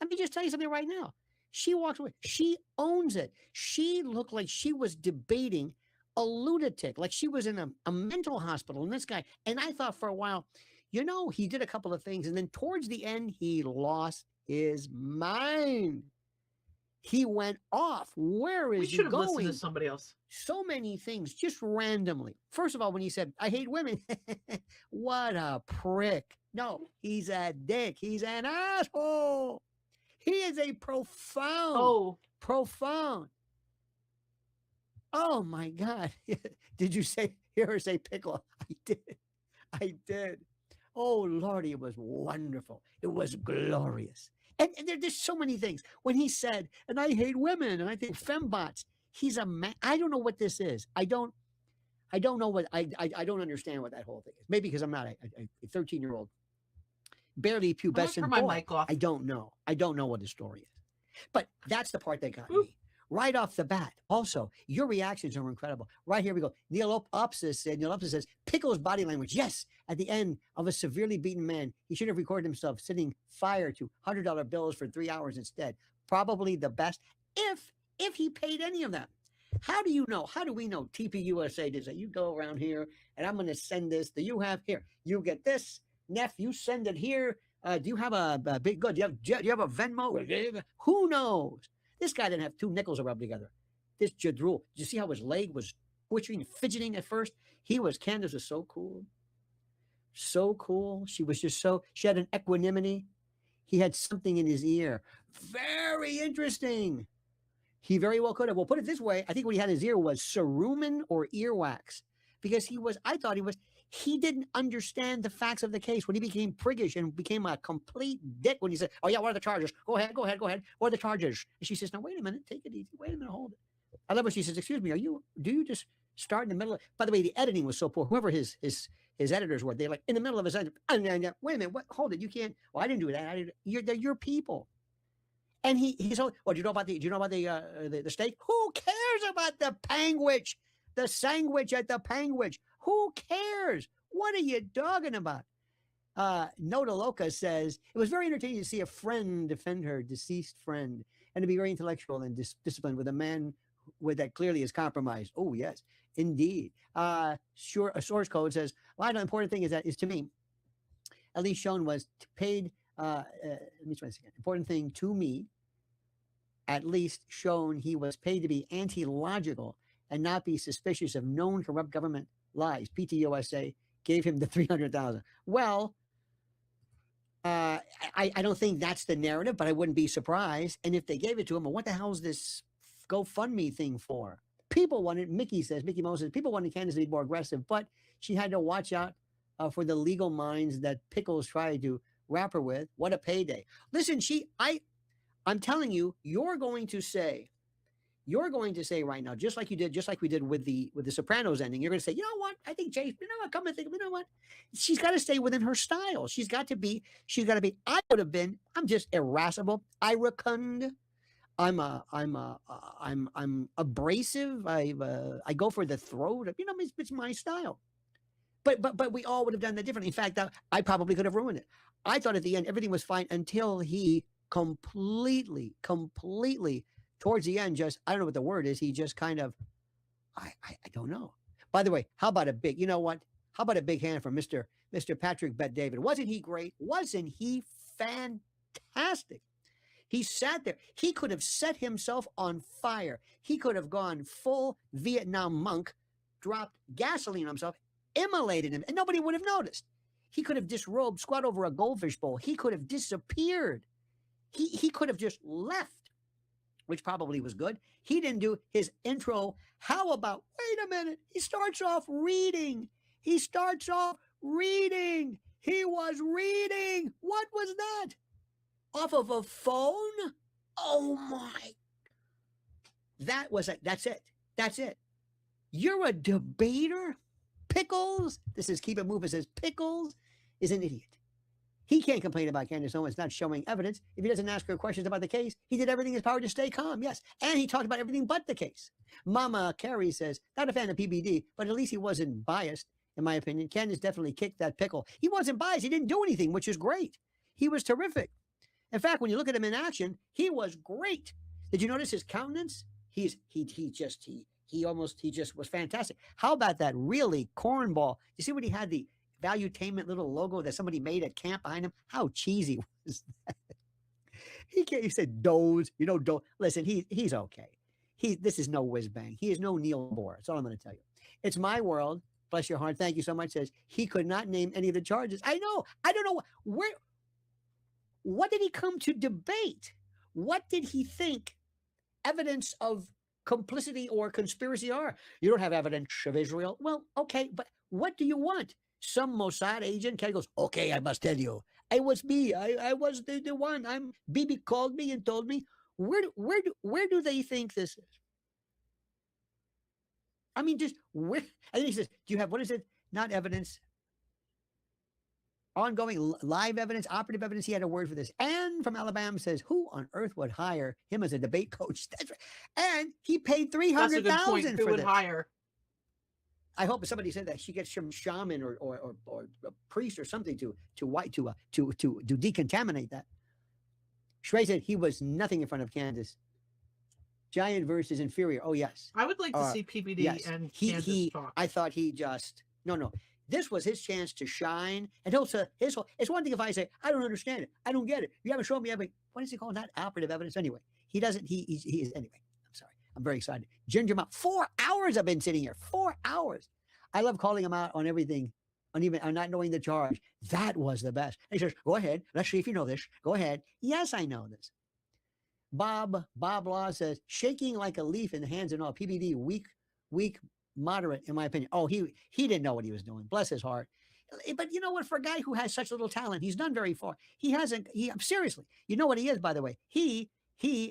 Let me just tell you something right now. She walks away. She owns it. She looked like she was debating a lunatic, like she was in a mental hospital. And this guy, and I thought for a while, he did a couple of things. And then towards the end, he lost his mind. He went off. Where is he going? We should have listened to somebody else. So many things, just randomly. First of all, when he said, I hate women, what a prick. No, he's a dick. He's an asshole. He is a profound. Oh my God. Did you hear her say pickle? I did. Oh, Lordy, it was wonderful. It was glorious. And there's so many things. When he said, and I hate women, and I think fembots, he's a man. I don't know what this is. I don't know what, I don't understand what that whole thing is. Maybe because I'm not a 13-year-old, barely pubescent boy. I don't know. I don't know what his story is. But that's the part that got me. Right off the bat. Also, your reactions are incredible. Right here we go. Neil Upsis says, Pickles' body language. Yes, at the end of a severely beaten man, he should have recorded himself setting fire to $100 bills for 3 hours instead. Probably the best, if he paid any of them. How do you know? How do we know? TPUSA did say, you go around here and I'm going to send this. Do you have here? You get this. Neff, you send it here. Do you have a big good? Do you have a Venmo? Who knows? This guy didn't have 2 nickels to rub together. This Jadrul. Did you see how his leg was twitching, fidgeting at first? Candace was so cool. So cool. She was just she had an equanimity. He had something in his ear. Very interesting. He very well could have. Well, put it this way. I think what he had in his ear was cerumen or earwax. Because he didn't understand the facts of the case when he became priggish and became a complete dick when he said, oh yeah, what are the charges? Go ahead. What are the charges? And she says, no, wait a minute, take it easy. Wait a minute, hold it. I love when she says, excuse me, do you just start in the middle of, by the way, the editing was so poor. Whoever his editors were, they're like in the middle of his sentence, wait a minute, what, hold it, you can't, well, I didn't do that. They're your people. And he's all, well, do you know about the steak? Who cares about the panguich? The sandwich at the panguich. Who cares? What are you talking about? Nota Loca says, it was very entertaining to see a friend defend her deceased friend and to be very intellectual and disciplined with a man that clearly is compromised. Oh, yes, indeed. Sure, a source code says, well, the important thing is to me, at least shown was paid, let me try this again. Important thing to me, at least shown he was paid to be anti-logical and not be suspicious of known corrupt government lies. PTUSA gave him the $300,000. Well, I don't think that's the narrative, but I wouldn't be surprised. And if they gave it to him, well, what the hell is this GoFundMe thing for? People wanted, Mickey Moses, people wanted Candace to be more aggressive, but she had to watch out for the legal minds that Pickles tried to wrap her with. What a payday. Listen, I'm telling you, you're going to say right now, just like we did with the Sopranos ending, you're going to say, you know what? I think Jay, you know what? Come and think, you know what? She's got to stay within her style. She's got to be, I'm just irascible, iracund. I'm abrasive. I go for the throat. You know, it's my style. But we all would have done that differently. In fact, I probably could have ruined it. I thought at the end, everything was fine until he completely towards the end, just, I don't know what the word is. He just kind of, I don't know. By the way, how about a big, you know what? How about a big hand from Mr. Patrick Bet David? Wasn't he great? Wasn't he fantastic? He sat there. He could have set himself on fire. He could have gone full Vietnam monk, dropped gasoline on himself, immolated him, and nobody would have noticed. He could have disrobed, squat over a goldfish bowl. He could have disappeared. He could have just left, which probably was good. He didn't do his intro. How about, wait a minute, he starts off reading. He was reading. What was that? Off of a phone? Oh my. That's it. You're a debater? Pickles? This is Keep It Moving. Says Pickles is an idiot. He can't complain about Candace Owens not showing evidence. If he doesn't ask her questions about the case, he did everything in his power to stay calm, yes. And he talked about everything but the case. Mama Carrie says, not a fan of PBD, but at least he wasn't biased, in my opinion. Candace definitely kicked that pickle. He wasn't biased. He didn't do anything, which is great. He was terrific. In fact, when you look at him in action, he was great. Did you notice his countenance? He just was fantastic. How about that really cornball? You see when he had the Valuetainment little logo that somebody made at camp behind him? How cheesy was that? He said doze, doze. Listen, he's okay. This is no whiz bang. He is no Neil Bohr. That's all I'm going to tell you. It's my world. Bless your heart. Thank you so much. Says he could not name any of the charges. I know. I don't know what did he come to debate? What did he think evidence of complicity or conspiracy are? You don't have evidence of Israel. Well, okay, but what do you want? Some Mossad agent goes, okay, I must tell you, it was me. I was the one. Bibi called me and told me. Where do they think this is? I mean, just where? And then he says, do you have, what is it? Not evidence. ongoing live evidence, operative evidence. He had a word for this. And from Alabama says, who on earth would hire him as a debate coach? That's right. And he paid $300,000 for Who would this. hire? I hope somebody said that she gets some shaman or a priest or something to decontaminate that. Shrey said he was nothing in front of Candace. Giant versus inferior. Oh yes, I would like to see PBD and Candace talk. I thought he just no. This was his chance to shine, and also it's one thing if I say I don't understand it, I don't get it. You haven't shown me everything. What is he calling that? Operative evidence. Anyway, he doesn't. He is anyway. I'm sorry. I'm very excited. Ginger Mom. 4 hours I've been sitting here. 4 hours. I love calling him out on everything, on not knowing the charge. That was the best. And he says, "Go ahead. Let's see if you know this. Go ahead." Yes, I know this. Bob Law says, shaking like a leaf in the hands and all. PBD, weak, moderate, in my opinion. Oh, he didn't know what he was doing. Bless his heart. But you know what? For a guy who has such little talent, he's done very far. Seriously, you know what he is, by the way? He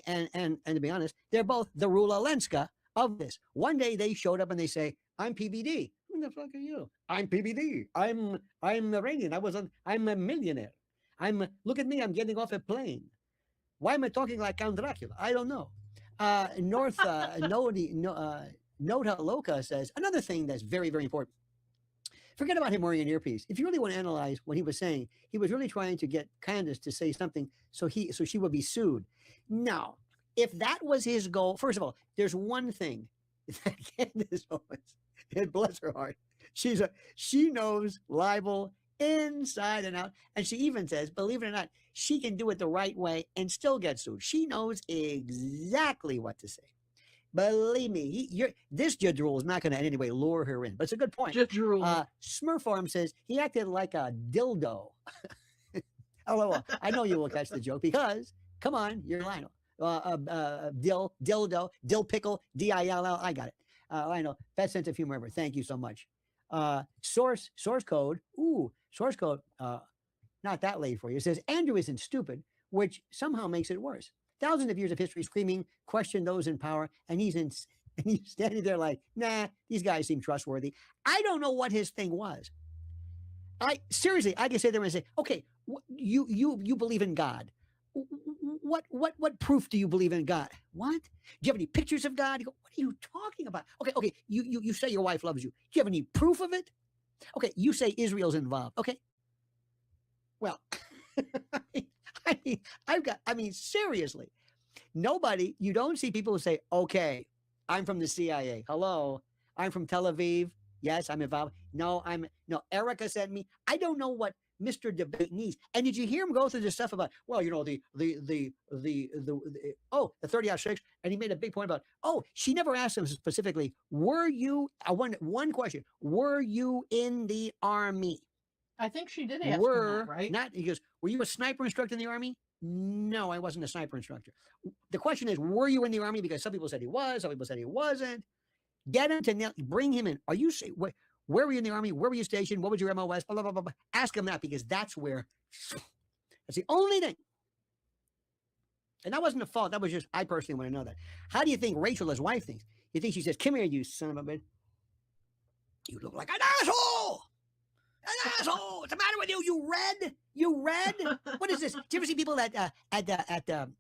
and to be honest, they're both the Rula Lenska of this. One day they showed up and they say, I'm PBD. Who the fuck are you? I'm PBD. I'm Iranian. I'm a millionaire. Look at me. I'm getting off a plane. Why am I talking like Count Dracula? I don't know. Nota Loca says, another thing that's very, very important. Forget about him wearing an earpiece. If you really want to analyze what he was saying, he was really trying to get Candace to say something so she would be sued. Now, if that was his goal, first of all, there's one thing that Candace Owens, and bless her heart, she knows libel inside and out. And she even says, believe it or not, she can do it the right way and still get sued. She knows exactly what to say. Believe me, this Judge Rule is not going to in any way lure her in, but it's a good point. Judge Rule. Smurf Farm says he acted like a dildo. Hello, I know you will catch the joke because, come on, you're Lionel. Dildo, dill pickle, D-I-L-L. I got it. I know. Best sense of humor ever. Thank you so much. Source code. Ooh, source code. Not that late for you. It says Andrew isn't stupid, which somehow makes it worse. Thousands of years of history screaming, question those in power, and he's standing there like, nah, these guys seem trustworthy. I don't know what his thing was. Seriously, I can sit there and say, okay, you believe in God. What proof do you believe in God? What? Do you have any pictures of God? You go, what are you talking about? Okay. You say your wife loves you. Do you have any proof of it? Okay, you say Israel's involved. Okay. Well, seriously, you don't see people who say, okay, I'm from the CIA. Hello, I'm from Tel Aviv. Yes, I'm involved. No, Erica sent me. I don't know what Mr. Debate needs. And did you hear him go through this stuff about, well, you know, the 30-6, and he made a big point about, she never asked him specifically, were you, one question, were you in the Army? I think she did ask him that, right? He goes, were you a sniper instructor in the Army? No, I wasn't a sniper instructor. The question is, were you in the Army? Because some people said he was, some people said he wasn't. Get him to bring him in. Are you where were you in the Army? Where were you stationed? What was your MOS? Blah, blah, blah, blah. Ask him that because that's the only thing. And that wasn't a fault. That was just, I personally want to know that. How do you think Rachel, his wife, thinks? You think she says, come here, you son of a bitch. You look like an asshole. An asshole. What's the matter with you? You red? What is this? Do you ever see people at the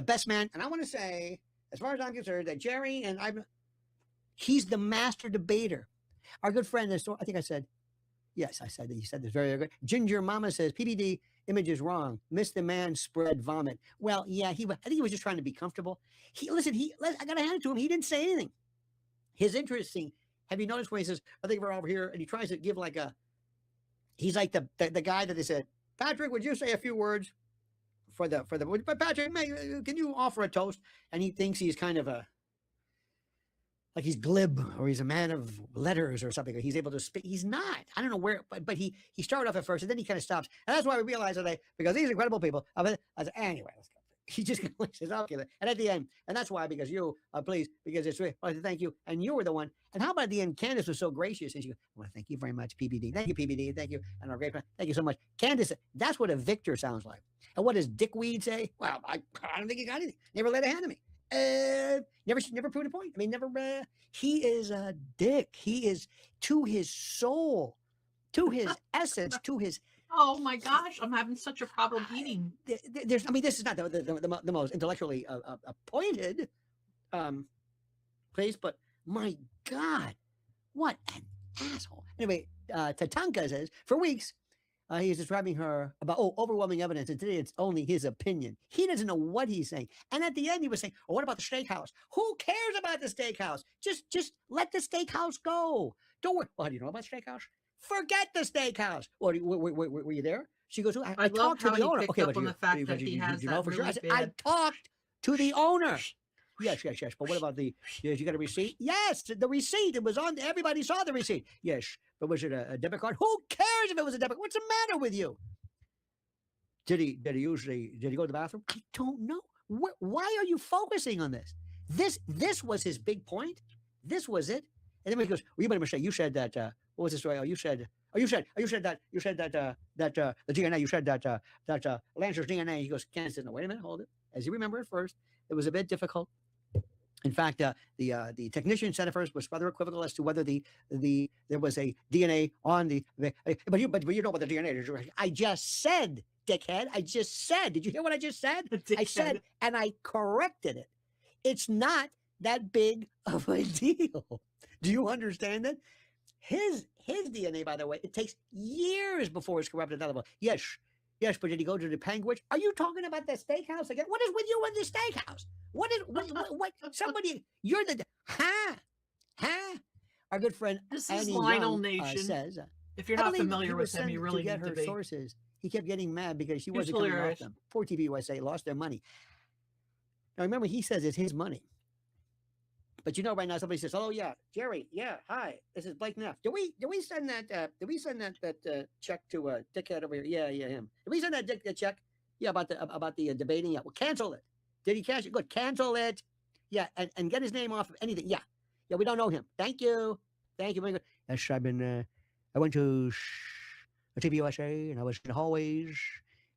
best man? And I want to say, as far as I'm concerned, that Jerry and he's the master debater. Our good friend, I think I said, yes, I said that. You said this very good. Ginger Mama says, PBD image is wrong. Missed the man spread vomit. Well, yeah, I think he was just trying to be comfortable. I got to hand it to him. He didn't say anything. His interesting. Have you noticed when he says, I think we're over here, and he tries to give he's like the guy that they said, Patrick, would you say a few words for the, but Patrick, can you offer a toast? And he thinks he's kind of like he's glib or he's a man of letters or something. He's able to speak. He's not. I don't know where, but he started off at first and then he kind of stops. And that's why we realized today, because these incredible people. I said, anyway, let's go. He just says, okay. And at the end, and that's why, because you, please, because it's really, thank you. And you were the one. And how about at the end, Candace was so gracious. And she goes, well, thank you very much, PBD. Thank you, PBD. Thank you. And our great friend, thank you so much. Candace, that's what a victor sounds like. And what does Dickweed say? Well, I don't think he got anything. Never let a hand to me. Never proved a point. I mean, never. He is a dick. He is to his soul. to his essence, to his. Oh my gosh, I'm having such a problem eating. There's, I mean, this is not the most intellectually appointed place, but my God, what an asshole. Anyway, Tatanka says, for weeks, he is describing her about, overwhelming evidence, and today it's only his opinion. He doesn't know what he's saying. And at the end, he was saying, what about the steakhouse? Who cares about the steakhouse? Just let the steakhouse go. Don't worry. Well, how do you know about steakhouse? Forget the steakhouse. Well, were you there? She goes, I talked to the owner. Okay, but you know for sure? I said, I talked to the owner. Yes. But what about you got a receipt? Yes, the receipt. It was on. Everybody saw the receipt. Yes, but was it a debit card? Who cares if it was a debit? What's the matter with you? Did he go to the bathroom? I don't know. Why are you focusing on this? This was his big point. This was it. And then he goes, well, you made a mistake. You said that. What was the story? You said that the DNA. You said that Lancer's DNA. He goes, Candace said, no, wait a minute, hold it. As you remember at first, it was a bit difficult. In fact, the technician said at first was rather equivocal as to whether there was a DNA on the but you know what the DNA is. I just said, dickhead. I just said. Did you hear what I just said? I said, and I corrected it. It's not that big of a deal. Do you understand that? His DNA, by the way, it takes years before it's corrupted. Yes, but did he go to the Penguin? Are you talking about the steakhouse again? What is with you and the steakhouse? What somebody, you're the, Our good friend this is Lionel Nation says, if you're not familiar with him, you really need to be. Sources. He kept getting mad because she wasn't coming off them. Poor TV USA lost their money. Now remember, he says it's his money. But you know, right now somebody says, "Oh yeah, Jerry, yeah, hi, this is Blake Neff. Did we send that? Did we send that check to a dickhead over here? Yeah, him. Did we send that check? Yeah, about the debating. Yeah, well, cancel it. Did he cancel it? Good, cancel it. Yeah, and get his name off of anything. Yeah, we don't know him. Thank you. Very good. Yes, I went to TV USA and I was in the hallways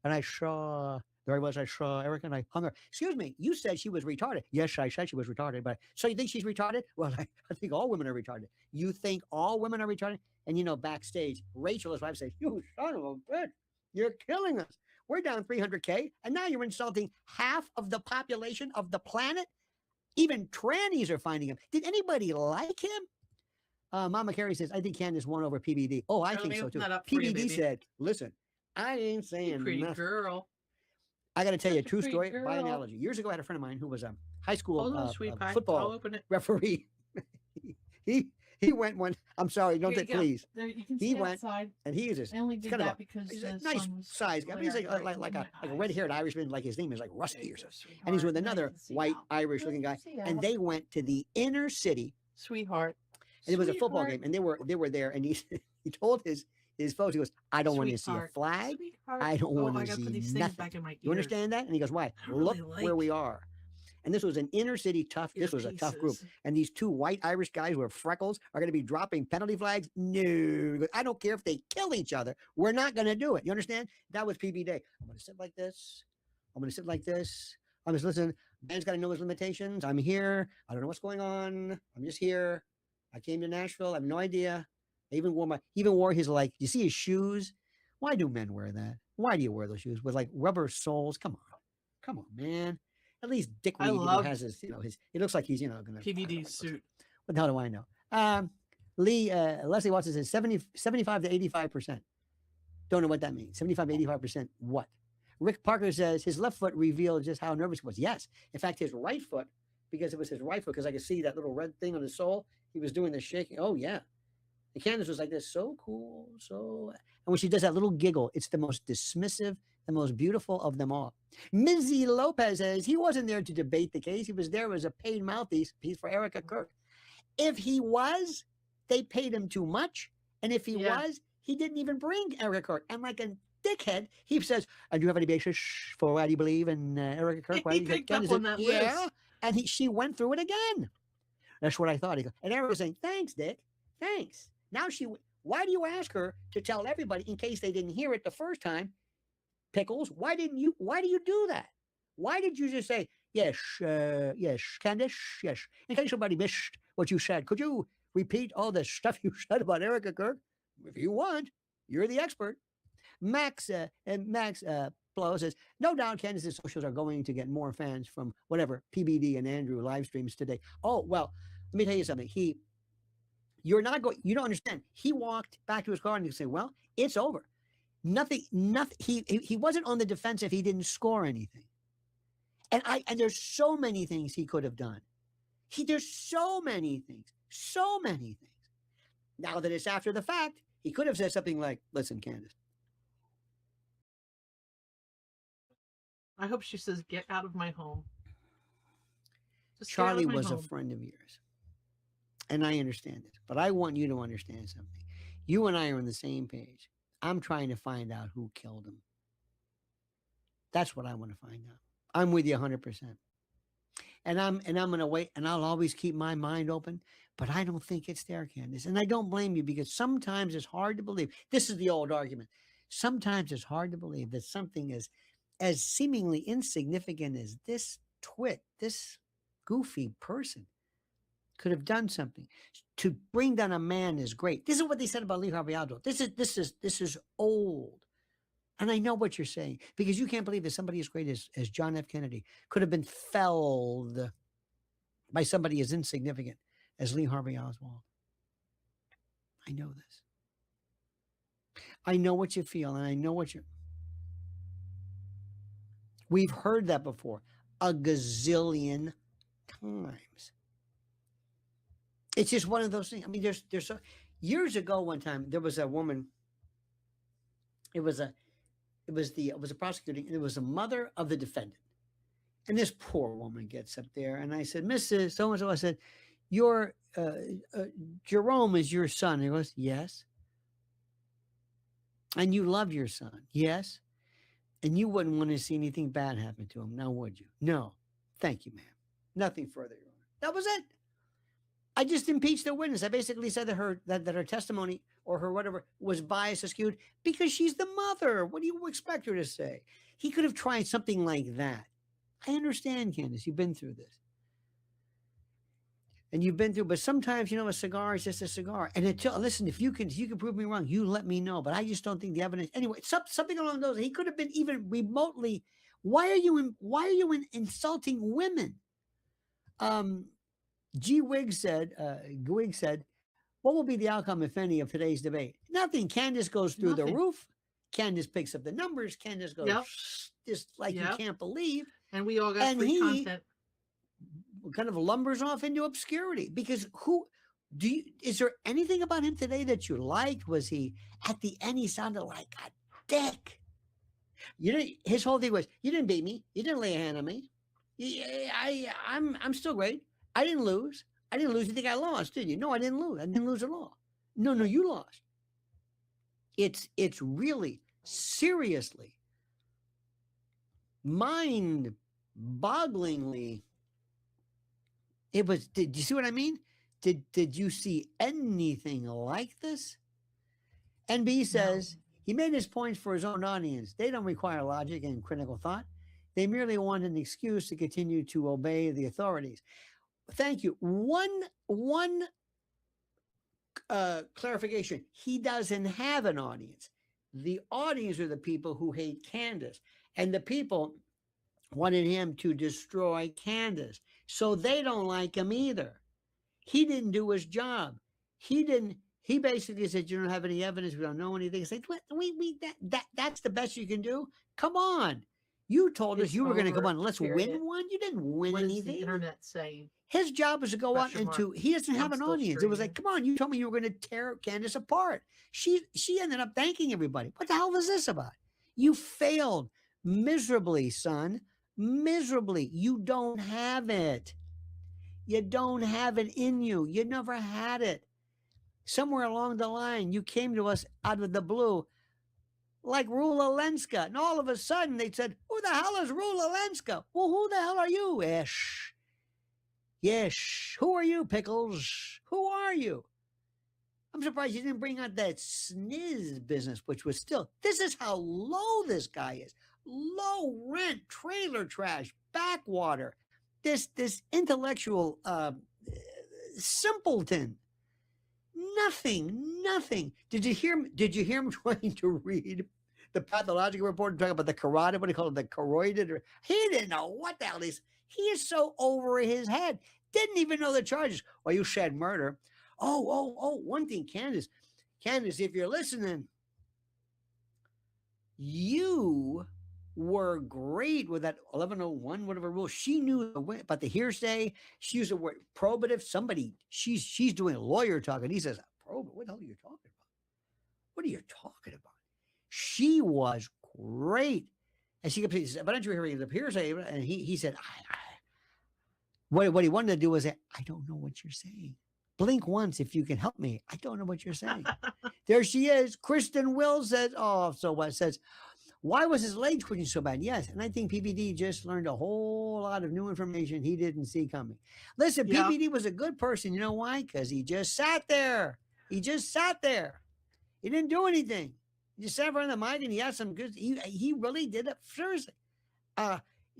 and I saw. There I was. I saw Erica and I hung her. Excuse me, you said she was retarded. Yes, I said she was retarded. But so you think she's retarded? Well, I think all women are retarded. You think all women are retarded? And you know, backstage, Rachel, his wife, says, "You son of a bitch, you're killing us. We're down 300K, and now you're insulting half of the population of the planet. Even trannies are finding him. Did anybody like him?" Mama Carrie says, "I think Candace won over PBD." Oh, I think so too. PBD said, "Listen, I ain't saying pretty nothing." Girl. I got to tell you a true story by analogy. Years ago, I had a friend of mine who was a high school football referee. He went one. I'm sorry, don't take please. He went outside. And he is just kind of a nice size guy. He's like a red-haired Irishman. Like his name is like Rusty or something. And he's with another white Irish-looking guy. And they went to the inner city, sweetheart. And it was a football game, and they were there. And he told his folks, he goes, "I don't want to see a flag. I don't want to see nothing." You understand that? And he goes, "Why? Look where we are." And this was an inner city tough. This was a tough group. And these two white Irish guys with freckles are going to be dropping penalty flags. No, I don't care if they kill each other. We're not going to do it. You understand? That was PB Day. I'm going to sit like this. I'm going to sit like this. I'm just listening. Ben's got to know his limitations. I'm here. I don't know what's going on. I'm just here. I came to Nashville. I have no idea. I even wore his, like, you see his shoes? Why do men wear that? Why do you wear those shoes with like rubber soles? Come on, man. At least Dick Reed has his, he looks like he's, gonna PVD suit. What the hell do I know? Leslie Watson says 75 to 85%. Don't know what that means. 75 to 85% what? Rick Parker says his left foot revealed just how nervous he was. Yes. In fact, his right foot, because it was his right foot, because I could see that little red thing on his sole, he was doing the shaking. Oh, yeah. And Candace was like this, so cool, and when she does that little giggle, it's the most dismissive, the most beautiful of them all. Mizzy Lopez says he wasn't there to debate the case. He was there as a paid mouthpiece for Erica Kirk. If he was, they paid him too much. And if he was, he didn't even bring Erica Kirk. And like a dickhead, he says, "Do you have any basis for why do you believe in Erica Kirk?" He picked up on that list. And she went through it again. That's what I thought. And Erica was saying, "Thanks, Dick. Thanks." Now why do you ask her to tell everybody in case they didn't hear it the first time? Pickles, why do you do that? Why did you just say, yes, Candace, yes. In case somebody missed what you said, could you repeat all the stuff you said about Erica Kirk? If you want, You're the expert. Max Blow says, no doubt Candace's socials are going to get more fans from whatever PBD and Andrew live streams today. Oh, well, let me tell you something. You don't understand. He walked back to his car and he said, well, it's over. Nothing. He wasn't on the defensive. He didn't score anything. And there's so many things he could have done. There's so many things. Now that it's after the fact, he could have said something like, listen, Candace. I hope she says, get out of my home. Charlie was a friend of yours. And I understand it. But I want you to understand something. You and I are on the same page. I'm trying to find out who killed him. That's what I want to find out. I'm with you 100%. And I'm going to wait, and I'll always keep my mind open, but I don't think it's there, Candace. And I don't blame you, because sometimes it's hard to believe. This is the old argument. Sometimes it's hard to believe that something as seemingly insignificant as this twit, this goofy person, could have done something. To bring down a man is great. This is what they said about Lee Harvey Oswald. This is old. And I know what you're saying, because you can't believe that somebody as great as John F. Kennedy could have been felled by somebody as insignificant as Lee Harvey Oswald. I know this. I know what you feel, and I know what we've heard that before a gazillion times. It's just one of those things. I mean, there's so years ago, one time there was a woman. It was a prosecutor, and it was the mother of the defendant. And this poor woman gets up there, and I said, Mrs. So-and-so, I said, your Jerome is your son. And he goes, yes. And you love your son, yes. And you wouldn't want to see anything bad happen to him, now would you? No. Thank you, ma'am. Nothing further, Your Honor. That was it. I just impeached the witness. I basically said that her testimony or her whatever was biased or skewed because she's the mother. What do you expect her to say? He could have tried something like that. I understand, Candace. You've been through this. And you've been through, but sometimes, a cigar is just a cigar. And listen, if you can prove me wrong, you let me know. But I just don't think the evidence. Anyway, something along those. He could have been even remotely. Why are you insulting women? Gwig said, what will be the outcome, if any, of today's debate? Nothing. Candace goes through the roof. Candace picks up the numbers. Candace goes just like you can't believe. And we all got free content. Kind of lumbers off into obscurity, because is there anything about him today that you liked? Was he at the end? He sounded like a dick. His whole thing was, you didn't beat me. You didn't lay a hand on me. I'm still great. I didn't lose. You think I lost, did you? No, I didn't lose. I didn't lose at all. No, you lost. It's really seriously, mind-bogglingly. It was. Did you see what I mean? Did you see anything like this? NB says he made his points for his own audience. They don't require logic and critical thought. They merely want an excuse to continue to obey the authorities. Thank you. One clarification. He doesn't have an audience. The audience are the people who hate Candace, and the people wanted him to destroy Candace. So they don't like him either. He didn't do his job. He basically said, you don't have any evidence. We don't know anything. I said, that's the best you can do? Come on. You told us you were going to come on. Let's win one. You didn't win anything. The internet saying? His job was to go out and he doesn't have an audience. It was like, come on, you told me you were going to tear Candace apart. She ended up thanking everybody. What the hell was this about? You failed miserably, son. Miserably. You don't have it. You don't have it in you. You never had it. Somewhere along the line, you came to us out of the blue like Rula Lenska. And all of a sudden they said, who the hell is Rula Lenska? Well, who the hell are you, Ish? Yes. Who are you, Pickles? Who are you? I'm surprised you didn't bring out that sniz business, which was still, this is how low this guy is. Low rent, trailer trash, backwater. This intellectual simpleton. Nothing. Did you hear him trying to read the pathological report and talk about the carotid? What do you call it? The choroided? He didn't know what the hell he is so over his head. Didn't even know the charges. Well, you said murder. Oh, one thing, Candace, if you're listening, you were great with that 1101, whatever rule. She knew about the hearsay. She used the word probative. She's doing lawyer talk, and he says, probative? What the hell are you talking about? What are you talking about? She was great. And she kept saying, but aren't you hearing the hearsay? And he said, what he wanted to do was say, I don't know what you're saying. Blink once if you can help me. I don't know what you're saying. There she is. Kristen Will says, says, why was his leg twitching so bad? Yes, and I think PPD just learned a whole lot of new information he didn't see coming. Listen, PPD was a good person. You know why? Because he just sat there. He didn't do anything. He just sat in front of the mic and he had some good. He really did it. Seriously.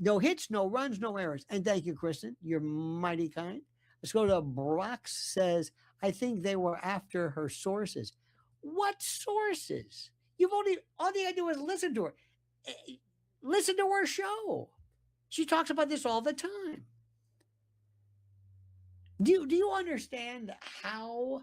No hits, no runs, no errors. And thank you, Kristen. You're mighty kind. Let's go to Brock says, I think they were after her sources. What sources? All they gotta do is listen to her. Listen to her show. She talks about this all the time. Do you understand how,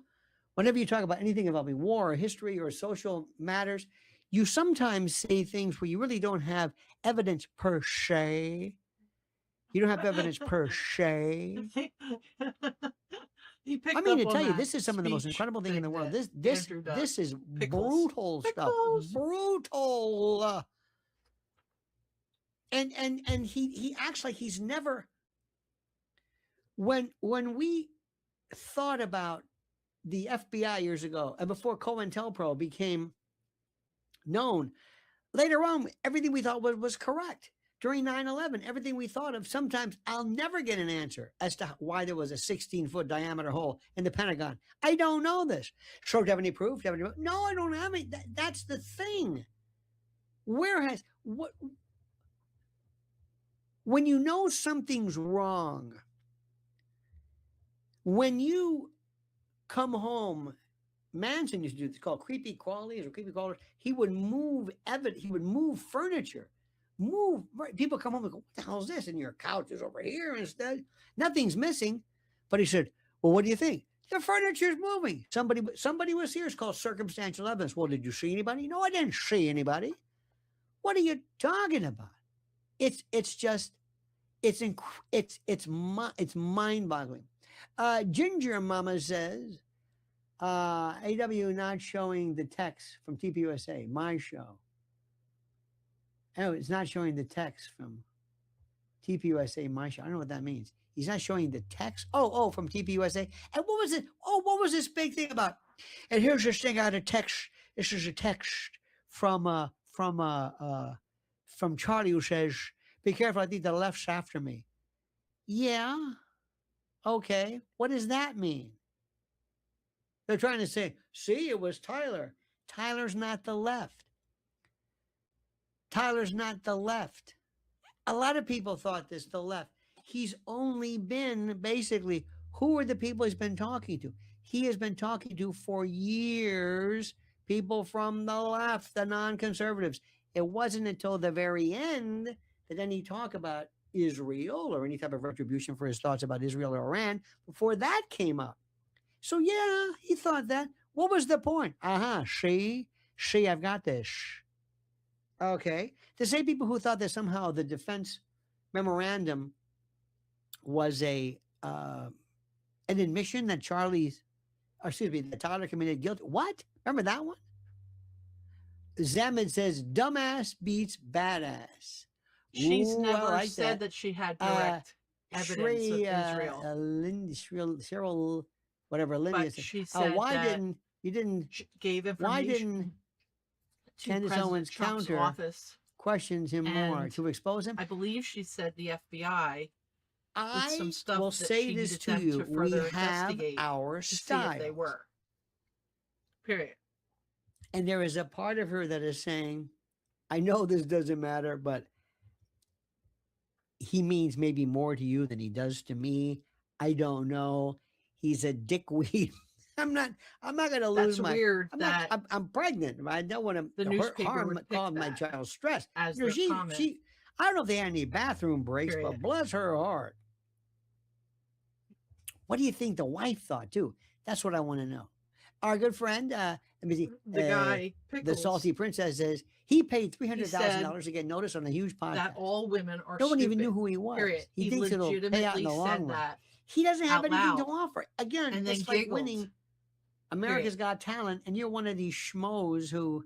whenever you talk about anything involving war or history or social matters, you sometimes say things where you really don't have evidence per se. You don't have evidence per se. I mean, to tell you, this is some of the most incredible thing in the world. This is brutal stuff. Brutal. And he acts like he's never. When we thought about the FBI years ago, and before COINTELPRO became known, later on, everything we thought was correct. During 9/11, everything we thought of, sometimes I'll never get an answer as to why there was a 16-foot diameter hole in the Pentagon. I don't know this. So do you have any proof? No, I don't have any. That's the thing. When you know something's wrong, when you come home, Manson used to do this called creepy crawlies or creepy crawlers. He would move furniture. People come home and go, what the hell is this? And your couch is over here instead. Nothing's missing. But he said, well, what do you think? The furniture's moving. Somebody was here. It's called circumstantial evidence. Well, did you see anybody? No, I didn't see anybody. What are you talking about? It's mind-boggling. Ginger Mama says, AW not showing the text from TPUSA, my show. Oh, it's not showing the text from TPUSA, my show. I don't know what that means. He's not showing the text. Oh, from TPUSA. And what was it? Oh, what was this big thing about? And here's this thing out of text. This is a text from Charlie who says, be careful, I think the left's after me. Yeah. Okay. What does that mean? They're trying to say, see, it was Tyler. Tyler's not the left. Tyler's not the left. A lot of people thought this, the left. He's only been basically, who are the people he's been talking to? He has been talking to for years, people from the left, the non-conservatives. It wasn't until the very end that any talk about Israel or any type of retribution for his thoughts about Israel or Iran before that came up. So yeah, he thought that. What was the point? See, I've got this. Okay. The same people who thought that somehow the defense memorandum was an admission that that Tyler committed guilt. What? Remember that one? Zamid says, dumbass beats badass. She's never said that she had direct evidence of Israel. Cheryl, whatever, Lydia said. She said why didn't give information? Why didn't Candace Owens counter questions him more to expose him? I believe she said the FBI. Some stuff will say this to you. We have our style. They were. Period. And there is a part of her that is saying, I know this doesn't matter, but he means maybe more to you than he does to me. I don't know. He's a dickweed. I'm not going to lose That's weird that I'm pregnant. I don't want the to newspaper would cause my child stress. as You know, their comment. I don't know if they had any bathroom breaks, Period. but bless her heart. What do you think the wife thought too? That's what I want to know. Our good friend, let me see. The guy, Pickles, the salty princess, says he paid $300,000 to get notice on a huge podcast. That all women are no one stupid. even knew who he was. Period. He thinks it'll pay out in the long run. He doesn't have anything to offer. Again, and it's like winning America's Got Talent, and you're one of these schmoes who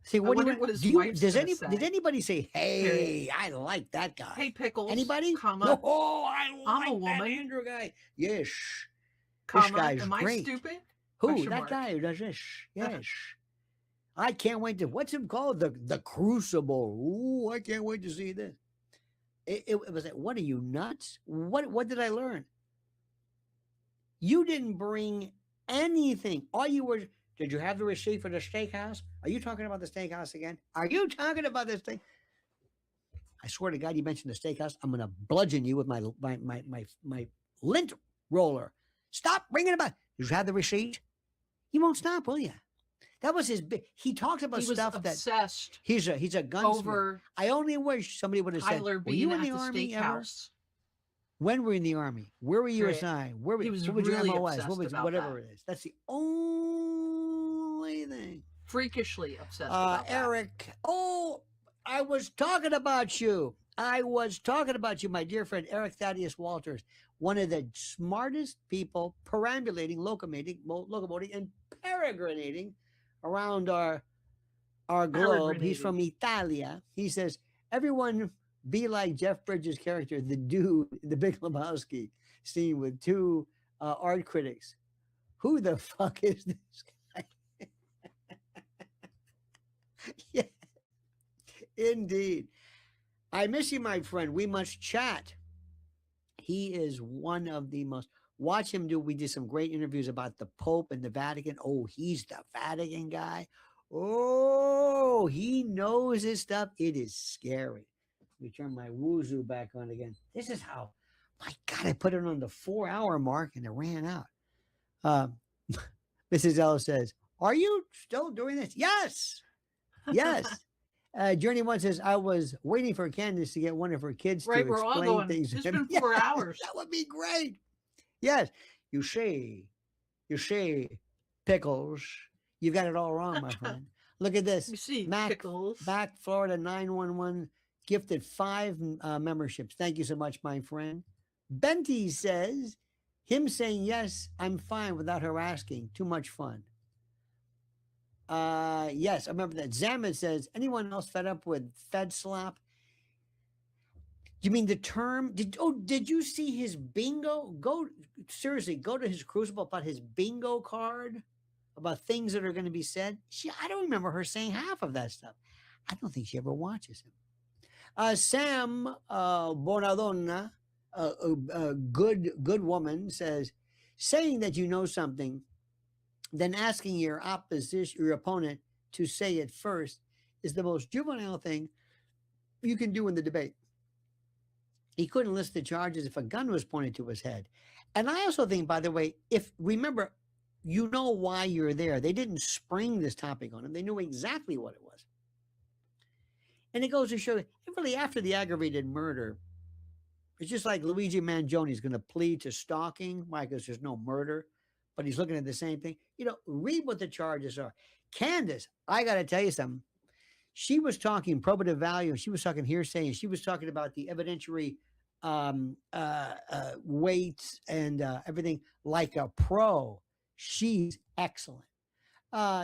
say, "What do you?" Did anybody say, "Hey, I like that guy"? Hey, Pickles. Anybody? Comma, oh, I like I'm a woman. that Andrew guy. Yes. Comma, this guy's am great. I stupid? Who? Question That mark. guy who does this? Yes. I can't wait to. What's him called? The Crucible. Ooh, I can't wait to see this. It was like, what are you nuts? What did I learn? You didn't bring anything. All you were. Did you have the receipt for the steakhouse? Are you talking about the steakhouse again? Are you talking about this thing? I swear to God, you mentioned the steakhouse. I'm gonna bludgeon you with my lint roller. Stop bringing it back. Did you have the receipt? You won't stop, will you? That was his big. He talked about stuff obsessed that he's a gunsmith. Over I only wish somebody would have said, Tyler "Were you being in the at army ever? steakhouse. When were you in the army? Where were you assigned? Where He was what was your really MOS? obsessed What was about whatever that. it is? That's the only thing. Freakishly obsessed about Eric. Oh, I was talking about you. I was talking about you, my dear friend Eric Thaddeus Walters, one of the smartest people perambulating, locomoting, and peregrinating around our globe. He's from Italia. He says, everyone be like Jeff Bridges' character, the dude, the Big Lebowski scene with two art critics. Who the fuck is this guy? Yeah, indeed. I miss you, my friend. We must chat. He is one of the most. Watch him do. We did some great interviews about the Pope and the Vatican. Oh, he's the Vatican guy. Oh, he knows his stuff. It is scary. Let me turn my woozy back on again. This is how, my God, I put it on the 4-hour mark and it ran out. Mrs. L says, are you still doing this? Yes. Yes. Journey One says, I was waiting for Candace to get one of her kids to explain things. It's been 4 hours. That would be great. Yes. You say, Pickles, you got it all wrong, my friend. Look at this. You see, Mac, Pickles. Back Florida 911 gifted 5 memberships. Thank you so much, my friend. Benty says, him saying, yes, I'm fine without her asking. Too much fun. Yes, I remember that. Zaman says, anyone else fed up with Fed slop? You mean the term? Did you see his bingo? Seriously, go to his Crucible about his bingo card about things that are going to be said. I don't remember her saying half of that stuff. I don't think she ever watches him. Sam Bonadonna, a good woman, says, saying that you know something, then asking your opponent to say it first is the most juvenile thing you can do in the debate. He couldn't list the charges if a gun was pointed to his head. And I also think, by the way, remember, you know why you're there. They didn't spring this topic on him. They knew exactly what it was. And it goes to show, really, after the aggravated murder, it's just like Luigi Mangione is going to plead to stalking. Why? Because there's no murder. But he's looking at the same thing. Read what the charges are. Candace, I got to tell you something. She was talking probative value. She was talking hearsay. And she was talking about the evidentiary weights and everything like a pro. She's excellent.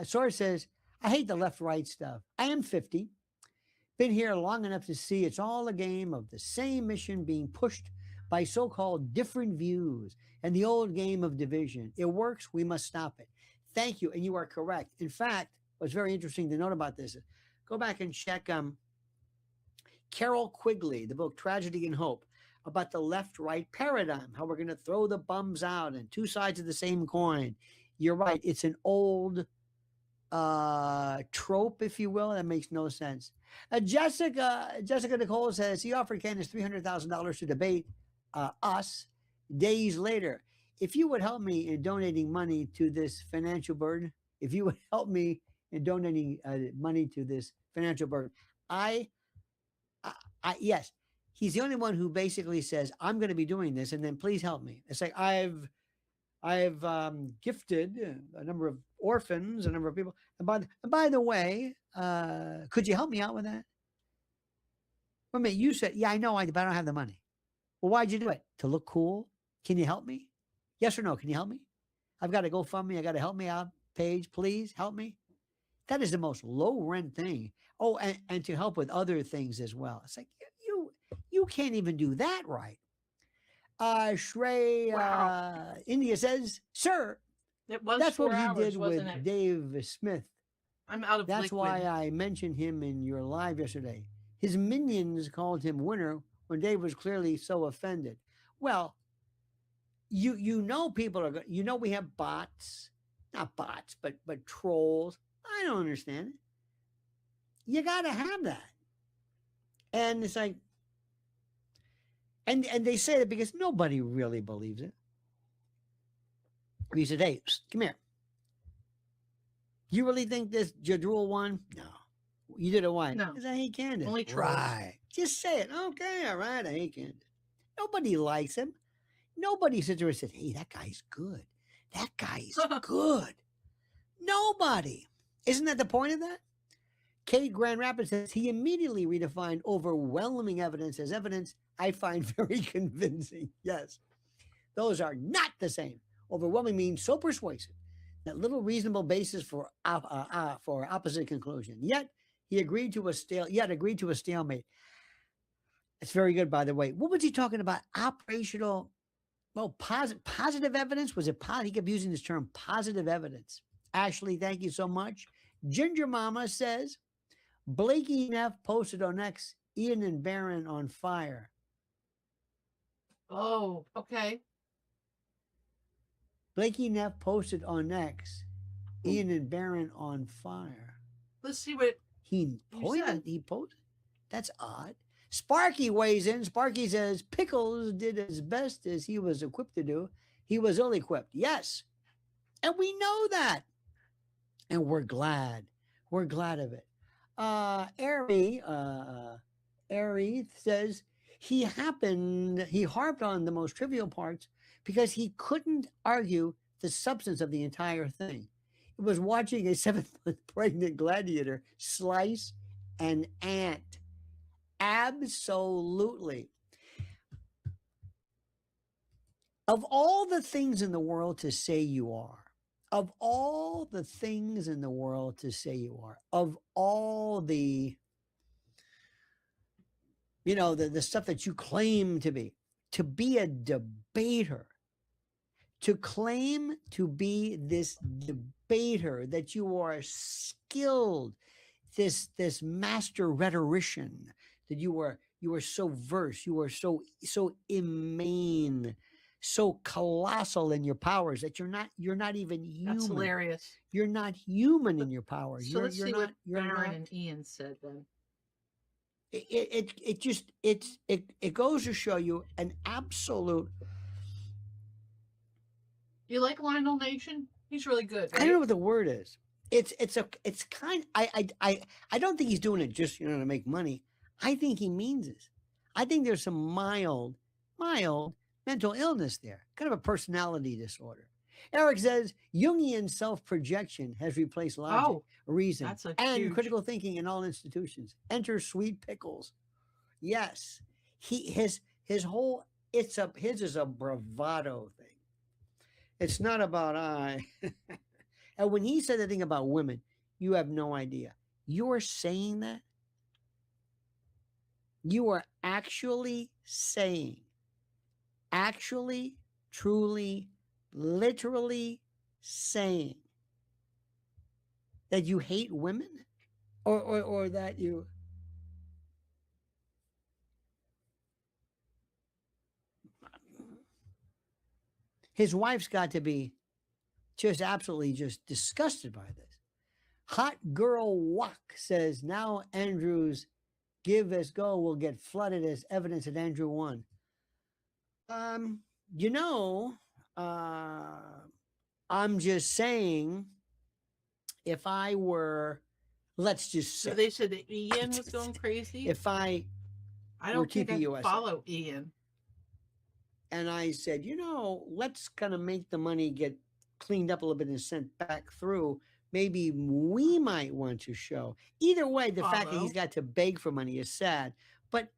Source says, I hate the left-right stuff. I am 50. Been here long enough to see it's all a game of the same mission being pushed by so-called different views and the old game of division. It works. We must stop it. Thank you. And you are correct. In fact, what's very interesting to note about this is go back and check Carol Quigley, the book Tragedy and Hope, about the left-right paradigm, how we're going to throw the bums out and two sides of the same coin. You're right. It's an old trope, if you will. That makes no sense. Jessica Nicole says he offered Candace $300,000 to debate us. Days later, if you would help me in donating money to this financial burden, if you would help me in donating money to this financial burden, yes, he's the only one who basically says, I'm going to be doing this, and then please help me. It's like I've gifted a number of orphans, a number of people. And by the way, could you help me out with that? Well, mate, you said, yeah, I know, but I don't have the money. Well, why'd you do it? To look cool? Can you help me? Yes or no? Can you help me? I've got a GoFundMe. I got a help me out page. Please help me. That is the most low rent thing. Oh, and to help with other things as well. It's like you can't even do that right. Shrey India says, sir, that's what he did with Dave Smith. I'm out of That's why I mentioned him in your live yesterday. His minions called him winner when Dave was clearly so offended. Well, you know people are you know we have bots, not bots, but trolls. I don't understand it. You got to have that. And it's like, and they say that because nobody really believes it. He said, hey, come here. You really think this Jadrul won? No. You did it why? No. Because I hate Candace. Only trolls. Right. Just say it. Okay, all right, I hate Candace. Nobody likes him. Nobody sits there and says, hey, that guy's good. That guy's good. Nobody. Isn't that the point of that? Kate Grand Rapids says he immediately redefined overwhelming evidence as evidence I find very convincing. Yes. Those are not the same. Overwhelming means so persuasive that little reasonable basis for opposite conclusion. Yet he agreed to a stalemate. It's very good, by the way. What was he talking about? Operational, well, positive evidence? Was it positive? He kept using this term, positive evidence. Ashley, thank you so much. Ginger Mama says, Blakey Neff posted on X, Ian and Barron on fire. Oh, okay. Blakey Neff posted on X, Ian and Barron on fire. Let's see what he posted. That's odd. Sparky weighs in. Sparky says Pickles did as best as he was equipped to do. He was ill-equipped. Yes. And we know that. And we're glad. We're glad of it. Ari says he harped on the most trivial parts because he couldn't argue the substance of the entire thing. It was watching a 7-month pregnant gladiator slice an ant. Absolutely. Of all the things in the world to say you are, of all the things in the world to say you are, of all the, the stuff that you claim to be a debater, to claim to be this debater, that you are skilled, this master rhetorician, that you are so versed, you are so immane, so colossal in your powers that you're not even human. That's hilarious. You're not human in your powers. So let's see what Barron and Ian said then. It goes to show you an absolute. You like Lionel Nation? He's really good. Right? I don't know what the word is. It's kind. I don't think he's doing it just to make money. I think he means this. I think there's some mild mental illness there, kind of a personality disorder. Eric says Jungian self-projection has replaced logic, reason, and critical thinking in all institutions. Enter Sweet Pickles. Yes, his whole his is a bravado thing. It's not about I. And when he said the thing about women, you have no idea. You're saying that. You are actually saying, truly, literally saying that you hate women, or that you. His wife's got to be just absolutely just disgusted by this. Hot Girl Walk says, now Andrew's give as go will get flooded as evidence that Andrew won. I'm just saying, if I were, let's just say, so they said that Ian was going crazy. If I don't think I follow Ian. And I said, let's kind of make the money get cleaned up a little bit and sent back through. Maybe we might want to show. Either way, the fact that he's got to beg for money is sad. But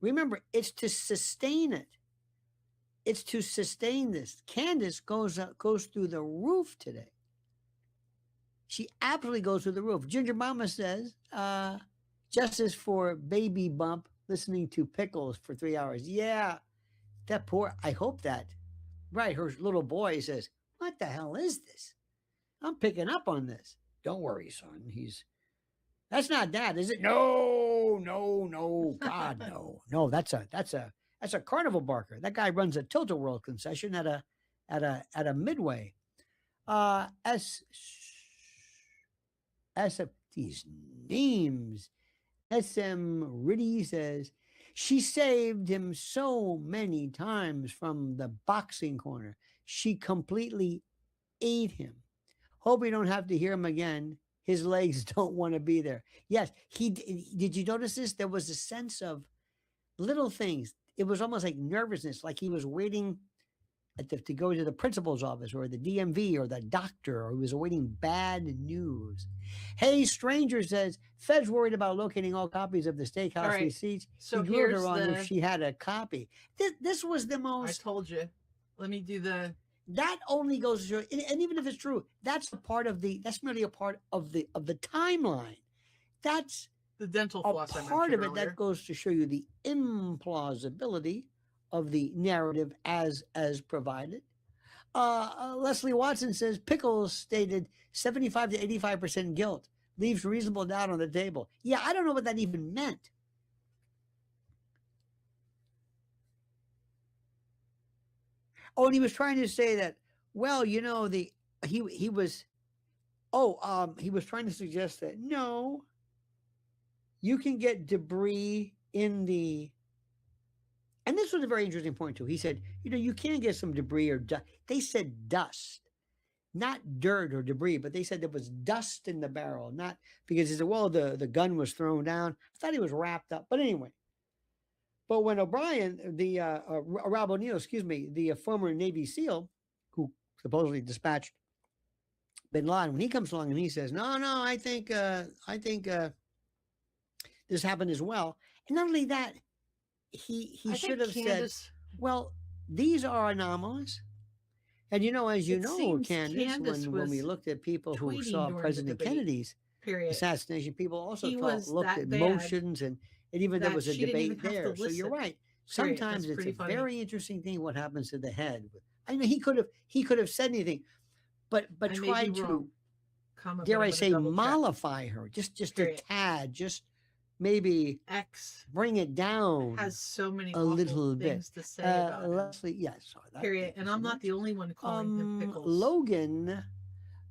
remember, it's to sustain it. It's to sustain this. Candace goes through the roof today. She absolutely goes through the roof. Ginger Mama says, justice for baby bump listening to Pickles for 3 hours. Yeah, that poor, I hope that. Right, her little boy says, what the hell is this? I'm picking up on this. Don't worry, son. That's not that, is it? No, God, no. No, that's a carnival barker. That guy runs a Tilt-A-Whirl concession at a Midway. These names. SM Riddy says, she saved him so many times from the boxing corner. She completely ate him. Hope we don't have to hear him again. His legs don't want to be there. Yes, did you notice this? There was a sense of little things. It was almost like nervousness, like he was waiting to go to the principal's office or the DMV or the doctor, or he was awaiting bad news. Hey, Stranger says, Fed's worried about locating all copies of the steakhouse receipts. So he grilled her on if she had a copy. This was the most... I told you. Let me do the... That only goes to show, and even if it's true, that's merely a part of the timeline. That's the dental floss. A part of it that goes to show you the implausibility of the narrative as provided. Leslie Watson says Pickles stated 75 to 85% guilt, leaves reasonable doubt on the table. Yeah, I don't know what that even meant. Oh, and he was trying to say that, well, he was trying to suggest that, no, you can get debris in the, and this was a very interesting point too. He said, you can get some debris or dust. They said dust, not dirt or debris, but they said there was dust in the barrel, not because he said, well, the gun was thrown down. I thought he was wrapped up, but anyway. But when O'Brien, Rob O'Neill, the former Navy SEAL who supposedly dispatched bin Laden, when he comes along and he says, no, I think this happened as well. And not only that, he should have said, well, these are anomalous. And as you know, Candace, when we looked at people who saw President Kennedy's assassination, people also looked at motions and even there was a debate there. So you're right. Sometimes it's a very interesting thing what happens to the head. I mean, he could have said anything, but tried to, dare I say, mollify her just a tad, just maybe bring it down. Has so many a little bit to say about Leslie, yes. Period. And I'm not the only one calling him Pickles.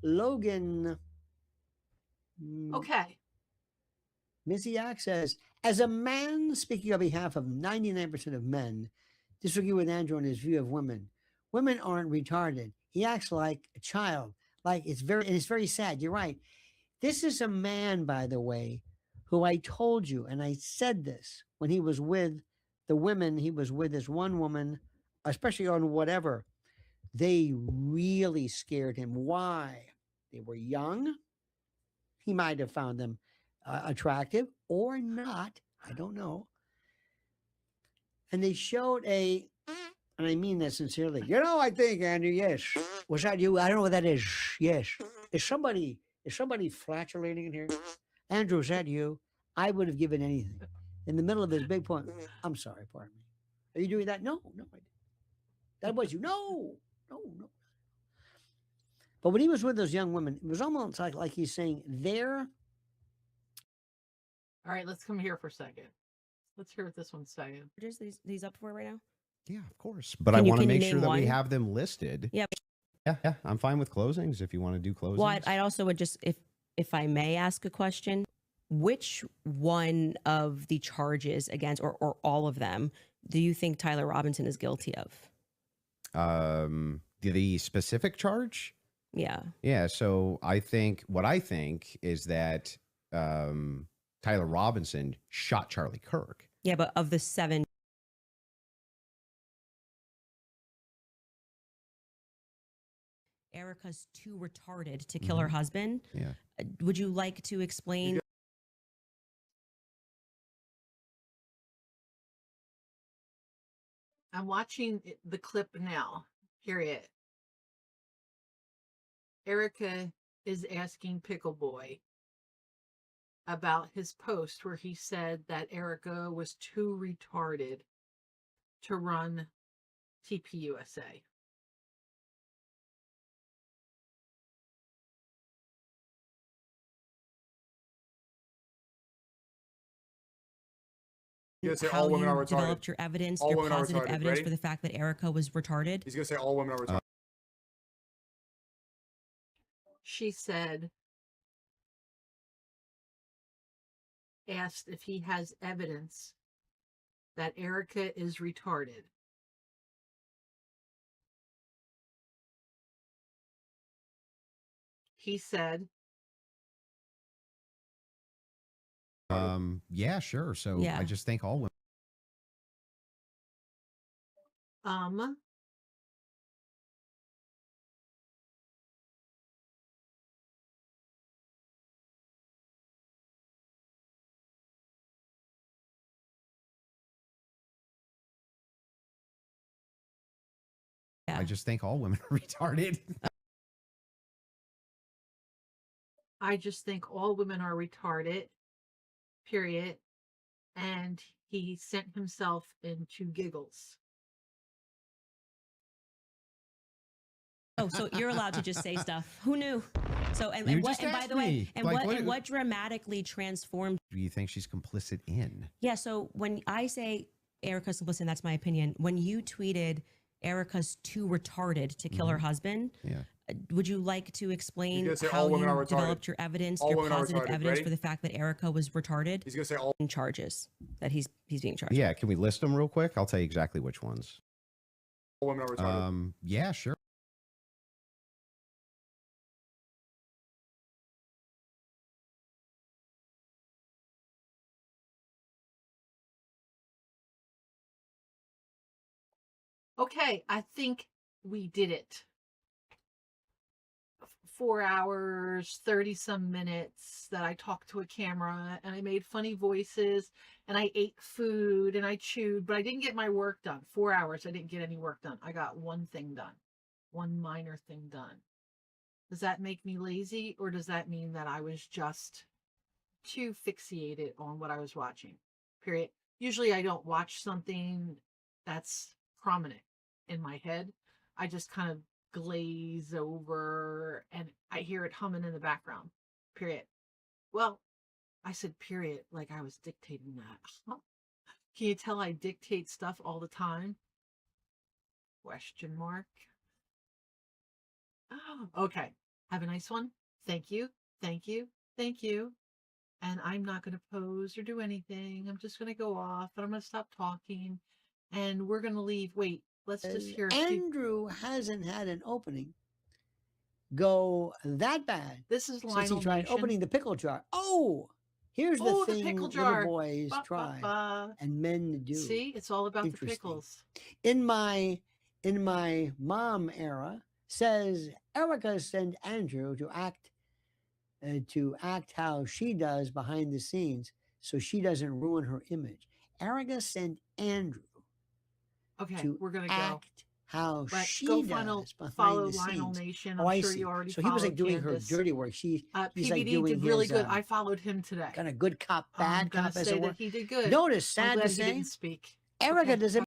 Logan. Okay. Missy Ack says, as a man speaking on behalf of 99% of men, disagree with Andrew on his view of women. Women aren't retarded. He acts like a child. It's very sad. You're right. This is a man, by the way, who I told you, and I said this when he was with the women, he was with this one woman, especially on whatever, they really scared him. Why? They were young. He might have found them attractive or not. I don't know. And they showed and I mean that sincerely. I think, Andrew, yes. Was that you? I don't know what that is. Yes. Is somebody flatulating in here? Andrew, is that you? I would have given anything. In the middle of his big point. I'm sorry, pardon me. Are you doing that? No, I didn't. That was you. No. But when he was with those young women, it was almost like he's saying they're. All right, let's come here for a second. Let's hear what this one's saying. Is these up for right now? Yeah, of course. But I want to make sure that we have them listed. Yep. Yeah. I'm fine with closings if you want to do closings. Well, I also would just, if I may ask a question, which one of the charges against, or all of them, do you think Tyler Robinson is guilty of? The specific charge? Yeah. Yeah. So what I think is that Tyler Robinson shot Charlie Kirk. Yeah, but of the 7. Erica's too retarded to kill her husband. Yeah. Would you like to explain? I'm watching the clip now, period. Erica is asking Pickle Boy about his post where he said that Erica was too retarded to run TPUSA. How you developed your evidence, your positive evidence for the fact that Erica was retarded. He's going to say all women are retarded. She said, asked if he has evidence that Erica is retarded. He said, yeah, sure. So Yeah. I just think all women. Yeah. I just think all women are retarded. I just think all women are retarded, period. And he sent himself into giggles. Oh, so you're allowed to just say stuff. Who knew? So, and by the way, what dramatically transformed? Do you think she's complicit in? Yeah. So when I say Erica's complicit, that's my opinion. When you tweeted Erica's too retarded to kill her husband, would you like to explain how you developed your evidence, your positive evidence for the fact that Erica was retarded? He's going to say all charges that he's being charged. Yeah. Can we list them real quick? I'll tell you exactly which ones. All women are retarded. Yeah, sure. Okay, I think we did it. 4 hours, 30 some minutes that I talked to a camera and I made funny voices and I ate food and I chewed, but I didn't get my work done. 4 hours, I didn't get any work done. I got one thing done, one minor thing done. Does that make me lazy, or does that mean that I was just too fixated on what I was watching? Period. Usually I don't watch something that's prominent in my head. I just kind of glaze over and I hear it humming in the background. Period. Well, I said period like I was dictating that. Can you tell I dictate stuff all the time? Question mark. Oh, okay. Have a nice one. Thank you. Thank you. Thank you. And I'm not going to pose or do anything. I'm just going to go off and I'm going to stop talking and we're going to leave. Wait, let's just hear. Andrew hasn't had an opening go that bad. This is since he tried opening the pickle jar. Oh, here's the thing pickle jar. Little boys try and men do. See, it's all about the pickles. In my mom era, says Erica sent Andrew to act how she does behind the scenes so she doesn't ruin her image. Erica sent Andrew we're gonna act go. How but she go does behind follow the Lionel scenes. Nation. Oh, I'm sure you already so he was like doing Candace. her dirty work. He's PVD like doing did really his, good. I followed him today. Kind of good cop, bad cop as say it were. that he did good. Notice, sad I'm glad to he say, didn't speak. Erica doesn't